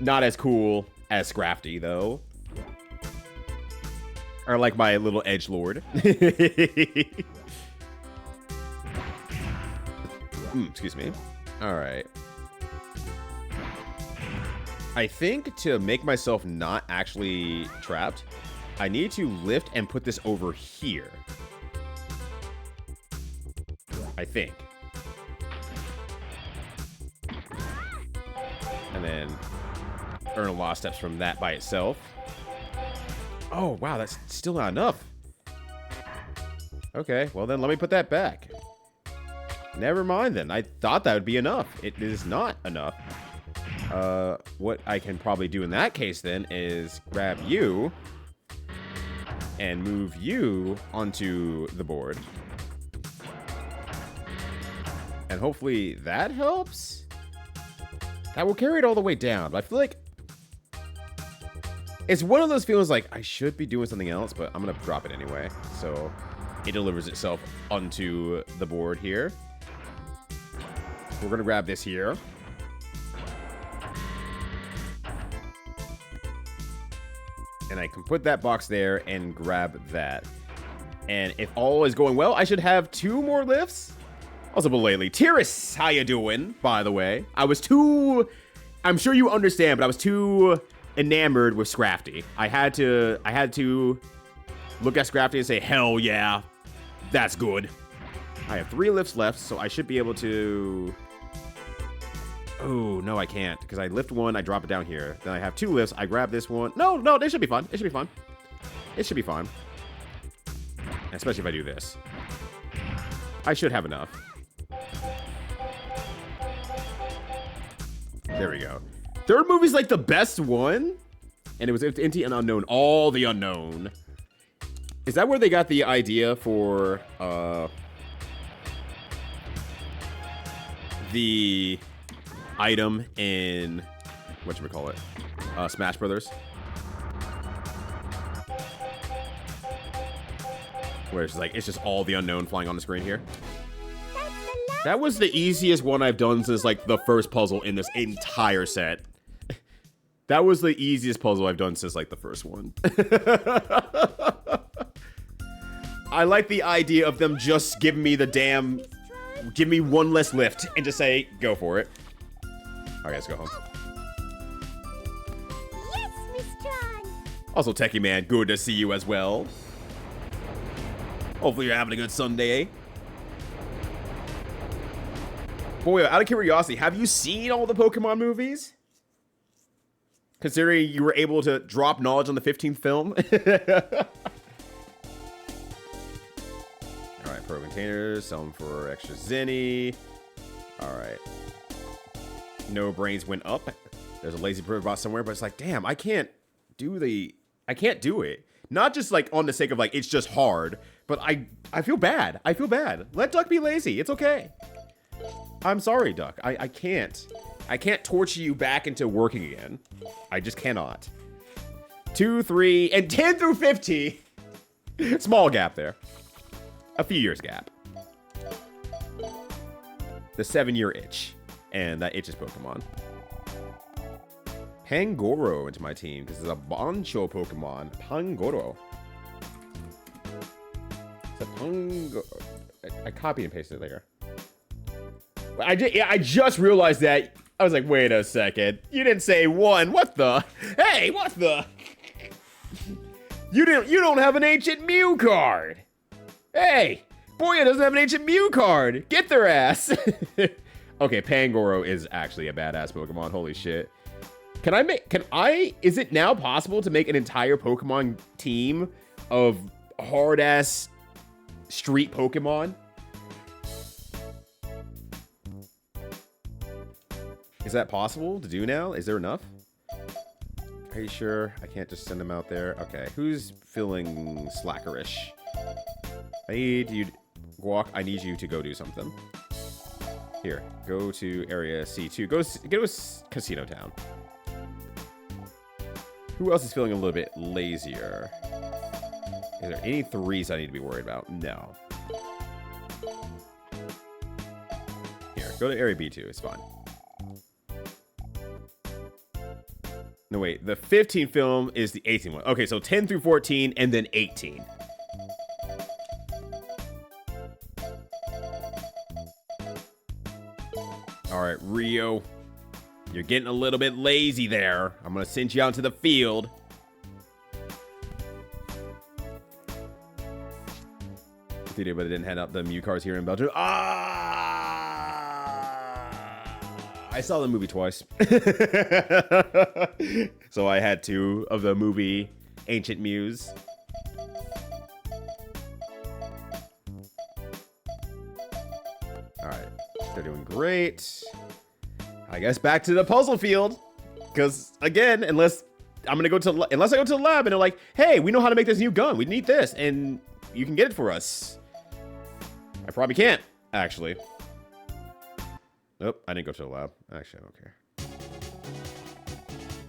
Not as cool as Scrafty, though. Or like my little edgelord. Excuse me. All right. I think to make myself not actually trapped, I need to lift and put this over here. I think. And then earn a lot of steps from that by itself. Oh, wow, that's still not enough. Okay, well then let me put that back. Never mind then. I thought that would be enough. It is not enough. What I can probably do in that case then is grab you and move you onto the board. And hopefully that helps? That will carry it all the way down. But I feel like it's one of those feelings like I should be doing something else, but I'm going to drop it anyway. So it delivers itself onto the board here. We're going to grab this here. And I can put that box there and grab that. And if all is going well, I should have 2 more lifts. Also, belately, Tiris, how you doing, by the way? I'm sure you understand, but I was too enamored with Scrafty. I had to look at Scrafty and say, hell yeah, that's good. I have 3 lifts left, so I should be able to... Oh, no, I can't, because I lift 1, I drop it down here. Then I have 2 lifts, I grab this one. No, this should be fun. It should be fun. It should be fun. Especially if I do this. I should have enough. There we go. Third movie's like the best one. And it was Inti and Unknown. All the Unknown. Is that where they got the idea for the item in whatchamacallit? Smash Brothers? Where it's like, it's just all the Unknown flying on the screen here. That was the easiest one I've done since, like, the first puzzle in this entire set. That was the easiest puzzle I've done since, like, the first one. I like the idea of them just giving me the damn... Give me 1 less lift and just say, go for it. Alright, let's go home.
Yes, Miss Tron.
Also, Techie Man, good to see you as well. Hopefully you're having a good Sunday. Boy, out of curiosity, have you seen all the Pokemon movies? considering you were able to drop knowledge on the 15th film. All right, pro containers, sell them for extra zenny. All right. No brains went up. There's a lazy bot somewhere, but it's like, damn, I can't do it. Not just like on the sake of like, it's just hard, but I feel bad. I feel bad. Let Duck be lazy. It's okay. I'm sorry, Duck. I can't torture you back into working again. I just cannot. 2, 3, and 10 through 50. Small gap there. A few years gap. The 7-year itch. And that itch is Pokemon. Pangoro into my team because it's a Bancho Pokemon. Pangoro. It's a Pango. I copied and pasted it there. I just realized that. I was like, wait a second. You didn't say 1. What the? Hey, what the? You don't have an Ancient Mew card. Hey, Boya doesn't have an Ancient Mew card. Get their ass. Okay, Pangoro is actually a badass Pokemon. Holy shit. Is it now possible to make an entire Pokemon team of hard-ass street Pokemon? Is that possible to do now? Is there enough? Are you sure? I can't just send them out there. Okay, who's feeling slackerish? I need you, Guac, I need you to go do something. Here, go to area C2. Go to Casino Town. Who else is feeling a little bit lazier? Is there any 3s I need to be worried about? No. Here, go to area B2. It's fine. No, wait. The 15th film is the 18th one. Okay, so 10 through 14 and then 18. All right, Rio. You're getting a little bit lazy there. I'm going to send you out into the field. But it didn't hand out the Mew cards here in Belgium. I saw the movie twice. So I had 2 of the movie Ancient Mews. All right, they're doing great. I guess back to the puzzle field, because again, unless I go to the lab and they're like, hey, we know how to make this new gun. We need this, and you can get it for us. I probably can't, actually. Nope, I didn't go to the lab. Actually, I don't care.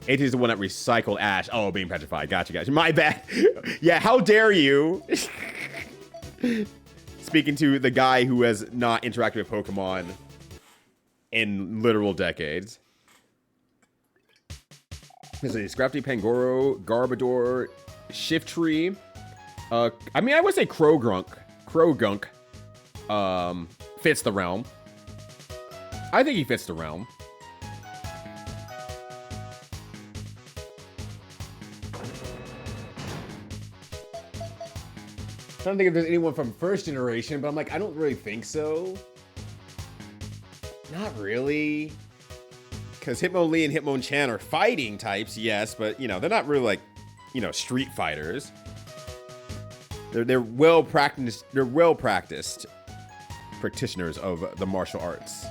AT is the one that recycled Ash. Oh, being petrified. Gotcha, guys. My bad. Yeah, how dare you? Speaking to the guy who has not interacted with Pokemon in literal decades. There's a Scrafty, Pangoro, Garbodor, Shiftry. I mean, I would say Krogunk fits the realm. I think he fits the realm. I don't think if there's anyone from first generation, but I'm like, I don't really think so. Not really. Because Hitmonlee and Hitmonchan are fighting types, yes, but, you know, they're not really like, you know, street fighters. They're well practiced practitioners of the martial arts.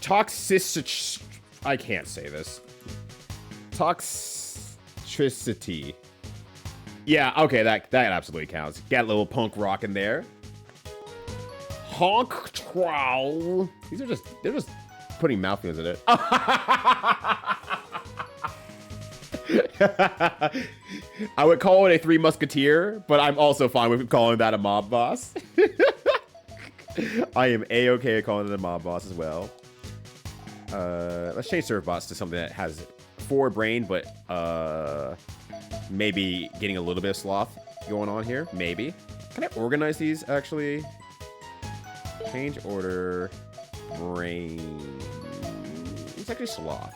Toxicity. I can't say this. Toxicity. Yeah, okay, that absolutely counts. Got a little punk rock in there. Honk trowl. They're just putting mouth feels in it. I would call it a Three Musketeer, but I'm also fine with calling that a mob boss. I am a-okay calling it a mob boss as well. Let's change serv bots to something that has 4 brain, but maybe getting a little bit of sloth going on here. Maybe. Can I organize these actually? Change order brain. It's actually sloth.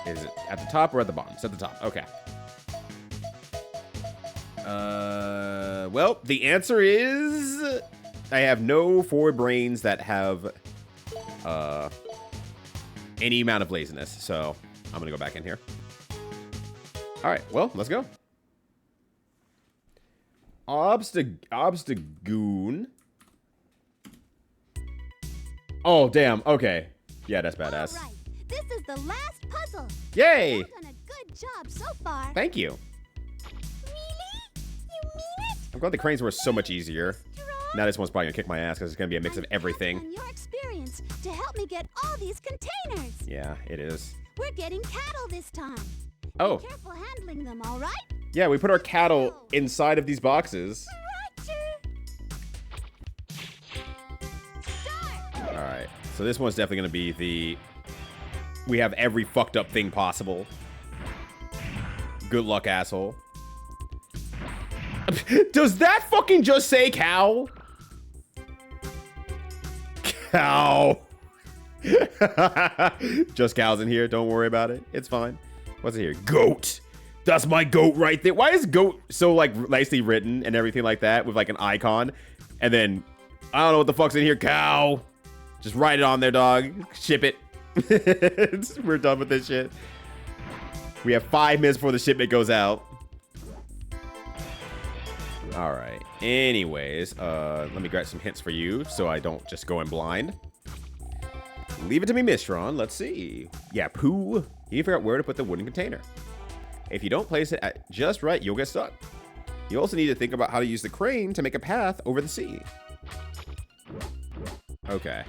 Is it at the top or at the bottom? It's at the top. Okay. Well, the answer is I have no 4 brains that have any amount of laziness. So I'm gonna go back in here. All right, well, let's go. Obstagoon. Oh, damn. Okay. Yeah, that's badass.
All right, this is the last puzzle.
Yay!
You've done a good job so far.
Thank you.
Really? You mean it?
I'm glad the cranes were so much easier. Now this one's probably gonna kick my ass because it's gonna be a mix of everything.
On your experience to help me get all these containers.
Yeah, it is.
We're getting cattle this time.
Oh.
Be careful handling them, all right?
Yeah, we put our cattle inside of these boxes.
Roger. Start.
All right. So this one's definitely gonna be the. We have every fucked up thing possible. Good luck, asshole. Does that fucking just say cow? Cow. Just cows in here. Don't worry about it. It's fine. What's it here? Goat. That's my goat right there. Why is goat so like nicely written and everything like that with like an icon? And then I don't know what the fuck's in here. Cow. Just write it on there, dog. Ship it. We're done with this shit. We have 5 minutes before the shipment goes out. All right. Anyways, let me grab some hints for you so I don't just go in blind. Leave it to me, Miss Tron. Let's see. Yeah, poo. You need to figure out where to put the wooden container. If you don't place it at just right, you'll get stuck. You also need to think about how to use the crane to make a path over the sea. Okay.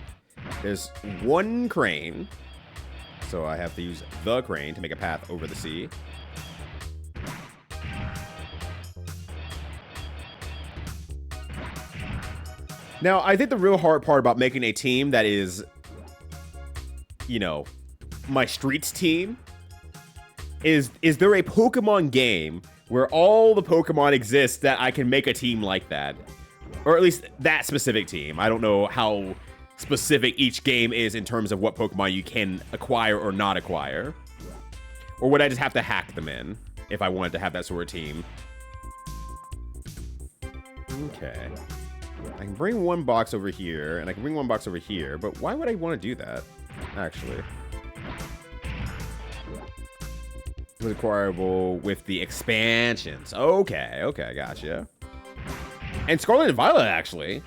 There's one crane. So I have to use the crane to make a path over the sea. Now, I think the real hard part about making a team that is, you know, my streets team is there a Pokemon game where all the Pokemon exist that I can make a team like that? Or at least that specific team. I don't know how specific each game is in terms of what Pokemon you can acquire or not acquire. Or would I just have to hack them in if I wanted to have that sort of team? Okay. I can bring one box over here, and I can bring one box over here, but why would I want to do that, actually? It was acquirable with the expansions. Okay, okay, gotcha. And Scarlet and Violet, actually.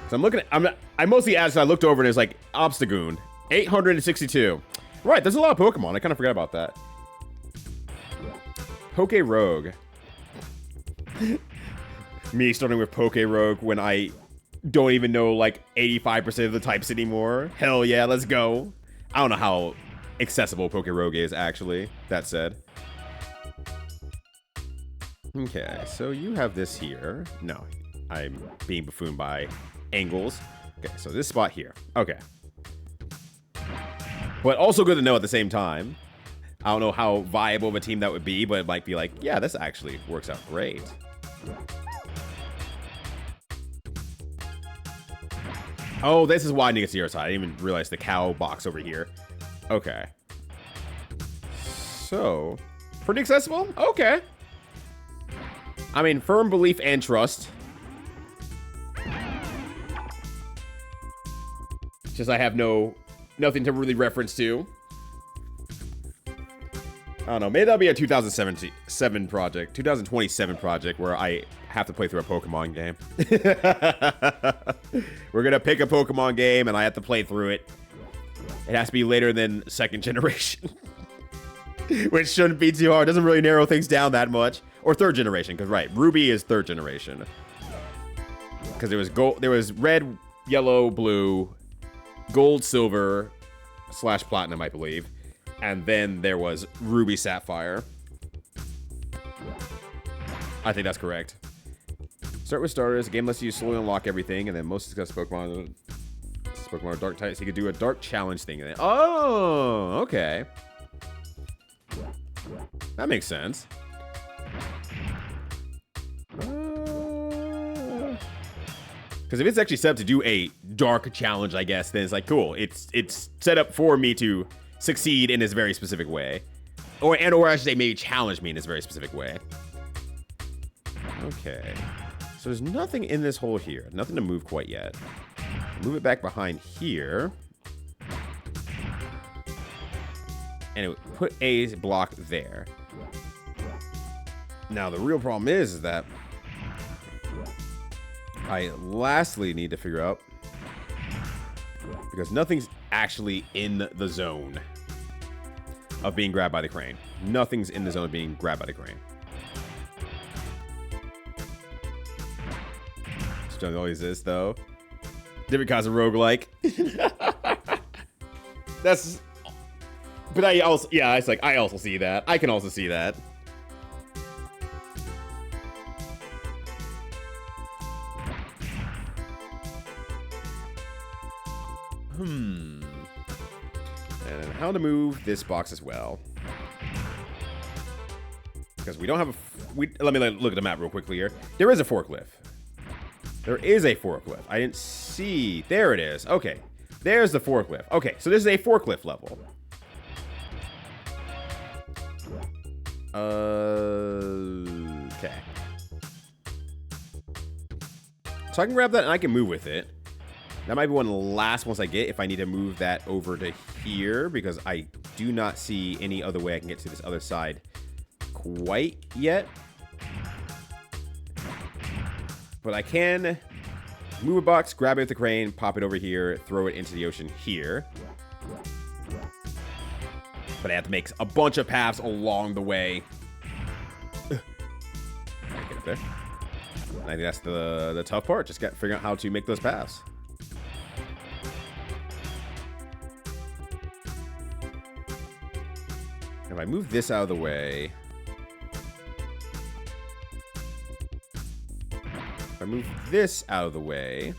So I'm looking at, I mostly asked, I looked over and it's like, Obstagoon, 862. Right, there's a lot of Pokemon. I kind of forgot about that. Poke Rogue. Me starting with Poke Rogue when I don't even know like 85% of the types anymore. Hell yeah, let's go. I don't know how accessible Poke Rogue is, actually. That said. Okay, so you have this here. No, I'm being buffooned by angles. Okay, so this spot here. Okay. But also good to know at the same time. I don't know how viable of a team that would be, but it might be like, yeah, this actually works out great. Oh, this is why I need to see your side. I didn't even realize the cow box over here. Okay. So, pretty accessible? Okay. I mean, firm belief and trust. Just I have nothing to really reference to. I don't know. Maybe that'll be a 2027 project, 2027 project where I have to play through a Pokemon game. We're gonna pick a Pokemon game and I have to play through it. It has to be later than second generation, which shouldn't be too hard. Doesn't really narrow things down that much. Or third generation, because right, Ruby is third generation. Because there was gold, there was red, yellow, blue, gold, silver, / platinum, I believe. And then there was Ruby Sapphire. I think that's correct. Start with starters. The game lets you slowly unlock everything, and then most successful Pokemon are dark types. You could do a dark challenge thing in it. Oh, okay. That makes sense. Because if it's actually set up to do a dark challenge, I guess, then it's like, cool. It's set up for me to succeed in this very specific way. Or I should say maybe challenge me in this very specific way. Okay. So there's nothing in this hole here. Nothing to move quite yet. Move it back behind here. And it would put a block there. Now, the real problem is that I lastly need to figure out, because nothing's actually in the zone of being grabbed by the crane. Nothing's in the zone of being grabbed by the crane. Don't always this though. Different kinds of roguelike. That's. But I also, yeah, it's like I also see that. I can also see that. And how to move this box as well. Because we don't have a. Let me look at the map real quickly here. There is a forklift. There is a forklift. I didn't see. There it is. Okay. There's the forklift. Okay, so this is a forklift level. Okay. So I can grab that and I can move with it. That might be one of the last ones I get if I need to move that over to here, because I do not see any other way I can get to this other side quite yet. But I can move a box, grab it with the crane, pop it over here, throw it into the ocean here. But I have to make a bunch of paths along the way. Get up there. I think that's the tough part. Just got figuring out how to make those paths. If I move this out of the way. If I move this out of the way.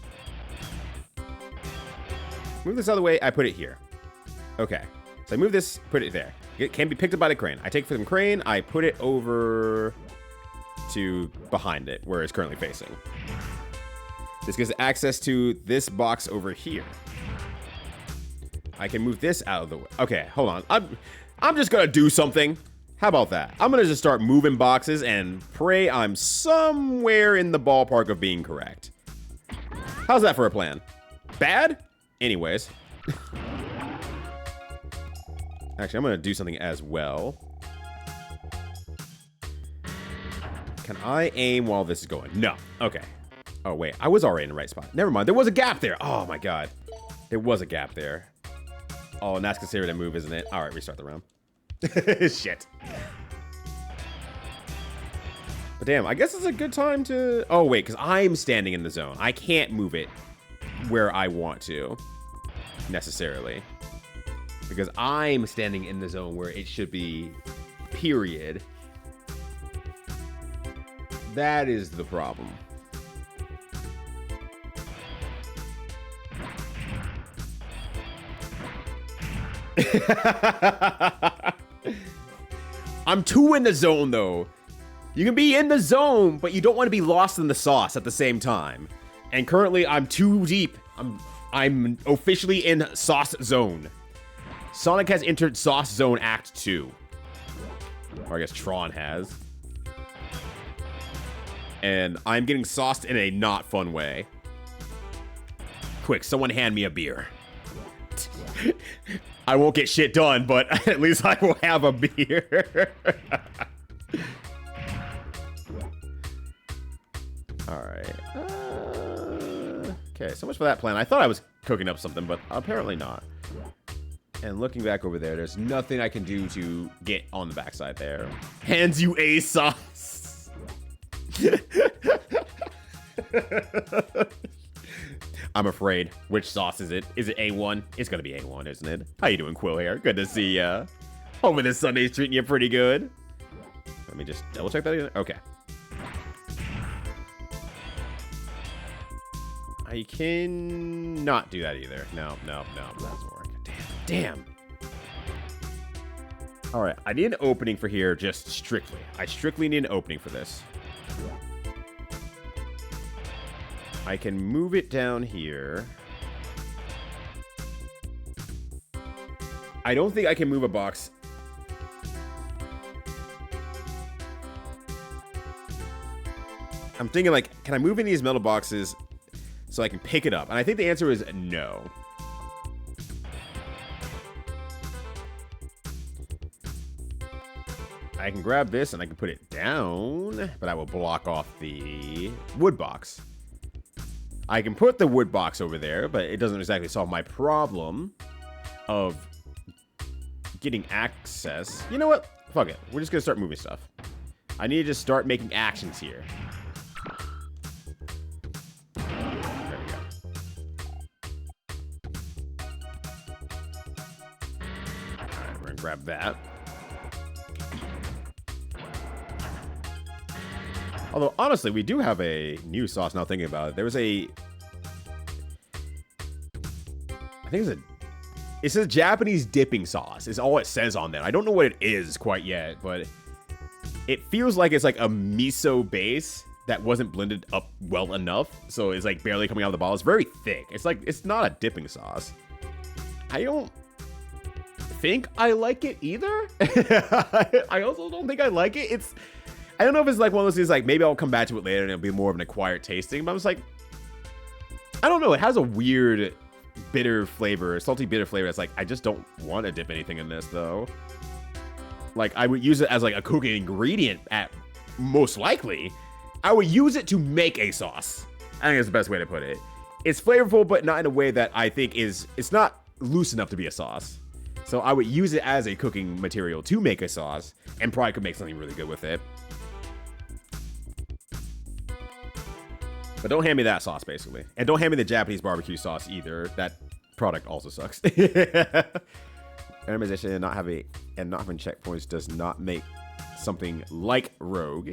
Move this out of the way, I put it here. Okay. So I move this, put it there. It can be picked up by the crane. I take it from the crane, I put it over to behind it, where it's currently facing. This gives access to this box over here. I can move this out of the way. Okay, hold on. I'm just gonna do something. How about that? I'm gonna just start moving boxes and pray I'm somewhere in the ballpark of being correct. How's that for a plan? Bad? Anyways. Actually, I'm gonna do something as well. Can I aim while this is going? No. Okay. Oh, wait. I was already in the right spot. Never mind. There was a gap there. Oh, my God. There was a gap there. Oh, and that's considered a move, isn't it? All right, restart the round. Shit. But damn, I guess it's a good time to... Oh, wait, because I'm standing in the zone. I can't move it where I want to, necessarily. Because I'm standing in the zone where it should be, period. That is the problem. I'm too in the zone, though. You can be in the zone, but you don't want to be lost in the sauce at the same time. And currently, I'm too deep. I'm officially in sauce zone. Sonic has entered Sauce Zone Act 2. Or I guess Tron has. And I'm getting sauced in a not fun way. Quick, someone hand me a beer. I won't get shit done, but at least I will have a beer. Alright. Okay, so much for that plan. I thought I was cooking up something, but apparently not. And looking back over there, there's nothing I can do to get on the backside there. Hands you a sauce. I'm afraid. Which sauce is it? Is it A1? It's gonna be A1, isn't it? How you doing, Quill here? Good to see ya. Hoping this Sunday's treating you pretty good. Let me just double check that again. Okay. I can not do that either. No, that doesn't work. Damn. All right, I need an opening for here, just strictly. I strictly need an opening for this. I can move it down here. I don't think I can move a box. I'm thinking, like, can I move in these metal boxes so I can pick it up? And I think the answer is no. I can grab this and I can put it down, but I will block off the wood box. I can put the wood box over there, but it doesn't exactly solve my problem of getting access. You know what? Fuck it. We're just gonna start moving stuff. I need to just start making actions here. There we go. Alright, we're gonna grab that. Although, honestly, we do have a new sauce now thinking about it. There was a... I think it's a... It says Japanese dipping sauce is all it says on there. I don't know what it is quite yet, but it feels like it's like a miso base that wasn't blended up well enough. So it's like barely coming out of the bottle. It's very thick. It's like, it's not a dipping sauce. I don't think I like it either. I also don't think I like it. It's... I don't know if it's like one of those things like maybe I'll come back to it later and it'll be more of an acquired tasting, but I'm just like, I don't know. It has a weird bitter flavor, salty bitter flavor. That's like, I just don't want to dip anything in this though. Like I would use it as like a cooking ingredient at most likely. I would use it to make a sauce. I think that's the best way to put it. It's flavorful, but not in a way that I think is, it's not loose enough to be a sauce. So I would use it as a cooking material to make a sauce and probably could make something really good with it. But don't hand me that sauce, basically. And don't hand me the Japanese barbecue sauce either. That product also sucks. Randomization and not having checkpoints does not make something like Rogue.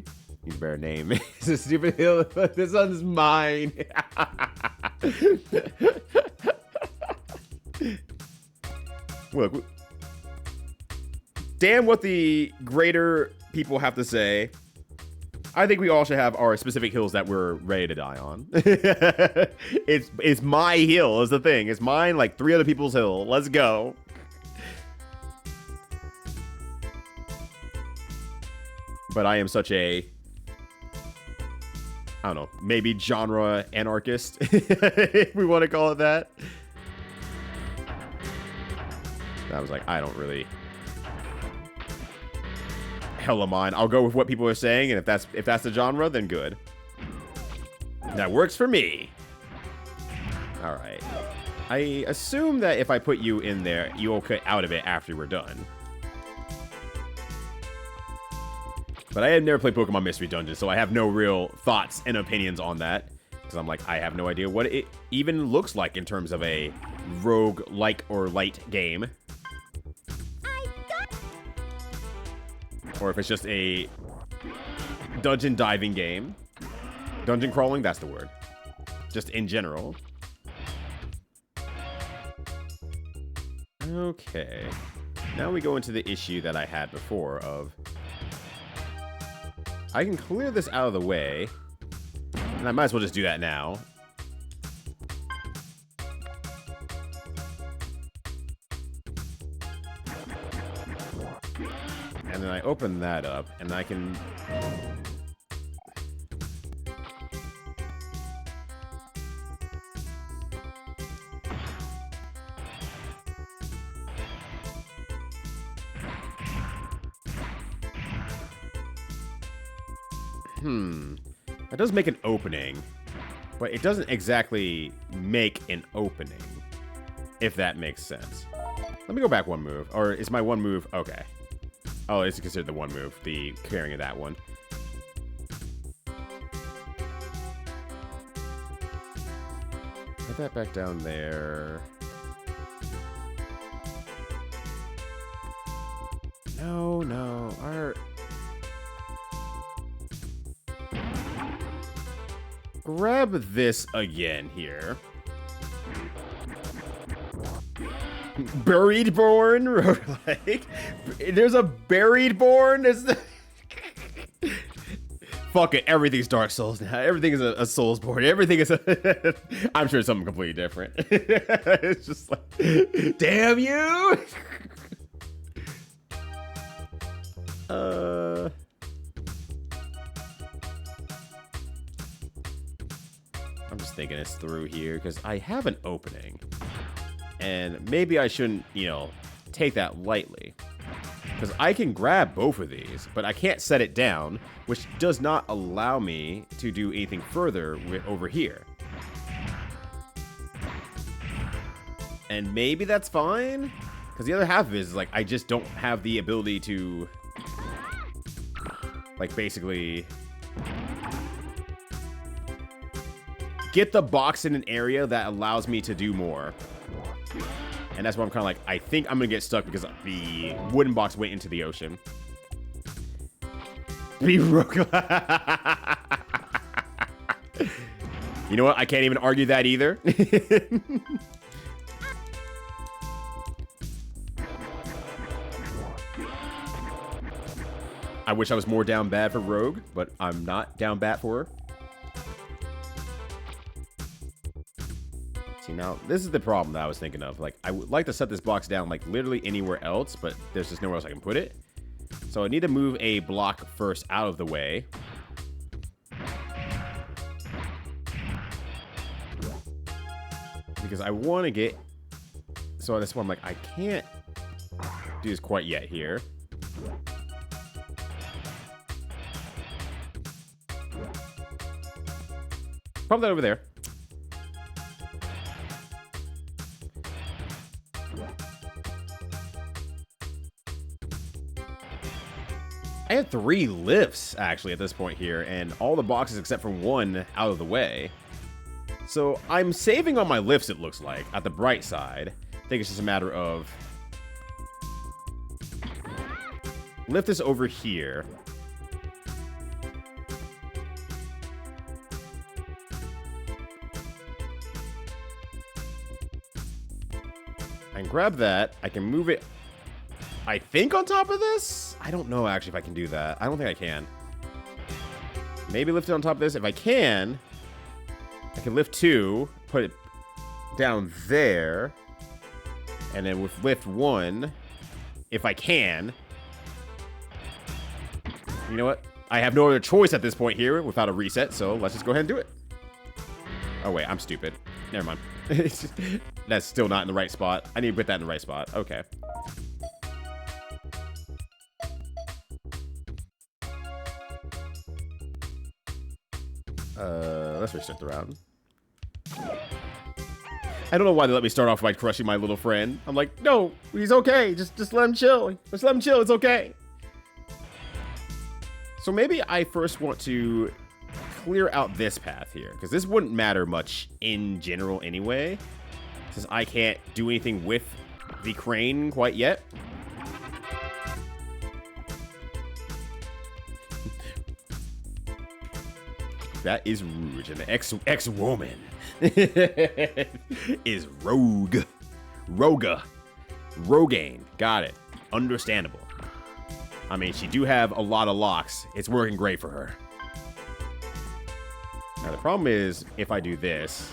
Need a better name. It's a stupid hill, but this one's mine. Look. Damn what the greater people have to say. I think we all should have our specific hills that we're ready to die on. It's my hill is the thing. It's mine, like 3 other people's hill. Let's go. But I am such a, I don't know, maybe genre anarchist, if we want to call it that. I was like, I don't really... Hella mine. I'll go with what people are saying, and if that's the genre, then good. That works for me. All right. I assume that if I put you in there, you'll cut out of it after we're done. But I have never played Pokemon Mystery Dungeon, so I have no real thoughts and opinions on that. Because I'm like, I have no idea what it even looks like in terms of a rogue-like or light game. Or if it's just a dungeon diving game. Dungeon crawling, that's the word. Just in general. Okay. Now we go into the issue that I had before of... I can clear this out of the way. And I might as well just do that now. And then I open that up, and I can... That does make an opening, but it doesn't exactly make an opening, if that makes sense. Let me go back one move. Or is my one move... Okay. Oh, it's considered the one move, the carrying of that one. Put that back down there. No. Grab this again here. Buried Born? Like, there's a Buried Born? Fuck it, everything's Dark Souls now. Everything is a Soulsborne. Everything is a... I'm sure it's something completely different. It's just like, damn you! I'm just thinking this through here, because I have an opening. And maybe I shouldn't, you know, take that lightly. Because I can grab both of these, but I can't set it down, which does not allow me to do anything further over here. And maybe that's fine? Because the other half of it is, like, I just don't have the ability to, like, basically get the box in an area that allows me to do more. And that's why I'm kind of like, I think I'm going to get stuck because the wooden box went into the ocean. Be rogue. You know what? I can't even argue that either. I wish I was more down bad for Rogue, but I'm not down bad for her. See, now, this is the problem that I was thinking of. Like, I would like to set this box down, like, literally anywhere else, but there's just nowhere else I can put it. So I need to move a block first out of the way. Because I want to get... So that's why I'm like, I can't do this quite yet here. Pop that over there. I had 3 lifts, actually, at this point here, and all the boxes except for one out of the way. So I'm saving on my lifts, it looks like, at the bright side. I think it's just a matter of... lift this over here. I can grab that. I can move it, I think, on top of this? I don't know, actually, if I can do that. I don't think I can. Maybe lift it on top of this. If I can lift 2, put it down there, and then with lift 1, if I can. You know what? I have no other choice at this point here without a reset, so let's just go ahead and do it. Oh, wait, I'm stupid. Never mind. That's still not in the right spot. I need to put that in the right spot. Okay. Let's restart the round. I don't know why they let me start off by crushing my little friend. I'm like, no, he's okay. Just let him chill. Just let him chill. It's okay. So maybe I first want to clear out this path here, because this wouldn't matter much in general anyway, since I can't do anything with the crane quite yet. That is Rouge, and the ex-woman is Rogue. Rogaine. Got it. Understandable. I mean, she do have a lot of locks. It's working great for her. Now, the problem is, if I do this...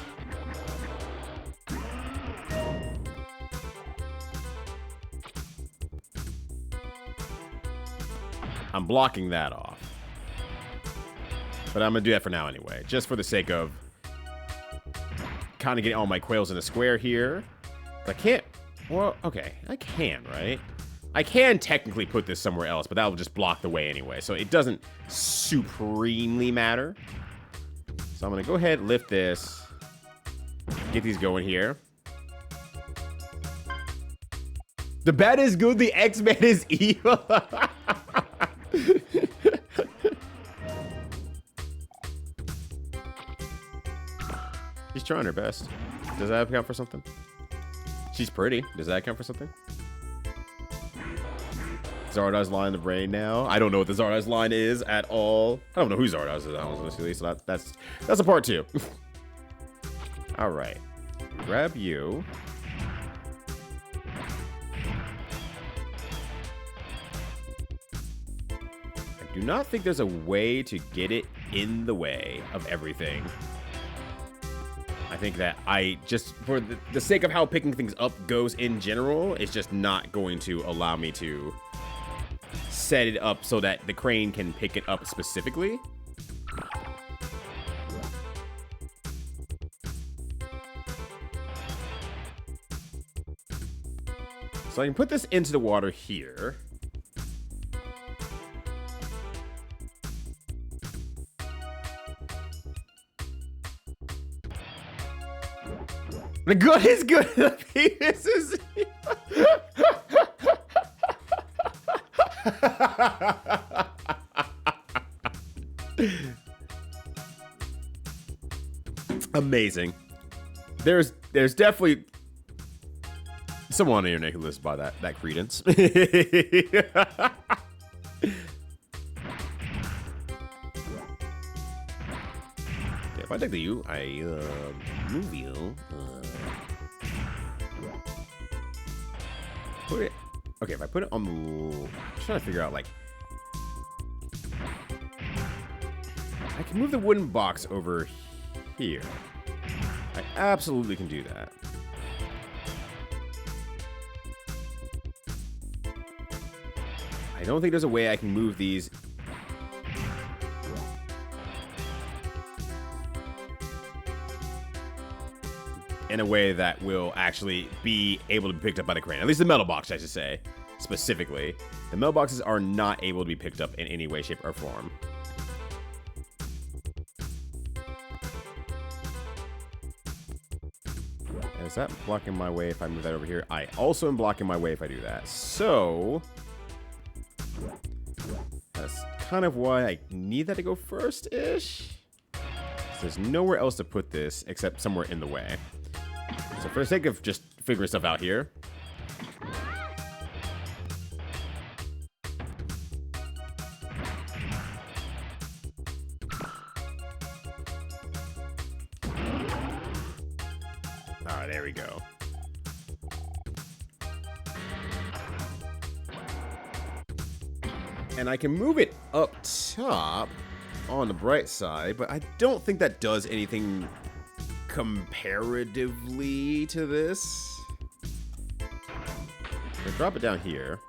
I'm blocking that off. But I'm going to do that for now anyway, just for the sake of kind of getting all my quails in a square here. I can't... Well, okay, I can, right? I can technically put this somewhere else, but that will just block the way anyway, so it doesn't supremely matter. So I'm going to go ahead, lift this, get these going here. The bad is good, the X-Man is evil. She's trying her best. Does that count for something? She's pretty. Does that count for something? Zardoz line in the brain now. I don't know what the Zardoz line is at all. I don't know who Zardoz is, honestly, so that's a part 2. All right. Grab you. I do not think there's a way to get it in the way of everything. I think that I just, for the sake of how picking things up goes in general, it's just not going to allow me to set it up so that the crane can pick it up specifically. So I can put this into the water here. The good is good. The penis is. Amazing. There's definitely someone on the internet who lives by that credence. If I take the U, I move you. Put it. Okay, if I put it on the. I'm trying to figure out like. I can move the wooden box over here. I absolutely can do that. I don't think there's a way I can move these. In a way that will actually be able to be picked up by the crane. At least the metal box, I should say, specifically. The metal boxes are not able to be picked up in any way, shape, or form. And is that blocking my way if I move that over here? I also am blocking my way if I do that. So that's kind of why I need that to go first-ish. There's nowhere else to put this except somewhere in the way. So for the sake of just figuring stuff out here. Alright, there we go. And I can move it up top on the bright side, but I don't think that does anything comparatively to this. I drop it down here.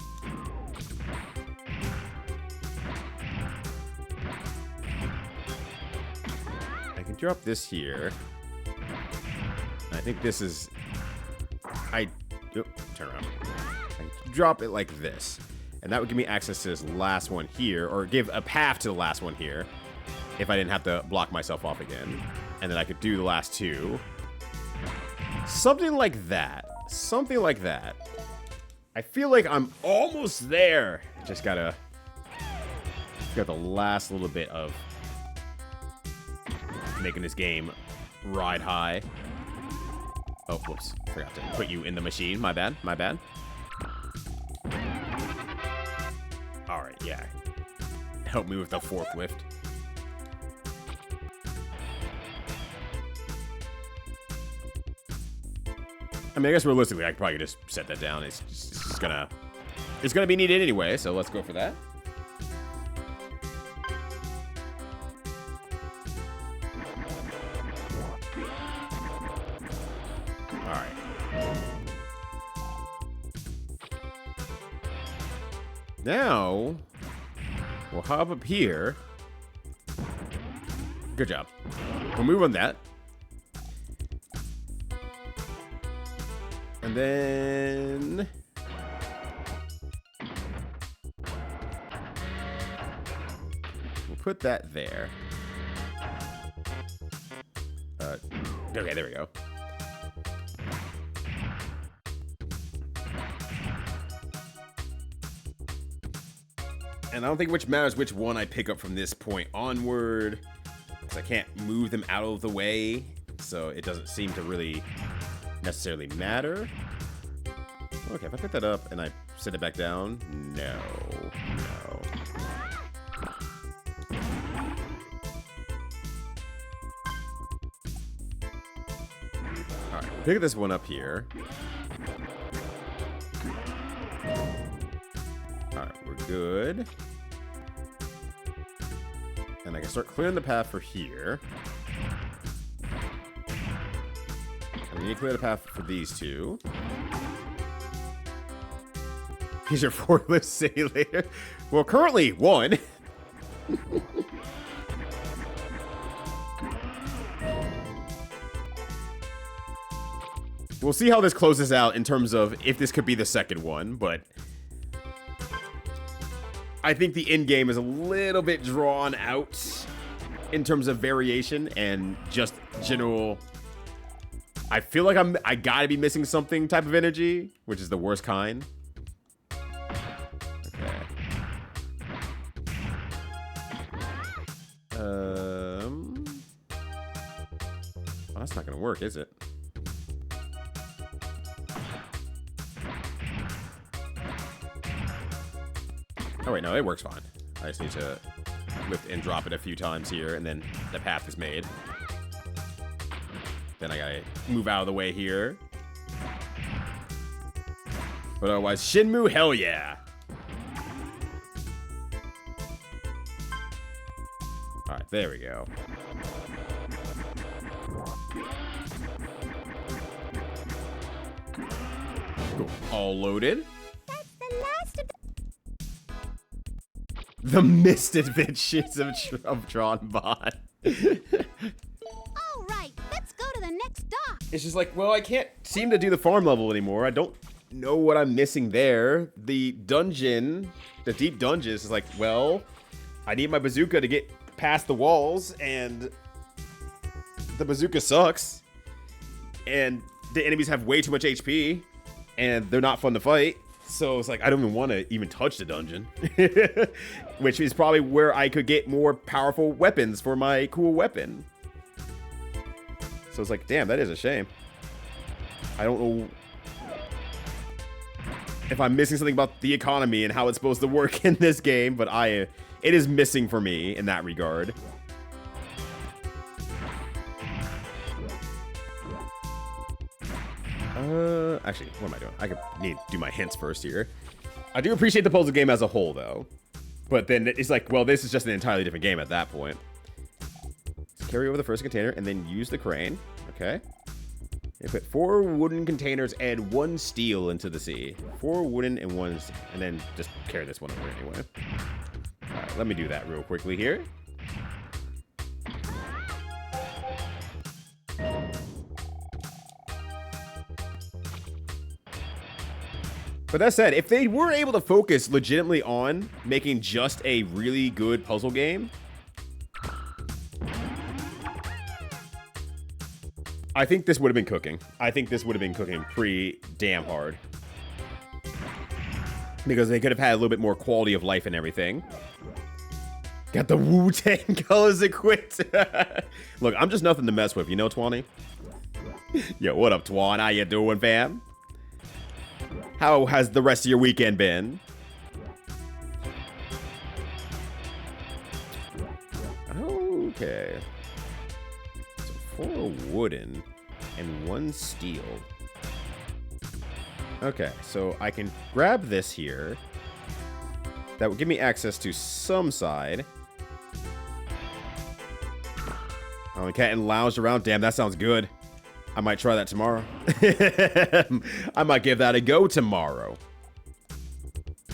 I can drop this here. I think this is. Turn around. I can drop it like this, and that would give me access to this last one here, or give a path to the last one here, if I didn't have to block myself off again. And then I could do the last two. Something like that. Something like that. I feel like I'm almost there. Just got the last little bit of making this game ride high. Oh, whoops. Forgot to put you in the machine. My bad. My bad. Alright, yeah. Help me with the forklift. I mean, I guess realistically, I could probably just set that down. It's gonna be needed anyway, so let's go for that. All right. Now we'll hop up here. Good job. We'll move on that. And then we'll put that there. Okay, there we go. And I don't think which matters which one I pick up from this point onward, because I can't move them out of the way, so it doesn't seem to really necessarily matter. Okay, if I pick that up and I set it back down, no. Alright, pick this one up here. Alright, we're good. And I can start clearing the path for here. We need to clear the path for these two. Here's your forklift. See you later. Well, currently one. We'll see how this closes out in terms of if this could be the second one, but I think the end game is a little bit drawn out in terms of variation and just general. I feel like I gotta be missing something type of energy, which is the worst kind. Okay. Well, that's not gonna work, is it? Oh wait, no, it works fine. I just need to lift and drop it a few times here, and then the path is made. Then I gotta move out of the way here. But otherwise, Shenmue, hell yeah! Alright, there we go. Cool. All loaded.
That's the last of
The Misadventures of Tron Bonne.
All right, let's go to the next dock.
It's just like, well, I can't seem to do the farm level anymore. I don't know what I'm missing there. The dungeon, the deep dungeons is like, well, I need my bazooka to get past the walls, and the bazooka sucks. And the enemies have way too much HP, and they're not fun to fight. So it's like, I don't even want to even touch the dungeon. Which is probably where I could get more powerful weapons for my cool weapon. So it's like, damn, that is a shame. I don't know if I'm missing something about the economy and how it's supposed to work in this game, but it is missing for me in that regard. Actually, what am I doing? I need to do my hints first here. I do appreciate the puzzle game as a whole, though. But then it's like, well, this is just an entirely different game at that point. Let's carry over the first container and then use the crane. Okay. You put 4 wooden containers and 1 steel into the sea. 4 wooden and 1 steel. And then just carry this one over anyway. Alright, let me do that real quickly here. But that said, if they were able to focus legitimately on making just a really good puzzle game, I think this would have been cooking. I think this would have been cooking pretty damn hard. Because they could have had a little bit more quality of life and everything. Got the Wu-Tang colors equipped. Look, I'm just nothing to mess with, you know, Twanny? Yo, what up, Twan? How you doing, fam? How has the rest of your weekend been? Okay. So 4 wooden and 1 steel. Okay, so I can grab this here. That would give me access to some side. Oh, and cat and lounge around. Damn, that sounds good. I might try that tomorrow. I might give that a go tomorrow.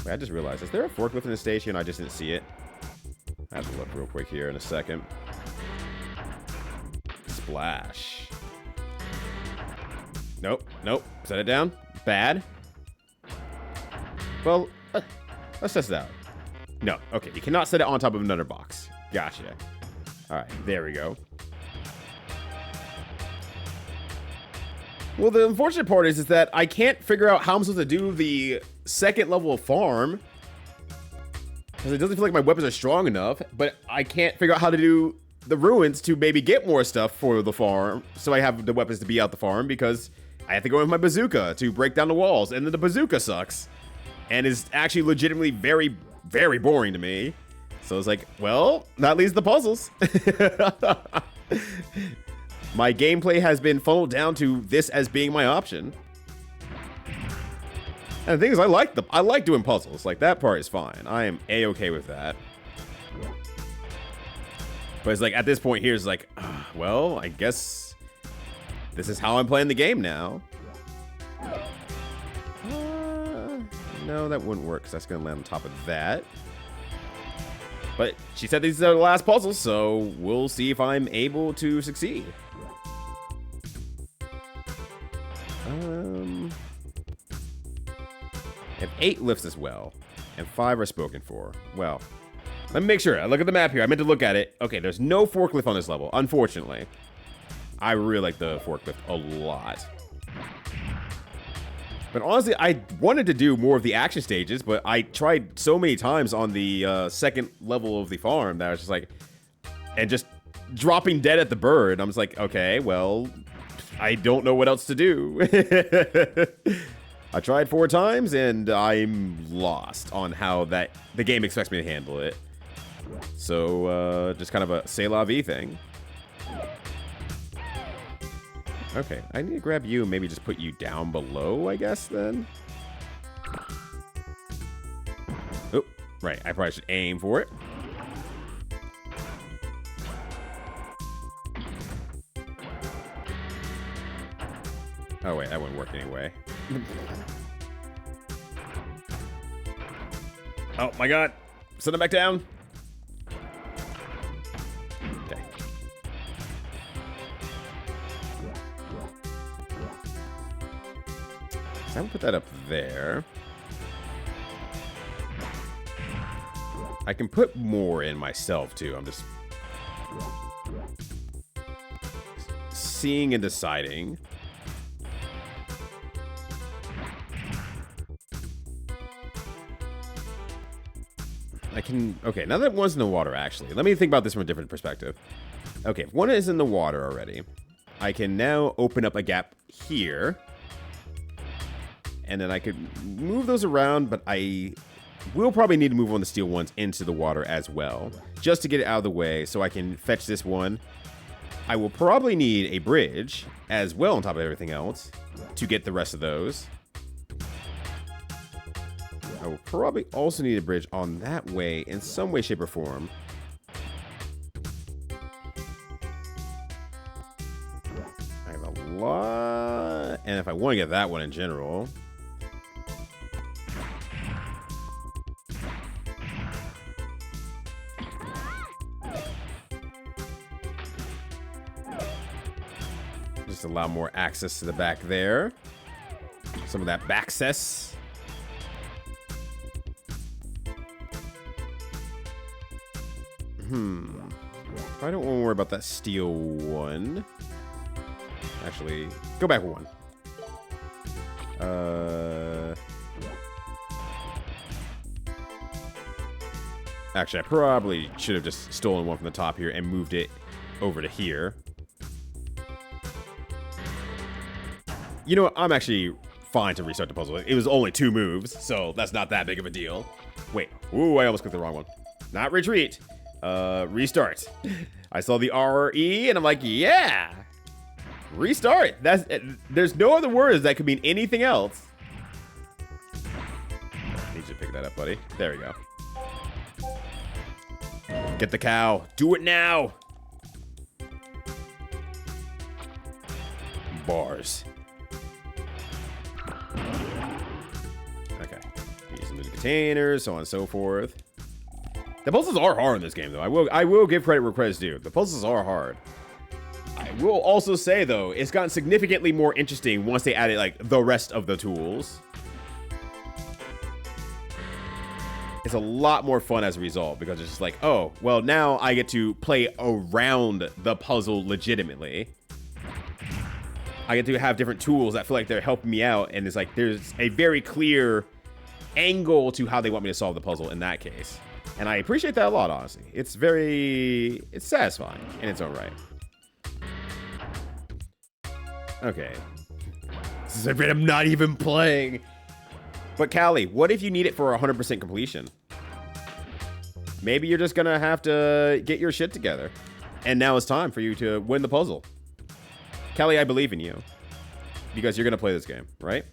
Wait, I just realized, is there a forklift in the station? I just didn't see it. I have to look real quick here in a second. Splash. Nope, nope. Set it down. Bad. Well, let's test it out. No, okay. You cannot set it on top of another box. Gotcha. All right, there we go. Well, the unfortunate part is that I can't figure out how I'm supposed to do the second level of farm. Because it doesn't feel like my weapons are strong enough, but I can't figure out how to do the ruins to maybe get more stuff for the farm. So I have the weapons to be out the farm because I have to go with my bazooka to break down the walls. And then the bazooka sucks. And is actually legitimately very, very boring to me. So it's like, well, that leaves the puzzles. My gameplay has been funneled down to this as being my option. And the thing is, I like doing puzzles. Like, that part is fine. I am A-okay with that. But it's like, at this point here, it's like, well, I guess this is how I'm playing the game now. No, that wouldn't work, because that's going to land on top of that. But she said these are the last puzzles, so we'll see if I'm able to succeed. have 8 lifts as well, and 5 are spoken for. Well, let me make sure. I look at the map here. I meant to look at it. Okay, there's no forklift on this level, unfortunately. I really like the forklift a lot. But honestly, I wanted to do more of the action stages, but I tried so many times on the second level of the farm that I was just like, and just dropping dead at the bird. I'm just like, okay, well, I don't know what else to do. I tried 4 times and I'm lost on how the game expects me to handle it. So just kind of a c'est la vie thing. Okay, I need to grab you and maybe just put you down below, I guess, then. Oh, right, I probably should aim for it. Oh, wait, that wouldn't work anyway. Oh, my God. Send him back down. Okay. So I'm gonna put that up there. I can put more in myself, too. I'm just seeing and deciding. I can... Okay, now that one's in the water, actually. Let me think about this from a different perspective. Okay, if one is in the water already, I can now open up a gap here. And then I could move those around, but I will probably need to move one of the steel ones into the water as well. Just to get it out of the way so I can fetch this one. I will probably need a bridge as well on top of everything else to get the rest of those. I will probably also need a bridge on that way in some way, shape, or form. I have a lot. And if I want to get that one in general. Just allow more access to the back there. Some of that backcess. I don't want to worry about that steel one. Actually, go back one. Actually, I probably should have just stolen one from the top here and moved it over to here. You know what? I'm actually fine to restart the puzzle. It was only 2 moves, so that's not that big of a deal. Wait. Ooh, I almost clicked the wrong one. Not retreat. Restart. I saw the RE and I'm like, yeah, restart. There's no other words that could mean anything else. I need you to pick that up, buddy. There we go. Get the cow. Do it now. Bars. Okay. Using the containers, so on and so forth. The puzzles are hard in this game, though. I will give credit where credit's due. The puzzles are hard. I will also say, though, it's gotten significantly more interesting once they added, like, the rest of the tools. It's a lot more fun as a result, because it's just like, oh, well, now I get to play around the puzzle legitimately. I get to have different tools that feel like they're helping me out, and it's like, there's a very clear angle to how they want me to solve the puzzle in that case. And I appreciate that a lot, honestly. It's satisfying in its own right. Okay. This is a bit I'm not even playing. But Callie, what if you need it for 100% completion? Maybe you're just gonna have to get your shit together. And now it's time for you to win the puzzle. Callie, I believe in you. Because you're gonna play this game, right?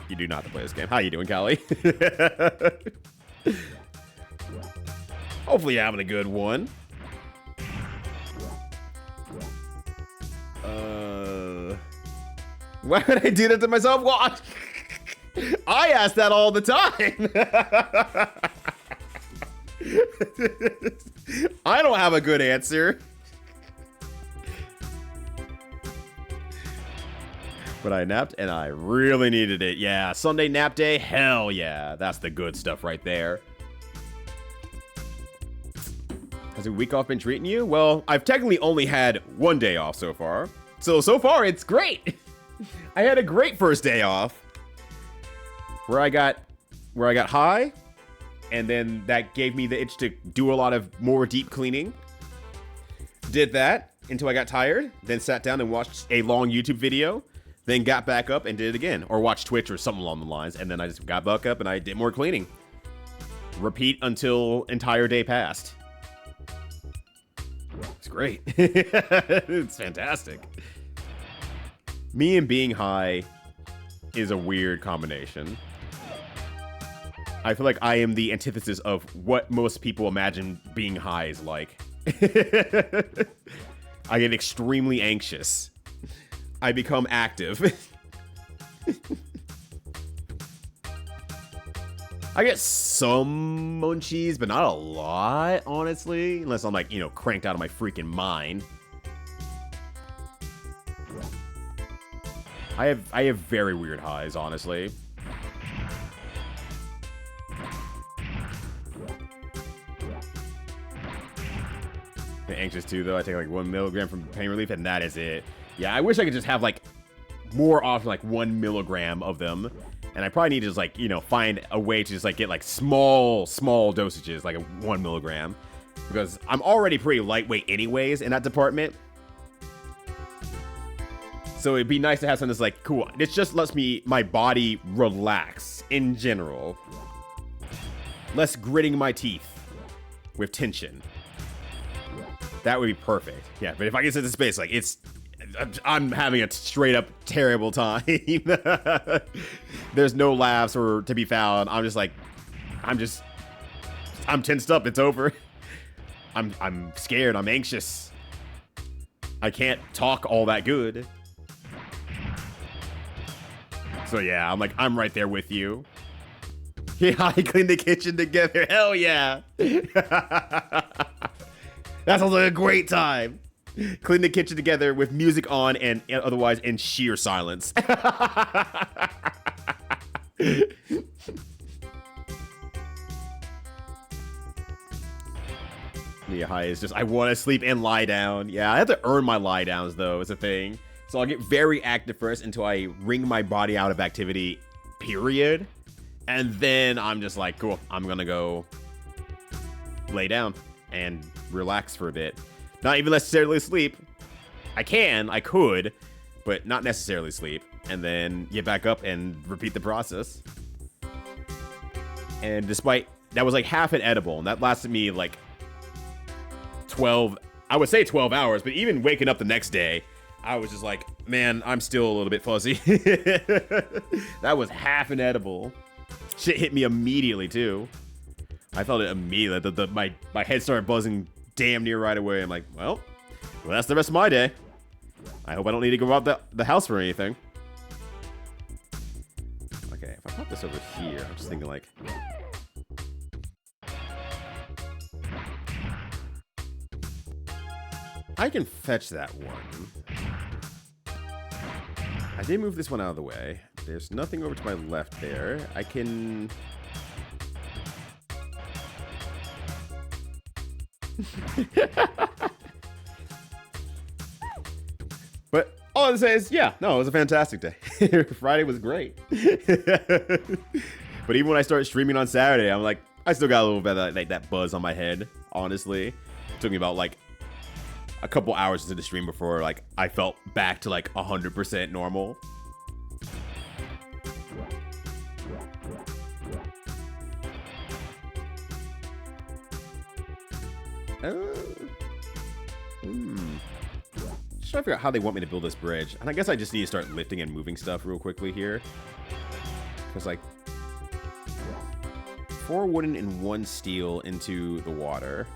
You do not play this game. How you doing, Callie? Hopefully you're having a good one. Why would I do that to myself? Well, I ask that all the time. I don't have a good answer. But I napped, and I really needed it. Yeah, Sunday nap day, hell yeah. That's the good stuff right there. Has a week off been treating you? Well, I've technically only had 1 day off so far. So far, it's great. I had a great first day off. Where I got high, and then that gave me the itch to do a lot of more deep cleaning. Did that until I got tired, then sat down and watched a long YouTube video. Then got back up and did it again. Or watched Twitch or something along the lines. And then I just got back up and I did more cleaning. Repeat until entire day passed. It's great. It's fantastic. Me and being high is a weird combination. I feel like I am the antithesis of what most people imagine being high is like. I get extremely anxious. I become active. I get some munchies, but not a lot, honestly. Unless I'm like, cranked out of my freaking mind. I have very weird highs, honestly. I'm anxious too, though. I take like 1 milligram from pain relief, and that is it. Yeah, I wish I could just have, like, more often, like, 1 milligram of them. And I probably need to just, like, find a way to just, like, get, like, small dosages, like a 1 milligram. Because I'm already pretty lightweight anyways in that department. So it'd be nice to have something that's, like, cool. This just lets my body relax in general. Less gritting my teeth with tension. That would be perfect. Yeah, but if I get into space, like, I'm having a straight up terrible time. There's no laughs or to be found. I'm just like, I'm tensed up. It's over. I'm scared. I'm anxious. I can't talk all that good. So yeah, I'm right there with you. Yeah, I cleaned the kitchen together. Hell yeah. That sounds like a great time. Clean the kitchen together with music on and otherwise in sheer silence. The high is just, I want to sleep and lie down. Yeah, I have to earn my lie downs, though, is a thing. So I'll get very active first until I wring my body out of activity, period. And then I'm just like, cool, I'm going to go lay down and relax for a bit. Not even necessarily sleep. I could, but not necessarily sleep. And then get back up and repeat the process. And despite, that was like half an edible, and that lasted me like 12 hours, but even waking up the next day, I was just like, man, I'm still a little bit fuzzy. That was half an edible. Shit hit me immediately, too. I felt it immediately. My head started buzzing damn near right away. I'm like, well, that's the rest of my day. I hope I don't need to go out the house for anything. Okay, if I pop this over here, I'm just thinking like... I can fetch that one. I did move this one out of the way. There's nothing over to my left there. I can... But all I can say is, yeah, no, it was a fantastic day. Friday was great. But even when I started streaming on Saturday, I'm like, I still got a little bit of like that buzz on my head, honestly. It took me about like a couple hours into the stream before like I felt back to like 100% normal. Just trying to figure out how they want me to build this bridge. And I guess I just need to start lifting and moving stuff real quickly here. Because like 4 wooden and 1 steel into the water.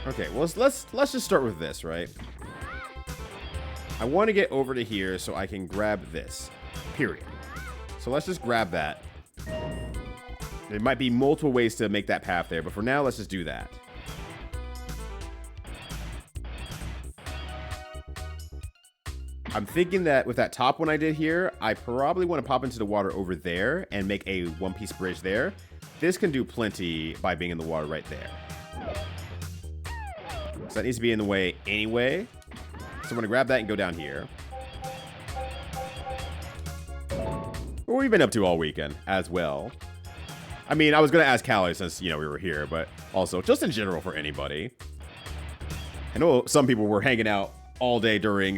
Okay, well let's just start with this, right? I want to get over to here so I can grab this. Period. So let's just grab that. There might be multiple ways to make that path there, but for now, let's just do that. I'm thinking that with that top one I did here, I probably want to pop into the water over there and make a one-piece bridge there. This can do plenty by being in the water right there. So that needs to be in the way anyway. So I'm going to grab that and go down here. What we've been up to all weekend as well. I mean, I was going to ask Callie since, you know, we were here, but also just in general for anybody. I know some people were hanging out all day during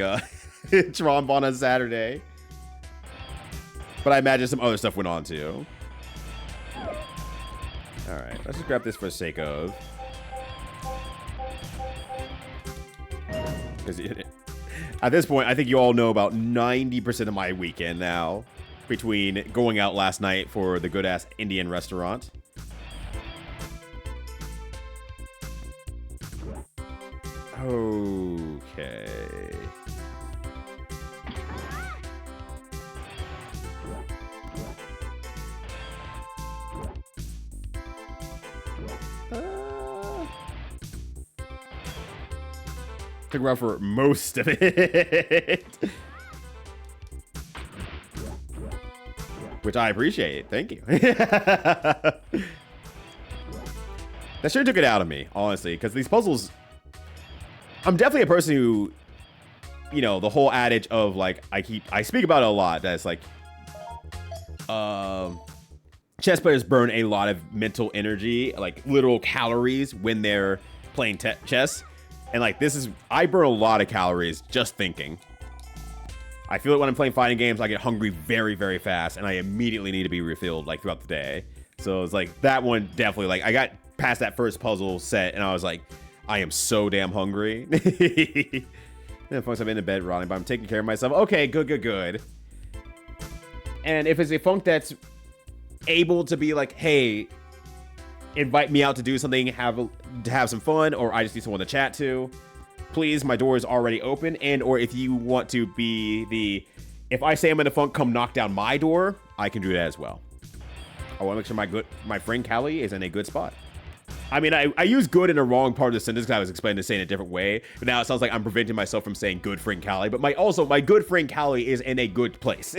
Tron Bonne on Saturday. But I imagine some other stuff went on too. Alright, let's just grab this for the sake of. Because at this point, I think you all know about 90% of my weekend now. Between going out last night for the good-ass Indian restaurant. Okay. Took around for most of it. Which I appreciate. Thank you. That sure took it out of me, honestly, because these puzzles... I'm definitely a person who, you know, the whole adage of, like, I speak about it a lot, that it's like, chess players burn a lot of mental energy, like, literal calories when they're playing chess. And, like, I burn a lot of calories just thinking. I feel it when I'm playing fighting games. I get hungry very, very fast, and I immediately need to be refilled, like, throughout the day. So it's like, that one definitely, like, I got past that first puzzle set, and I was like, I am so damn hungry. Then, folks, I'm in the bed rotting, but I'm taking care of myself. Okay, good. And if it's a funk that's able to be like, hey, invite me out to do something, to have some fun, or I just need someone to chat to, please, my door is already open. And or if you want to be if I say I'm in a funk, come knock down my door, I can do that as well. I want to make sure my friend Callie is in a good spot. I mean, I use good in the wrong part of the sentence because I was explaining to say in a different way, but now it sounds like I'm preventing myself from saying good friend Callie. But my good friend Callie is in a good place.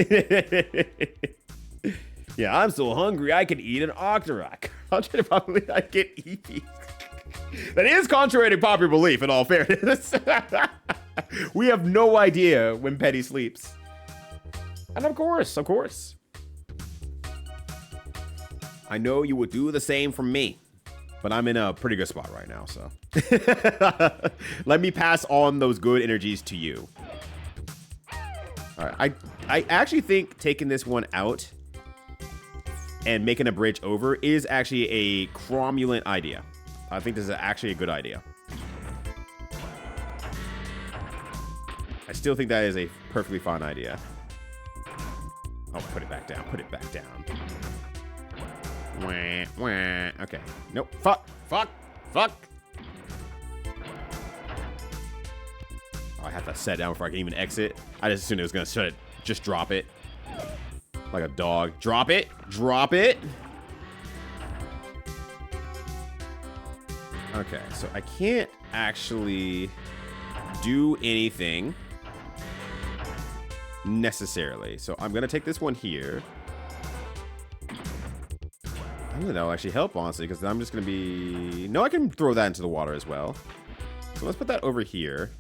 Yeah, I'm so hungry I could eat an Octorok. Probably I can eat these. That is contrary to popular belief, in all fairness. We have no idea when Petty sleeps. And of course. I know you would do the same for me. But I'm in a pretty good spot right now, so. Let me pass on those good energies to you. All right, I actually think taking this one out and making a bridge over is actually a cromulent idea. I think this is actually a good idea. I still think that is a perfectly fine idea. Oh, put it back down. Okay. Nope. Fuck. Oh, I have to set it down before I can even exit. I just assumed it was gonna just drop it. Like a dog. Drop it. Okay, so I can't actually do anything necessarily. So I'm gonna take this one here. I don't think that'll actually help, honestly, because I'm just going to be... No, I can throw that into the water as well. So let's put that over here.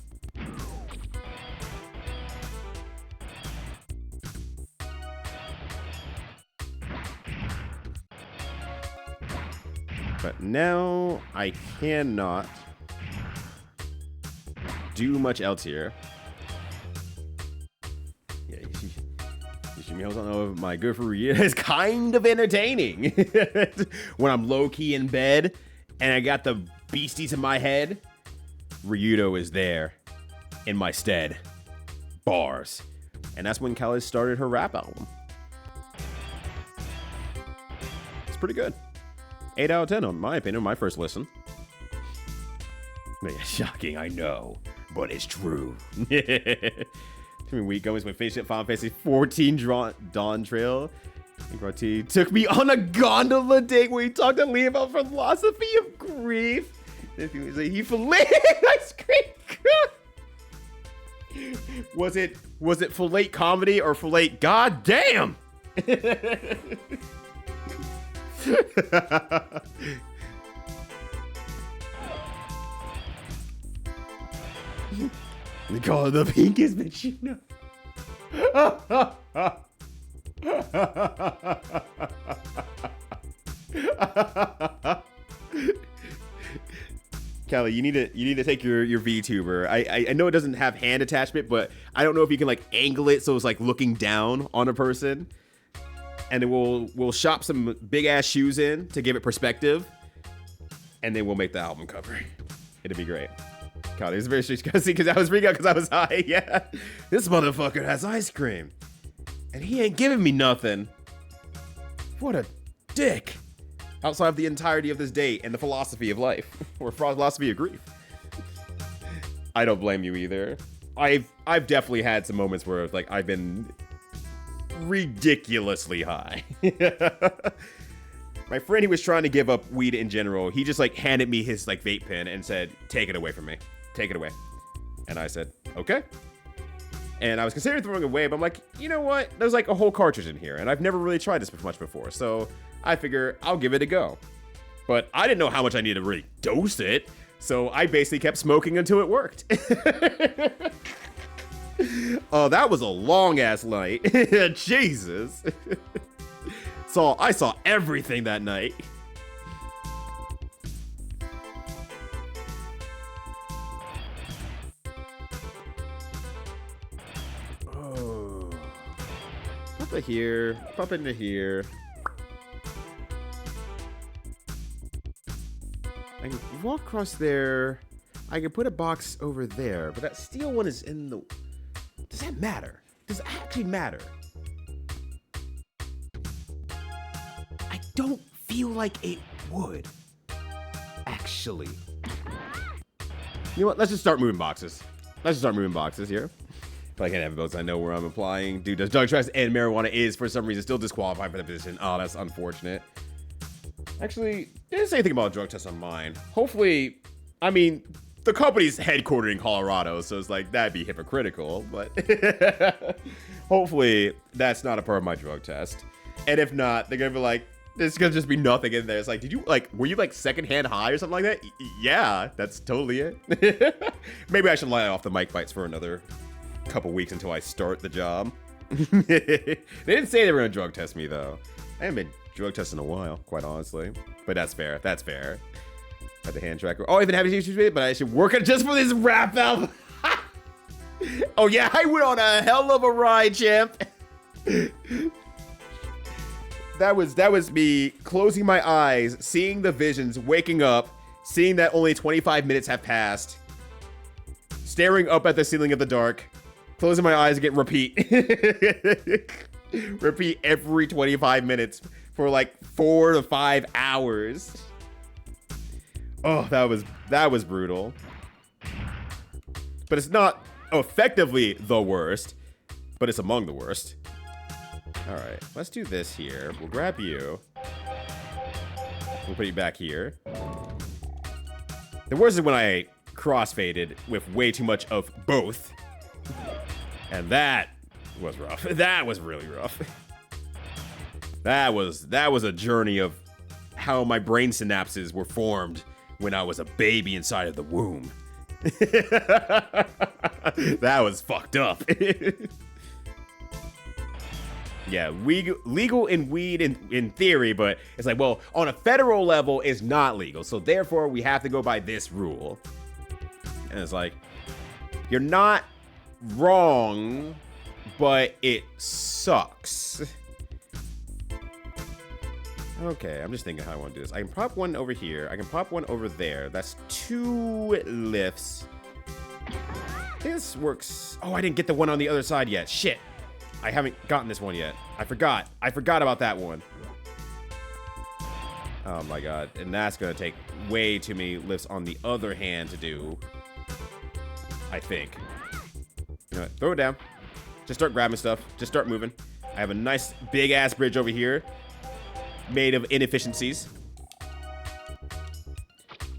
But now I cannot do much else here. Yeah, I don't know if my good for Ryudo is kind of entertaining. When I'm low-key in bed and I got the beasties in my head, Ryudo is there in my stead. Bars. And that's when Callie started her rap album. It's pretty good. 8 out of 10, in my opinion, my first listen. Shocking, I know, but it's true. Week going with Final Fantasy 14 Dawn Trail. He took me on a gondola date where he talked to Lee about philosophy of grief. He filleted ice cream. Was it for late comedy or for late god damn? We call it the pinkest bitch you know. Callie, you need to take your VTuber. I know it doesn't have hand attachment, but I don't know if you can like angle it so it's like looking down on a person. And then we'll shop some big ass shoes in to give it perspective. And then we'll make the album cover. It'll be great. God, it was very strange because I was freaking out because I was high. Yeah. This motherfucker has ice cream. And he ain't giving me nothing. What a dick. Outside of the entirety of this date and the philosophy of life. Or philosophy of grief. I don't blame you either. I've definitely had some moments where like I've been ridiculously high. My friend who was trying to give up weed in general, he just like handed me his like vape pen and said, "Take it away from me. Take it away." And I said, "Okay." And I was considering throwing it away, but I'm like, you know what? There's like a whole cartridge in here, and I've never really tried this much before, so I figure I'll give it a go. But I didn't know how much I needed to really dose it, so I basically kept smoking until it worked. Oh, that was a long ass night. Jesus. So I saw everything that night. Oh. Pop it here. Pop into here. I can walk across there. I can put a box over there, but that steel one is in the... Does that matter? Does it actually matter? I don't feel like it would. Actually. You know what? Let's just start moving boxes. Let's just start moving boxes here. If I can't have votes, I know where I'm applying. Dude, does drug test and marijuana is, for some reason, still disqualified for the position. Oh, that's unfortunate. Actually, didn't say anything about a drug test on mine. Hopefully, I mean, the company's headquartered in Colorado, so it's like, that'd be hypocritical, but hopefully that's not a part of my drug test. And if not, they're gonna be like, there's gonna just be nothing in there. It's like, were you like secondhand high or something like that? Yeah, that's totally it. Maybe I should lie off the mic bites for another couple weeks until I start the job. They didn't say they were gonna drug test me though. I haven't been drug tested in a while, quite honestly. But that's fair, that's fair. Got the hand tracker. Oh, I even have issues with it, but I should work it just for this rap album. Oh yeah, I went on a hell of a ride, champ. That was me closing my eyes, seeing the visions, waking up, seeing that only 25 minutes have passed, staring up at the ceiling of the dark, closing my eyes again, repeat. Repeat every 25 minutes for like 4 to 5 hours. Oh, that was brutal. But it's not effectively the worst, but it's among the worst. All right, let's do this here. We'll grab you. We'll put you back here. The worst is when I crossfaded with way too much of both. And that was rough. That was really rough. That was a journey of how my brain synapses were formed when I was a baby inside of the womb. That was fucked up. Yeah, legal in weed in theory, but it's like, well, on a federal level, it's not legal. So therefore, we have to go by this rule. And it's like, you're not wrong, but it sucks. Okay, I'm just thinking how I want to do this. I can pop one over here. I can pop one over there. That's 2 lifts. I think this works. Oh, I didn't get the one on the other side yet. Shit. I haven't gotten this one yet. I forgot. I forgot about that one. Oh my god. And that's gonna take way too many lifts on the other hand to do. I think. You know what? Throw it down. Just start grabbing stuff. Just start moving. I have a nice big ass bridge over here. Made of inefficiencies.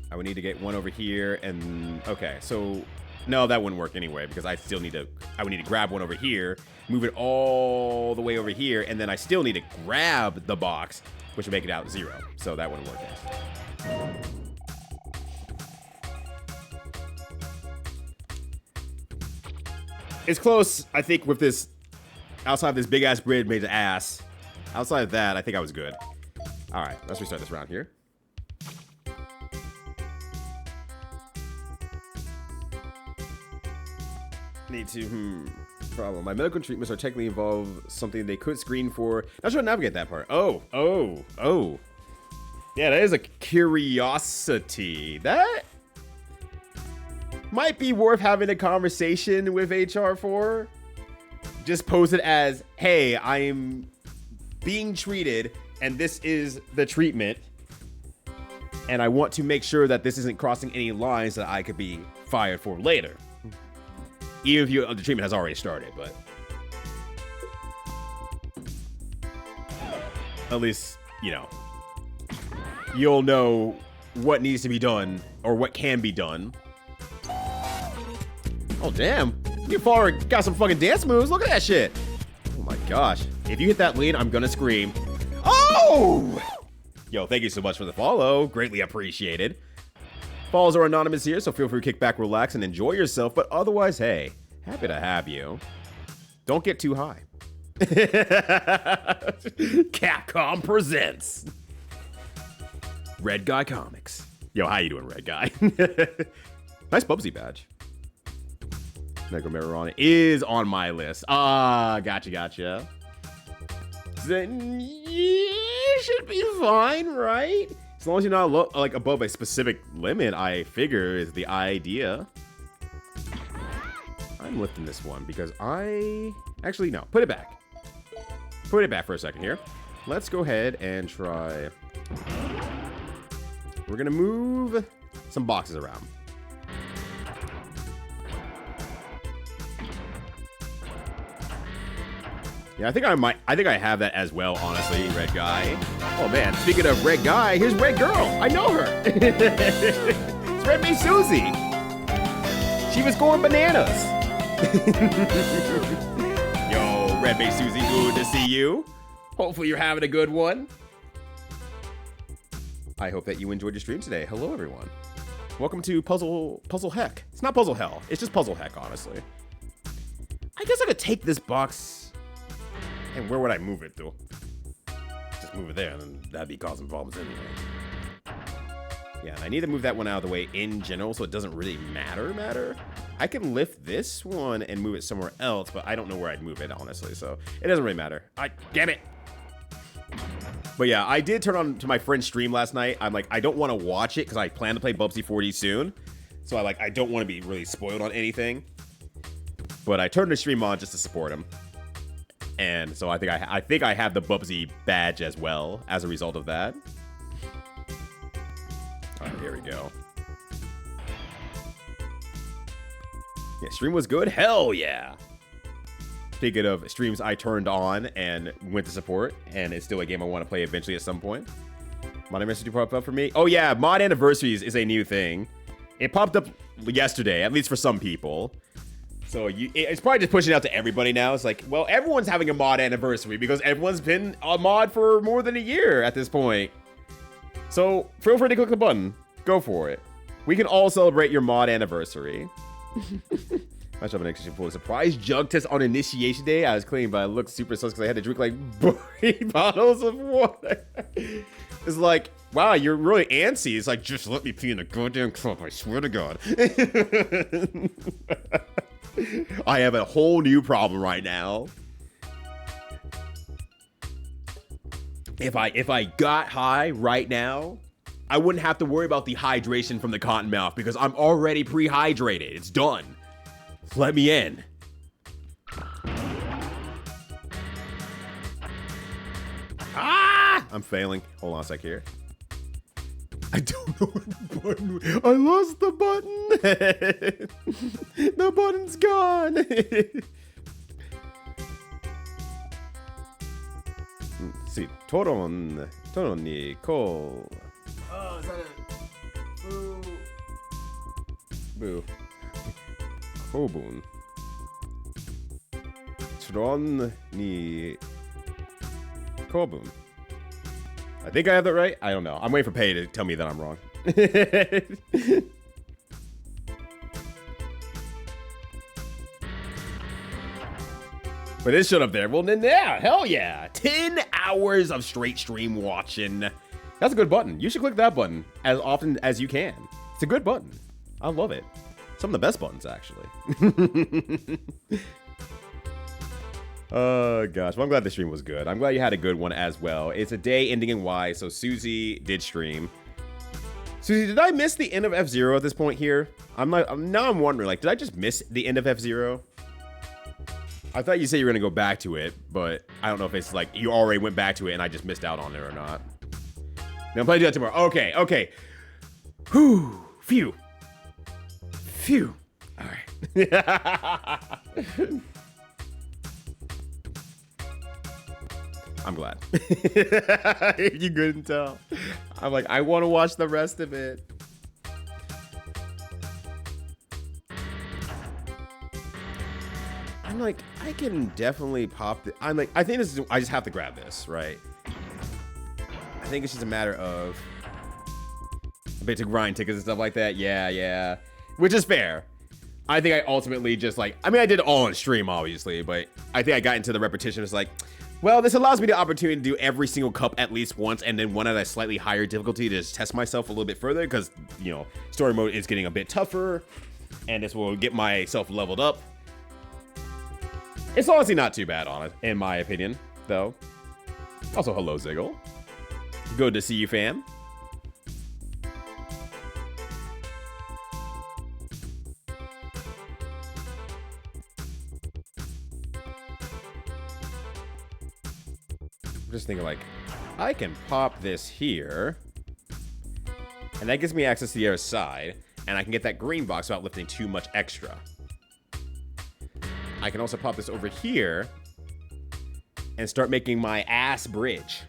I would need to get one over here and... Okay, so No, that wouldn't work anyway because I still need to. I would need to grab one over here, move it all the way over here, and then I still need to grab the box, which would make it out 0. So that wouldn't work. It's close, I think, with this. Outside this big ass grid made of ass. Outside of that, I think I was good. All right, let's restart this round here. Need to, problem. My medical treatments are technically involve something they could screen for. Not sure how to navigate that part. Oh. Yeah, that is a curiosity. That might be worth having a conversation with HR4. Just pose it as, hey, I am being treated, and this is the treatment. And I want to make sure that this isn't crossing any lines that I could be fired for later. Even if the treatment has already started, but at least, you know, you'll know what needs to be done or what can be done. Oh, damn. You forward got some fucking dance moves. Look at that shit. Oh my gosh. If you hit that lead, I'm gonna scream. Oh! Yo, thank you so much for the follow. Greatly appreciated. Follows are anonymous here, so feel free to kick back, relax, and enjoy yourself. But otherwise, hey, happy to have you. Don't get too high. Capcom presents Red Guy Comics. Yo, how you doing, Red Guy? Nice Bubsy badge. Mega Marijuana is on my list. Ah, gotcha. Then you should be fine, right? As long as you're not like above a specific limit, I figure is the idea. I'm lifting this one because actually no, put it back. Put it back for a second here. Let's go ahead and try. We're gonna move some boxes around. Yeah, I think I have that as well, honestly, Red Guy. Oh man, speaking of Red Guy, here's Red Girl. I know her. It's Red Bay Susie. She was going bananas. Yo, Red Bay Susie, good to see you. Hopefully you're having a good one. I hope that you enjoyed your stream today. Hello, everyone. Welcome to Puzzle Heck. It's not Puzzle Hell. It's just Puzzle Heck, honestly. I guess I could take this box. And where would I move it to? Just move it there, and then that'd be causing problems anyway. Yeah, I need to move that one out of the way in general, so it doesn't really matter. I can lift this one and move it somewhere else, but I don't know where I'd move it, honestly, so it doesn't really matter. Damn it! But yeah, I did turn on to my friend's stream last night. I'm like, I don't want to watch it, because I plan to play Bubsy 4D soon. So I don't want to be really spoiled on anything. But I turned the stream on just to support him. And so I think I have the Bubsy badge as well as a result of that. All right, here we go. Yeah, stream was good. Hell yeah. Speaking of streams I turned on and went to support, and it's still a game I want to play eventually at some point. Mod Anniversary popped up for me. Oh yeah, Mod Anniversaries is a new thing. It popped up yesterday, at least for some people. So it's probably just pushing out to everybody now. It's like, well, everyone's having a mod anniversary because everyone's been a mod for more than a year at this point. So feel free to click the button. Go for it. We can all celebrate your mod anniversary. Much of an extra surprise jug test on initiation day. I was clean, but I looked super sus because I had to drink like 3 bottles of water. It's like, wow, you're really antsy. It's like, just let me pee in the goddamn cup. I swear to God. I have a whole new problem right now. If I got high right now, I wouldn't have to worry about the hydration from the cotton mouth because I'm already pre-hydrated. It's done. Let me in. Ah! I'm failing. Hold on a sec here. I don't know where the button. I lost the button. The button's gone. See, Toron Nicole. Oh, is that a boo? Boo. Bonne. Tron Bonne. I think I have that right. I don't know. I'm waiting for Pei to tell me that I'm wrong. But it showed up there. Well, then, yeah, hell yeah. 10 hours of straight stream watching. That's a good button. You should click that button as often as you can. It's a good button. I love it. Some of the best buttons, actually. Oh, gosh. Well, I'm glad the stream was good. I'm glad you had a good one as well. It's a day ending in Y, so Susie did stream. Susie, did I miss the end of F-Zero at this point here? Now I'm wondering, like, did I just miss the end of F-Zero? I thought you said you were going to go back to it, but I don't know if it's like you already went back to it and I just missed out on it or not. No, I'm playing that tomorrow. Okay, okay. Whew. Phew. Phew. All right. I'm glad. You couldn't tell. I'm like, I want to watch the rest of it. I'm like, I can definitely pop the, I'm like, I think this is, I just have to grab this, right? I think it's just a matter of a bit to grind tickets and stuff like that. Yeah, yeah. Which is fair. I think I ultimately just like, I mean, I did it all on stream, obviously, but I think I got into the repetition. It's like, well, this allows me the opportunity to do every single cup at least once, and then one at a slightly higher difficulty to just test myself a little bit further, because, you know, story mode is getting a bit tougher, and this will get myself leveled up. It's honestly not too bad on it, in my opinion, though. Also, hello, Ziggle. Good to see you, fam. I'm just thinking, like, I can pop this here, and that gives me access to the other side, and I can get that green box without lifting too much extra. I can also pop this over here and start making my ass bridge.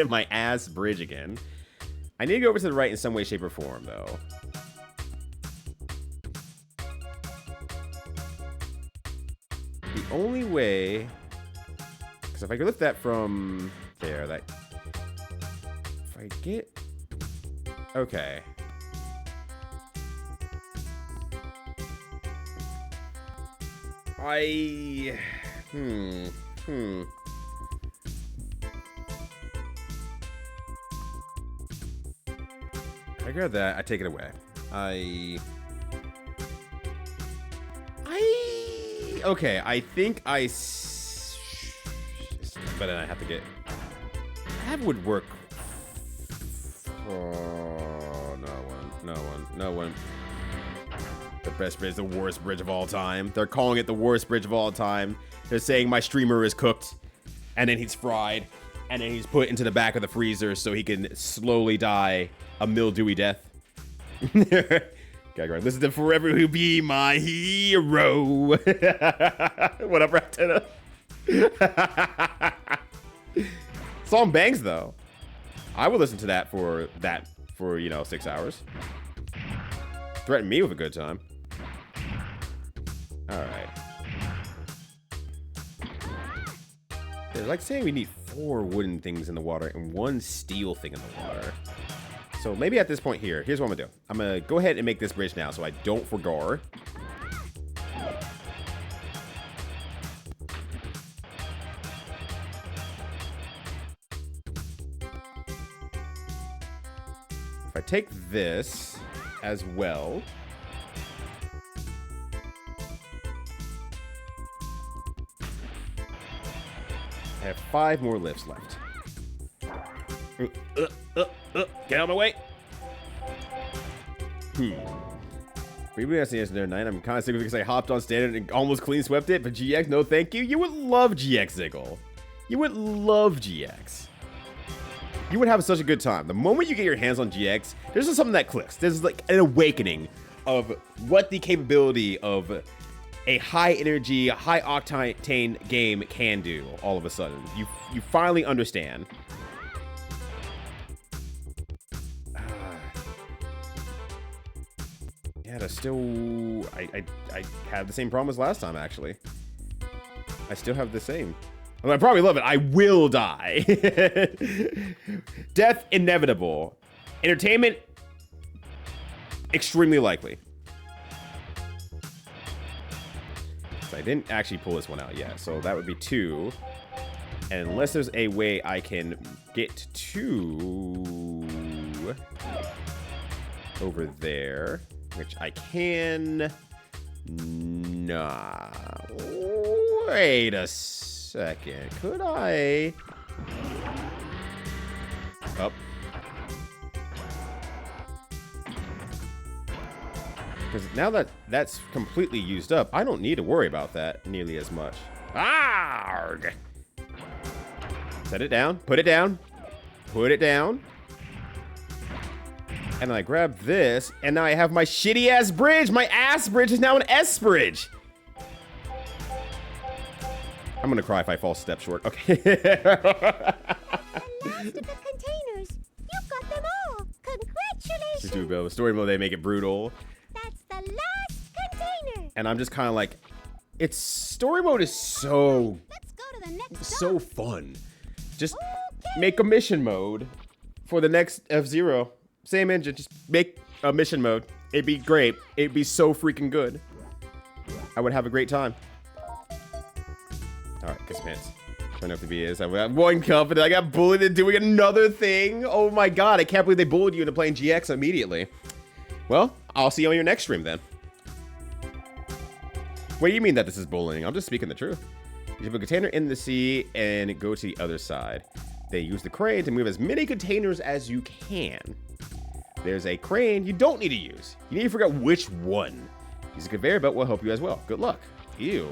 My ass bridge again. I need to go over to the right in some way, shape, or form, though. The only way... Because if I could lift that from there, that... If I get... Okay. I grab that, I take it away. Okay, I think but then I have to get... That would work. Oh, no one. The best bridge, the worst bridge of all time. They're calling it the worst bridge of all time. They're saying my streamer is cooked, and then he's fried, and then he's put into the back of the freezer so he can slowly die a mildewy death. Okay, great. Listen to Forever Who Be My Hero. What up, Raptana? Song bangs, though. I would listen to that for, you know, 6 hours. Threaten me with a good time. Alright. They're like saying we need 4 wooden things in the water and 1 steel thing in the water. So maybe at this point here, here's what I'm gonna do. I'm gonna go ahead and make this bridge now so I don't forgar. If I take this as well... I have 5 more lifts left. Get out of my way. Maybe that's the answer there, 9. I'm kind of sick of it because I hopped on standard and almost clean swept it, but GX, no thank you. You would love GX, Ziggle. You would love GX. You would have such a good time. The moment you get your hands on GX, there's just something that clicks. There's like an awakening of what the capability of a high energy, high octane game can do all of a sudden. You finally understand. I have the same problem as last time, actually. I still have the same. Well, I probably love it. I will die. Death inevitable. Entertainment extremely likely. So I didn't actually pull this one out yet, so that would be 2. And unless there's a way I can get to over there, which I can. Nah. Wait a second. Could I? Up. Because now that that's completely used up, I don't need to worry about that nearly as much. Arrgh! Set it down. Put it down. Put it down. And I grab this, and now I have my shitty ass bridge. My ass bridge is now an S bridge. I'm gonna cry if I fall a step short. Okay.
The last of the containers. You got them all. Congratulations.
Just do a bit of a story mode. They make it brutal.
That's the last container.
And I'm just kind of like, it's story mode is so
Let's go to the next
so fun. Just make a mission mode for the next F-Zero. Same engine, just make a mission mode. It'd be great. It'd be so freaking good. I would have a great time. All right, kiss pants. Turn up the BS. I'm one confident. I got bullied into doing another thing. Oh my god, I can't believe they bullied you into playing GX immediately. Well, I'll see you on your next stream then. What do you mean that this is bullying? I'm just speaking the truth. You have a container in the sea and go to the other side. Then use the crane to move as many containers as you can. There's a crane you don't need to use. You need to figure out which one. Use a conveyor belt will help you as well. Good luck. Ew.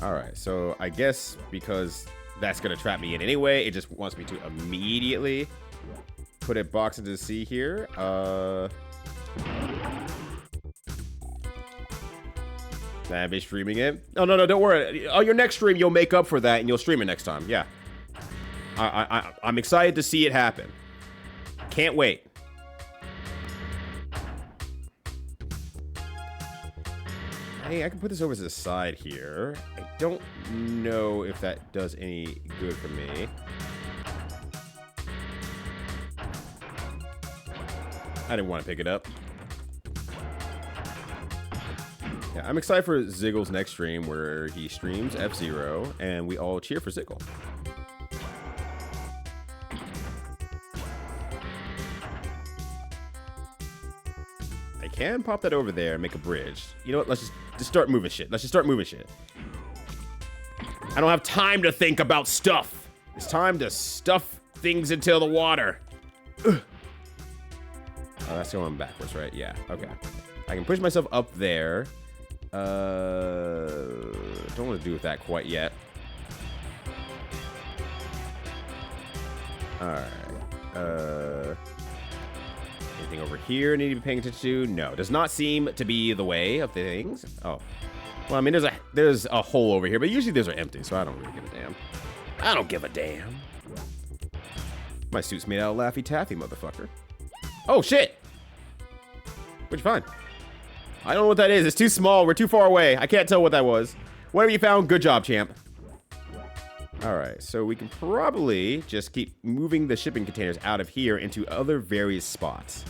Alright, so I guess because that's going to trap me in anyway, it just wants me to immediately put a box into the sea here. I've been streaming it. Oh, no, don't worry. On your next stream, you'll make up for that and you'll stream it next time. Yeah. I'm excited to see it happen. Can't wait. Hey, I can put this over to the side here. I don't know if that does any good for me. I didn't want to pick it up. Yeah, I'm excited for Ziggle's next stream where he streams F-Zero and we all cheer for Ziggle. I can pop that over there and make a bridge. You know what? Let's just start moving shit. Let's just start moving shit. I don't have time to think about stuff. It's time to stuff things into the water. Ugh. Oh, that's going backwards, right? Yeah, okay. I can push myself up there. Don't want to do with that quite yet. Alright. Anything over here I need to be paying attention to? No. Does not seem to be the way of things. Oh. Well, I mean, there's a hole over here, but usually those are empty, so I don't really give a damn. I don't give a damn. My suit's made out of Laffy Taffy, motherfucker. Oh, shit! What'd you find? I don't know what that is. It's too small. We're too far away. I can't tell what that was. Whatever you found, good job, champ. Alright, so we can probably just keep moving the shipping containers out of here into other various spots.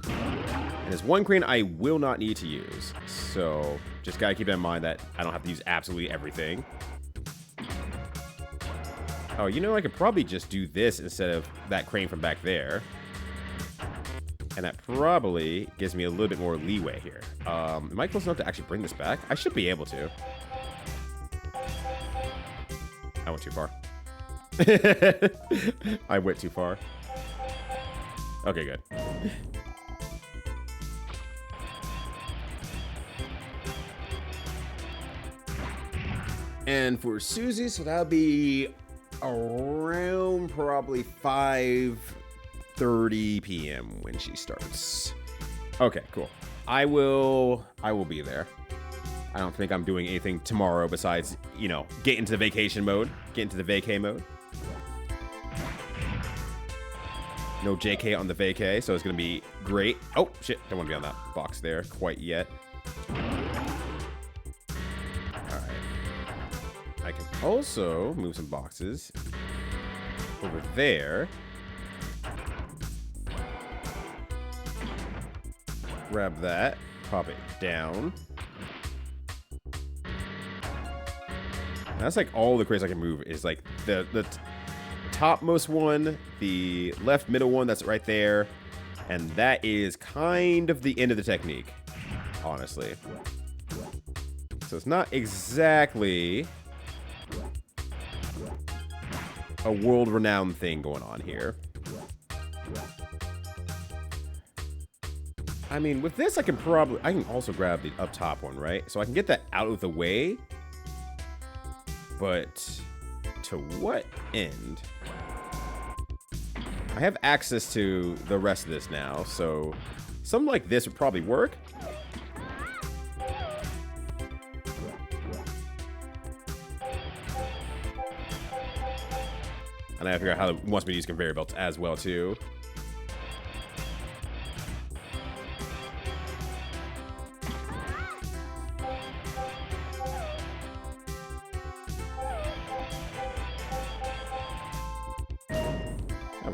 And there's one crane I will not need to use. So, just gotta keep in mind that I don't have to use absolutely everything. Oh, you know, I could probably just do this instead of that crane from back there. And that probably gives me a little bit more leeway here. Am I close enough to actually bring this back? I should be able to. I went too far. I went too far. Okay, good. And for Susie, so that'll be around probably 5:30 p.m. when she starts. Okay, cool. I will be there. I don't think I'm doing anything tomorrow besides, you know, get into the vacation mode, get into the vacay mode. No JK on the vacay, so it's gonna be great. Oh shit, don't want to be on that box there quite yet. Alright. I can also move some boxes over there. Grab that, pop it down. That's like all the crates I can move is like the topmost one, the left middle one that's right there, and that is kind of the end of the technique, honestly. So it's not exactly a world-renowned thing going on here. I mean, with this I can also grab the up top one, right? So I can get that out of the way. But to what end? I have access to the rest of this now, so something like this would probably work. And I have to figure out how it wants me to use conveyor belts as well, too.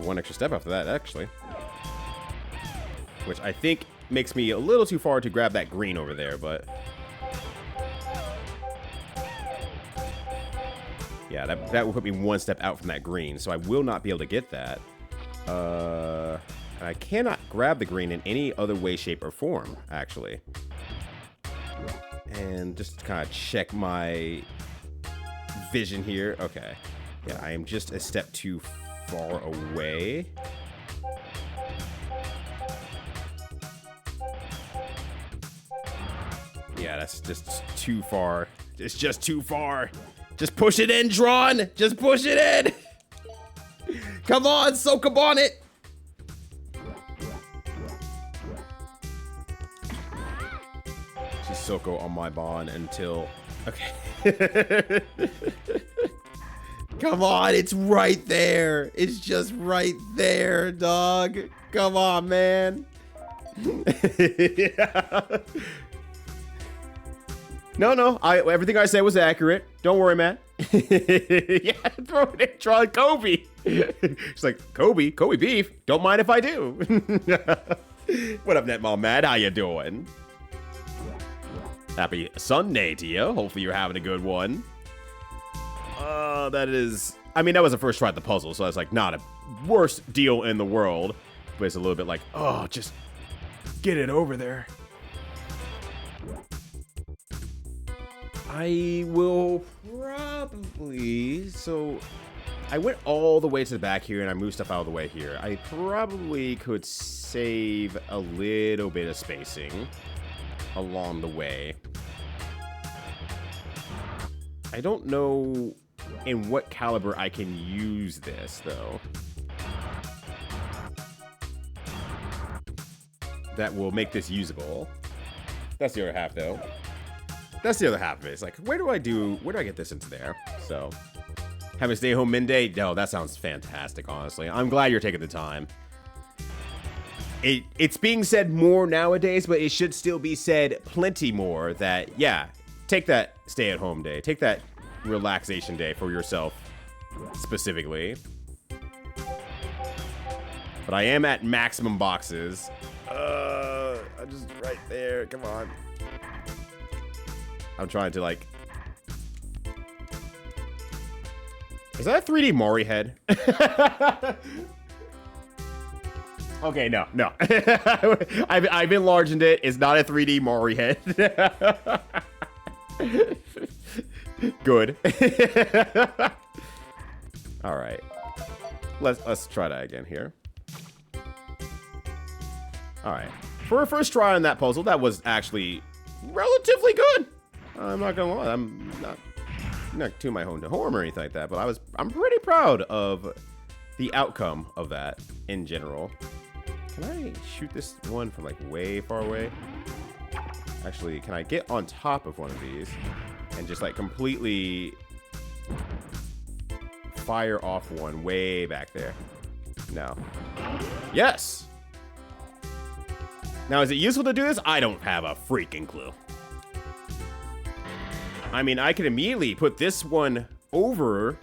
One extra step after that, actually. Which I think makes me a little too far to grab that green over there, but... yeah, that will put me one step out from that green, so I will not be able to get that. I cannot grab the green in any other way, shape, or form, actually. And just to kind of check my vision here. Okay. Yeah, I am just a step too far away. Yeah, that's just too far. It's just too far. Just push it in, Tron. Just push it in. Come on, soak up on it. She's Soko on my Bonne until... okay. Come on, it's right there. It's just right there, dog. Come on, man. Yeah. No, everything I said was accurate. Don't worry, man. Yeah, throw it in, Tron. Kobe. She's like, Kobe beef. Don't mind if I do. What up, Netmall Mad? How you doing? Happy Sunday to you. Hopefully you're having a good one. That is... I mean, that was the first try at the puzzle, so it's like not a worst deal in the world. But it's a little bit like, oh, just get it over there. I will probably... so, I went all the way to the back here, and I moved stuff out of the way here. I probably could save a little bit of spacing along the way. I don't know in what caliber I can use this, though. That will make this usable. That's the other half, though. That's the other half of it. It's like, where do I get this into there? So, have a stay-home min day? No, that sounds fantastic, honestly. I'm glad you're taking the time. It's being said more nowadays, but it should still be said plenty more that, yeah, take that stay-at-home day. Take that relaxation day for yourself, specifically. But I am at maximum boxes. I'm just right there. Come on. I'm trying to, like... Is that a 3D Mori head? Okay, no. I've enlarged it. It's not a 3D Mori head. Good. All right. Let's try that again here. All right. For a first try on that puzzle, that was actually relatively good. I'm not gonna lie. I'm not to my own horn or anything like that, but I'm pretty proud of the outcome of that in general. Can I shoot this one from like way far away? Actually, can I get on top of one of these and just like completely fire off one way back there? No. Yes. Now, is it useful to do this? I don't have a freaking clue. I mean, I could immediately put this one over.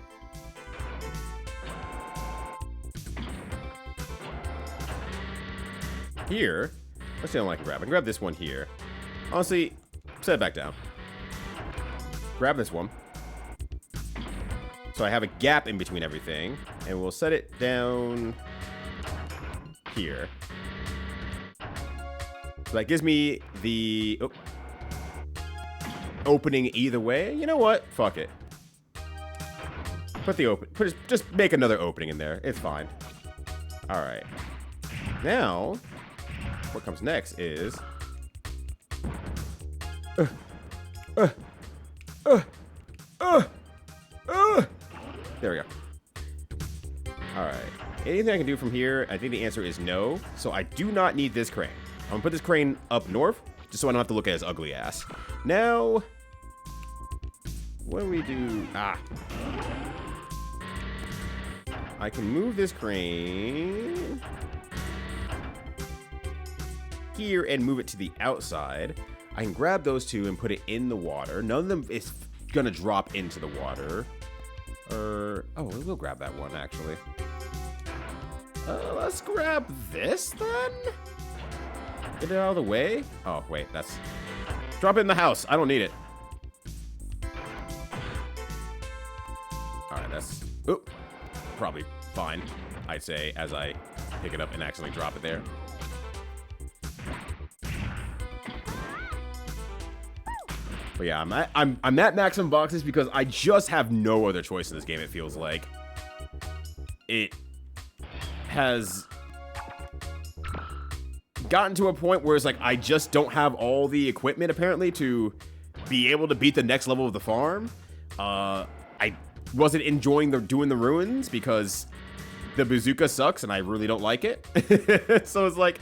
Here. Let's see how I can grab. I can grab this one here. Honestly, set it back down. Grab this one. So I have a gap in between everything. And we'll set it down here. So that gives me the opening either way. You know what? Fuck it. Just make another opening in there. It's fine. All right. Now, what comes next is there we go. All right. Anything I can do from here? I think the answer is no. So I do not need this crane. I'm gonna put this crane up north, just so I don't have to look at his ugly ass. Now, what do we do? I can move this crane here and move it to the outside. I can grab those two and put it in the water. None of them is gonna drop into the water. Oh, we'll grab that one, actually. Let's grab this, then? Get it out of the way? Oh, wait, that's... Drop it in the house. I don't need it. Alright, that's... Oop. Probably fine, I'd say, as I pick it up and accidentally drop it there. But yeah, I'm at maximum boxes because I just have no other choice in this game, it feels like. It has gotten to a point where it's like I just don't have all the equipment apparently to be able to beat the next level of the farm. I wasn't enjoying doing the ruins because the bazooka sucks and I really don't like it. So it's like,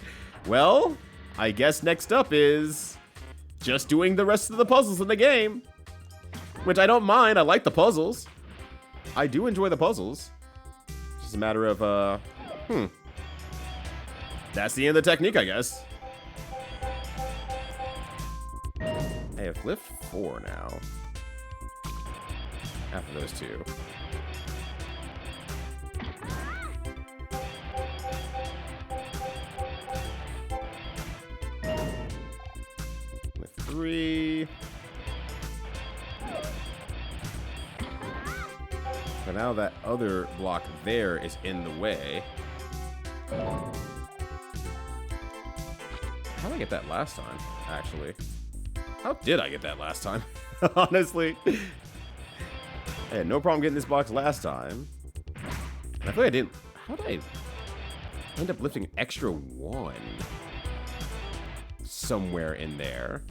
well, I guess next up is just doing the rest of the puzzles in the game, which I don't mind. I like the puzzles. I do enjoy the puzzles. It's just a matter of, that's the end of the technique, I guess. I have lift 4 now. After those two. Lift 3. So now that other block there is in the way. How did I get that last time, actually? How did I get that last time? Honestly. I had no problem getting this box last time. I feel like I didn't... How did I end up lifting extra 1? Somewhere in there.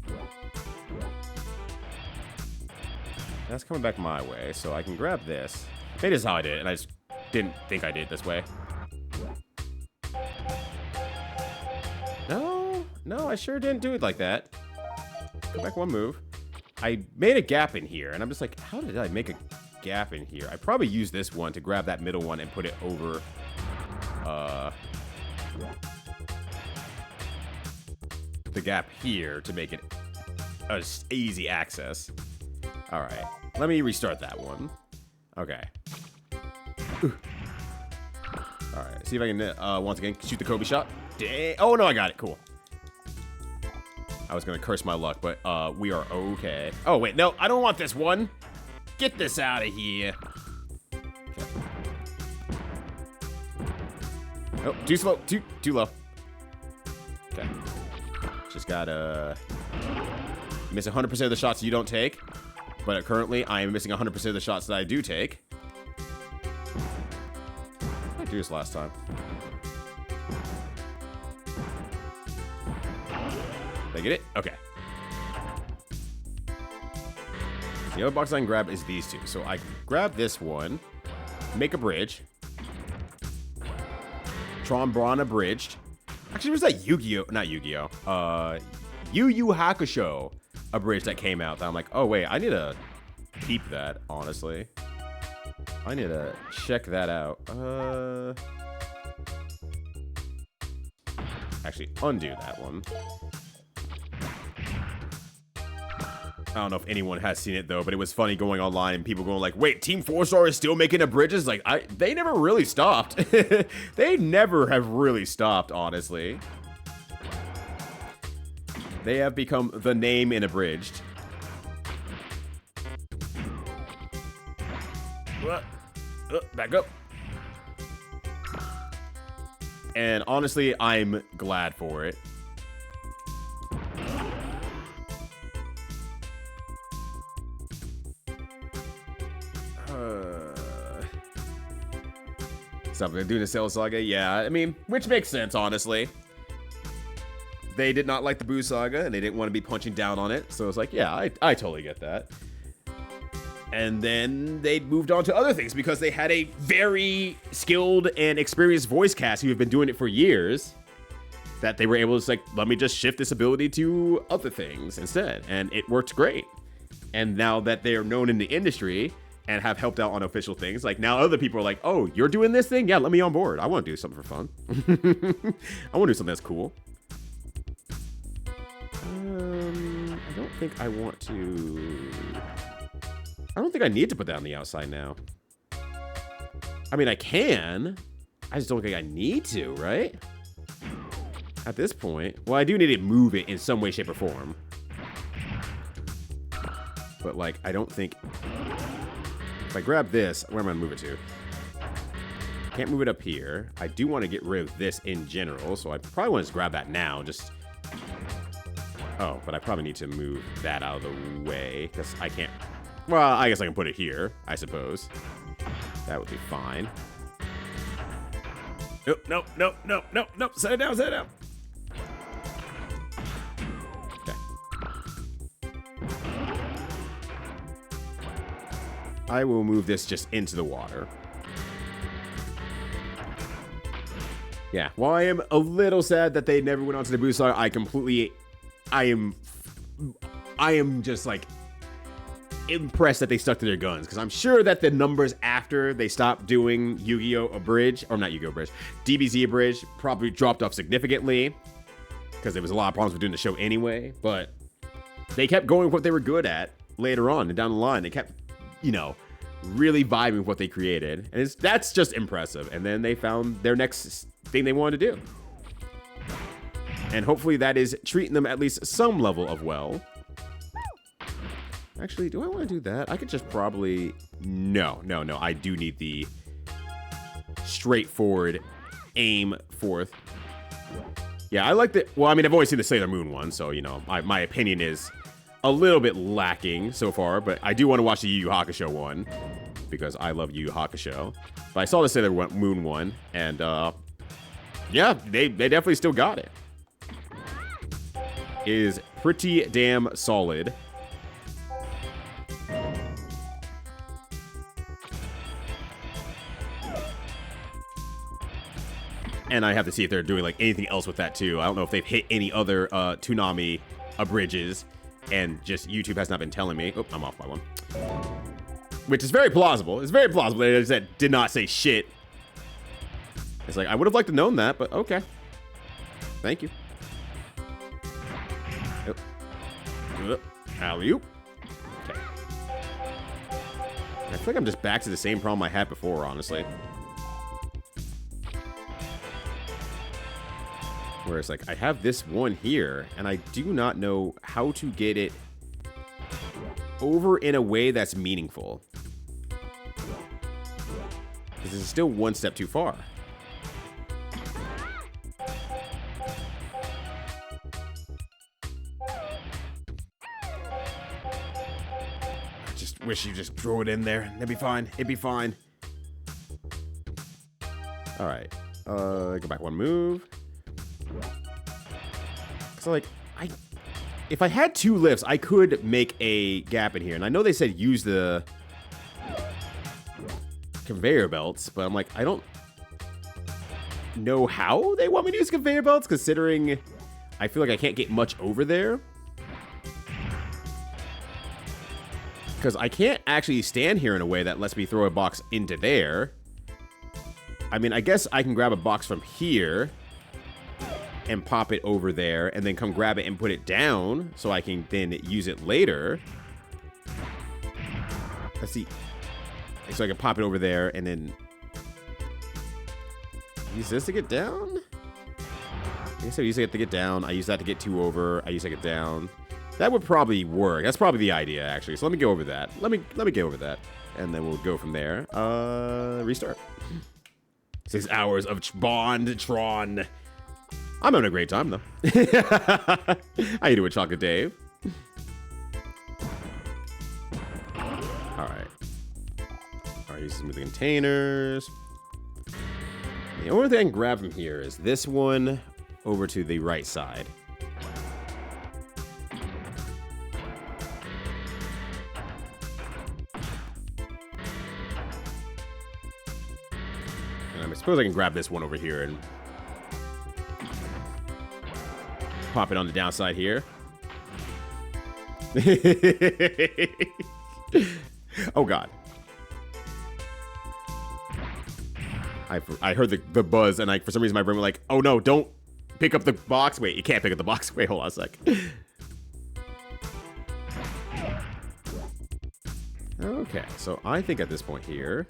That's coming back my way, so I can grab this. Maybe this is how I did it, and I just didn't think I did it this way. No, I sure didn't do it like that. Go back 1 move. I made a gap in here, and I'm just like, how did I make a gap in here? I probably used this one to grab that middle one and put it over, the gap here to make it easy access. All right, let me restart that one. Okay. All right, see if I can, once again, shoot the Kobe shot. Oh, no, I got it. Cool. I was going to curse my luck, but we are okay. Oh, wait. No, I don't want this one. Get this out of here. Okay. Oh, too slow. Too low. Okay. Just got to miss 100% of the shots you don't take. But currently, I am missing 100% of the shots that I do take. I did this last time. Did I get it? Okay. The other box I can grab is these two. So I can grab this one, make a bridge. Tron Bonne abridged. Actually, was that Yu-Gi-Oh? Not Yu-Gi-Oh. Yu Yu Hakusho abridged that came out. That I'm like, oh wait, I need to keep that, honestly. I need to check that out. actually undo that one. I don't know if anyone has seen it though, but it was funny going online and people going like, wait, Team 4-Star is still making the bridges? Like, they never really stopped. They never have really stopped, honestly. They have become the name in Abridged. Back up. And honestly, I'm glad for it. Something doing the Cell Saga? Yeah, I mean, which makes sense, honestly. They did not like the Boo Saga, and they didn't want to be punching down on it, so it's like, yeah, I totally get that. And then they moved on to other things because they had a very skilled and experienced voice cast who have been doing it for years, that they were able to, like, let me just shift this ability to other things instead, and it worked great. And now that they are known in the industry and have helped out on official things, like, now other people are like, oh, you're doing this thing? Yeah, let me on board. I want to do something for fun. I want to do something that's cool. I don't think I want to... I don't think I need to put that on the outside now. I mean, I can. I just don't think I need to, right? At this point. Well, I do need to move it in some way, shape, or form. But, like, I don't think... If I grab this, where am I going to move it to? Can't move it up here. I do want to get rid of this in general, so I probably want to just grab that now. Just... Oh, but I probably need to move that out of the way, because I can't... Well, I guess I can put it here, I suppose. That would be fine. Oh, no, no, no, no, no. Set it down, set it down. Okay. I will move this just into the water. Yeah, while I am a little sad that they never went on to the Boo Saga, I am just like impressed that they stuck to their guns, because I'm sure that the numbers after they stopped doing Yu-Gi-Oh! Abridged, or not Yu-Gi-Oh! Abridged, DBZ Abridged probably dropped off significantly, because there was a lot of problems with doing the show anyway, but they kept going with what they were good at later on and down the line. They kept, you know, really vibing with what they created, and that's just impressive. And then they found their next thing they wanted to do. And hopefully that is treating them at least some level of well. Actually, do I want to do that? I could just probably... No. I do need the straightforward aim forth. Yeah, I like the... Well, I mean, I've always seen the Sailor Moon one, so, you know, my opinion is a little bit lacking so far, but I do want to watch the Yu Yu Hakusho one, because I love Yu Yu Hakusho. But I saw the Sailor Moon one, and, yeah, they definitely still got it. It is pretty damn solid. And I have to see if they're doing like anything else with that too. I don't know if they've hit any other Toonami abridges, and just YouTube has not been telling me. Oh, I'm off by one. Which is very plausible. It's very plausible. They just did not say shit. It's like, I would have liked to known that, but okay. Thank you. Alley-oop. Okay. I feel like I'm just back to the same problem I had before, honestly. Where it's like, I have this one here, and I do not know how to get it over in a way that's meaningful. Because this is still one step too far. I just wish you just throw it in there. It'd be fine. It'd be fine. Alright. Go back one move. So, like, if I had two lifts, I could make a gap in here. And I know they said use the conveyor belts, but I'm like, I don't know how they want me to use conveyor belts, considering I feel like I can't get much over there. Because I can't actually stand here in a way that lets me throw a box into there. I mean, I guess I can grab a box from here. and pop it over there and then come grab it and put it down so I can then use it later. Let's see. So I can pop it over there and then use this to get down? I guess I use it to get down. I use that to get 2 over. I use that to get down. That would probably work. That's probably the idea, actually. So let me go over that. Let me get over that. And then we'll go from there. Restart. 6 hours of Bonne Tron. I'm having a great time, though. How you doing, Chocolate Dave? Alright. Alright, use some of the containers. The only thing I can grab from here is this one over to the right side. And I suppose I can grab this one over here and pop it on the downside here. Oh, God. I heard the buzz, and for some reason my brain was like, oh no, don't pick up the box. Wait, you can't pick up the box. Wait, hold on a sec. Okay, so I think at this point here,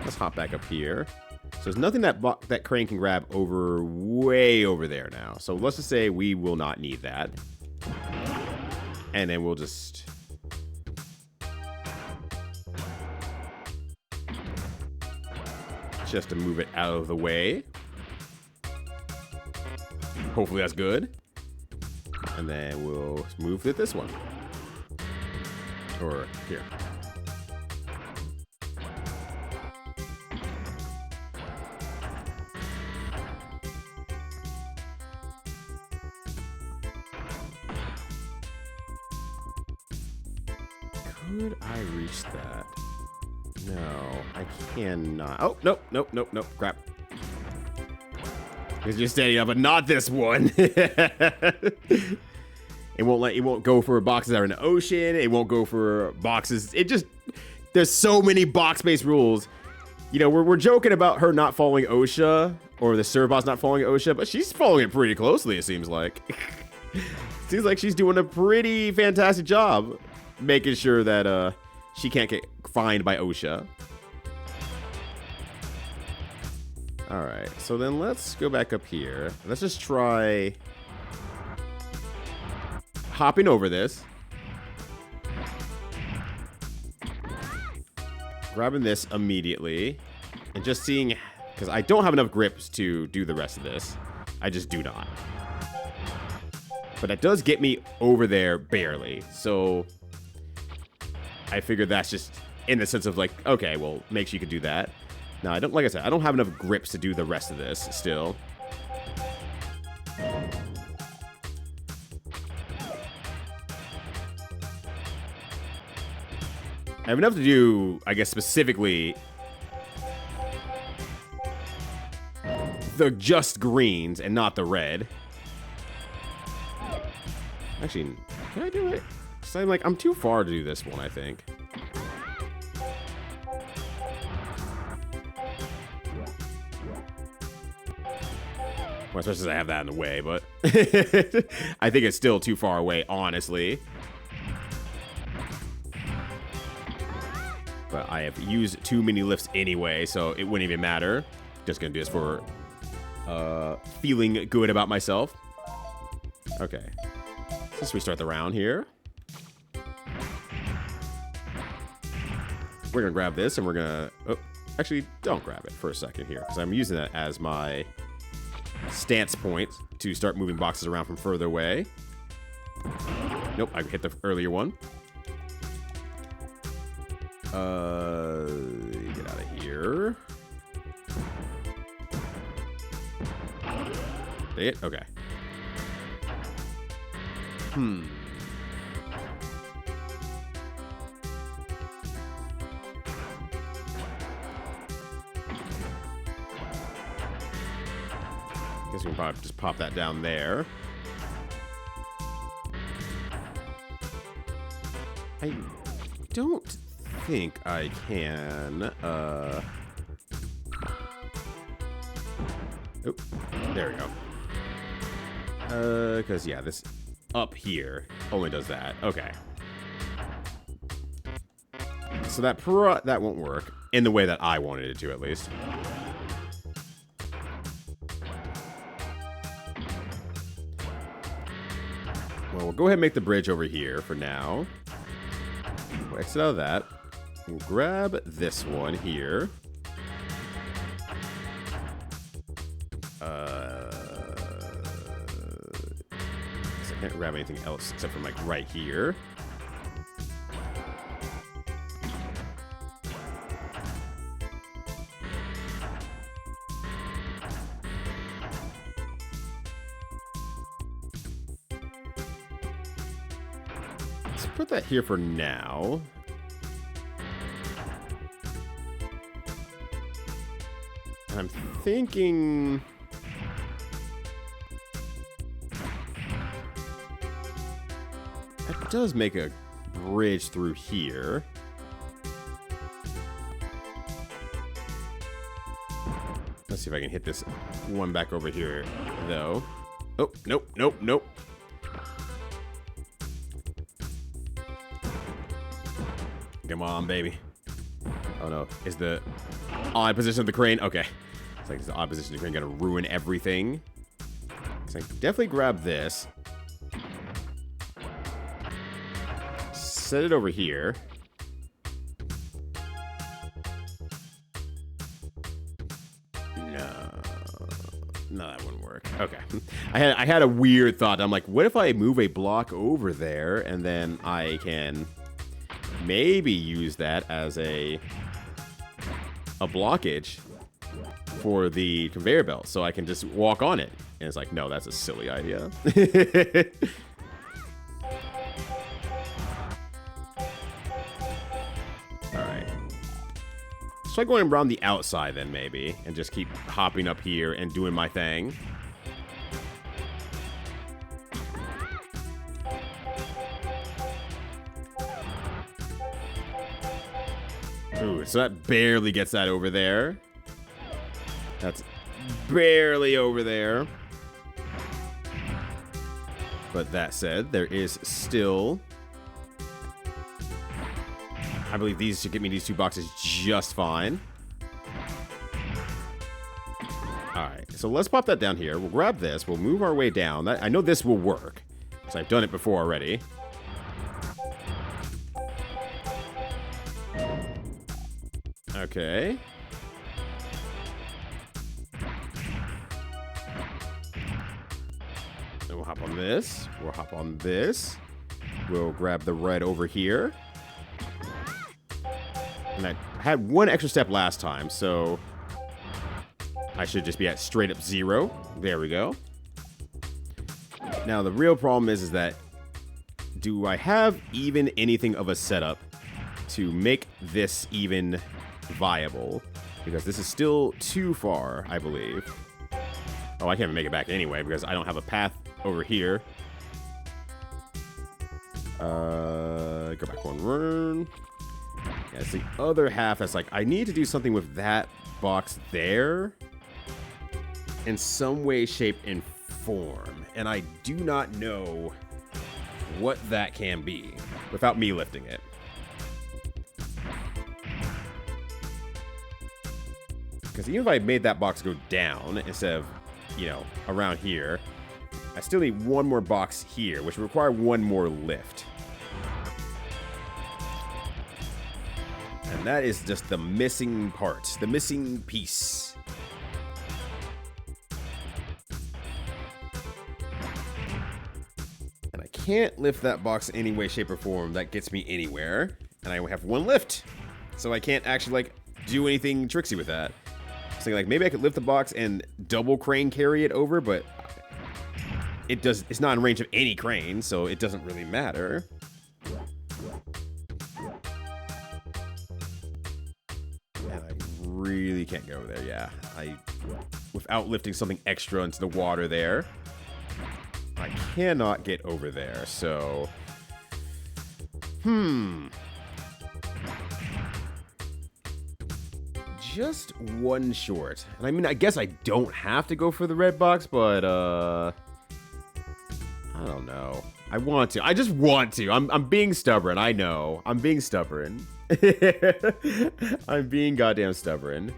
let's hop back up here. So there's nothing that crane can grab way over there now. So let's just say we will not need that. And then we'll just... to move it out of the way. Hopefully that's good. And then we'll move it this one. Or here. Could I reach that? No, I cannot. Oh, nope. Crap. Because you're standing up, but not this one. It won't go for boxes that are in the ocean. It won't go for boxes. There's so many box-based rules. You know, we're joking about her not following OSHA, or the serv boss not following OSHA, but she's following it pretty closely, it seems like. Seems like she's doing a pretty fantastic job making sure that, she can't get fined by OSHA. Alright, so then let's go back up here. Let's just try hopping over this. Grabbing this immediately. And just seeing... Because I don't have enough grips to do the rest of this. I just do not. But that does get me over there barely. So... I figured that's just in the sense of like, okay, well, make sure you can do that. Now, like I said, I don't have enough grips to do the rest of this still. I have enough to do, I guess, specifically the just greens and not the red. Actually, can I do it? So I'm too far to do this one, I think. Well, especially since I have that in the way, but I think it's still too far away, honestly. But I have used too many lifts anyway, so it wouldn't even matter. Just gonna do this for feeling good about myself. Okay. Let's restart the round here. We're gonna grab this and we're gonna... Oh, actually, don't grab it for a second here, because I'm using that as my stance point to start moving boxes around from further away. Nope, I hit the earlier one. Get out of here. It? Okay. Guess we can probably just pop that down there. I don't think I can, Oh, there we go. Because, yeah, this up here only does that. Okay. So that won't work in the way that I wanted it to, at least. Well, we'll go ahead and make the bridge over here for now. We'll exit out of that. We'll grab this one here. I can't grab anything else except from, like, right here. Let's put that here for now. And I'm thinking... That does make a bridge through here. Let's see if I can hit this one back over here, though. Oh, nope, nope, nope. Come on, baby. Oh, no. Is the odd position of the crane? Okay. It's like, is the odd position of the crane gonna ruin everything? So I can definitely grab this. Set it over here. No, that wouldn't work. Okay. I had a weird thought. I'm like, what if I move a block over there and then I can maybe use that as a blockage for the conveyor belt so I can just walk on it. And it's like, no, that's a silly idea. Try going around the outside then, maybe, and just keep hopping up here and doing my thing. Ooh, so that barely gets that over there. That's barely over there. But that said, there is still... I believe these should get me these two boxes just fine. Alright, so let's pop that down here. We'll grab this. We'll move our way down. I know this will work, because I've done it before already. Okay. Then we'll hop on this. We'll hop on this. We'll grab the red over here. And I had one extra step last time, so I should just be at straight up 0. There we go. Now, the real problem is that do I have even anything of a setup to make this even viable? Because this is still too far, I believe. Oh, I can't even make it back anyway because I don't have a path over here. Go back one run. Yeah, it's the other half that's like, I need to do something with that box there in some way, shape, and form. And I do not know what that can be without me lifting it. Because even if I made that box go down instead of, you know, around here, I still need one more box here, which would require one more lift. And that is just the missing part, the missing piece. And I can't lift that box any way, shape, or form that gets me anywhere. And I have one lift. So I can't actually, like, do anything tricksy with that. So, like, maybe I could lift the box and double crane carry it over, but it's not in range of any crane, so it doesn't really matter. And I really can't go there, yeah. Without lifting something extra into the water there, I cannot get over there, so... Just one short. And I mean, I guess I don't have to go for the red box, but, I don't know. I want to. I just want to. I'm being stubborn. I know. I'm being stubborn. I'm being goddamn stubborn.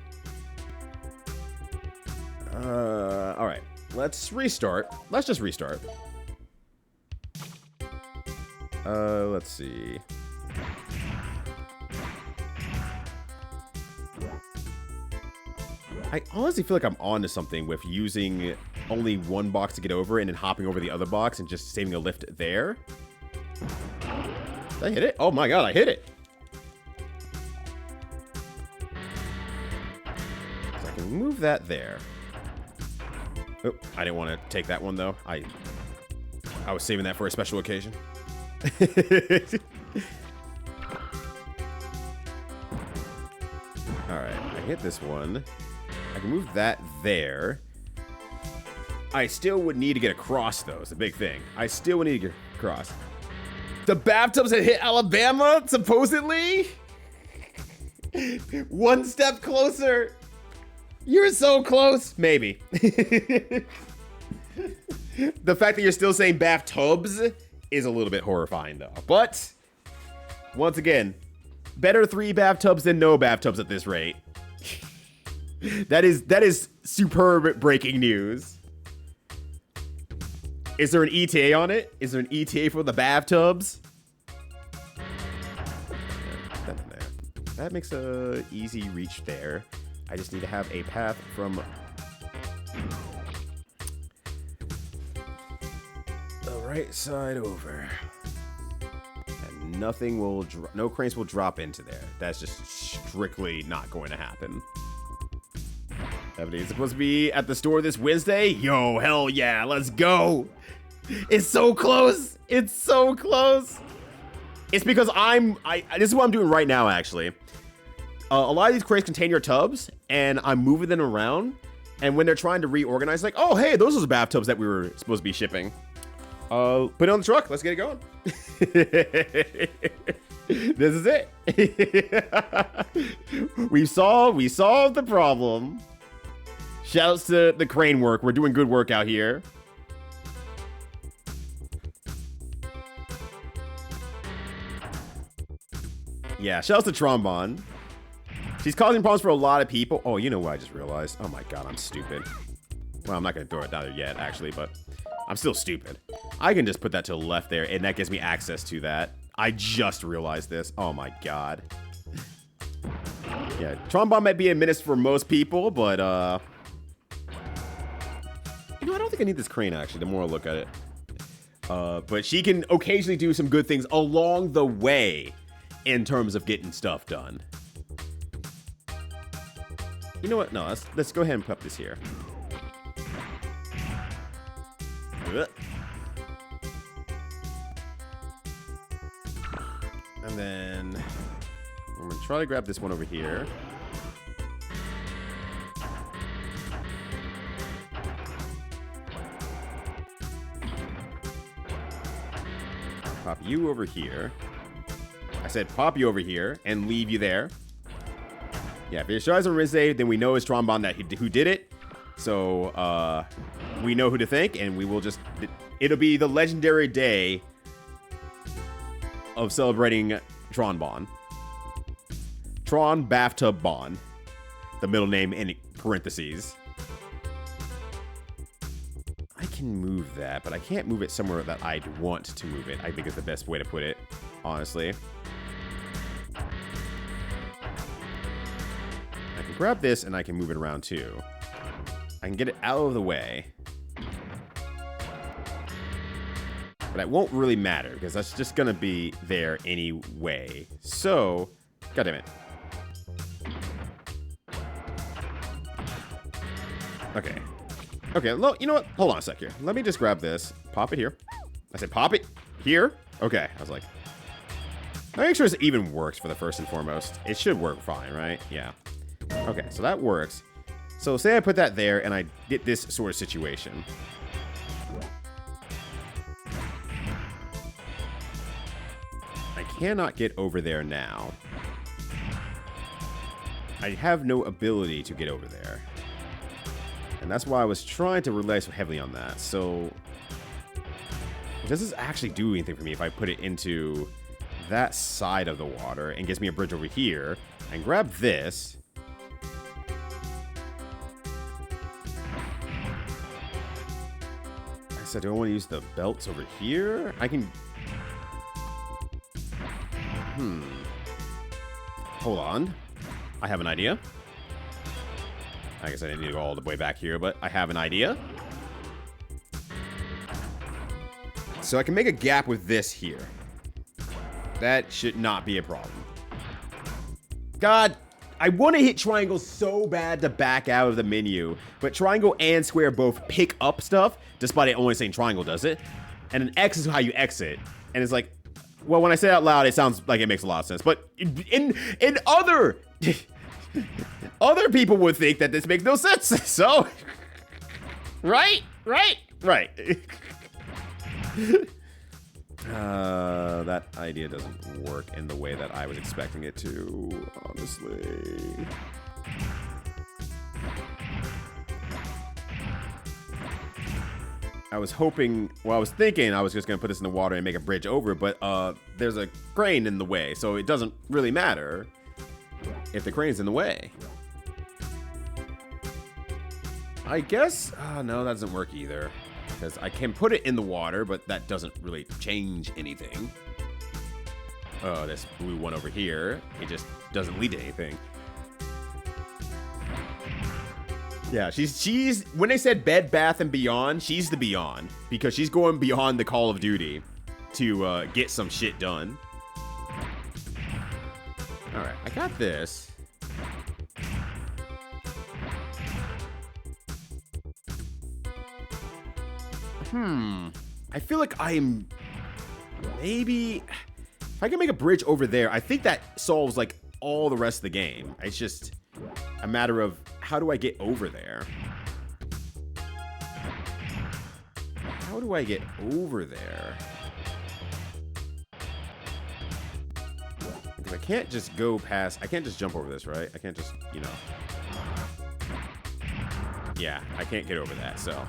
All right. Let's restart. Let's just restart. Let's see. I honestly feel like I'm onto something with using only one box to get over and then hopping over the other box and just saving a lift there. Did I hit it? Oh my god, I hit it! So I can move that there. Oh, I didn't want to take that one though. I was saving that for a special occasion. Alright, I hit this one. I can move that there. I still would need to get across, though. It's a big thing. I still would need to get across. The bathtubs that hit Alabama, supposedly? One step closer. You're so close. Maybe. The fact that you're still saying bathtubs is a little bit horrifying, though. But, once again, better 3 bathtubs than no bathtubs at this rate. That is superb breaking news. Is there an ETA on it? Is there an ETA for the bathtubs? That makes a easy reach there. I just need to have a path from the right side over. And nothing will no cranes will drop into there. That's just strictly not going to happen. Everybody's supposed to be at the store this Wednesday? Yo, hell yeah, let's go. It's so close. It's so close. It's because this is what I'm doing right now, actually. A lot of these crates contain your tubs, and I'm moving them around. And when they're trying to reorganize, like, oh, hey, those are the bathtubs that we were supposed to be shipping. Put it on the truck. Let's get it going. This is it. We solved the problem. Shouts to the crane work. We're doing good work out here. Yeah, shouts to Tron Bonne. She's causing problems for a lot of people. Oh, you know what I just realized? Oh my god, I'm stupid. Well, I'm not going to throw it down there yet, actually, but I'm still stupid. I can just put that to the left there, and that gives me access to that. I just realized this. Oh my god. Yeah, Tron Bonne might be a menace for most people, but, you know, I don't think I need this crane, actually, the more I look at it. But she can occasionally do some good things along the way in terms of getting stuff done. You know what? No, let's go ahead and put this here. And then I'm going to try to grab this one over here. Pop you over here. I said pop you over here and leave you there. Yeah, if it's Shies on Wednesday, then we know it's Tron Bonne who did it. So, we know who to thank, and we will just... It'll be the legendary day of celebrating Tron Bonne. Tron Bathtub Bonne. The middle name in parentheses. I can move that, but I can't move it somewhere that I'd want to move it. I think is the best way to put it, honestly. I can grab this, and I can move it around, too. I can get it out of the way. But that won't really matter, because that's just going to be there anyway. So, goddammit. Okay. Okay, you know what? Hold on a sec here. Let me just grab this. Pop it here. I said pop it here? Okay. I was like... I'll make sure this even works for the first and foremost. It should work fine, right? Yeah. Okay, so that works. So say I put that there and I get this sort of situation. I cannot get over there now. I have no ability to get over there. And that's why I was trying to rely so heavily on that. So Does this actually do anything for me if I put it into that side of the water and gives me a bridge over here and grab this? I said, do I want to use the belts over here? I can... Hold on. I have an idea. I guess I didn't need to go all the way back here, but I have an idea. So I can make a gap with this here. That should not be a problem. God, I want to hit triangle so bad to back out of the menu, but triangle and square both pick up stuff, despite it only saying triangle does it. And an X is how you exit. And it's like, well, when I say it out loud, it sounds like it makes a lot of sense. But in other... other people would think that this makes no sense. So... Right? That idea doesn't work in the way that I was expecting it to, honestly. I was hoping, well, I was thinking I was just gonna put this in the water and make a bridge over, but there's a crane in the way, so it doesn't really matter if the crane's in the way. I guess, no, that doesn't work either. Because I can put it in the water, but that doesn't really change anything. Oh, this blue one over here, it just doesn't lead to anything. Yeah, she's when they said Bed Bath and Beyond, she's the Beyond. Because she's going beyond the Call of Duty to get some shit done. Alright, I got this. I feel like I'm maybe if I can make a bridge over there, I think that solves like all the rest of the game. It's just a matter of how do I get over there? How do I get over there? Because I can't just go past, I can't just jump over this, right? I can't just, you know. Yeah, I can't get over that, so.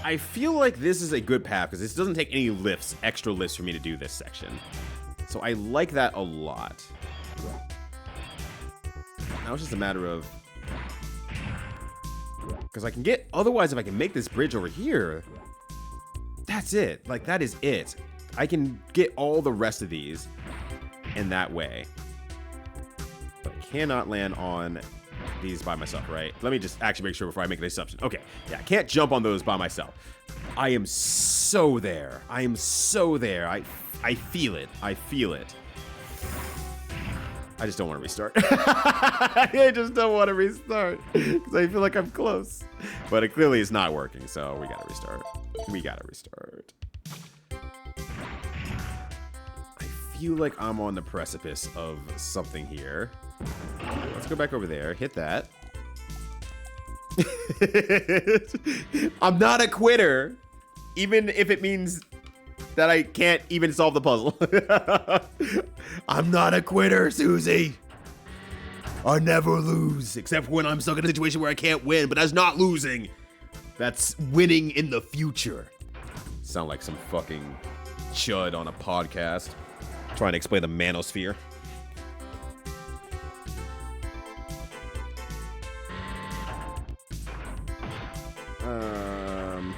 I feel like this is a good path because this doesn't take any lifts, extra lifts for me to do this section. So I like that a lot. Now it's just a matter of... Because I can get... Otherwise, if I can make this bridge over here, that's it. Like, that is it. I can get all the rest of these in that way. But I cannot land on... these by myself, right? Let me just actually make sure before I make an assumption. Okay, yeah, I can't jump on those by myself. I am so there. I am so there. I feel it. I feel it. I just don't want to restart. I just don't want to restart because I feel like I'm close. But it clearly is not working, so we gotta restart. We gotta restart. I feel like I'm on the precipice of something here. Let's go back over there. Hit that. I'm not a quitter, even if it means that I can't even solve the puzzle. I'm not a quitter, Susie. I never lose, except when I'm stuck in a situation where I can't win, but that's not losing. That's winning in the future. Sound like some fucking chud on a podcast trying to explain the manosphere. I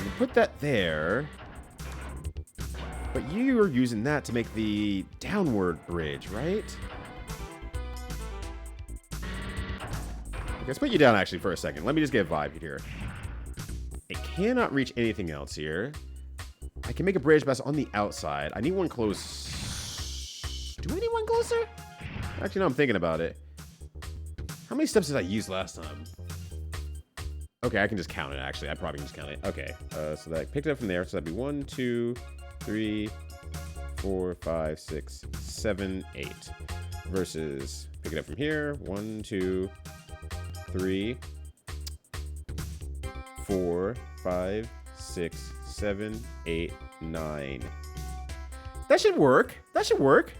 can put that there, but you are using that to make the downward bridge, right? Let's put you down actually for a second. Let me just get a vibe here. It cannot reach anything else here. I can make a bridge, but it's on the outside. I need one close. Do I need one closer? Actually, no, I'm thinking about it. How many steps did I use last time? Okay, I can just count it, actually. I probably can just count it. Okay, so that I picked it up from there. So that'd be 1, 2, 3, 4, 5, 6, 7, 8. Versus, pick it up from here. 1, 2, 3, 4, 5, 6, 7, 8, 9. That should work. That should work.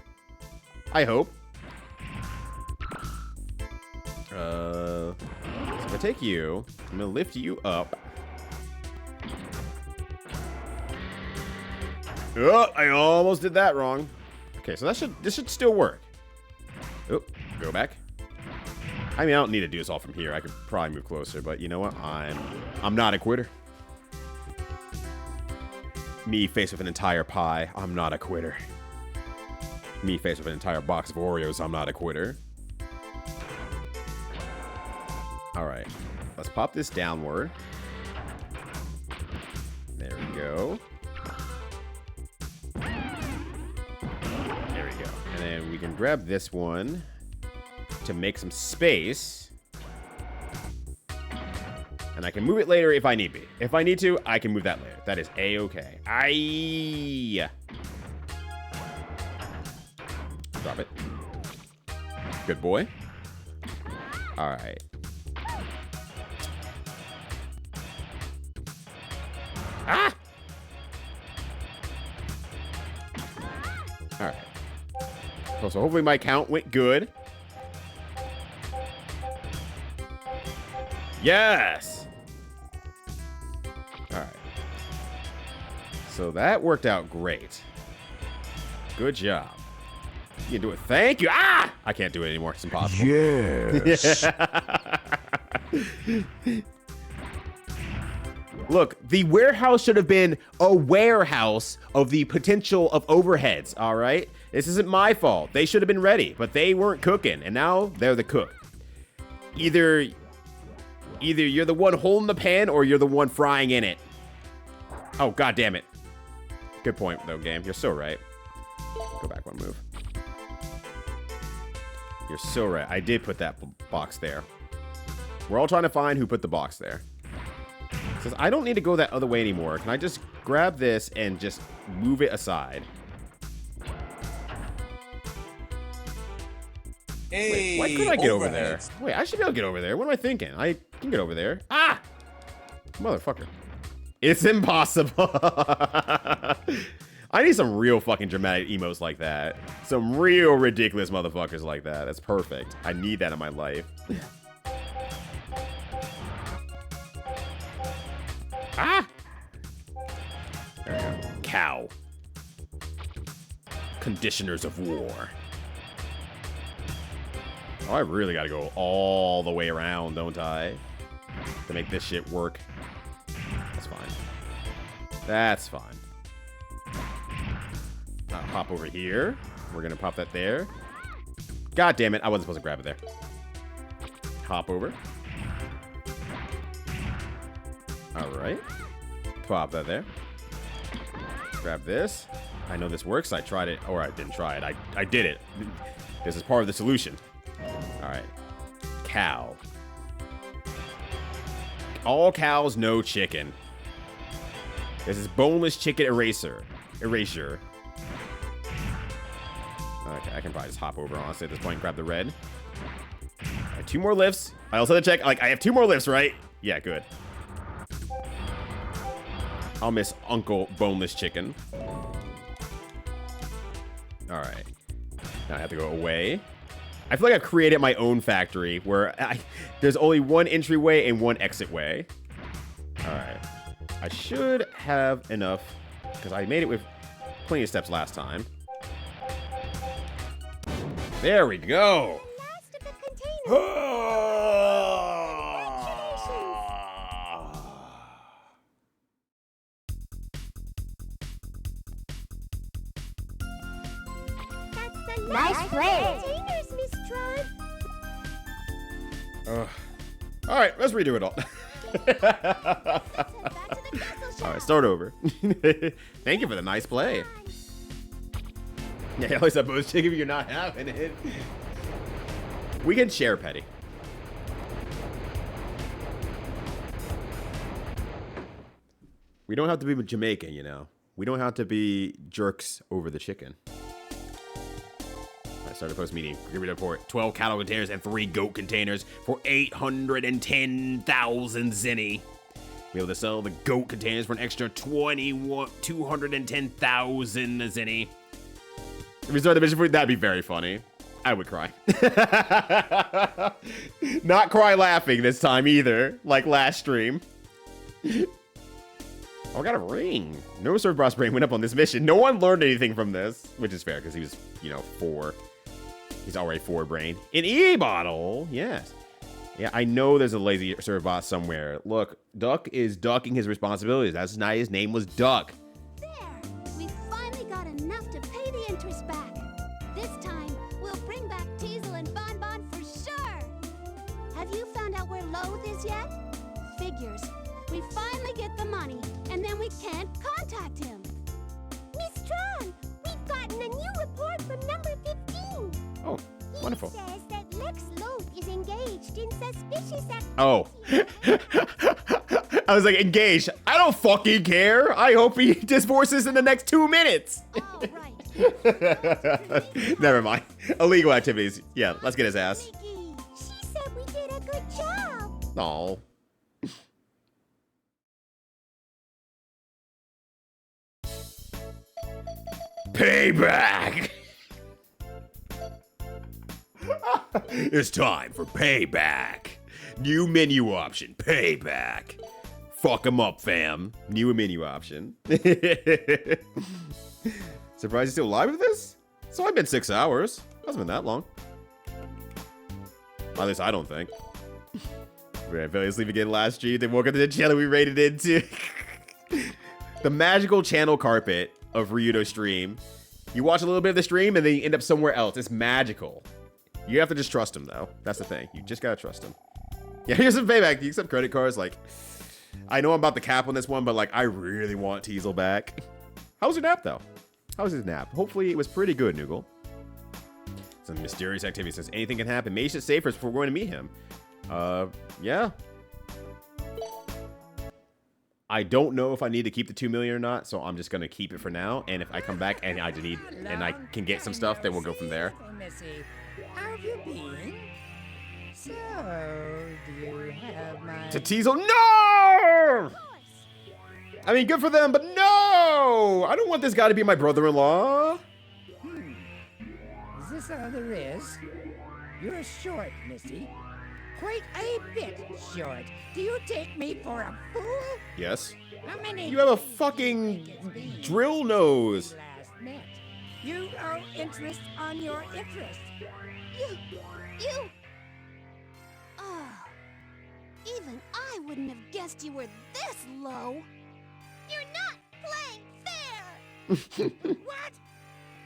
I hope. So if I gonna take you. I'm gonna lift you up. Oh, I almost did that wrong. Okay, so this should still work. Oh, go back. I mean, I don't need to do this all from here. I could probably move closer, but you know what? I'm not a quitter. Me faced with an entire pie, I'm not a quitter. Me faced with an entire box of Oreos, I'm not a quitter. Alright, let's pop this downward. There we go. There we go. And then we can grab this one to make some space. And I can move it later if I need be. If I need to, I can move that later. That is A-okay. Aye. Drop it. Good boy. All right. Ah! All right. So hopefully my count went good. Yes! All right. So that worked out great. Good job. You can do it. Thank you. Ah! I can't do it anymore. It's impossible.
Yes.
Look, the warehouse should have been a warehouse of the potential of overheads, all right? This isn't my fault. They should have been ready, but they weren't cooking, and now they're the cook. Either you're the one holding the pan or you're the one frying in it. Oh, god damn it. Good point, though, game. You're so right. Go back one move. You're so right. I did put that box there. We're all trying to find who put the box there. It says, I don't need to go that other way anymore. Can I just grab this and just move it aside?
Hey,
Wait, why couldn't I get over there? Wait, I should be able to get over there. What am I thinking? I can get over there. Ah! Motherfucker. It's impossible. I need some real fucking dramatic emotes like that. Some real ridiculous motherfuckers like that. That's perfect. I need that in my life. Ah! There we go. Cow. Conditioners of war. Oh, I really gotta go all the way around, don't I? To make this shit work. That's fine. That's fine. Hop over here. We're gonna pop that there. God damn it, I wasn't supposed to grab it there. Hop over. Alright. Pop that there. Grab this. I know this works. I tried it. Or I didn't try it. I did it. This is part of the solution. Alright. Cow. All cows, no chicken. This is boneless chicken erasure. Erasure. Okay, I can probably just hop over, honestly, at this point and grab the red. Right, 2 more lifts. I also had to check, like, I have 2 more lifts, right? Yeah, good. I'll miss Uncle Boneless Chicken. Alright. Now I have to go away. I feel like I've created my own factory where there's only one entryway and one exit way. Alright. I should have enough, because I made it with plenty of steps last time. There we go.
Last of the containers. That's the
Nice play.
Containers, Miss Tron.
All right, let's redo it all.
Back to the castle shop.
All right, start over. Thank you for the nice play. Yeah, at least I suppose chicken if you're not having it. We can share, Petty. We don't have to be Jamaican, you know. We don't have to be jerks over the chicken. I started post meeting. Give me report. 12 cattle containers and 3 goat containers for 810,000 zenny. Be able to sell the goat containers for an extra 210,000 zenny. If we start the mission for it, that'd be very funny. I would cry. Not cry laughing this time either, like last stream. Oh, I got a ring. No serv boss brain went up on this mission. No one learned anything from this, which is fair because he was, you know, 4. He's already 4 brain. An E-bottle, yes. Yeah, I know there's a lazy serv boss somewhere. Look, Duck is ducking his responsibilities. That's why his name was Duck.
There! We finally got enough to pay the interest back. This time, we'll bring back Teasel and Bonne Bonne for sure. Have you found out where Loath is yet? Figures. We finally get the money, and then we can't contact him. Miss Tron, we've gotten a new report from number 15.
Oh, wonderful.
He says that Lex Loath is engaged in suspicious activity.
Oh. I was like, engaged. I don't fucking care. I hope he divorces in the next 2 minutes.
Oh, right.
Never mind. Illegal activities. Yeah, let's get his ass.
Mickey, she said we did a good job.
Aw. Payback! It's time for payback. New menu option, payback. Fuck 'em up, fam. New menu option. Surprised he's still alive with this? So I've been 6 hours. Hasn't been that long. At least I don't think. I fell asleep again last stream. They woke up to the channel we raided into. The magical channel carpet of Ryudo's stream. You watch a little bit of the stream and then you end up somewhere else. It's magical. You have to just trust him, though. That's the thing. You just gotta trust him. Yeah, here's some payback. You accept credit cards. Like, I know I'm about the cap on this one, but like, I really want Teasel back. How was your nap, though? How was his nap? Hopefully, it was pretty good, Noogle. Some mysterious activity says anything can happen. Maybe it's safer before we're going to meet him. Yeah. I don't know if I need to keep the 2 million or not, so I'm just gonna keep it for now. And if I come back and I can get some stuff, then we'll go from there.
Missy, how have you been? So, do you have my...
To Teasel, no! I mean, good for them, but no! I don't want this guy to be my brother-in-law.
Is this all there is? You're short, Missy. Quite a bit short. Do you take me for a fool?
Yes.
How many...
You have a fucking drill nose.
Last met. You owe interest on your interest.
You... Oh, even I wouldn't have guessed you were this low. You're not playing fair.
What?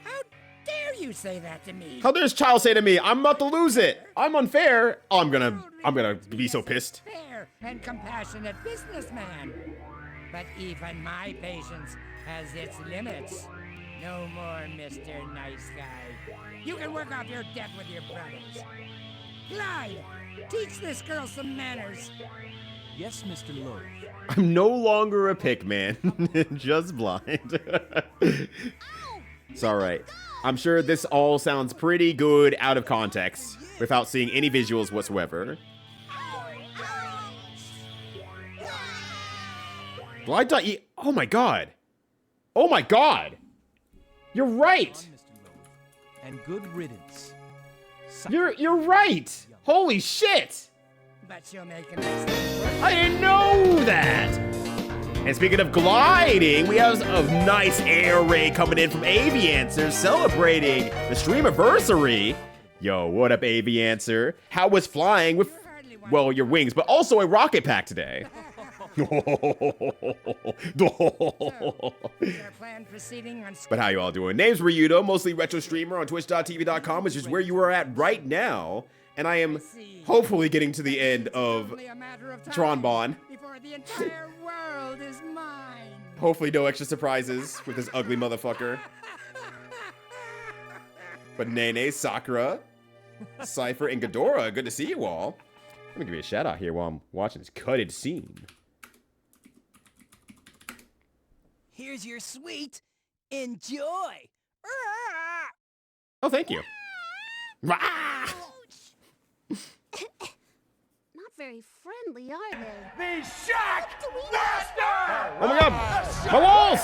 How dare you say that to me?
How dare this child say to me, I'm about to lose it. I'm unfair. Oh, I'm gonna be so pissed.
Fair and compassionate businessman. But even my patience has its limits. No more, Mr. Nice Guy. You can work off your debt with your brothers. Glide, teach this girl some manners.
Yes, Mr. Loaf.
I'm no longer a pick man, just blind. It's all right. I'm sure this all sounds pretty good out of context without seeing any visuals whatsoever. Glide dot E. Oh my god. Oh my god. You're right.
Mr. Loaf. And good riddance.
You're right. Holy shit.
But she'll make a nice thing work.
I didn't know that. And speaking of gliding, we have a nice air raid coming in from Aviancer celebrating the streamiversary. Yo, what up, Aviancer? How was flying with, well, your wings, but also a rocket pack today? But how you all doing? Name's Ryudo, mostly retro streamer on twitch.tv.com, which is where you are at right now. And I am hopefully getting to the end of Tron Bonne.
Before the entire world is mine.
Hopefully no extra surprises with this ugly motherfucker. But Nene, Sakura, Cypher, and Ghidorah, good to see you all. Let me give you a shout out here while I'm watching this cutted scene.
Here's your sweet. Enjoy.
Oh, thank you.
Not very friendly, are they?
Oh my god! My walls!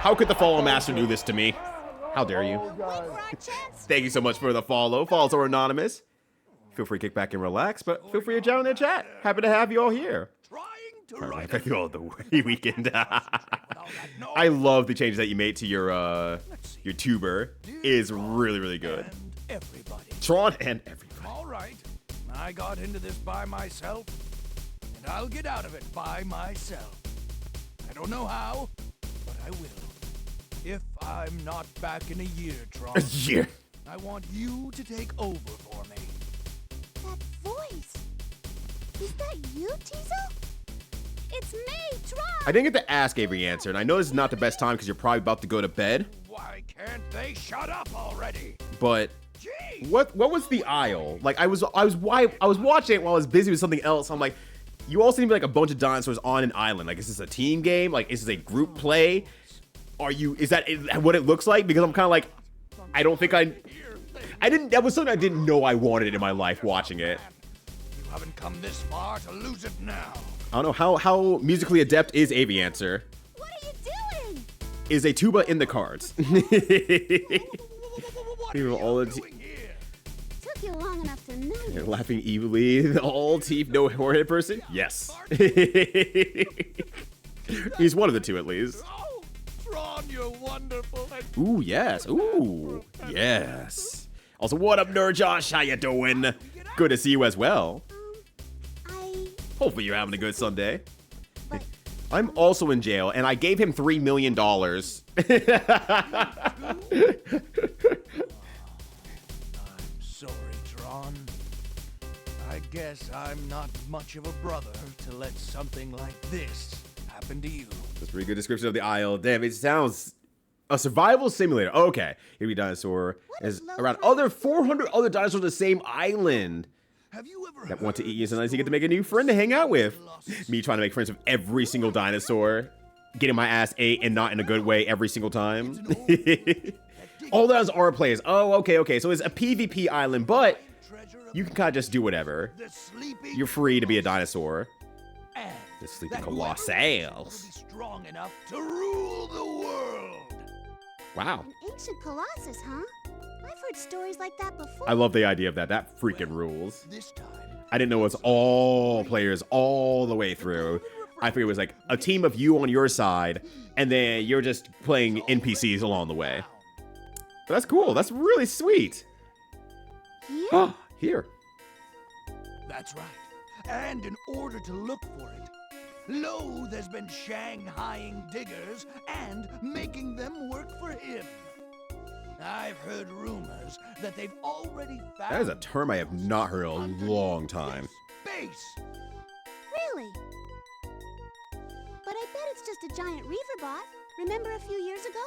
How could the Fallen Master do this to me? How dare you?
We'll wait for our chance.
Thank you so much for the follow. Follows are anonymous. Feel free to kick back and relax, but feel free to jump in the chat. Happy to have you all here. All right, I feel the weekend. I love the changes that you made to your tuber. It is really, really good.
Everybody.
Tron and everybody.
All right. I got into this by myself, and I'll get out of it by myself. I don't know how, but I will. If I'm not back in a year, Tron,
Yeah.
I want you to take over for me.
That voice. Is that you, Teasel? It's me, Tron.
I didn't get to ask Avery answer, and I know this is not the best time because you're probably about to go to bed.
Why can't they shut up already?
But
Gee.
what was the aisle? Like I was watching it while I was busy with something else. I'm like, you all seem to be like a bunch of dinosaurs on an island. Like, is this a team game? Like, is this a group play? Is that what it looks like? Because I'm kind of like, I don't think I didn't. That was something I didn't know I wanted in my life watching it.
You haven't come this far to lose it now.
I don't know how musically adept is Avy Answer.
What are you doing?
Is a tuba in the cards?
What are
People
you
all the
doing here?
Took you long enough to
You're
notice.
laughing evilly. All teeth, no horned person? Yes. He's one of the two at least.
Oh, Tron, you're wonderful.
Ooh, yes. Ooh, yes. Also, what up, Nerd Josh? How you doing? Good to see you as well.
I.
Hopefully you're having a good Sunday.
But
I'm also in jail, and I gave him $3 million.
I'm sorry, Tron. I guess I'm not much of a brother to let something like this happen to you.
That's a pretty good description of the aisle. Damn, it sounds a survival simulator. Okay, every dinosaur is around 400 other dinosaurs on the same island
Have you ever
that want to
heard
eat you.
the
So nice you get to
story
make a new friend to hang out with.
Colossus?
Me trying to make friends with every single dinosaur, getting my ass ate and not in a good way every single time. All those are players. Oh, okay. So it's a PvP island, but
Treasure of
you can kind of just do whatever.
the sleeping
You're free to be a dinosaur.
and
The sleeping
that whoever
colossals.
will be strong enough to rule the world.
Wow.
an ancient colossus, huh? I've heard stories like that before.
I love the idea of that. That freaking rules.
This time,
I didn't know it was all players all the way through. I figured it was like a team of you on your side, and then you're just playing NPCs along the way. But that's cool. That's really sweet.
Here?
Oh, here.
that's right. And in order to look for it, Loathe has been shanghaiing diggers and making them work for him. I've heard rumors that they've already found
That is a term I have not heard in a long time.
space.
Really? But I bet it's just a giant reaver bot. Remember a few years ago?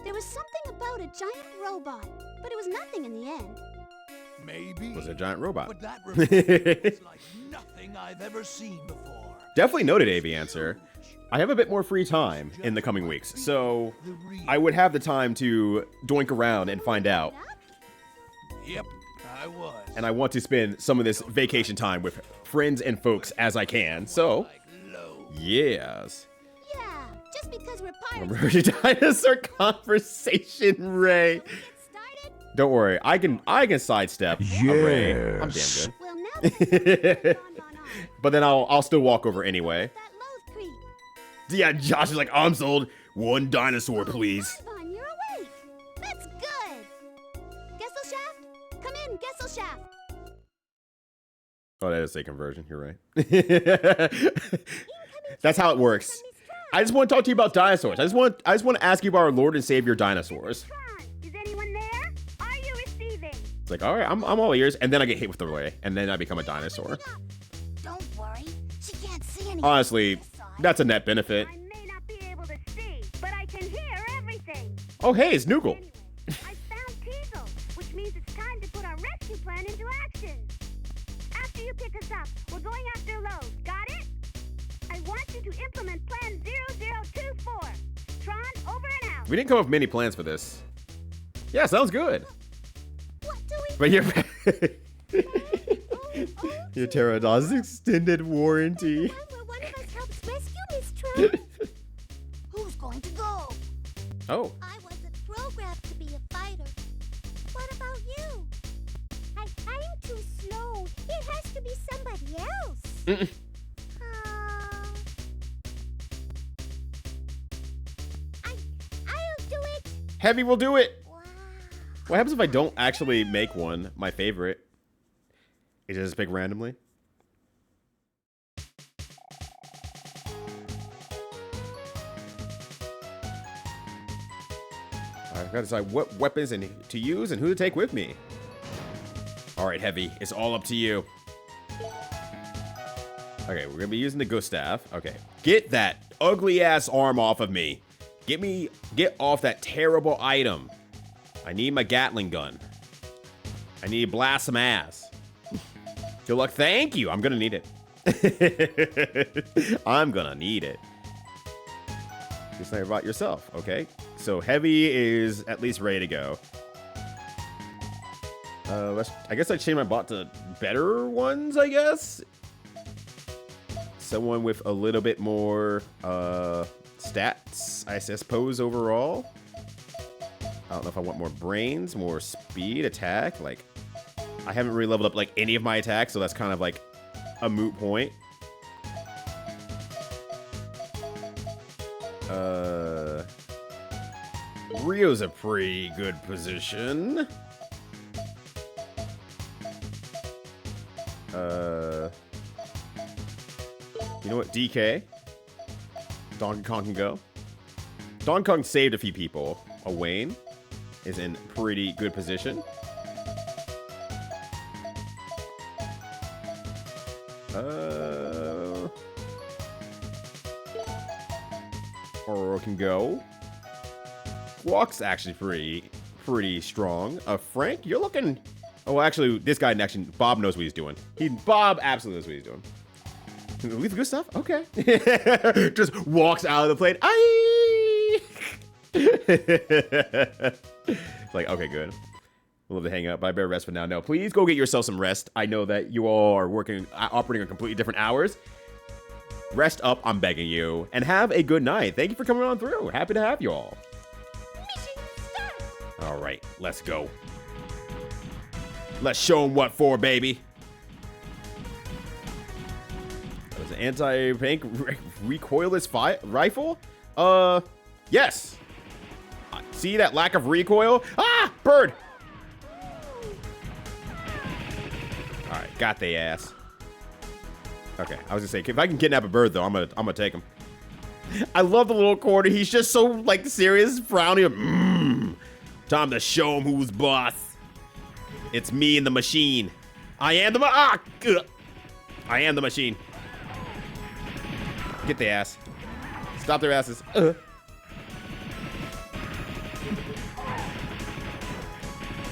There was something about a giant robot, but it was nothing in the end.
Maybe.
It was a giant robot.
But that is like nothing I've ever seen before.
Definitely noted, AV Answer. I have a bit more free time in the coming weeks, so I would have the time to doink around and find out.
Yep, I was.
And I want to spend some of this vacation time with friends and folks as I can, so
Like Loathe.
yes.
Yeah, just because we're pirates.
Emerging dinosaur conversation, Ray.
Get started?
Don't worry, I can sidestep. Ray. I'm damn good.
Well, now that Tron Bonne on,
But then I'll still walk over anyway.
that Loathe creep.
Yeah, Josh is like, I'm sold. One dinosaur, please.
Bonne, you're awake. That's good. Gesselshaft? Come in, Gesselshaft.
Oh, that is a conversion. You're right. That's how it works. I just want to talk to you about dinosaurs. I just want to ask you about our Lord and Savior dinosaurs.
Tron, is anyone there? Are you receiving?
It's like, all right, I'm all ears, and then I get hit with the ray, and then I become a dinosaur.
Don't worry, she can't see anything.
Honestly, that's a net benefit.
I may not be able to see, but I can hear everything.
Oh, hey, it's Noogle.
Anyway, I found Teasel, which means it's time to put our rescue plan into action. After you pick us up, we're going after Loathe. Got it? I want you to implement Plan 0024. Tron, over and out.
We didn't come up with many plans for this. Yeah, sounds good.
What do we
But you're
Oh,
your Pterodon's extended warranty.
one where one of us helps rescue Miss Tron? Who's going to go?
Oh,
I wasn't programmed you. I'm too slow. It has to be somebody else. I'll do it.
Heavy will do it.
Wow.
What happens if I don't actually make one my favorite? It just pick randomly. I've got to decide what weapons to use and who to take with me. All right, Heavy, it's all up to you. Okay, we're gonna be using the Gustav. Okay, get that ugly ass arm off of me. Get off that terrible item. I need my Gatling gun. I need to blast some ass. Good luck. Thank you. I'm gonna need it. I'm gonna need it. Just think about yourself, okay? So Heavy is at least ready to go. I guess I changed my bot to better ones, I guess. Someone with a little bit more stats, I suppose, overall. I don't know if I want more brains, more speed, attack. Like, I haven't really leveled up like any of my attacks, so that's kind of like a moot point. Rio's a pretty good position. You know what? DK. Donkey Kong can go. Donkey Kong saved a few people. Wayne is in pretty good position. Aurora can go. Walk's actually pretty strong. Frank, you're looking. Oh, actually, this guy in action, Bob knows what he's doing. Bob absolutely knows what he's doing. Leave the good stuff? Okay. Just walks out of the plane. Aye! It's like, okay, good. We'll love to hang out, but I better rest for now. No, please go get yourself some rest. I know that you all are operating on completely different hours. Rest up, I'm begging you. And have a good night. Thank you for coming on through. Happy to have you all.
Mission start.
All right, let's go. Let's show them what for, baby. That was an anti-tank recoilless rifle? Yes. See that lack of recoil? Ah, bird. All right, got the ass. Okay, I was gonna say, if I can kidnap a bird though, I'm gonna take him. I love the little corner. He's just so like serious, frowning. Time to show him who's boss. It's me and the machine. I am the I am the machine. Get the ass. Stop their asses.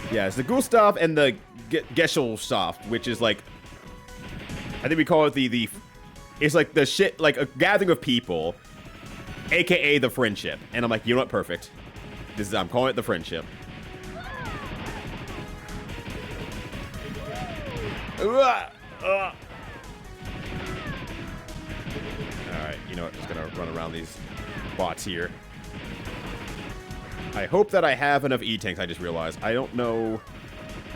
Yeah, it's the Gustav and the Gesellschaft, which is like, I think we call it it's like the shit, like a gathering of people, aka the friendship. And I'm like, you know what? Perfect. I'm calling it the friendship. Alright, you know what? Just gonna run around these bots here. I hope that I have enough E-tanks. I just realized. I don't know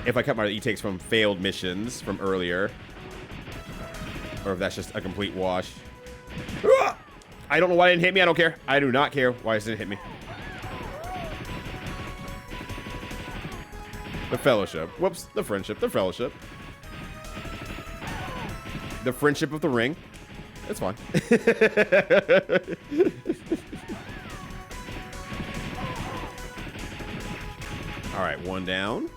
if I kept my E-tanks from failed missions from earlier, or if that's just a complete wash. I don't know why it didn't hit me. I don't care. I do not care why it didn't hit me. The fellowship. Whoops. The friendship. The fellowship. The friendship of the ring. It's fine. All right, one down.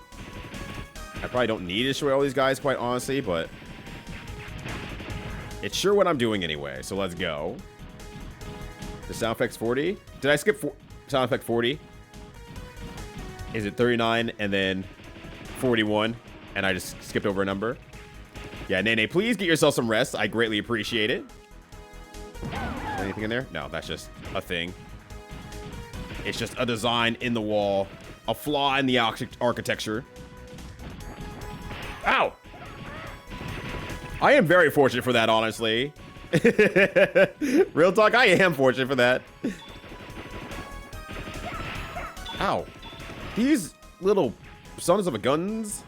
I probably don't need to destroy all these guys, quite honestly, but it's sure what I'm doing anyway, so let's go. The sound effects 40. Did I skip sound effect 40? Is it 39 and then 41? And I just skipped over a number? Yeah, Nene, please get yourself some rest. I greatly appreciate it. Anything in there? No, that's just a thing. It's just a design in the wall. A flaw in the architecture. Ow! I am very fortunate for that, honestly. Real talk, I am fortunate for that. Ow. These little Sons of a Guns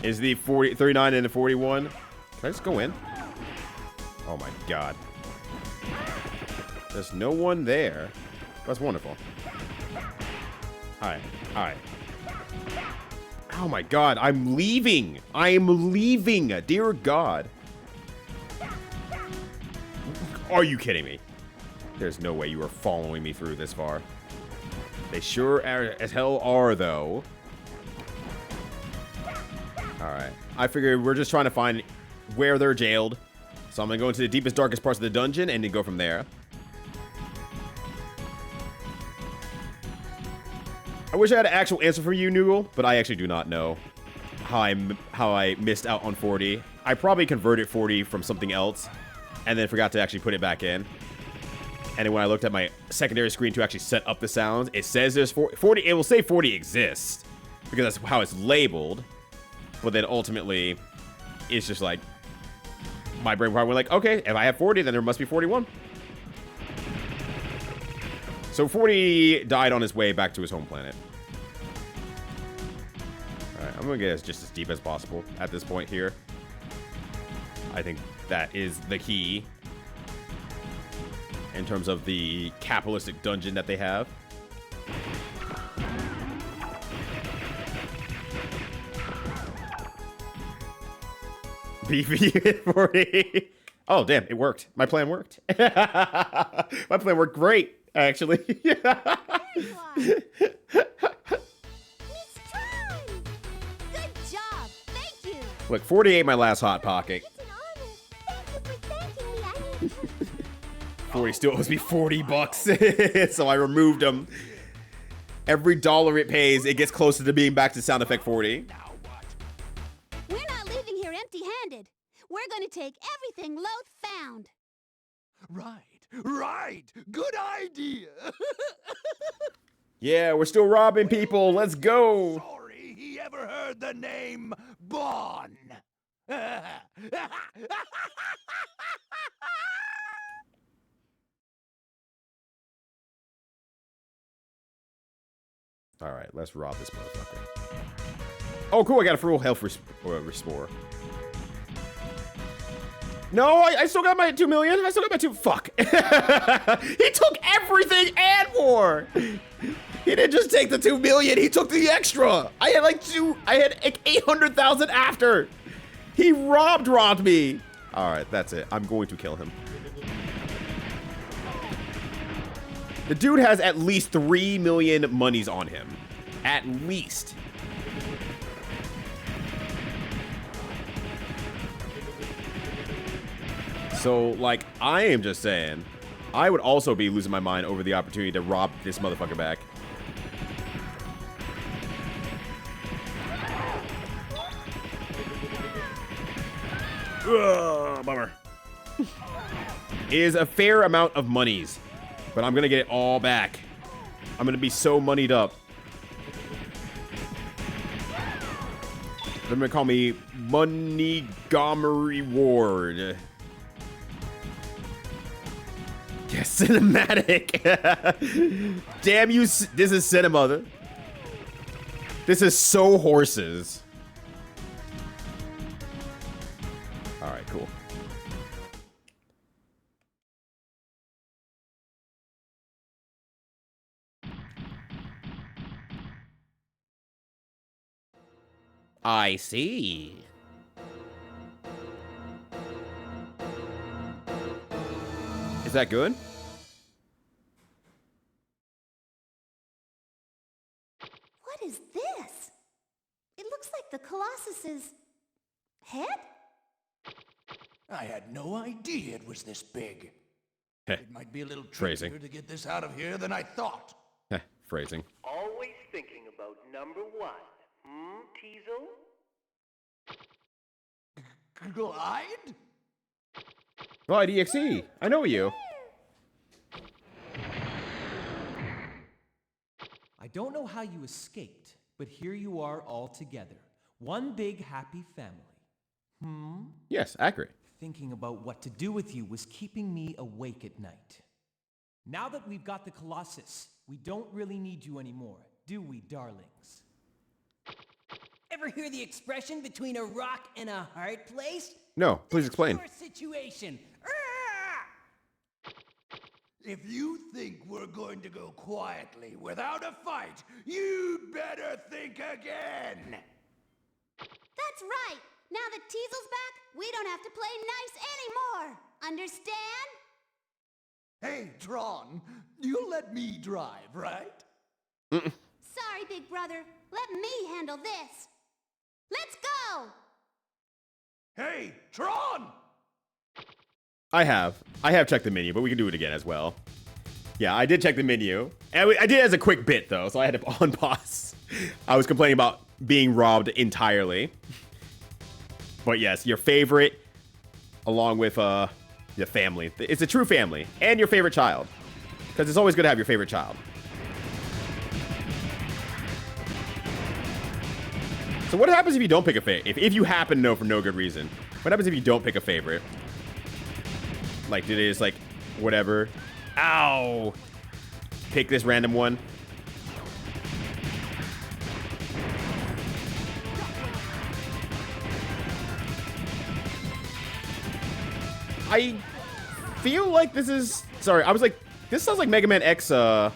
is the 39 and the 41. Can I just go in? Oh my god. There's no one there. That's wonderful. Alright, alright. Oh my god, I'm leaving! I'm leaving! Dear God. Are you kidding me? There's no way you are following me through this far. They sure as hell are, though. Alright. I figured we're just trying to find where they're jailed. So I'm going to go into the deepest, darkest parts of the dungeon and then go from there. I wish I had an actual answer for you, Noogle, but I actually do not know how I missed out on 40. I probably converted 40 from something else and then forgot to actually put it back in. And then when I looked at my secondary screen to actually set up the sounds, it says there's 40. It will say 40 exists because that's how it's labeled. But then ultimately, it's just like my brain probably went like, okay, if I have 40, then there must be 41. So 40 died on his way back to his home planet. Alright, I'm gonna get just as deep as possible at this point here. I think that is the key in terms of the capitalistic dungeon that they have. Beefy 40. Oh, damn, it worked. My plan worked. My plan worked great, actually.
Miss Tron! Good job! Thank you!
Look, 48 my last hot pocket.
It's an honor. Thank you for thanking me. I need
40 still owes me 40 bucks. So I removed them. Every dollar it pays, it gets closer to being back to sound effect 40.
We're not leaving here empty-handed. We're going to take everything Loth found.
Right. Good idea.
Yeah, we're still robbing people. Let's go.
Sorry he ever heard the name Bonne.
All right, let's rob this motherfucker. Oh, cool. I got a full health restore. No, I still got my 2 million. I still got my 2. Fuck. He took everything and more. He didn't just take the 2 million. He took the extra. I had like 800,000 after. He robbed me. All right, that's it. I'm going to kill him. The dude has at least 3 million monies on him. At least. So, like, I am just saying, I would also be losing my mind over the opportunity to rob this motherfucker back. Ugh, bummer. Is a fair amount of monies, but I'm gonna get it all back. I'm gonna be so moneyed up. They're gonna call me Montgomery Ward. Yes, cinematic. Damn you! This is cinema. This is so horses. All right, cool. I see. Is that good?
What is this? It looks like the Colossus's head?
I had no idea it was this big.
Heh.
It might be a little
Phrasing.
trickier to get this out of here than I thought.
Heh, phrasing.
Always thinking about number 1. Teasel?
Glide?
Oh, EXE. I know you.
I don't know how you escaped, but here you are all together. One big happy family.
Yes, accurate.
Thinking about what to do with you was keeping me awake at night. Now that we've got the Colossus, we don't really need you anymore, do we, darlings?
ever hear the expression between a rock and a hard place?
No, please explain.
Your situation.
If you think we're going to go quietly without a fight, you'd better think again.
That's right. Now that Teasel's back, we don't have to play nice anymore. Understand?
Hey, Tron, you'll let me drive, right?
Sorry, big brother. Let me handle this. Let's go!
Hey, Tron!
I have checked the menu, but we can do it again as well. Yeah, I did check the menu. And I did it as a quick bit, though, so I had to unpause. I was complaining about being robbed entirely. But yes, your favorite, along with your family. It's a true family. And your favorite child. Because it's always good to have your favorite child. So what happens if you don't pick a favorite? If you happen to know for no good reason, what happens if you don't pick a favorite? Like, did it just, like, whatever? Ow! Pick this random one. I feel like this is... Sorry, I was like... This sounds like Mega Man X, a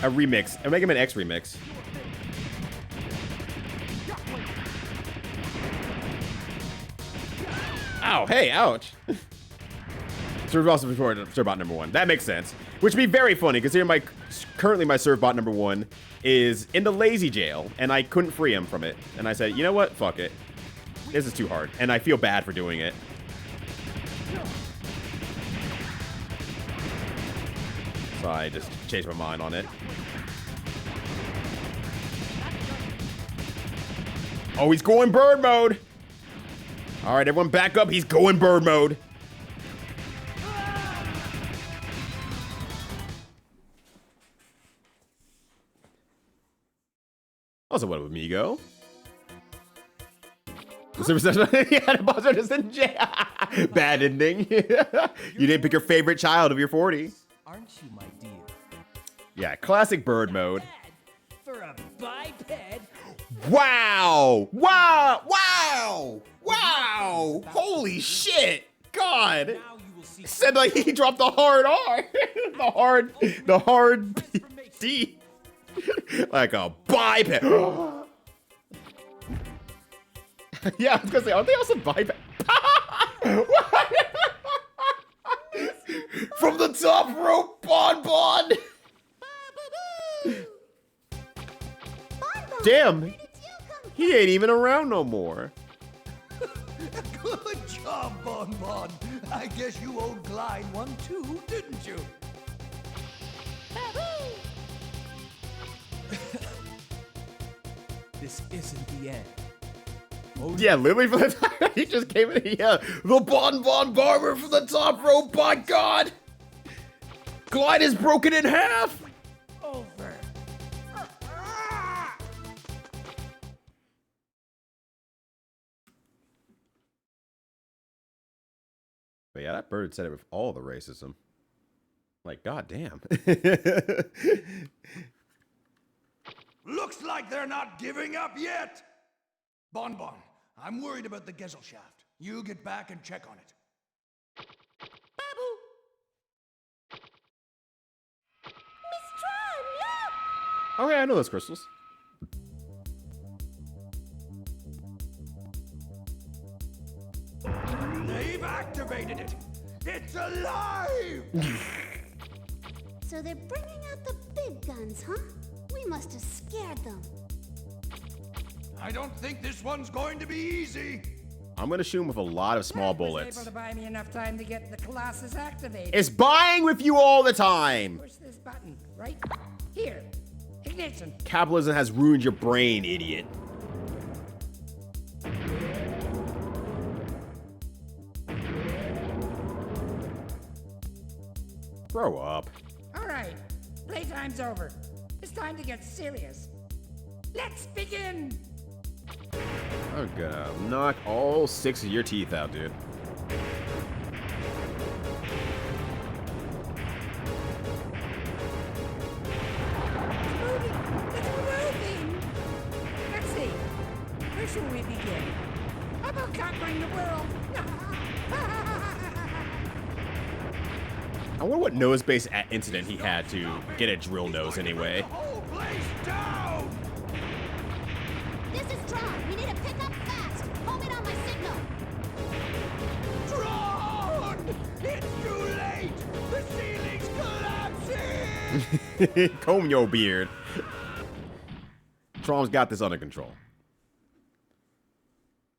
remix. A Mega Man X remix. Ow, hey, ouch. Serv also before Servbot number 1. That makes sense. Which would be very funny, because currently my Servbot number 1 is in the lazy jail, and I couldn't free him from it. And I said, you know what? Fuck it. This is too hard. And I feel bad for doing it. So I just changed my mind on it. Oh, he's going bird mode! Alright, everyone back up. He's going bird mode. Also, what would me go? Yeah, the buzzer just in jail. Bad ending. You didn't pick your favorite child of your 40.
Aren't you, my dear?
Yeah, classic bird mode.
For a biped.
Wow! Wow! Wow! Wow! Holy shit! God! Said like he dropped the hard R. the hard D. Like a biped. Yeah, I was gonna say, aren't they also biped? From the top rope, Bonne. Damn, he ain't even around no more.
Good job, Bonne. I guess you owed Glide one too, didn't you?
This isn't the end.
Oh, yeah, literally, he just came in. Yeah, the Bonne Barber from the top rope. By God, Glide is broken in half.
Over.
But yeah, that bird said it with all the racism. Like, goddamn.
Looks like they're not giving up yet. Bonne, I'm worried about the Gesellschaft. You get back and check on it.
Miss Tron, look!
Oh yeah, I know those crystals.
They've activated it. It's alive!
So they're bringing out the big guns, huh? We must have scared them.
I don't think this one's going to be easy.
I'm gonna shoot him with a lot of small
Was
bullets.
able to buy me enough time to get the Colossus activated.
It's buying with you all the time.
Push this button right here. Ignition.
Capitalism has ruined your brain, idiot. Grow up.
All right, playtime's over. It's time to get serious. Let's begin.
I'm gonna knock all 6 of your teeth out, dude.
It's moving. Let's see. conquering the world.
I wonder what nose-based incident he had to get a drill nose anyway.
Whole place down!
This is Tron. We need to pick up fast. Hold it on my signal.
Tron! It's too late! The ceiling's collapsing!
Comb your beard. Tron's got this under control.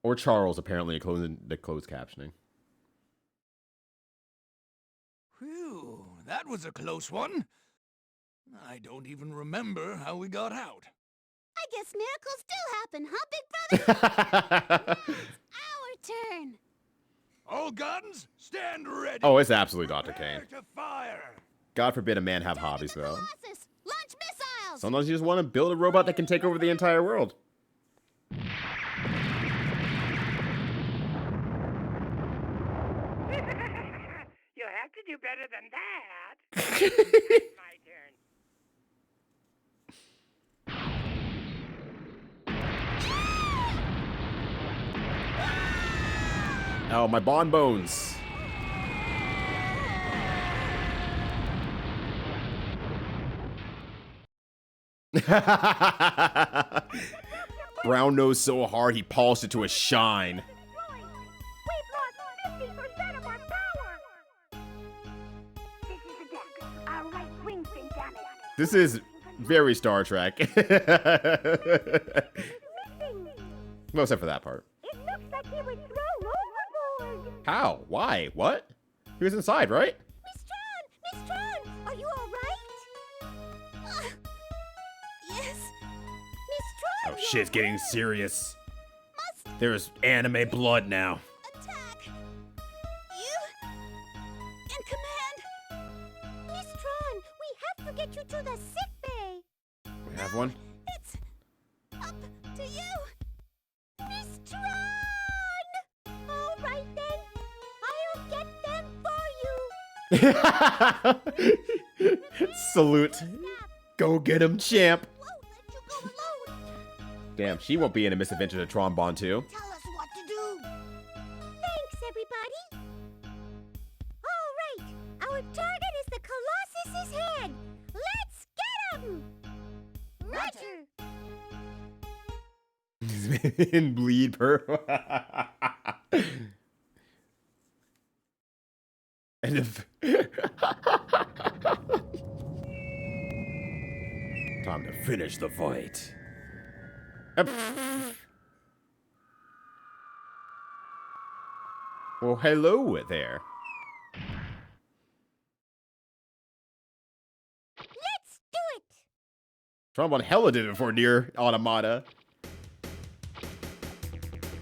Or Charles, apparently, in the closed captioning.
Phew, that was a close one. I don't even remember how we got out.
I guess miracles do happen, huh, Big Brother? Our turn.
All guns, stand ready.
Oh, it's absolutely Dr. Kane.
Prepare to fire.
God forbid a man have hobbies, though.
Colossus, launch missiles.
Sometimes you just want to build a robot that can take over the entire world.
You have to do better than that. It's my turn.
Oh, my bonbones. Brown nose so hard he polished it to a shine.
We've lost 50% of our power. This is a deck. Our right wing's been damaged.
This is very Star Trek. Well, except for that part.
It looks like he was thrown overboard.
How? Why? What? He was inside, right?
Miss Tron, are you all right? Yes, Miss Tron.
Oh, shit's getting serious.
Must
There's anime blood now.
attack. You in command, Miss Tron. We have to get you to the sick bay.
We have one?
It's up to you, Miss Tron. All right then, I'll get them for you.
Salute. Go get him, champ.
Won't let you go alone.
Damn, she won't be in a Misadventures of Tron Bonne too.
Tell us what to do. Thanks, everybody. All right, our target is the Colossus's head. Let's get him. Roger.
And bleed per. And if time to finish the fight. Well, hello there.
Let's do it.
Tron Bonne hella did it for Near Automata.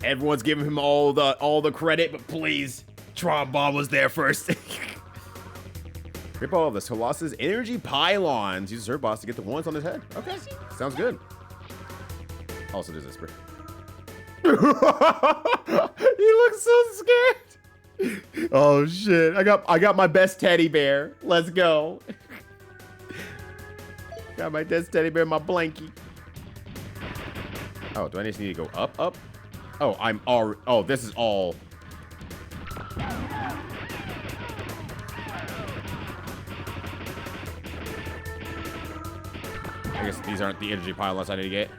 Everyone's giving him all the credit, but please, Tron Bonne was there first. Rip all of this Colossus energy pylons. Use Serv boss to get the ones on his head. Okay, sounds good. Also, there's this. He looks so scared. Oh shit! I got my best teddy bear. Let's go. Got my best teddy bear, my blankie. Oh, do I just need to go up? Oh, I'm all. Oh, this is all. I guess these aren't the energy pylons I need to get.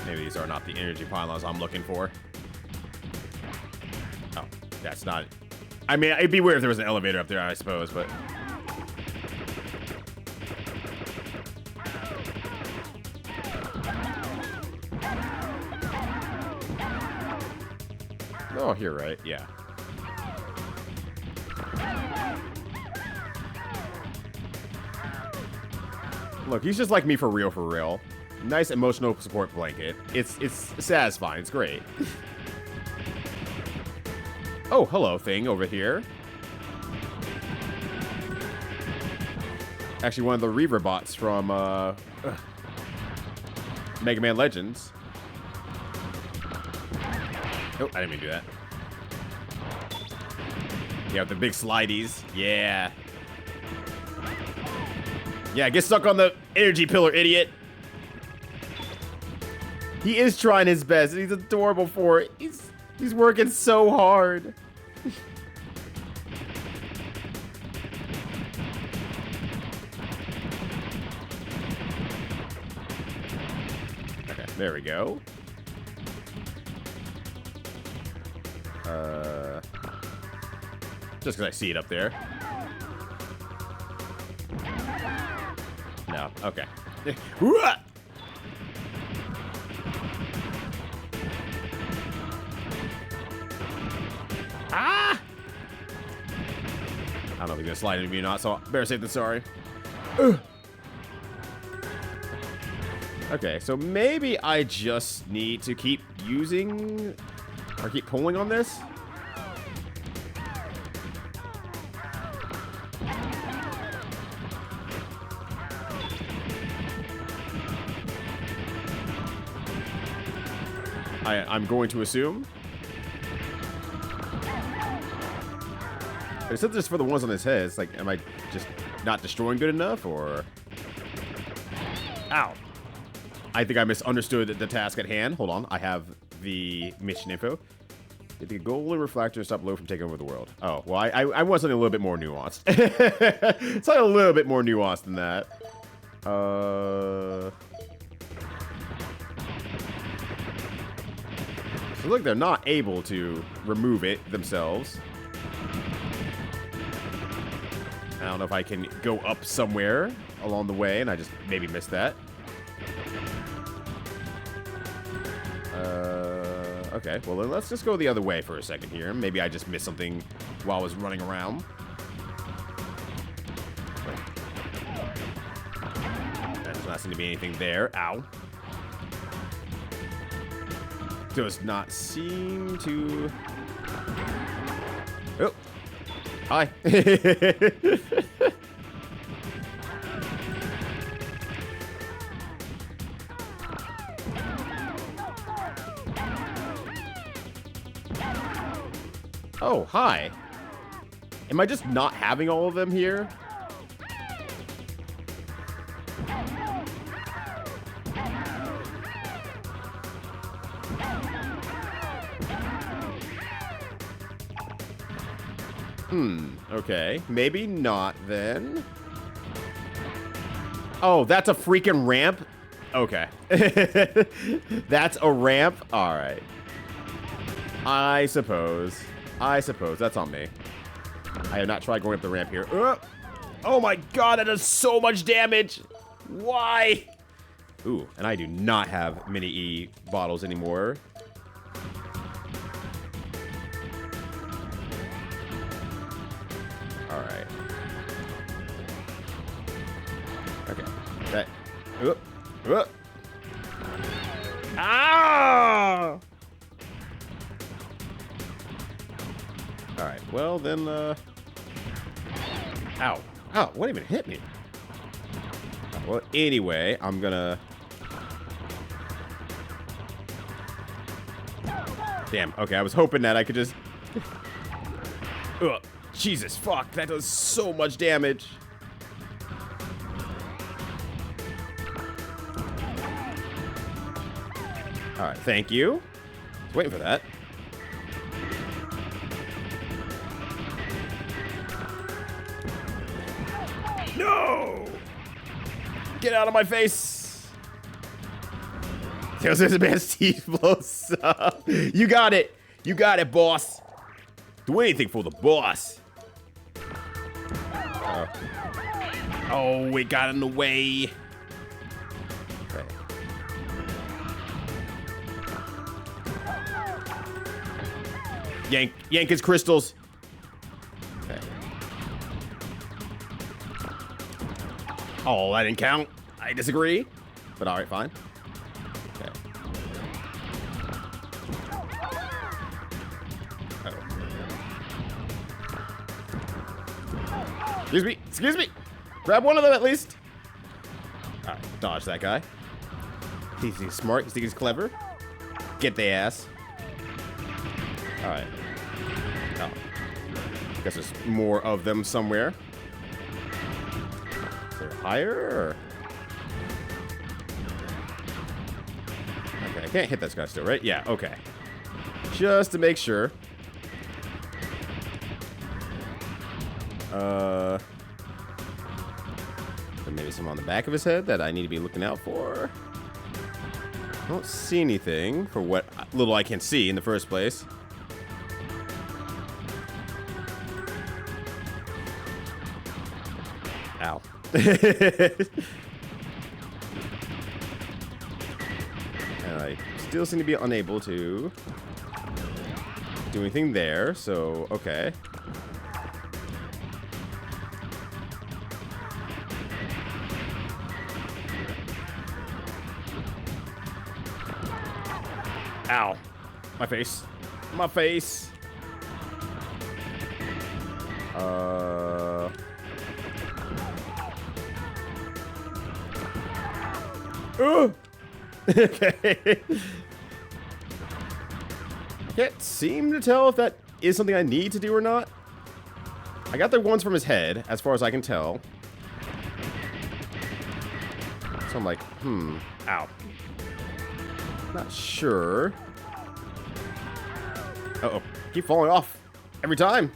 Maybe these are not the energy pylons I'm looking for. Oh, that's not. I mean, it'd be weird if there was an elevator up there, I suppose, but. Oh, you're right. Yeah. Look, he's just like me for real, for real. Nice emotional support blanket. It's satisfying. It's great. Oh, hello, thing over here. Actually, one of the Reaver bots from Mega Man Legends. Oh, I didn't mean to do that. Yeah, with the big slideys. Yeah. Yeah, get stuck on the energy pillar, idiot. He is trying his best. He's adorable for it. He's working so hard. Okay, there we go. Just because I see it up there. No, okay. Ah! I don't know if he's gonna slide into me or not, so better safe than sorry. Ugh. Okay, so maybe I just need to keep using or keep pulling on this. I'm going to assume. But except just for the ones on his head, it's like, am I just not destroying good enough, or? Ow. I think I misunderstood the task at hand. Hold on, I have the mission info. Get the golden reflector and stop Low from taking over the world. Oh, well, I want something a little bit more nuanced. It's like a little bit more nuanced than that. So look, they're not able to remove it themselves. I don't know if I can go up somewhere along the way, and I just maybe missed that. Okay, well then let's just go the other way for a second here. Maybe I just missed something while I was running around. There's not seem to be anything there. Ow. Does not seem to... Oh. Hi. Oh, hi. Am I just not having all of them here? Okay. Maybe not then. Oh, that's a freaking ramp? Okay. That's a ramp? Alright. I suppose. That's on me. I have not tried going up the ramp here. Oh my god, that does so much damage! Why? Ooh, and I do not have mini E bottles anymore. Alright. Okay. That. Ah! Alright, well then, Ow. Ow, what even hit me? Well, anyway, I'm gonna... Damn, okay, I was hoping that I could just... Ugh, Jesus, fuck, that does so much damage. Alright, thank you. I was waiting for that. No! Get out of my face! There's a man's teeth blows up. You got it! You got it, boss! Do anything for the boss! Oh, it got in the way. Okay. Yank his crystals. Okay. Oh, that didn't count. I disagree. But alright, fine. Okay. Uh-oh. Excuse me. Excuse me. Grab one of them at least. Alright, dodge that guy. He's smart. He thinks he's clever. Get the ass. Alright. Oh. Guess there's more of them somewhere. Is there higher? Or? Okay, I can't hit this guy still, right? Yeah, okay. Just to make sure. There maybe some on the back of his head that I need to be looking out for. I don't see anything for what little I can see in the first place. Ow. And I still seem to be unable to do anything there, so okay. Ow. My face. My face. Okay. I can't seem to tell if that is something I need to do or not. I got the ones from his head, as far as I can tell. So I'm like, ow. Not sure. Uh-oh. Keep falling off. Every time.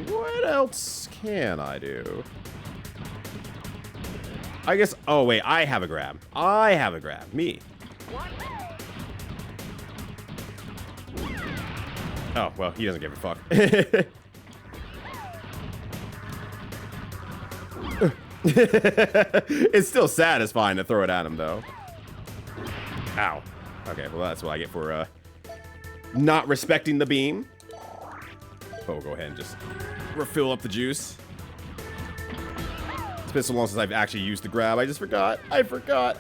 What else can I do? I guess, oh wait, I have a grab. I have a grab. Me. Oh, well, he doesn't give a fuck. It's still satisfying to throw it at him, though. Ow. Okay, well, that's what I get for not respecting the beam. But we'll go ahead and just refill up the juice. It's been so long since I've actually used the grab. I just forgot. I forgot.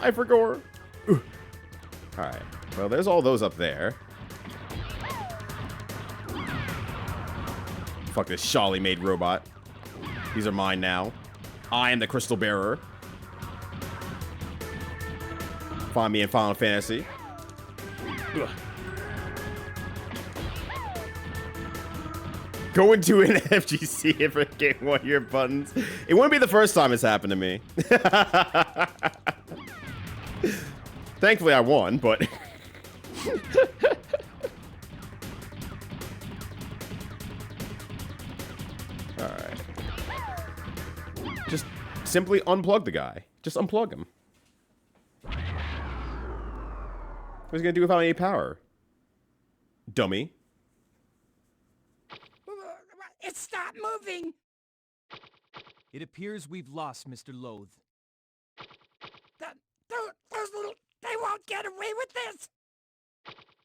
Alright. Well, there's all those up there. Fuck this Shawly made robot. These are mine now. I am the crystal bearer. Find me in Final Fantasy. Ugh. Go into an FGC and forget one of your buttons. It wouldn't be the first time it's happened to me. Thankfully, I won, but... Alright. Just simply unplug the guy. Just unplug him. What's he gonna do without any power? Dummy.
It stopped moving.
It appears we've lost Mr. Loathe.
Those little... They won't get away with this.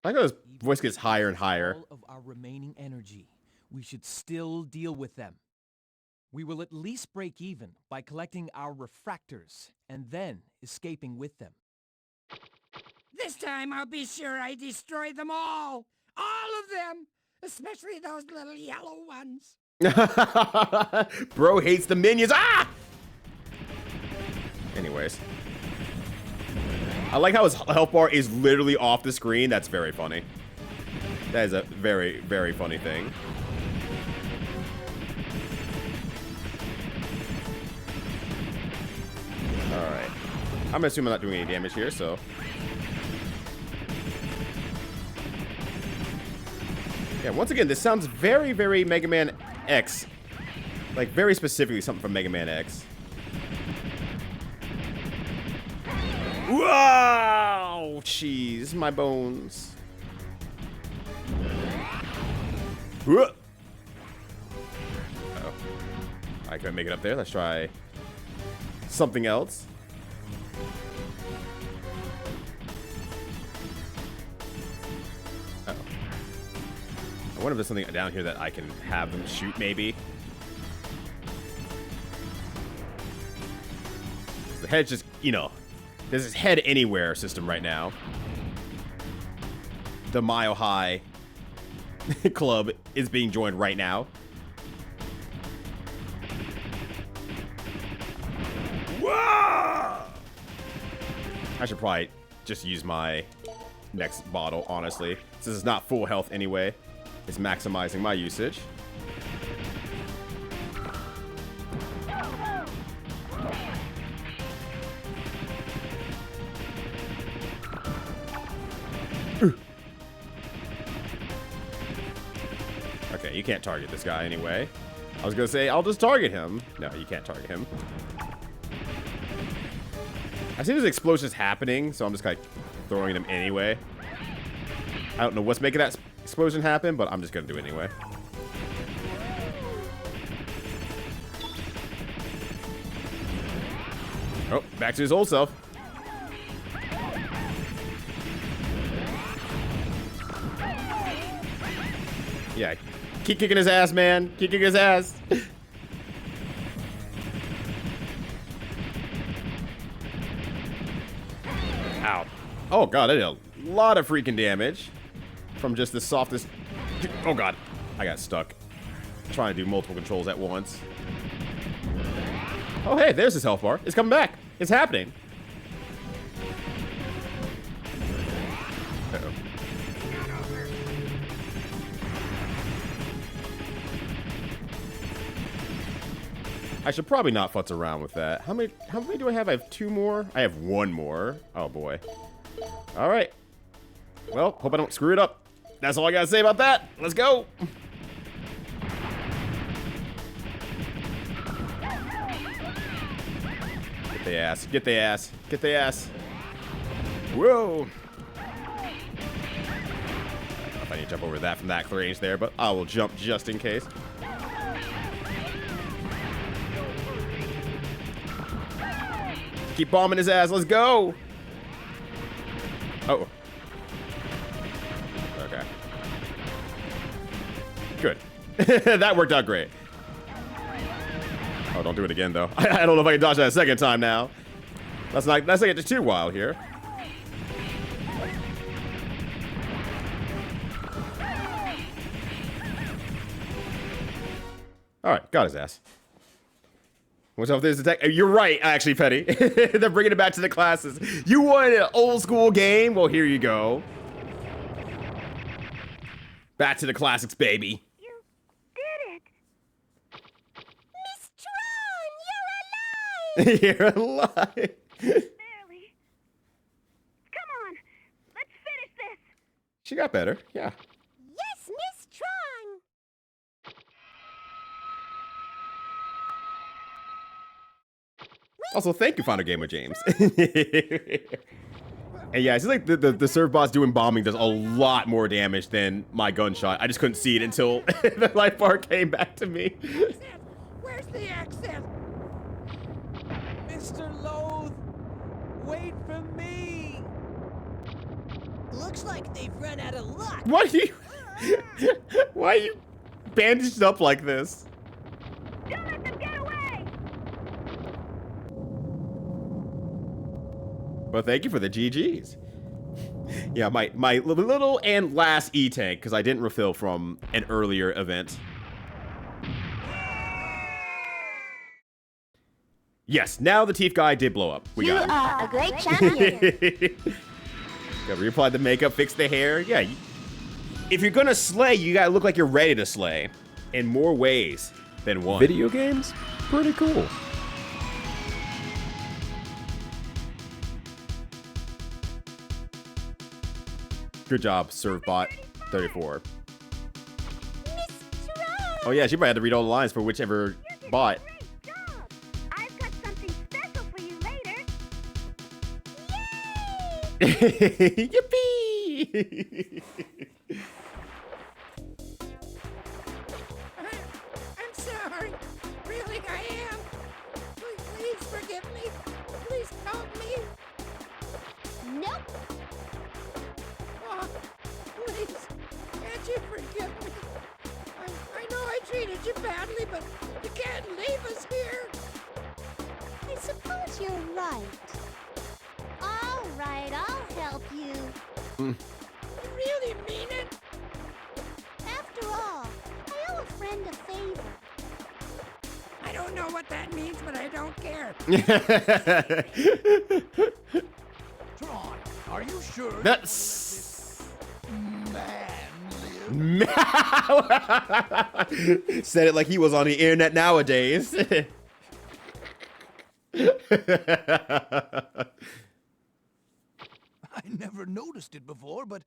I think his voice gets higher and higher.
All of our remaining energy, we should still deal with them. We will at least break even by collecting our refractors and then escaping with them.
This time I'll be sure I destroy them all. All of them. Especially those little yellow ones.
Bro hates the minions. Ah! Anyways. I like how his health bar is literally off the screen. That's very funny. That is a very, very funny thing. Alright. I'm assuming I'm not doing any damage here, so... Yeah, once again, this sounds very, very Mega Man X. Like, very specifically something from Mega Man X. Wow! Jeez, my bones. Uh-oh. I couldn't make it up there. Let's try something else. I wonder if there's something down here that I can have them shoot, maybe. The head's just, you know, there's this head anywhere system right now. The Mile High Club is being joined right now. Whoa! I should probably just use my next bottle, honestly. This is not full health anyway. It's maximizing my usage. Okay, you can't target this guy anyway. I was gonna say, I'll just target him. No, you can't target him. I see there's explosions happening, so I'm just kind of throwing them anyway. I don't know what's making that explosion happen, but I'm just gonna do it anyway. Oh, back to his old self. Yeah, keep kicking his ass, man. Keep kicking his ass. Ow. Oh, God, I did a lot of freaking damage from just the softest... Oh, God. I got stuck. Trying to do multiple controls at once. Oh, hey, there's his health bar. It's coming back. It's happening. Uh-oh. I should probably not futz around with that. How many do I have? I have 2 more. I have 1 more. Oh boy. All right. Well, hope I don't screw it up. That's all I gotta say about that. Let's go. Get the ass. Get the ass. Get the ass. Whoa. I don't know if I need to jump over that from that range there, but I will jump just in case. Keep bombing his ass. Let's go. Oh. Okay. Good. That worked out great. Oh, don't do it again, though. I don't know if I can dodge that a second time now. Let's not get too wild here. All right, got his ass. What's up? There's the tech. You're right, actually, Petty. They're bringing it back to the classes. You wanted an old school game? Well, here you go. Back to the classics, baby.
You did it! Miss Tron, you're alive!
You're alive.
Barely. Come on, let's finish this.
She got better, yeah.
Yes, Miss Tron!
Also, thank you, Final Gamer James. And yeah, it's like the serv boss doing bombing does a lot more damage than my gunshot. I just couldn't see it until the life bar came back to me.
Where's the exit?
Mr. Loath, wait for me.
Looks like they've run out of luck.
Why are you bandaged up like this?
Don't let them get away!
Well, thank you for the GGs. Yeah, my little and last E-tank, because I didn't refill from an earlier event. Yes, now the teeth guy did blow up. We got him.
You are a great champion.
Gotta reapply the makeup, fix the hair. Yeah, if you're gonna slay, you gotta look like you're ready to slay. In more ways than one. Video games? Pretty cool. Good job, serv.pt.4. Oh yeah, she probably had to read all the lines for whichever bot.
Great job! I've got something special for you later. Yay!
Yippee!
I'm sorry. Really, I am. Please forgive me. Please help me.
Nope.
Oh, please, can't you forgive me? I know I treated you badly, but you can't leave us here.
I suppose you're right. All right, I'll help you.
You really mean it?
After all, I owe a friend a favor.
I don't know what that means, but I don't care.
Tron, are you sure
That's...
man live?
Said it like he was on the internet nowadays.
I never noticed it before, but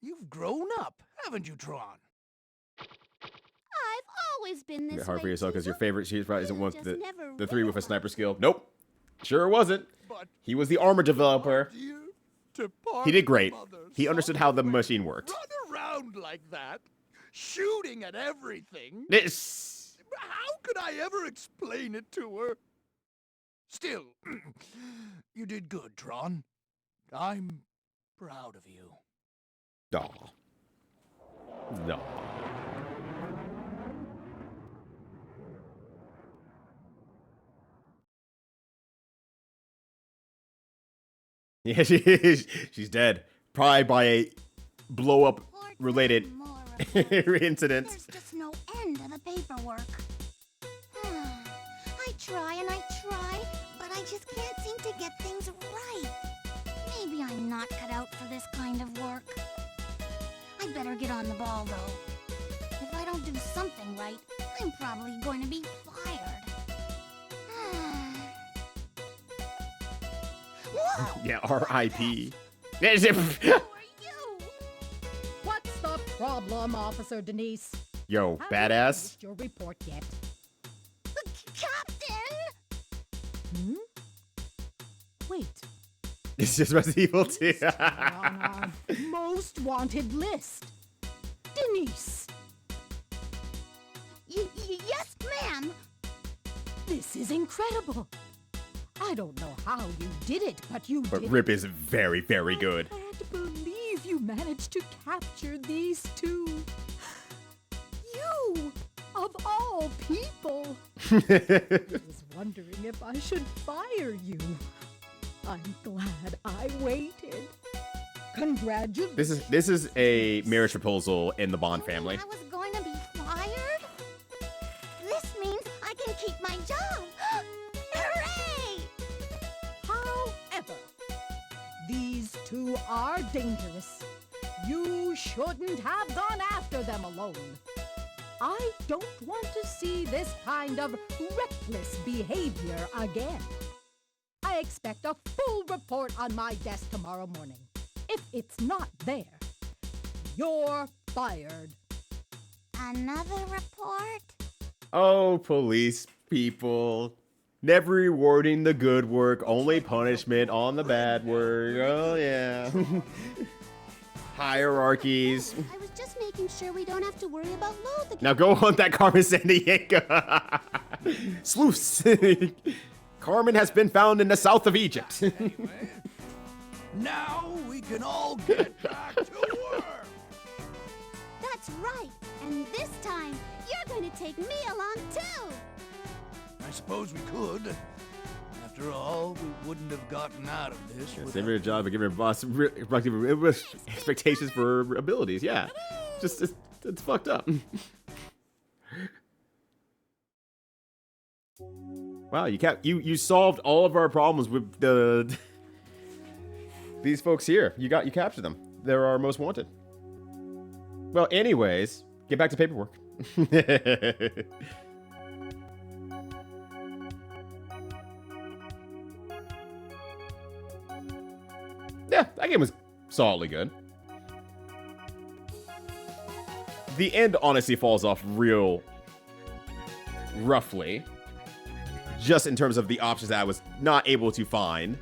you've grown up, haven't you, Tron?
I've always been this
Hard for
way,
yourself because your
Teasel.
favorite she's probably isn't
You
one
just
the
never
three with a
realized.
sniper skill. Nope. Sure wasn't.
But
He was the armor developer.
dear, to part
He did great.
mother
He understood how the
somewhere,
machine worked.
Run around like that, shooting at everything.
This.
How could I ever explain it to her? Still, you did good, Tron. I'm proud of you.
Aw. No. Yeah, she's dead. Probably by a blow-up related incident.
There's just no end to the paperwork. I try and I try, but I just can't seem to get things right. Maybe I'm not cut out for this kind of work. I'd better get on the ball, though. If I don't do something right, I'm probably going to be fired. Whoa!
Yeah, R.I.P.
Who are you?
What's the problem, Officer Denise?
Yo,
Have
badass.
you finished your report yet?
Captain!
Hmm? Wait.
It's just Resident Evil 2.
You're on our most wanted list. Denise.
Yes, ma'am.
This is incredible. I don't know how you did it, but you
But
did
Rip
it.
is very, very good.
I can't believe you managed to capture these two. You, of all people. I was wondering if I should fire you. I'm glad I waited. Congratulations.
This is a marriage proposal in the Bond family.
I was going to be fired? This means I can keep my job. Hooray!
However, these two are dangerous. You shouldn't have gone after them alone. I don't want to see this kind of reckless behavior again. I expect a full report on my desk tomorrow morning. If it's not there, you're fired.
Another report?
Oh, police people. Never rewarding the good work, only punishment on the bad work. Oh, yeah. Hierarchies.
I was just making sure we don't have to worry about Loath again.
Now go hunt that Carmen Sandiego. Sleuths. Carmen has been found in the south of Egypt.
Anyway, now we can all get back to work.
That's right. And this time, you're going to take me along too.
I suppose we could. After all, we wouldn't have gotten out of this.
Save your job and give your boss expectations for abilities. Yeah, just it's fucked up. Wow, you solved all of our problems with these folks here. You captured them. They're our most wanted. Well, anyways, get back to paperwork. Yeah, that game was solidly good. The end honestly falls off real roughly. Just in terms of the options that I was not able to find.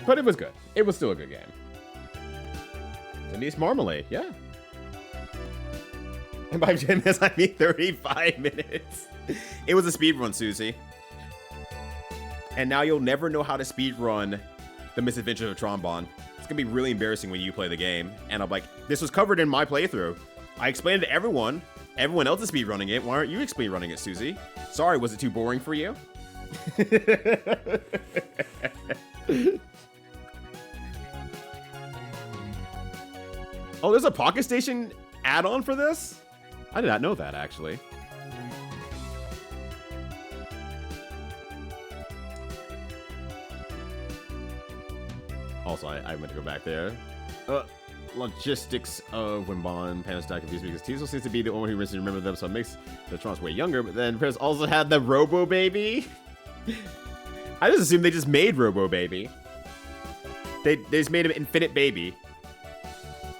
But it was good. It was still a good game. Denise Marmalade, yeah. And by 10 minutes, I mean 35 minutes. It was a speed run, Susie. And now you'll never know how to speedrun the Misadventures of Tron Bonne. It's gonna be really embarrassing when you play the game. And I'm like, this was covered in my playthrough. I explained it to everyone. Everyone else is speedrunning it. Why aren't you speedrunning it, Susie? Sorry, was it too boring for you? Oh, there's a Pocket Station add-on for this? I did not know that, actually. Also, I meant to go back there. Logistics of when Bond panels die confused me because Teasel seems to be the only one who remember them, so it makes the Trons way younger. But then Paris also had the Robo Baby. I just assumed they just made Robo Baby. They just made him Infinite Baby.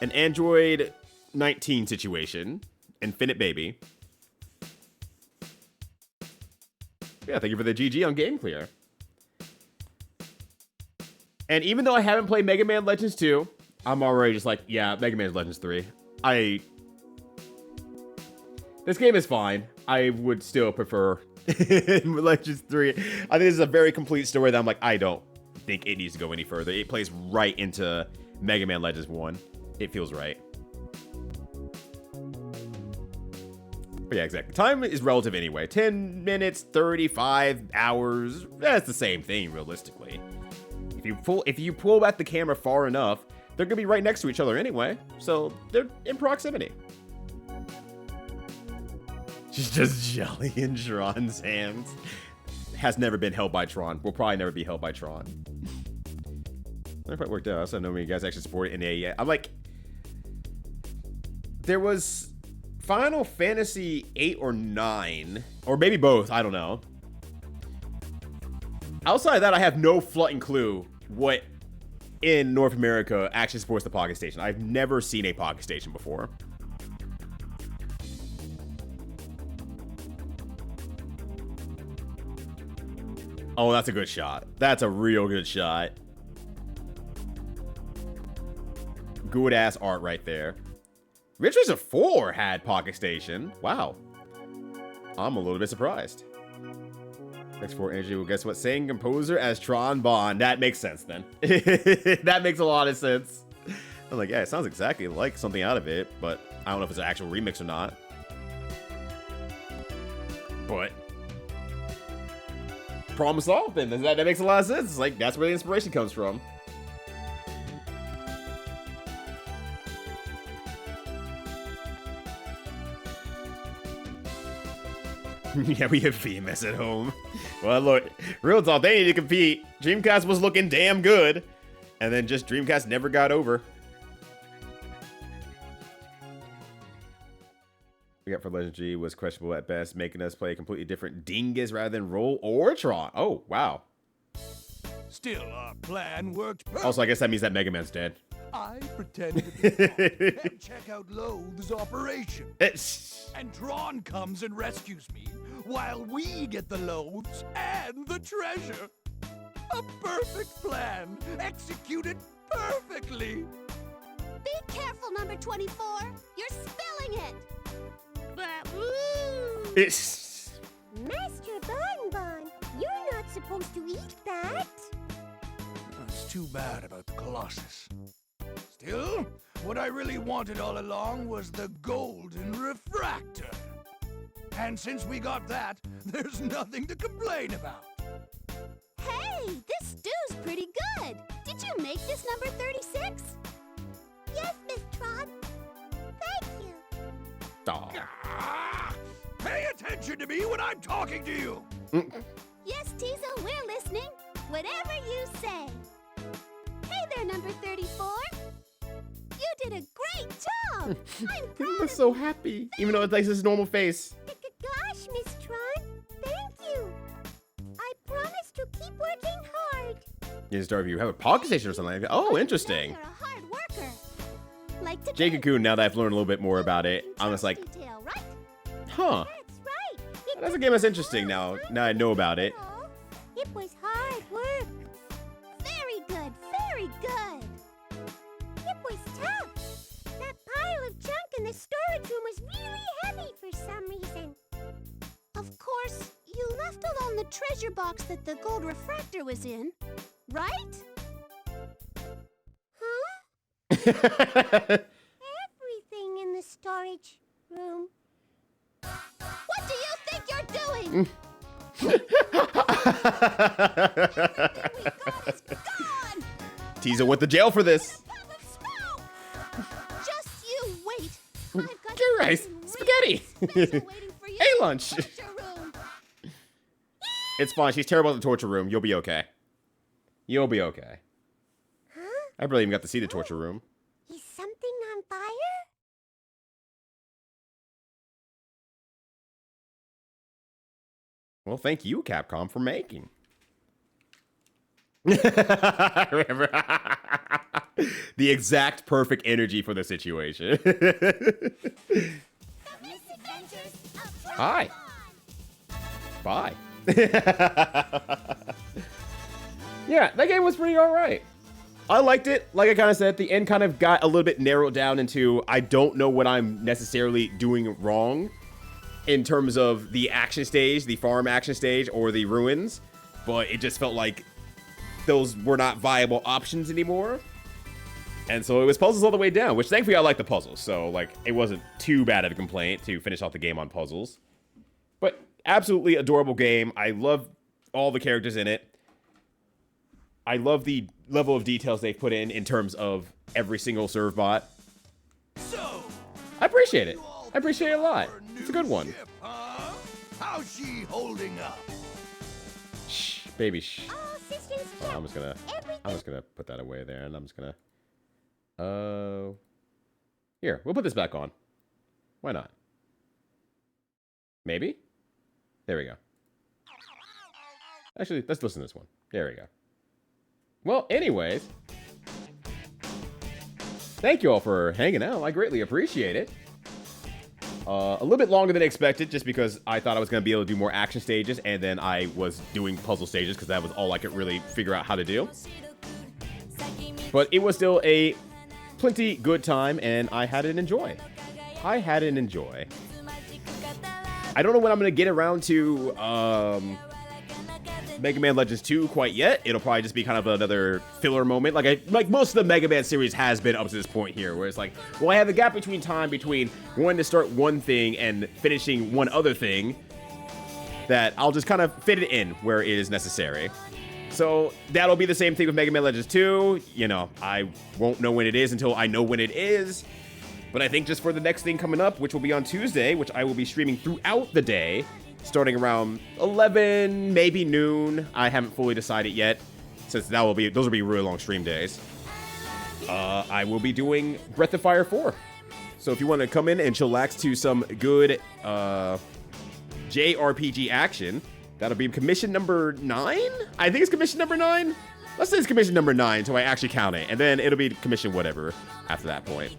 An Android 19 situation. Infinite Baby. Yeah, thank you for the GG on Game Clear. And even though I haven't played Mega Man Legends 2, I'm already just like, yeah, Mega Man Legends 3. This game is fine. I would still prefer Legends 3. I think this is a very complete story that I'm like, I don't think it needs to go any further. It plays right into Mega Man Legends 1. It feels right. But yeah, exactly. Time is relative anyway. 10 minutes, 35 hours. That's the same thing, realistically. If you pull back the camera far enough, they're gonna be right next to each other anyway. So they're in proximity. She's just jelly in Tron's hands. Has never been held by Tron. Will probably never be held by Tron. Never quite worked out. I also know when you guys actually support it in a. I'm like, there was Final Fantasy 8 or 9, or maybe both. I don't know. Outside of that, I have no flutting clue what in North America actually supports the Pocket Station. I've never seen a Pocket Station before. Oh, that's a good shot. That's a real good shot. Good ass art right there. Ridge Racer 4 had Pocket Station. Wow. I'm a little bit surprised. X4 Energy, well, guess what? Saying composer as Tron Bonne. That makes sense then. That makes a lot of sense. I'm like, yeah, it sounds exactly like something out of it, but I don't know if it's an actual remix or not. But problem solved then. That makes a lot of sense. It's like, that's where the inspiration comes from. Yeah, we have VMS at home. Well, look, real talk, they need to compete. Dreamcast was looking damn good. And then just Dreamcast never got over. We got for Legend G was questionable at best, making us play a completely different Dingus rather than Roll or Tron. Oh, wow.
Still, our plan worked perfect.
Also, I guess that means that Mega Man's dead.
I pretend to be Tron and check out Loath's operation. And Tron comes and rescues me while we get the Loaths and the treasure. A perfect plan, executed perfectly.
Be careful, number 24. You're spilling it. But woo!
Master Bonbon, you're not supposed to eat that.
It's too bad about the Colossus. Still, what I really wanted all along was the golden refractor. And since we got that, there's nothing to complain about.
Hey, this stew's pretty good. Did you make this number 36?
Yes, Miss Tron. Thank you.
Pay attention to me when I'm talking to you.
Yes, Tizo, we're listening. Whatever you say. Hey there, number 34. You did a great job. I'm proud.
He looks so happy, even though it's like his normal face.
Gosh, Miss Tron, thank you. I promise to keep working hard.
Yes, Darby, you have a Pocket Station or something like that. Oh, interesting.
You're a hard worker. Like to
Jake Cocoon, now that I've learned a little bit more about it, I'm just like,
detail, right?
huh.
That's right.
That's a game that's interesting now I know about it.
It was hard work.
Very good, very good.
It was tough. That pile of junk in the storage room was really heavy for some reason.
Of course, you left alone the treasure box that the gold refractor was in, right?
Huh? Everything in the storage room.
What do you think you're doing?
Tizo went to jail for this.
Just you wait. I've got
Your rice, spaghetti. Hey, lunch. It's fine. She's terrible at the torture room. You'll be okay. You'll be okay.
Huh?
I barely even got to see the torture room.
Is something on fire?
Well, thank you, Capcom, for making. Remember? The exact perfect energy for the situation. Hi. Bye. Yeah, that game was pretty alright. I liked it. Like I kind of said, at the end kind of got a little bit narrowed down into I don't know what I'm necessarily doing wrong in terms of the action stage, the farm action stage, or the ruins. But it just felt like those were not viable options anymore. And so it was puzzles all the way down, which thankfully I like the puzzles. So like it wasn't too bad of a complaint to finish off the game on puzzles. But absolutely adorable game. I love all the characters in it. I love the level of details they've put in terms of every single serv bot.
So,
I appreciate it. I appreciate it a lot. It's a good one.
ship, huh? How's she holding up?
Shh, baby, shh.
All systems
Oh,
check.
I'm just gonna put that away there, and I'm just gonna. Here, we'll put this back on. Why not? Maybe. There we go. Actually, let's listen to this one. There we go. Well, anyways, thank you all for hanging out. I greatly appreciate it. A little bit longer than expected, just because I thought I was going to be able to do more action stages, and then I was doing puzzle stages, because that was all I could really figure out how to do. But it was still a plenty good time, and I had an enjoy. I don't know when I'm going to get around to Mega Man Legends 2 quite yet. It'll probably just be kind of another filler moment. Like most of the Mega Man series has been up to this point here, where it's like, well, I have the gap between wanting to start one thing and finishing one other thing, that I'll just kind of fit it in where it is necessary. So that'll be the same thing with Mega Man Legends 2. You know, I won't know when it is until I know when it is. But I think just for the next thing coming up, which will be on Tuesday, which I will be streaming throughout the day, starting around 11, maybe noon. I haven't fully decided yet, since those will be really long stream days. I will be doing Breath of Fire 4. So if you want to come in and chillax to some good JRPG action, that'll be commission number 9? I think it's commission number 9? Let's say it's commission number 9 until I actually count it, and then it'll be commission whatever after that point.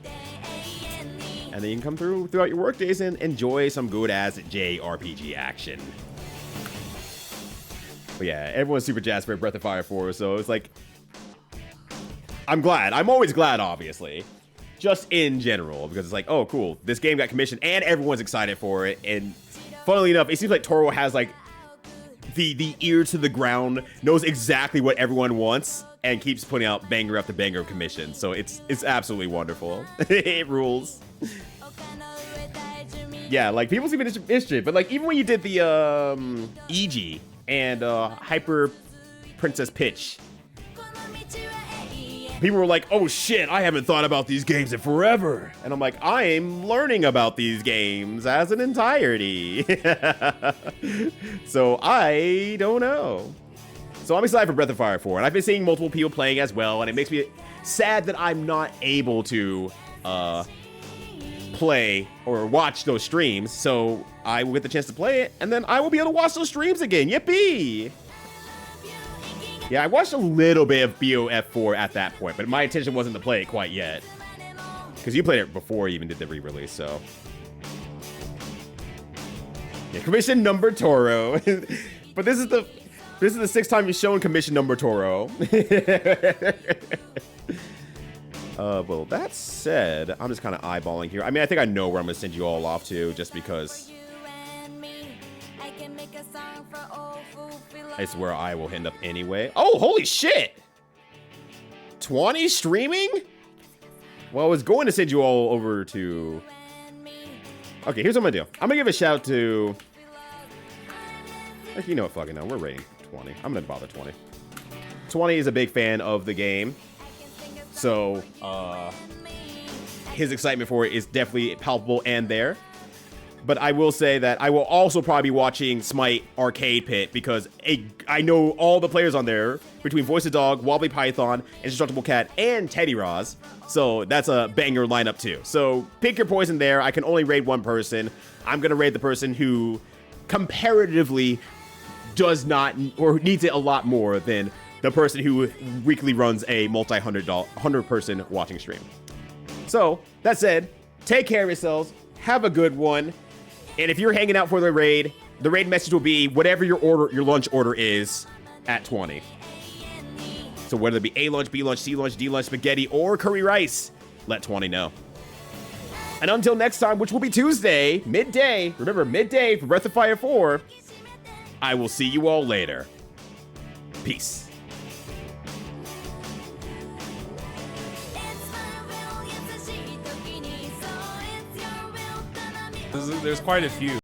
And then you can come throughout your work days and enjoy some good-ass JRPG action. But yeah, everyone's super jazzed for Breath of Fire 4, so it's like... I'm glad. I'm always glad, obviously. Just in general, because it's like, oh, cool. This game got commissioned, and everyone's excited for it. And funnily enough, it seems like Toro has, like, the ear to the ground, knows exactly what everyone wants, and keeps putting out banger after banger of commission. So it's absolutely wonderful. It rules. Yeah, like, people seem interested, but like, even when you did the EG and Hyper Princess Pitch, people were like, oh shit, I haven't thought about these games in forever. And I'm like, I'm learning about these games as an entirety. So I don't know. So I'm excited for Breath of Fire 4, and I've been seeing multiple people playing as well, and it makes me sad that I'm not able to play or watch those streams, so I will get the chance to play it, and then I will be able to watch those streams again. Yippee! Yeah, I watched a little bit of BOF4 at that point, but my intention wasn't to play it quite yet. Because you played it before you even did the re-release, so... Yeah, commission number Toro. But this is the 6th time you've shown commission number Toro. Well, that said, I'm just kind of eyeballing here. I mean, I think I know where I'm going to send you all off to, just because it's where I will end up anyway. Oh, holy shit! 20 streaming? Well, I was going to send you all over to... Okay, here's what I'm going to do. I'm going to give a shout to... Like, you know what, fucking no, we're rating 20. I'm going to bother 20. 20 is a big fan of the game. So, his excitement for it is definitely palpable and there. But I will say that I will also probably be watching Smite Arcade Pit, because I know all the players on there, between Voice of Dog, Wobbly Python, Indestructible Cat, and Teddy Roz. So that's a banger lineup too. So pick your poison there. I can only raid one person. I'm going to raid the person who comparatively does not, or needs it a lot more than the person who weekly runs a multi-hundred person watching stream. So, that said, take care of yourselves, have a good one, and if you're hanging out for the raid message will be whatever your lunch order is at 20. So whether it be A lunch, B lunch, C lunch, D lunch, spaghetti, or curry rice, let 20 know. And until next time, which will be Tuesday, midday, remember midday for Breath of Fire 4, I will see you all later. Peace.
There's quite a few.